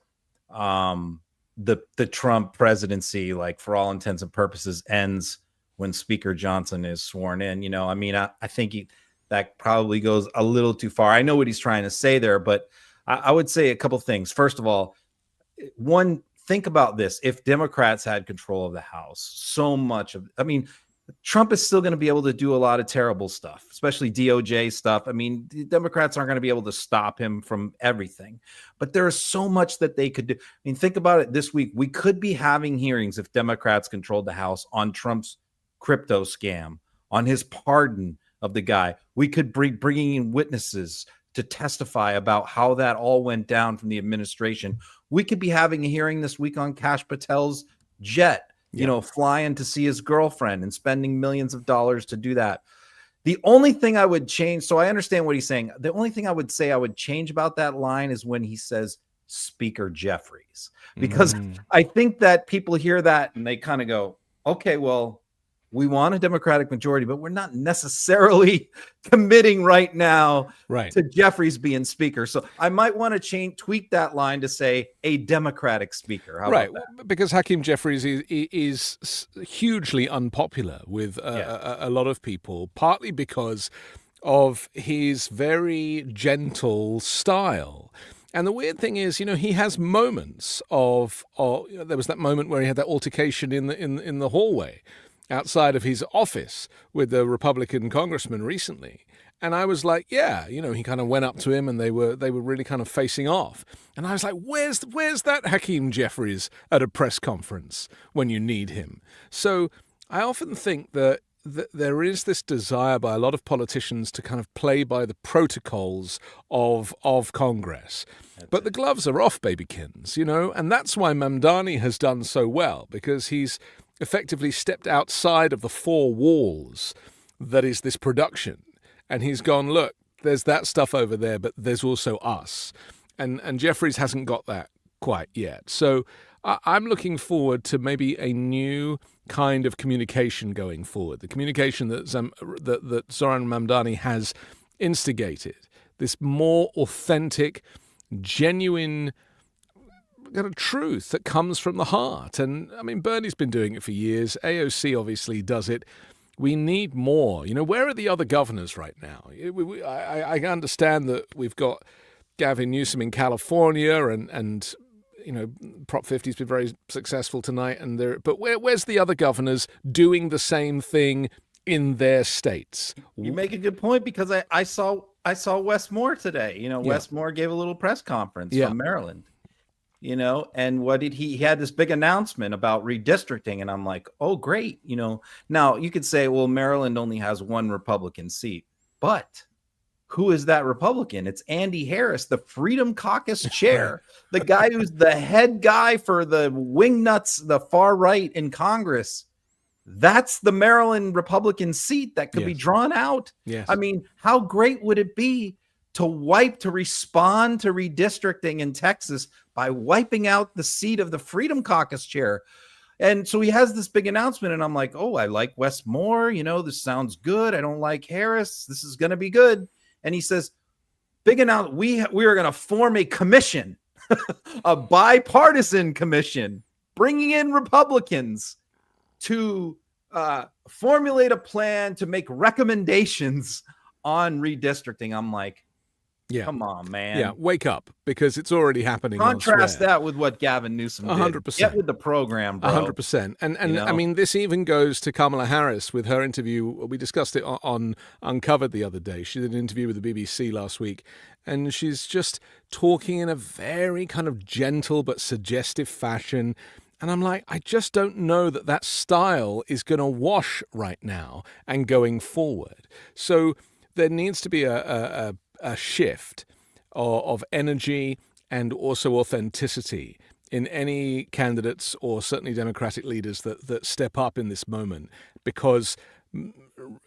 the Trump presidency, like for all intents and purposes, ends when Speaker Johnson is sworn in. I think that probably goes a little too far. I know what he's trying to say there, but I would say a couple things. First of all, one, think about this. If Democrats had control of the House, Trump is still going to be able to do a lot of terrible stuff, especially DOJ stuff. The Democrats aren't going to be able to stop him from everything, but there is so much that they could do. Think about it this week. We could be having hearings if Democrats controlled the House on Trump's crypto scam, on his pardon of the guy. We could be bringing in witnesses to testify about how that all went down from the administration. We could be having a hearing this week on Kash Patel's jet, flying to see his girlfriend and spending millions of dollars to do that. The only thing I would change, so I understand what he's saying. The only thing I would say I would change about that line is when he says Speaker Jeffries, because I think that people hear that and they kind of go, okay, well, we want a Democratic majority, but we're not necessarily committing right now to Jeffries being speaker. So I might want to tweak that line to say a Democratic speaker. How about that? Because Hakeem Jeffries is hugely unpopular with a lot of people, partly because of his very gentle style. And the weird thing is, he has moments of there was that moment where he had that altercation in the hallway outside of his office with the Republican congressman recently. And I was like, yeah, he kind of went up to him and they were really kind of facing off. And I was like, where's that Hakeem Jeffries at a press conference when you need him? So I often think that there is this desire by a lot of politicians to kind of play by the protocols of Congress. But the gloves are off, babykins, and that's why Mamdani has done so well, because he's effectively stepped outside of the four walls that is this production. And he's gone, look, there's that stuff over there, but there's also us. And Jeffries hasn't got that quite yet. So I'm looking forward to maybe a new kind of communication going forward. The communication that Zoran Mamdani has instigated. This more authentic, genuine kind of truth that comes from the heart. And I mean, Bernie's been doing it for years. AOC obviously does it. We need more. Where are the other governors right now? I understand that we've got Gavin Newsom in California, and Prop 50's been very successful tonight. But where's the other governors doing the same thing in their states? You make a good point, because I saw Wes Moore today. Wes Moore gave a little press conference from Maryland. And what did he had this big announcement about redistricting, and I'm like, oh, great. Now you could say, well, Maryland only has one Republican seat, but who is that Republican? It's Andy Harris, the Freedom Caucus chair, the guy who's the head guy for the wingnuts, the far right in Congress. That's the Maryland Republican seat that could be drawn out. Yes. I mean, how great would it be to respond to redistricting in Texas by wiping out the seat of the Freedom Caucus chair? And so he has this big announcement, and I'm like, oh, I like Wes Moore. This sounds good. I don't like Harris. This is going to be good. And he says, big announcement. We are going to form a commission, a bipartisan commission, bringing in Republicans to formulate a plan to make recommendations on redistricting. I'm like, come on, man. Yeah, wake up, because it's already happening. Contrast elsewhere. that with what Gavin Newsom did. 100%. Get with the program, bro. 100%. And I mean, this even goes to Kamala Harris with her interview. We discussed it on Uncovered the other day. She did an interview with the BBC last week, and she's just talking in a very kind of gentle but suggestive fashion. And I'm like, I just don't know that style is going to wash right now and going forward. So there needs to be a shift of energy and also authenticity in any candidates, or certainly Democratic leaders that step up in this moment, because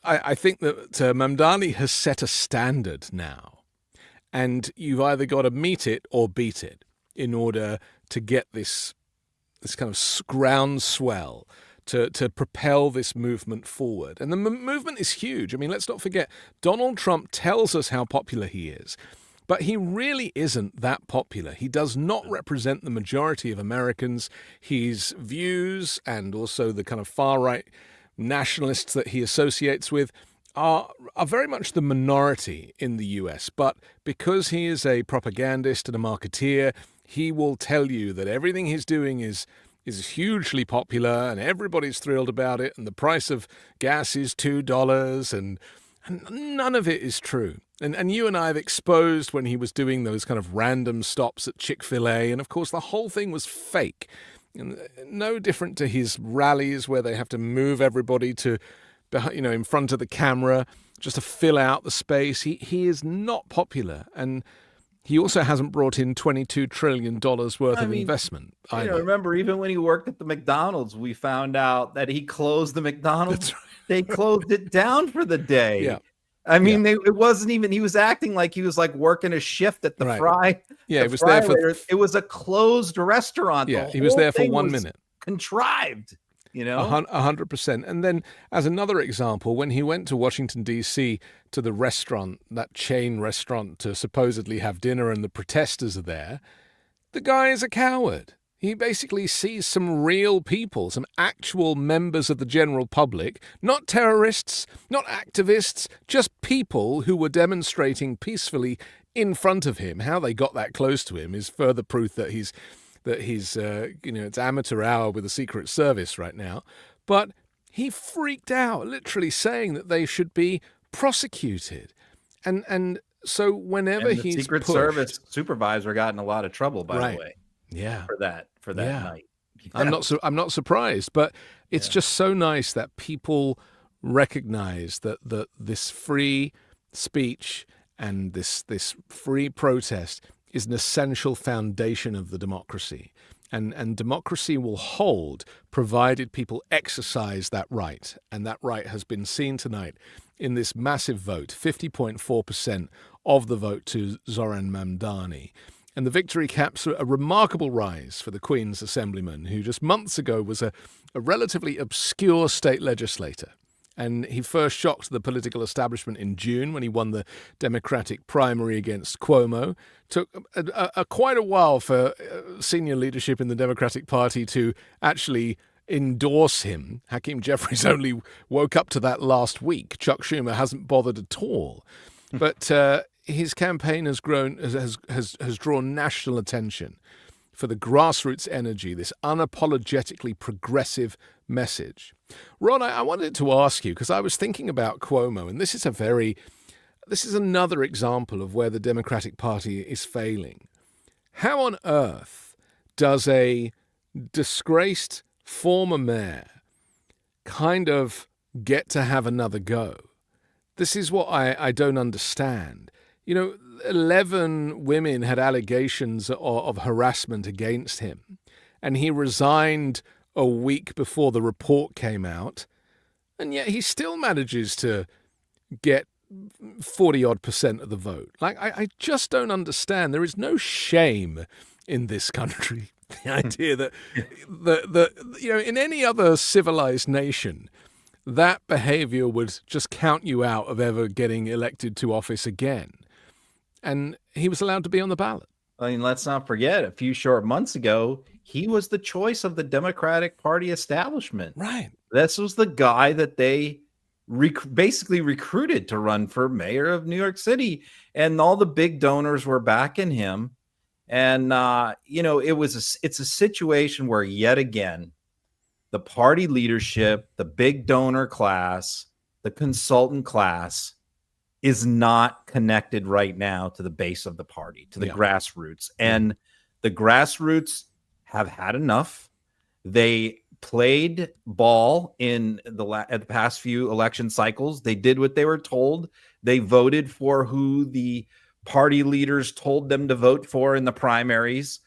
I think that Mamdani has set a standard now, and you've either got to meet it or beat it in order to get this kind of groundswell to propel this movement forward. And the movement is huge. I mean, let's not forget, Donald Trump tells us how popular he is, but he really isn't that popular. He does not represent the majority of Americans. His views, and also the kind of far-right nationalists that he associates with, are very much the minority in the US. But because he is a propagandist and a marketeer, he will tell you that everything he's doing is hugely popular and everybody's thrilled about it, and the price of gas is $2, and none of it is true. And you and I have exposed when he was doing those kind of random stops at Chick-fil-A, and of course the whole thing was fake. And no different to his rallies where they have to move everybody to, in front of the camera just to fill out the space. He is not popular, and he also hasn't brought in $22 trillion worth of investment. Remember, even when he worked at the McDonald's, we found out that he closed the McDonald's. Right. They closed it down for the day. Yeah. I mean, it wasn't even, he was acting like he was like working a shift at the fry. Yeah, it was there for, it was a closed restaurant. Yeah, he was there for 1 minute. Contrived. 100%. And then, as another example, when he went to Washington, D.C. to the restaurant, that chain restaurant, to supposedly have dinner, and the protesters are there, the guy is a coward. He basically sees some real people, some actual members of the general public, not terrorists, not activists, just people who were demonstrating peacefully in front of him. How they got that close to him is further proof that he's it's amateur hour with the Secret Service right now. But he freaked out, literally saying that they should be prosecuted. And so whenever And the he's Secret pushed, Service supervisor got in a lot of trouble, by Right. the way, yeah, for that night. I'm not surprised, but it's just so nice that people recognize that this free speech and this free protest is an essential foundation of the democracy. And democracy will hold provided people exercise that right. And that right has been seen tonight in this massive vote, 50.4% of the vote to Zoran Mamdani. And the victory caps a remarkable rise for the Queen's Assemblyman, who just months ago was a relatively obscure state legislator. And he first shocked the political establishment in June when he won the Democratic primary against Cuomo. Took quite a while for senior leadership in the Democratic Party to actually endorse him. Hakeem Jeffries only woke up to that last week. Chuck Schumer hasn't bothered at all. But his campaign has drawn national attention for the grassroots energy, this unapologetically progressive message. Ron, I wanted to ask you, because I was thinking about Cuomo, and this is another example of where the Democratic Party is failing. How on earth does a disgraced former mayor kind of get to have another go? This is what I don't understand. 11 women had allegations of harassment against him, and he resigned a week before the report came out, and yet he still manages to get 40-odd% of the vote. Like, I just don't understand. There is no shame in this country. The idea that in any other civilized nation, that behavior would just count you out of ever getting elected to office again. And he was allowed to be on the ballot. I mean, let's not forget, a few short months ago, he was the choice of the Democratic Party establishment. Right. This was the guy that they basically recruited to run for mayor of New York City. And all the big donors were backing him. And, it's a situation where, yet again, the party leadership, the big donor class, the consultant class is not connected right now to the base of the party, to the grassroots. And the grassroots have had enough. They played ball in the past few election cycles. They did what they were told. They voted for who the party leaders told them to vote for in the primaries.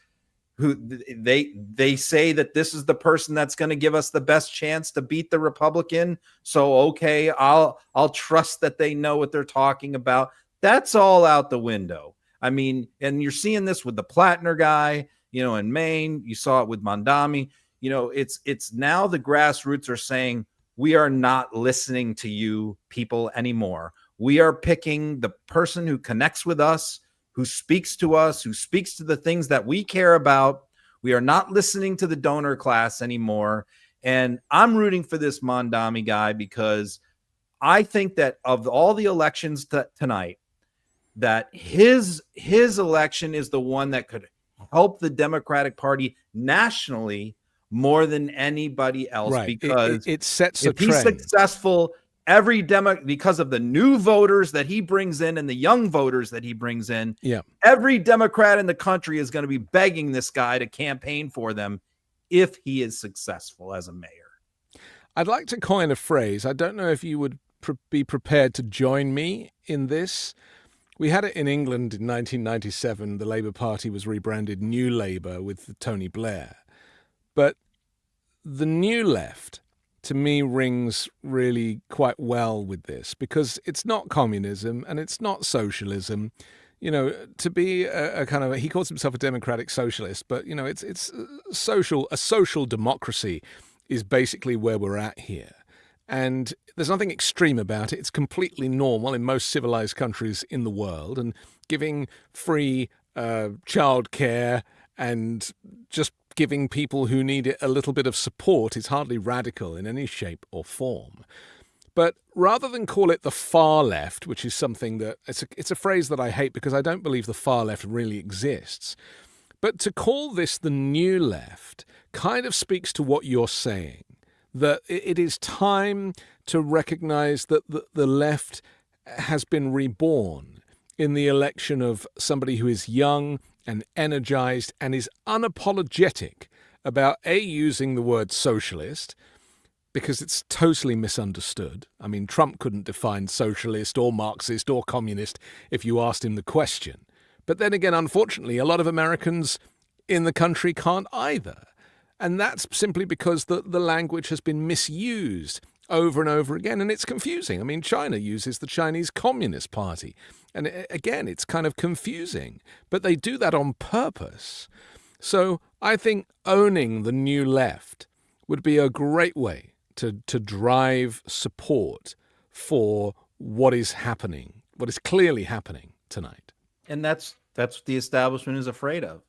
Who they say that this is the person that's going to give us the best chance to beat the Republican. So, okay, I'll trust that they know what they're talking about. That's all out the window. I mean, and you're seeing this with the Plattner guy, in Maine. You saw it with Mondami. It's now the grassroots are saying, we are not listening to you people anymore. We are picking the person who connects with us, who speaks to us, who speaks to the things that we care about. We are not listening to the donor class anymore. And I'm rooting for this Mondami guy because I think that of all the elections tonight, that his election is the one that could help the Democratic Party nationally more than anybody else. Right. Because it sets a if he's trend. successful, because of the new voters that he brings in and the young voters that he brings in, every Democrat in the country is going to be begging this guy to campaign for them if he is successful as a mayor. I'd like to coin a phrase. I don't know if you would be prepared to join me in this. We had it in England in 1997. The Labour Party was rebranded New Labour with Tony Blair. But the New Left, to me, rings really quite well with this, because it's not communism and it's not socialism. To be a kind of, he calls himself a democratic socialist, but it's social. A social democracy is basically where we're at here, and there's nothing extreme about it. It's completely normal in most civilized countries in the world, and giving free childcare and just giving people who need it a little bit of support is hardly radical in any shape or form. But rather than call it the far left, which is something that it's a phrase that I hate because I don't believe the far left really exists, but to call this the new left kind of speaks to what you're saying, that it is time to recognize that the left has been reborn in the election of somebody who is young and energized and is unapologetic about using the word socialist, because it's totally misunderstood. I mean, Trump couldn't define socialist or Marxist or communist if you asked him the question. But then again, unfortunately, a lot of Americans in the country can't either. And that's simply because the language has been misused over and over again, and it's confusing. I mean, China uses the Chinese Communist Party, and again, it's kind of confusing, but they do that on purpose. So I think owning the new left would be a great way to drive support for what is happening, what is clearly happening tonight. And that's what the establishment is afraid of.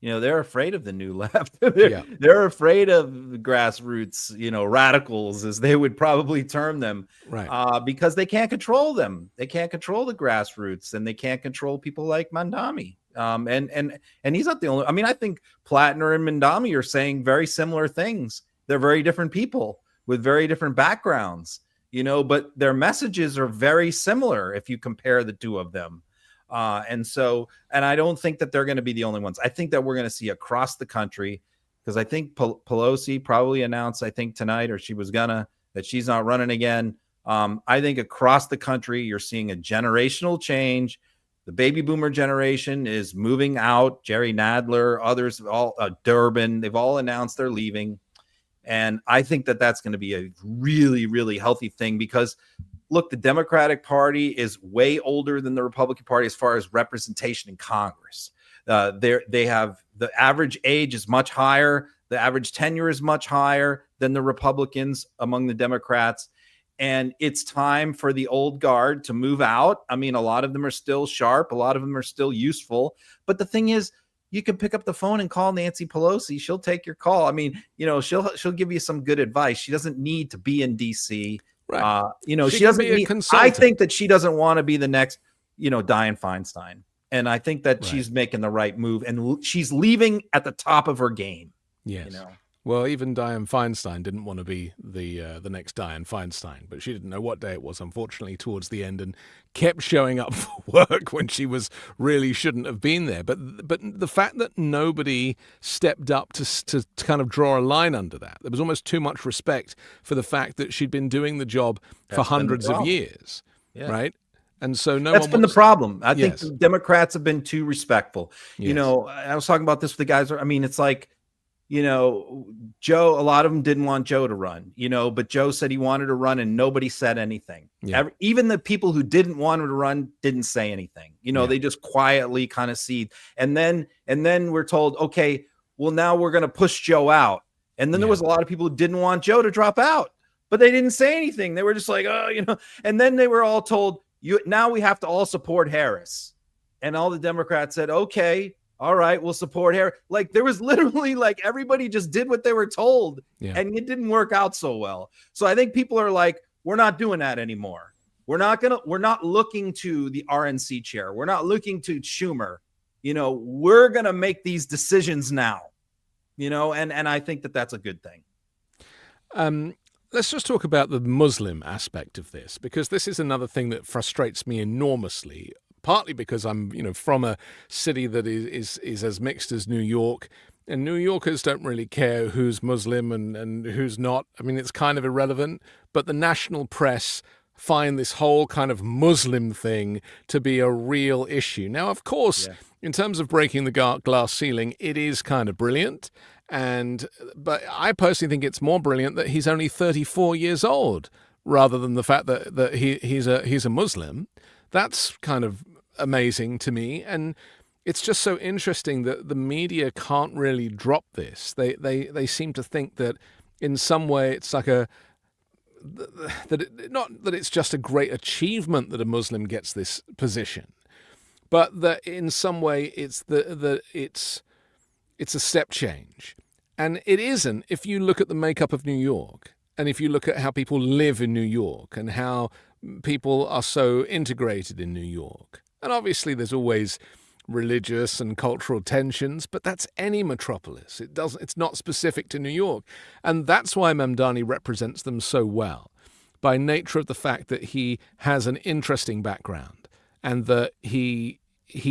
They're afraid of the new left. They're afraid of the grassroots, radicals, as they would probably term them, right? Because they can't control them. They can't control the grassroots, and they can't control people like Mamdani. And he's not the only. I mean, I think Plattner and Mamdani are saying very similar things. They're very different people with very different backgrounds, but their messages are very similar if you compare the two of them. And I don't think that they're going to be the only ones. I think that we're going to see across the country, because I think Pelosi probably announced, I think tonight, or she was that she's not running again. I think across the country, you're seeing a generational change. The baby boomer generation is moving out. Jerry Nadler, others, Durbin, they've all announced they're leaving. And I think that that's going to be a really, really healthy thing, because look, the Democratic Party is way older than the Republican Party as far as representation in Congress. They have the average age is much higher. The average tenure is much higher than the Republicans among the Democrats. And it's time for the old guard to move out. I mean, a lot of them are still sharp. A lot of them are still useful. But the thing is, you can pick up the phone and call Nancy Pelosi. She'll take your call. I mean, she'll give you some good advice. She doesn't need to be in D.C. Right. She doesn't need, I think that she doesn't want to be the next, Dianne Feinstein. And I think that she's making the right move, and she's leaving at the top of her game. Yes. Well, even Dianne Feinstein didn't want to be the next Dianne Feinstein, but she didn't know what day it was, unfortunately, towards the end, and kept showing up for work when she really shouldn't have been there. But the fact that nobody stepped up to kind of draw a line under that, there was almost too much respect for the fact that she'd been doing the job for hundreds of years, right? And so that's been the problem. I think the Democrats have been too respectful. I was talking about this with the guys. I mean, it's like, Joe, a lot of them didn't want Joe to run, but Joe said he wanted to run and nobody said anything. Even the people who didn't want him to run didn't say anything. They just quietly kind of seethed. And then we're told, okay, well, now we're going to push Joe out. And then there was a lot of people who didn't want Joe to drop out, but they didn't say anything. They were just like, and then they were all told, now we have to all support Harris. And all the Democrats said, okay, all right, we'll support Harris. Like, there was literally everybody just did what they were told, and it didn't work out so well. So I think people are like, we're not doing that anymore. We're not looking to the RNC chair. We're not looking to Schumer. We're going to make these decisions now, and I think that that's a good thing. Let's just talk about the Muslim aspect of this, because this is another thing that frustrates me enormously. Partly because I'm, from a city that is as mixed as New York, and New Yorkers don't really care who's Muslim and who's not. I mean, it's kind of irrelevant, but the national press find this whole kind of Muslim thing to be a real issue. Now, of course, in terms of breaking the glass ceiling, it is kind of brilliant. But I personally think it's more brilliant that he's only 34 years old, rather than the fact that he's a Muslim. That's kind of amazing to me, and it's just so interesting that the media can't really drop this. They seem to think that in some way it's like not that it's just a great achievement that a Muslim gets this position, but that in some way it's it's a step change, and it isn't if you look at the makeup of New York, and if you look at how people live in New York and how people are so integrated in New York. And obviously there's always religious and cultural tensions, but that's any metropolis. It's not specific to New York. And that's why Mamdani represents them so well, by nature of the fact that he has an interesting background and that he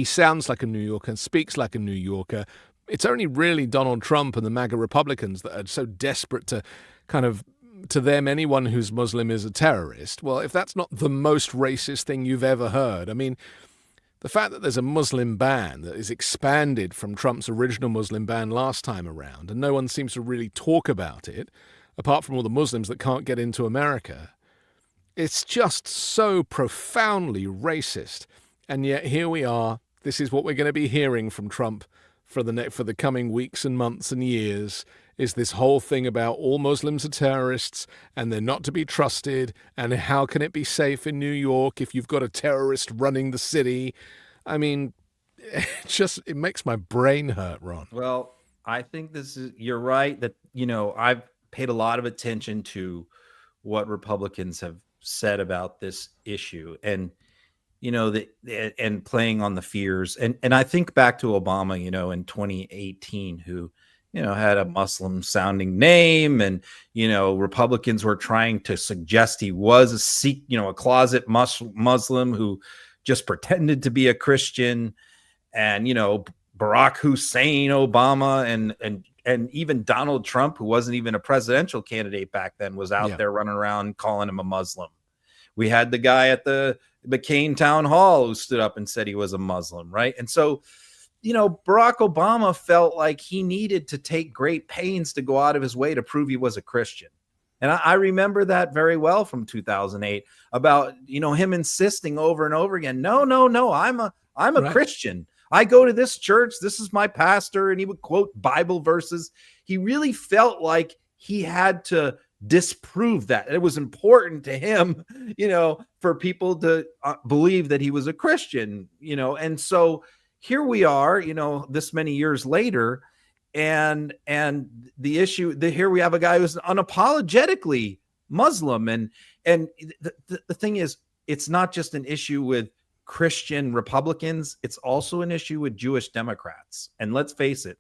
sounds like a New Yorker and speaks like a New Yorker. It's only really Donald Trump and the MAGA Republicans that are so desperate to kind of, to them, anyone who's Muslim is a terrorist. Well, if that's not the most racist thing you've ever heard, I mean, the fact that there's a Muslim ban that is expanded from Trump's original Muslim ban last time around, and no one seems to really talk about it, apart from all the Muslims that can't get into America, it's just so profoundly racist. And yet here we are. This is what we're going to be hearing from Trump for the coming weeks and months and years, is this whole thing about all Muslims are terrorists and they're not to be trusted, and how can it be safe in New York if you've got a terrorist running the city? I mean, it makes my brain hurt, Ron. Well, I think you're right that, I've paid a lot of attention to what Republicans have said about this issue, and and playing on the fears. And I think back to Obama, in 2018, who, had a Muslim sounding name, and, Republicans were trying to suggest he was a Sikh, a closet Muslim who just pretended to be a Christian. And, Barack Hussein Obama and even Donald Trump, who wasn't even a presidential candidate back then, was out there running around calling him a Muslim. We had the guy at the McCain town hall who stood up and said he was a Muslim, right? And so, Barack Obama felt like he needed to take great pains to go out of his way to prove he was a Christian. And I remember that very well from 2008 about, him insisting over and over again, no, I'm a right. Christian. I go to this church. This is my pastor. And he would quote Bible verses. He really felt like he had to disprove that. It was important to him, for people to believe that he was a Christian, and so here we are, this many years later, and the issue that here we have a guy who's unapologetically Muslim, and the thing is, it's not just an issue with Christian Republicans, it's also an issue with Jewish Democrats. And let's face it,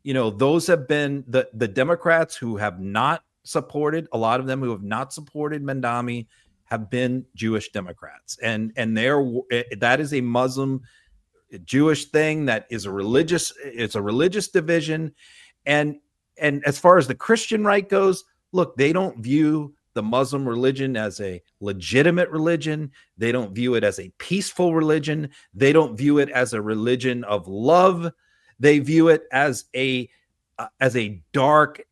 those have been the Democrats who have not supported, a lot of them who have not supported Mandami have been Jewish Democrats, and that is a Muslim Jewish thing. That is it's a religious division. And as far as the Christian right goes, look, they don't view the Muslim religion as a legitimate religion. They don't view it as a peaceful religion. They don't view it as a religion of love. They view it as a dark,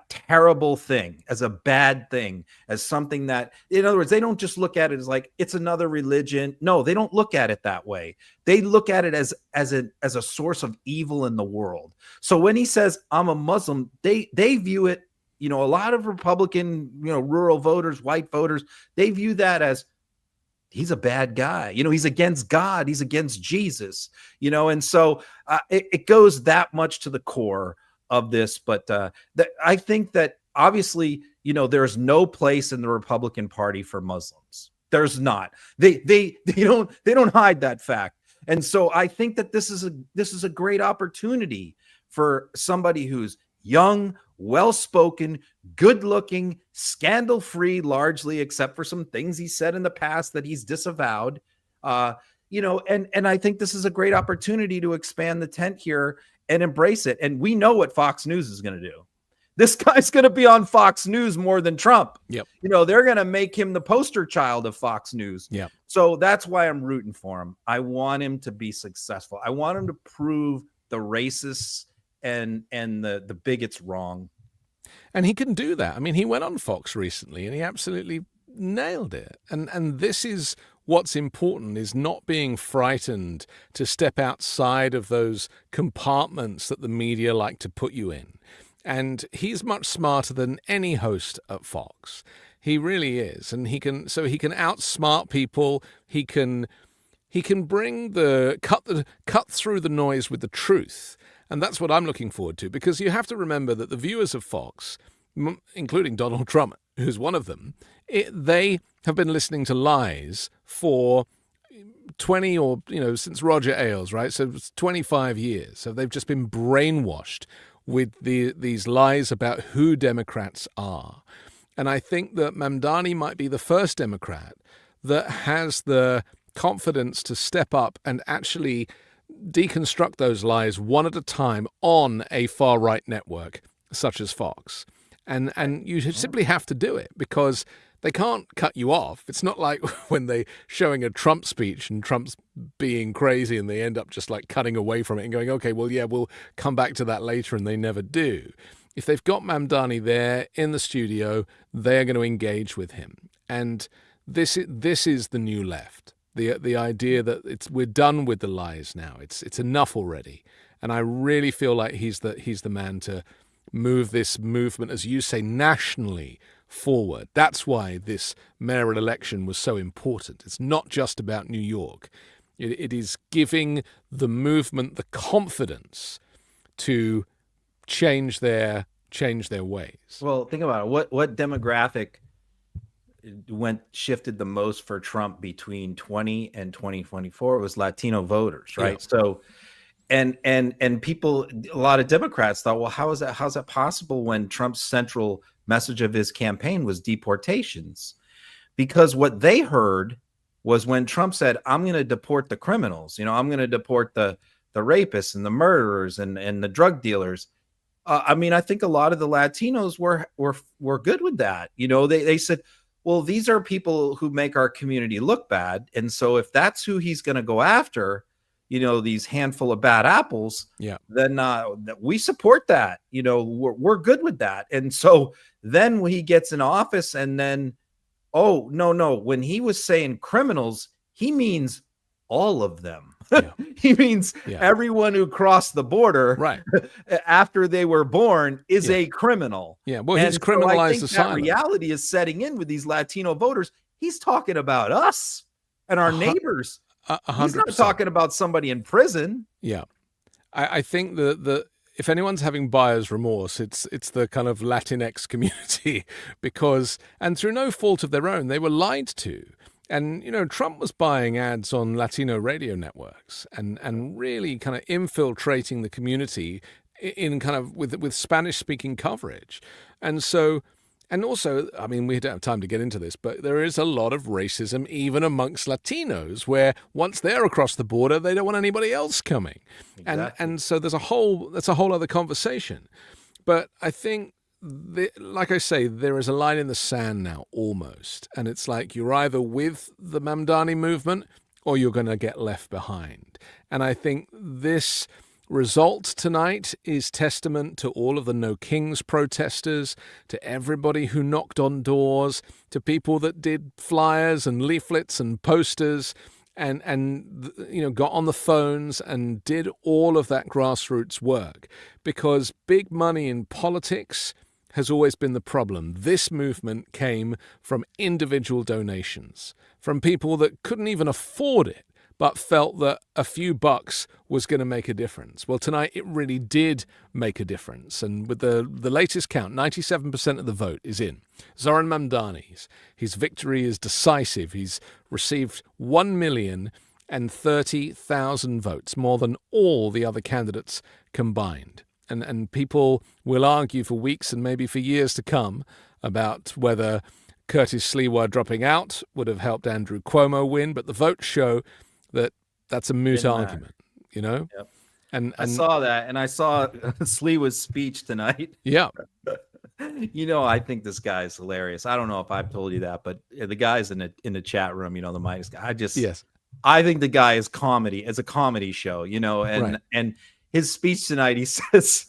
terrible thing, as a bad thing, as something that, in other words, they don't just look at it as like it's another religion. No, they don't look at it that way. They look at it as a source of evil in the world. So when he says I'm a Muslim, they view it, a lot of Republican, rural voters, white voters, they view that as he's a bad guy. He's against God. He's against Jesus, and so it goes that much to the core of this. But I think that obviously, there's no place in the Republican Party for Muslims. There's not. They don't hide that fact. And so I think that this is a great opportunity for somebody who's young, well-spoken, good-looking, scandal-free, largely, except for some things he said in the past that he's disavowed. And I think this is a great opportunity to expand the tent here and embrace it. And we know what Fox News is going to do. This guy's going to be on Fox News more than Trump. Yep. They're going to make him the poster child of Fox News. Yeah. So that's why I'm rooting for him. I want him to be successful. I want him to prove the racists and the bigots wrong. And he can do that. I mean, he went on Fox recently and he absolutely nailed it. And this is what's important, is not being frightened to step outside of those compartments that the media like to put you in. And he's much smarter than any host at Fox. He really is. And he can outsmart people. He can bring cut through the noise with the truth. And that's what I'm looking forward to, because you have to remember that the viewers of Fox, including Donald Trump, who's one of them, they have been listening to lies for 20 or, since Roger Ailes, right? So it's 25 years. So they've just been brainwashed with these lies about who Democrats are. And I think that Mamdani might be the first Democrat that has the confidence to step up and actually deconstruct those lies one at a time on a far-right network such as Fox. And you simply have to do it because they can't cut you off. It's not like when they're showing a Trump speech and Trump's being crazy and they end up just like cutting away from it and going, okay, well, yeah, we'll come back to that later, and they never do. If they've got Mamdani there in the studio, they're going to engage with him. And this is the new left. The idea that we're done with the lies now. It's enough already. And I really feel like he's the man to move this movement, as you say, nationally forward. That's why this mayoral election was so important. It's not just about New York. It is giving the movement the confidence to change their ways. Well, think about it. What demographic shifted the most for Trump between 20 and 2024? It was Latino voters, right? Yeah. So, and people, a lot of Democrats thought, well, how's that possible when Trump's central message of his campaign was deportations? Because what they heard was when Trump said, I'm going to deport the criminals, I'm going to deport the rapists and the murderers and the drug dealers. I mean, I think a lot of the Latinos were good with that. They said, well, these are people who make our community look bad. And so if that's who he's going to go after, these handful of bad apples, then we support that. We're good with that. And so then when he gets in office and then, oh, no, when he was saying criminals, he means all of them. Yeah. He means everyone who crossed the border after they were born is a criminal. Yeah, well, he's criminalized asylum. That reality is setting in with these Latino voters. He's talking about us and our neighbors. 100%. He's not talking about somebody in prison. Yeah, I think that if anyone's having buyer's remorse, it's the kind of Latinx community because, and through no fault of their own, they were lied to. And, Trump was buying ads on Latino radio networks and really kind of infiltrating the community in kind of with Spanish-speaking coverage. And so, and also, I mean, we don't have time to get into this, but there is a lot of racism even amongst Latinos where once they're across the border, they don't want anybody else coming. Exactly. And so that's a whole other conversation. But I think, like I say, there is a line in the sand now, almost. And it's like you're either with the Mamdani movement or you're going to get left behind. And I think this result tonight is testament to all of the No Kings protesters, to everybody who knocked on doors, to people that did flyers and leaflets and posters and got on the phones and did all of that grassroots work. Because big money in politics has always been the problem. This movement came from individual donations, from people that couldn't even afford it, but felt that a few bucks was going to make a difference. Well, tonight it really did make a difference. And with the latest count, 97% of the vote is in Zoran Mamdani's. His victory is decisive. He's received 1,030,000 votes, more than all the other candidates combined. And people will argue for weeks and maybe for years to come about whether Curtis Sliwa dropping out would have helped Andrew Cuomo win, but the votes show that that's a moot argument, Yep. And I saw that, and I saw Sliwa's speech tonight. Yeah. I think this guy is hilarious. I don't know if I've told you that, but the guys in the chat room, the Midas guy, I think the guy is comedy, as a comedy show, and his speech tonight, he says,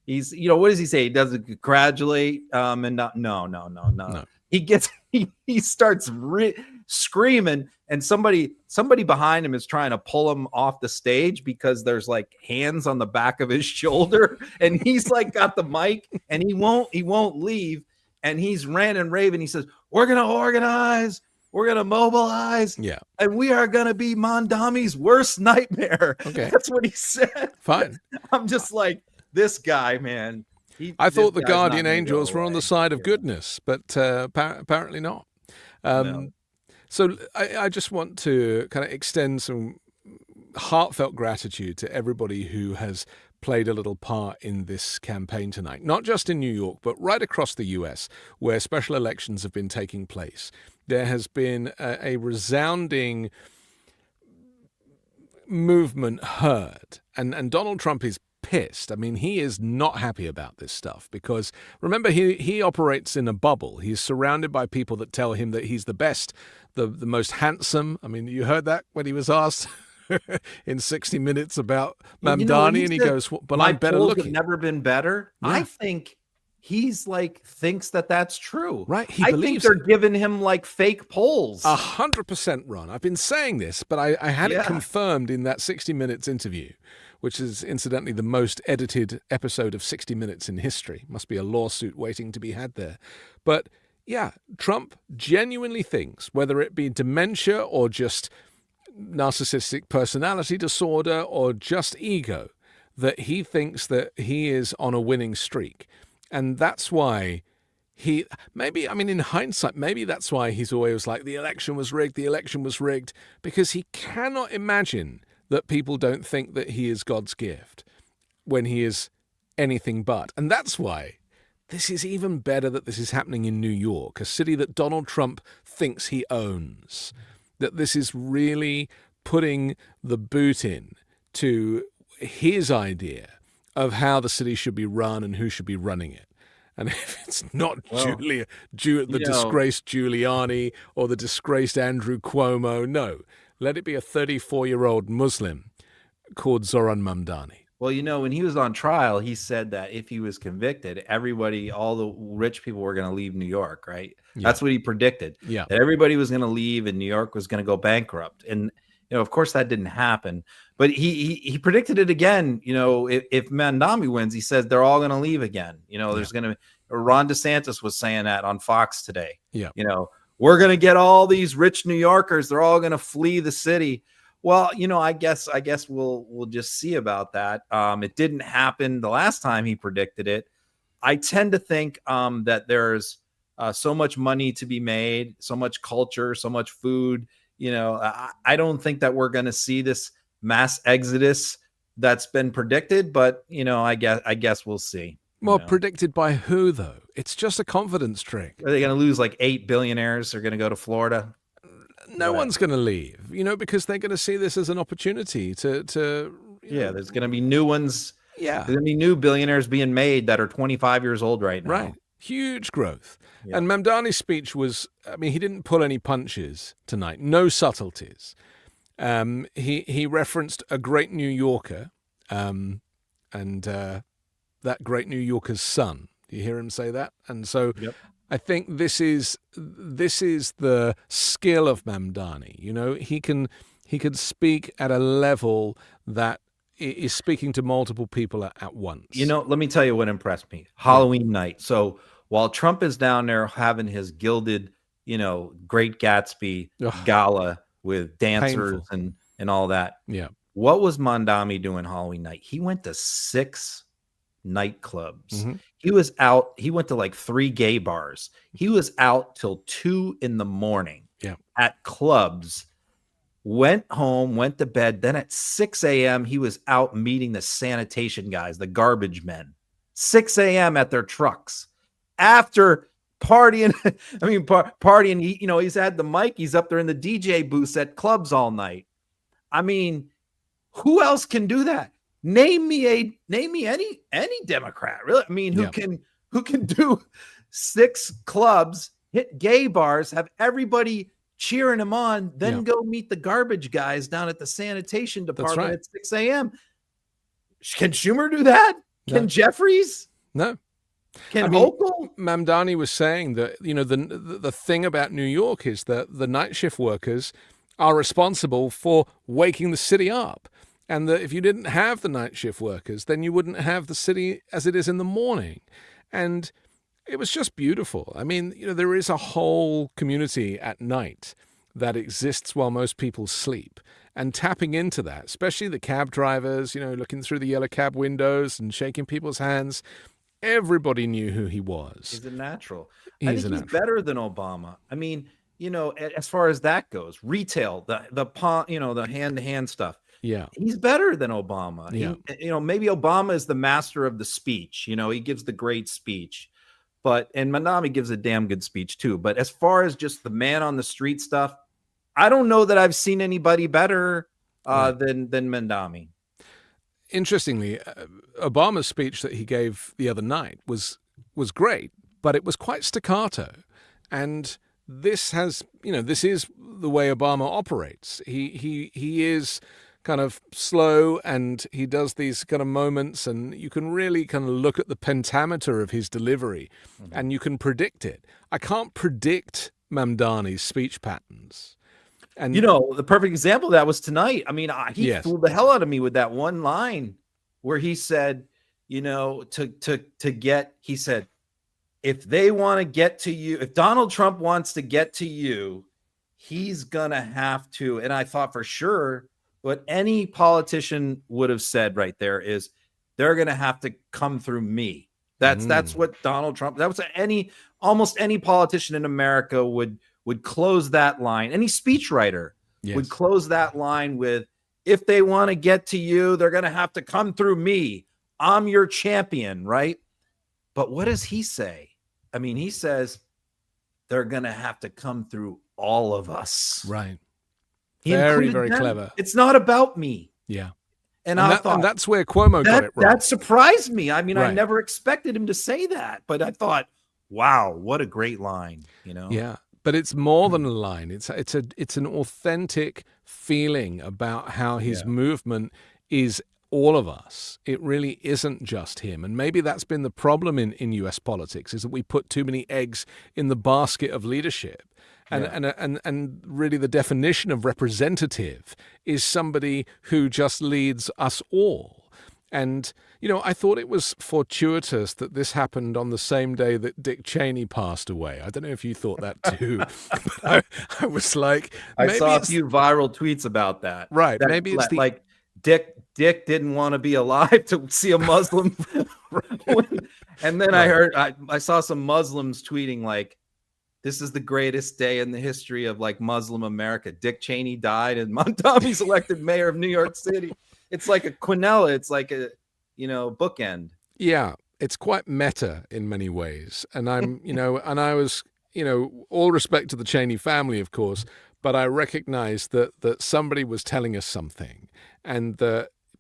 what does he say? He doesn't congratulate, and no. He starts screaming, and somebody behind him is trying to pull him off the stage because there's like hands on the back of his shoulder, and he's like got the mic, and he won't leave, and he's ranting and raving. He says, "We're gonna organize. We're going to mobilize. Yeah. And we are going to be Mondami's worst nightmare." Okay. That's what he said. Fine. I'm just like, this guy, man. I thought the guardian angels were on the side of goodness, but apparently not. No. So I just want to kind of extend some heartfelt gratitude to everybody who has played a little part in this campaign tonight, not just in New York, but right across the US, where special elections have been taking place. There has been a resounding movement heard, and Donald Trump is pissed. I mean, he is not happy about this stuff because, remember, he operates in a bubble. He's surrounded by people that tell him that he's the best, the most handsome. I mean, you heard that when he was asked in 60 Minutes about Mamdani, and he goes, well, but I'm better looking. Never been better. Yeah. I think he's thinks that that's true. Right. I think they're giving him fake polls. 100%, Ron. I've been saying this, but I had it confirmed in that 60 Minutes interview, which is incidentally the most edited episode of 60 Minutes in history. Must be a lawsuit waiting to be had there. But yeah, Trump genuinely thinks, whether it be dementia or just narcissistic personality disorder or just ego, that he thinks that he is on a winning streak. And that's why in hindsight, maybe that's why he's always like, the election was rigged, because he cannot imagine that people don't think that he is God's gift when he is anything but. And that's why this is even better that this is happening in New York, a city that Donald Trump thinks he owns. That this is really putting the boot in to his idea of how the city should be run and who should be running it. And if it's not disgraced Giuliani or the disgraced Andrew Cuomo, no. Let it be a 34-year-old Muslim called Zoran Mamdani. Well, when he was on trial, he said that if he was convicted, all the rich people were going to leave New York, right? Yeah. That's what he predicted. Yeah. That everybody was going to leave and New York was going to go bankrupt. And, of course that didn't happen. But he predicted it again. If Mamdani wins, he says they're all going to leave again. There's going to Ron DeSantis was saying that on Fox today. Yeah. We're going to get all these rich New Yorkers. They're all going to flee the city. Well, I guess we'll just see about that. It didn't happen the last time he predicted it. I tend to think that there's so much money to be made, so much culture, so much food. I don't think that we're going to see this mass exodus that's been predicted, but I guess we'll see. Well, predicted by who though? It's just a confidence trick. Are they going to lose 8 billionaires? They're going to go to Florida. No one's going to leave, because they're going to see this as an opportunity to there's going to be new ones. Yeah. There's going to be new billionaires being made that are 25 years old right now. Right. Huge growth. Yeah. And Mamdani's speech was, he didn't pull any punches tonight. No subtleties. He referenced a great New Yorker and that great New Yorker's son. You hear him say that? And so I think this is the skill of Mamdani. He can speak at a level that is speaking to multiple people at once. Let me tell you what impressed me. Halloween night. So while Trump is down there having his gilded, Great Gatsby gala with dancers and all that. Yeah. What was Mamdani doing Halloween night? He went to 6 nightclubs. Mm-hmm. He was out. He went to 3 gay bars. He was out till 2 a.m. At clubs, went home, went to bed. Then at 6 a.m., he was out meeting the sanitation guys, the garbage men, 6 a.m. at their trucks after partying. partying. He's had the mic. He's up there in the DJ booths at clubs all night. I mean, who else can do that? Name me any Democrat, really. I mean, who can do 6 clubs, hit gay bars, have everybody cheering him on, then go meet the garbage guys down at the sanitation department at 6 a.m. Can Schumer do that? Can Jeffries? No. Can Hochul? Mamdani was saying that the thing about New York is that the night shift workers are responsible for waking the city up. And that if you didn't have the night shift workers, then you wouldn't have the city as it is in the morning. And it was just beautiful. I mean, there is a whole community at night that exists while most people sleep. And tapping into that, especially the cab drivers, looking through the yellow cab windows and shaking people's hands, everybody knew who he was. He's a natural. I think he's better than Obama. I mean, as far as that goes, retail, the hand-to-hand stuff. Yeah. He's better than Obama. Yeah. Maybe Obama is the master of the speech. He gives the great speech, and Mandami gives a damn good speech too. But as far as just the man on the street stuff, I don't know that I've seen anybody better than Mandami. Interestingly, Obama's speech that he gave the other night was great, but it was quite staccato. And this is the way Obama operates. He is kind of slow, and he does these kind of moments, and you can really kind of look at the pentameter of his delivery, and you can predict it. I can't predict Mamdani's speech patterns. And the perfect example of that was tonight. I mean, he Yes. fooled the hell out of me with that one line where he said, he said, if they want to get to you, if Donald Trump wants to get to you, he's gonna have to. And I thought for sure what any politician would have said right there is they're gonna have to come through me. That's what Donald Trump, that was almost any politician in America would close that line. Any speechwriter would close that line with, if they want to get to you, they're going to have to come through me. I'm your champion, right? But what does he say? I mean, he says they're going to have to come through all of us. Right. He Very, included very them. clever. It's not about me. Yeah. And I thought that's where Cuomo got it wrong. That surprised me. I mean, I Right. never expected him to say that, but I thought, wow, what a great line, Yeah. But it's more than a line. It's an authentic feeling about how his movement is all of us. It really isn't just him. And maybe that's been the problem in US politics, is that we put too many eggs in the basket of leadership. And really the definition of representative is somebody who just leads us all. And, I thought it was fortuitous that this happened on the same day that Dick Cheney passed away. I don't know if you thought that too. But I was like, I maybe saw a it's- few viral tweets about that. Right. That, Maybe it's like Dick didn't want to be alive to see a Muslim. And then I saw some Muslims tweeting like, this is the greatest day in the history of like Muslim America. Dick Cheney died and Mamdami's elected mayor of New York City. It's like a quinella. It's like a, bookend. Yeah, it's quite meta in many ways. And I'm, and I was, all respect to the Cheney family, of course, but I recognized that somebody was telling us something. And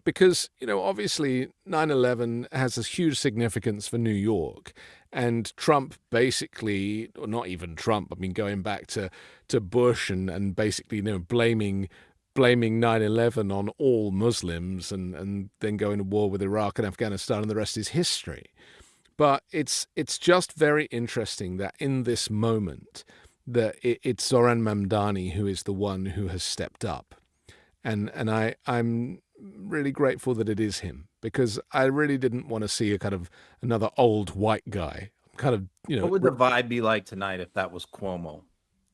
because, obviously 9/11 has this huge significance for New York. And Trump basically, or not even Trump, I mean, going back to Bush and basically, blaming 9/11 on all Muslims and then going to war with Iraq and Afghanistan, and the rest is history. But it's just very interesting that in this moment that it's Zoran Mamdani who is the one who has stepped up. And I'm really grateful that it is him, because I really didn't want to see a kind of another old white guy. Kind of, What would the vibe be like tonight if that was Cuomo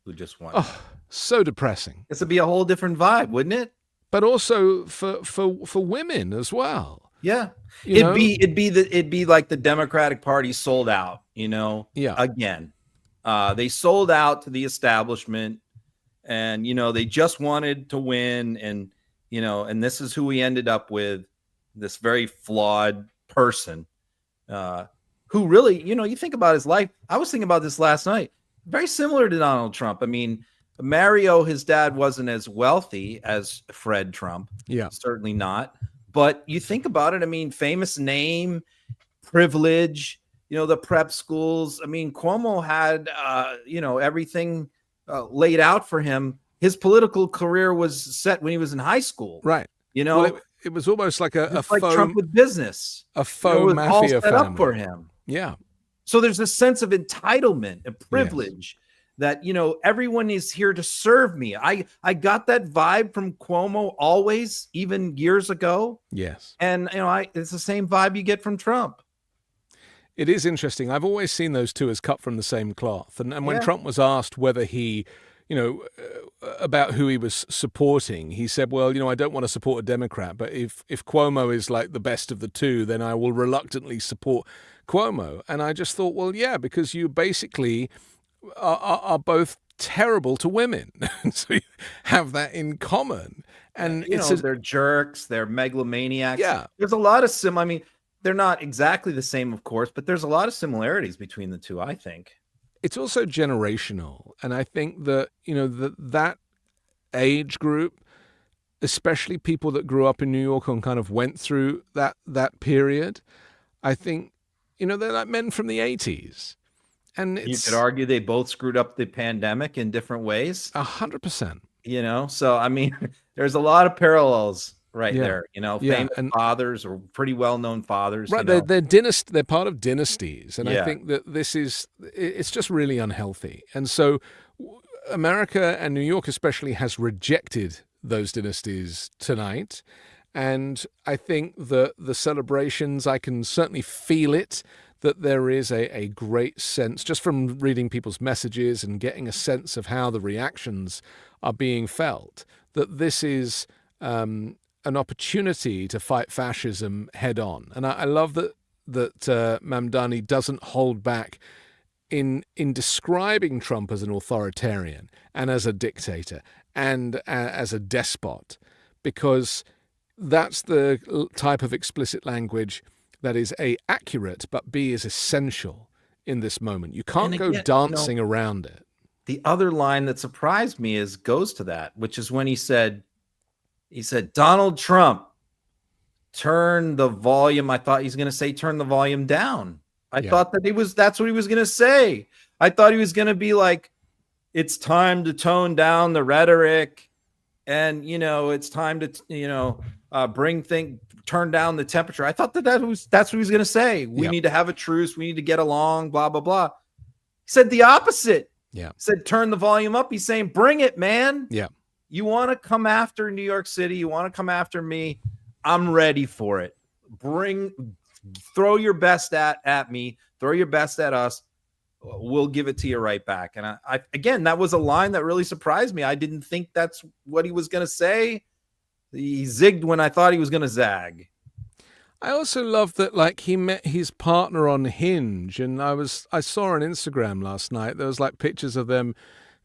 who just won? Oh, so depressing. This would be a whole different vibe, wouldn't it? But also for women as well. Yeah. You It'd be like the Democratic Party sold out, Yeah. Again. They sold out to the establishment, and they just wanted to win, and and this is who we ended up with, this very flawed person who really, you think about his life. I was thinking about this last night. Very similar to Donald Trump. I mean, Mario, his dad, wasn't as wealthy as Fred Trump. Yeah. Certainly not. But you think about it, I mean, famous name, privilege, the prep schools. I mean, Cuomo had, everything laid out for him. His political career was set when he was in high school. Right. Well, it was almost like a like faux, Trump with business. a faux it was all mafia set family. up for him. Yeah. So there's a sense of entitlement and privilege that, everyone is here to serve me. I got that vibe from Cuomo always, even years ago. Yes. And, it's the same vibe you get from Trump. It is interesting. I've always seen those two as cut from the same cloth. And when Trump was asked whether he, about who he was supporting, he said, well, I don't want to support a Democrat, but if Cuomo is like the best of the two, then I will reluctantly support Cuomo. And I just thought, well, yeah, because you basically are both terrible to women. So you have that in common. And they're jerks, they're megalomaniacs. Yeah. There's a lot of I mean, they're not exactly the same, of course, but there's a lot of similarities between the two, I think. It's also generational. And I think that, that age group, especially people that grew up in New York and kind of went through that period, I think, they're like men from the 80s. And you could argue they both screwed up the pandemic in different ways. 100%. So I mean, there's a lot of parallels there. Famous and fathers or pretty well-known fathers. Right, they're part of dynasties, and I think that it's just really unhealthy. And so America, and New York especially, has rejected those dynasties tonight. And I think that the celebrations, I can certainly feel it, that there is a great sense, just from reading people's messages and getting a sense of how the reactions are being felt, that this is an opportunity to fight fascism head on. And I love that Mamdani doesn't hold back in describing Trump as an authoritarian and as a dictator and as a despot, because that's the type of explicit language that is A, accurate, but B, is essential in this moment. You can't go dancing around it. The other line that surprised me goes to that, which is when he said, Donald Trump, turn the volume. I thought he's going to say, turn the volume down. I thought that that's what he was going to say. I thought he was going to be like, it's time to tone down the rhetoric. And, it's time to, turn down the temperature. I thought that's what he was going to say. We need to have a truce. We need to get along, blah, blah, blah. He said the opposite. Yeah. He said, turn the volume up. He's saying, bring it, man. Yeah. You want to come after New York City? You want to come after me? I'm ready for it. Throw your best at me. Throw your best at us. We'll give it to you right back. And I again, that was a line that really surprised me. I didn't think that's what he was going to say. He zigged when I thought he was going to zag. I also love that, he met his partner on Hinge, and I saw on Instagram last night, there was pictures of them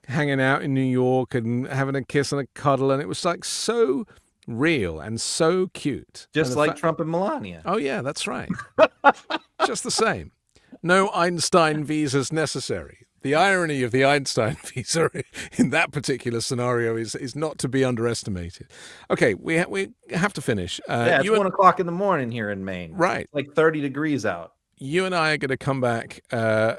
hanging out in New York and having a kiss and a cuddle, and it was so real and so cute. Just like Trump and Melania. Oh yeah, that's right. Just the same. No Einstein visas necessary. The irony of the Einstein visa in that particular scenario is not to be underestimated. Okay, we have to finish. It's 1 o'clock in the morning here in Maine. Right. It's like 30 degrees out. You and I are going to come back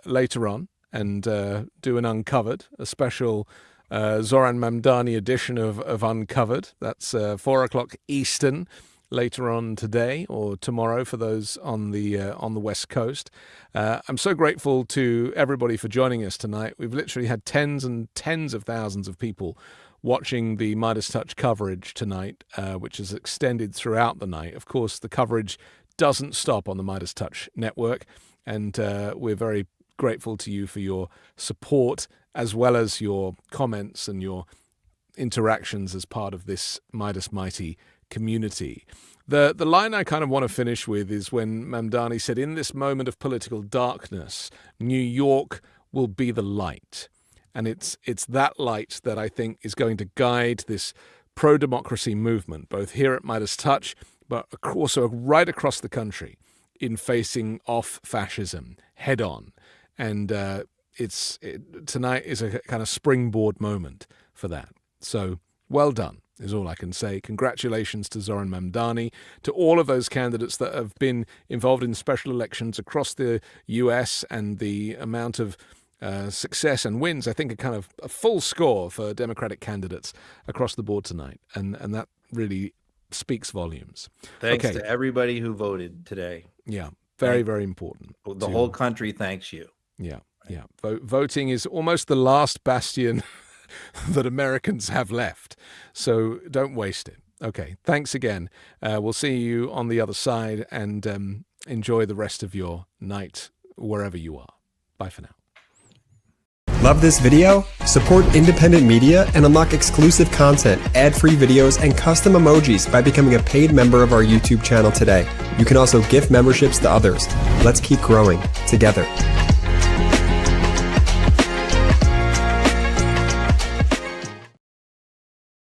later on and do an Uncovered, a special Zoran Mamdani edition of Uncovered. That's 4 o'clock Eastern later on today or tomorrow for those on the West Coast. I'm so grateful to everybody for joining us tonight. We've literally had tens and tens of thousands of people watching the MeidasTouch coverage tonight, which is extended throughout the night. Of course, the coverage doesn't stop on the MeidasTouch Network, and we're very grateful to you for your support as well as your comments and your interactions as part of this Meidas Mighty community. The line I kind of want to finish with is when Mamdani said, in this moment of political darkness, New York will be the light. And it's that light that I think is going to guide this pro-democracy movement, both here at MeidasTouch, but also right across the country, in facing off fascism head on. And tonight is a kind of springboard moment for that. So well done is all I can say. Congratulations to Zoran Mamdani, to all of those candidates that have been involved in special elections across the US, and the amount of success and wins, I think, a kind of a full score for Democratic candidates across the board tonight. And that really speaks volumes. Thanks to everybody who voted today. Yeah, very, very important. The whole country thanks you. Yeah, yeah. Voting is almost the last bastion that Americans have left. So don't waste it. Okay, thanks again. We'll see you on the other side, and enjoy the rest of your night wherever you are. Bye for now. Love this video? Support independent media and unlock exclusive content, ad-free videos, and custom emojis by becoming a paid member of our YouTube channel today. You can also gift memberships to others. Let's keep growing together.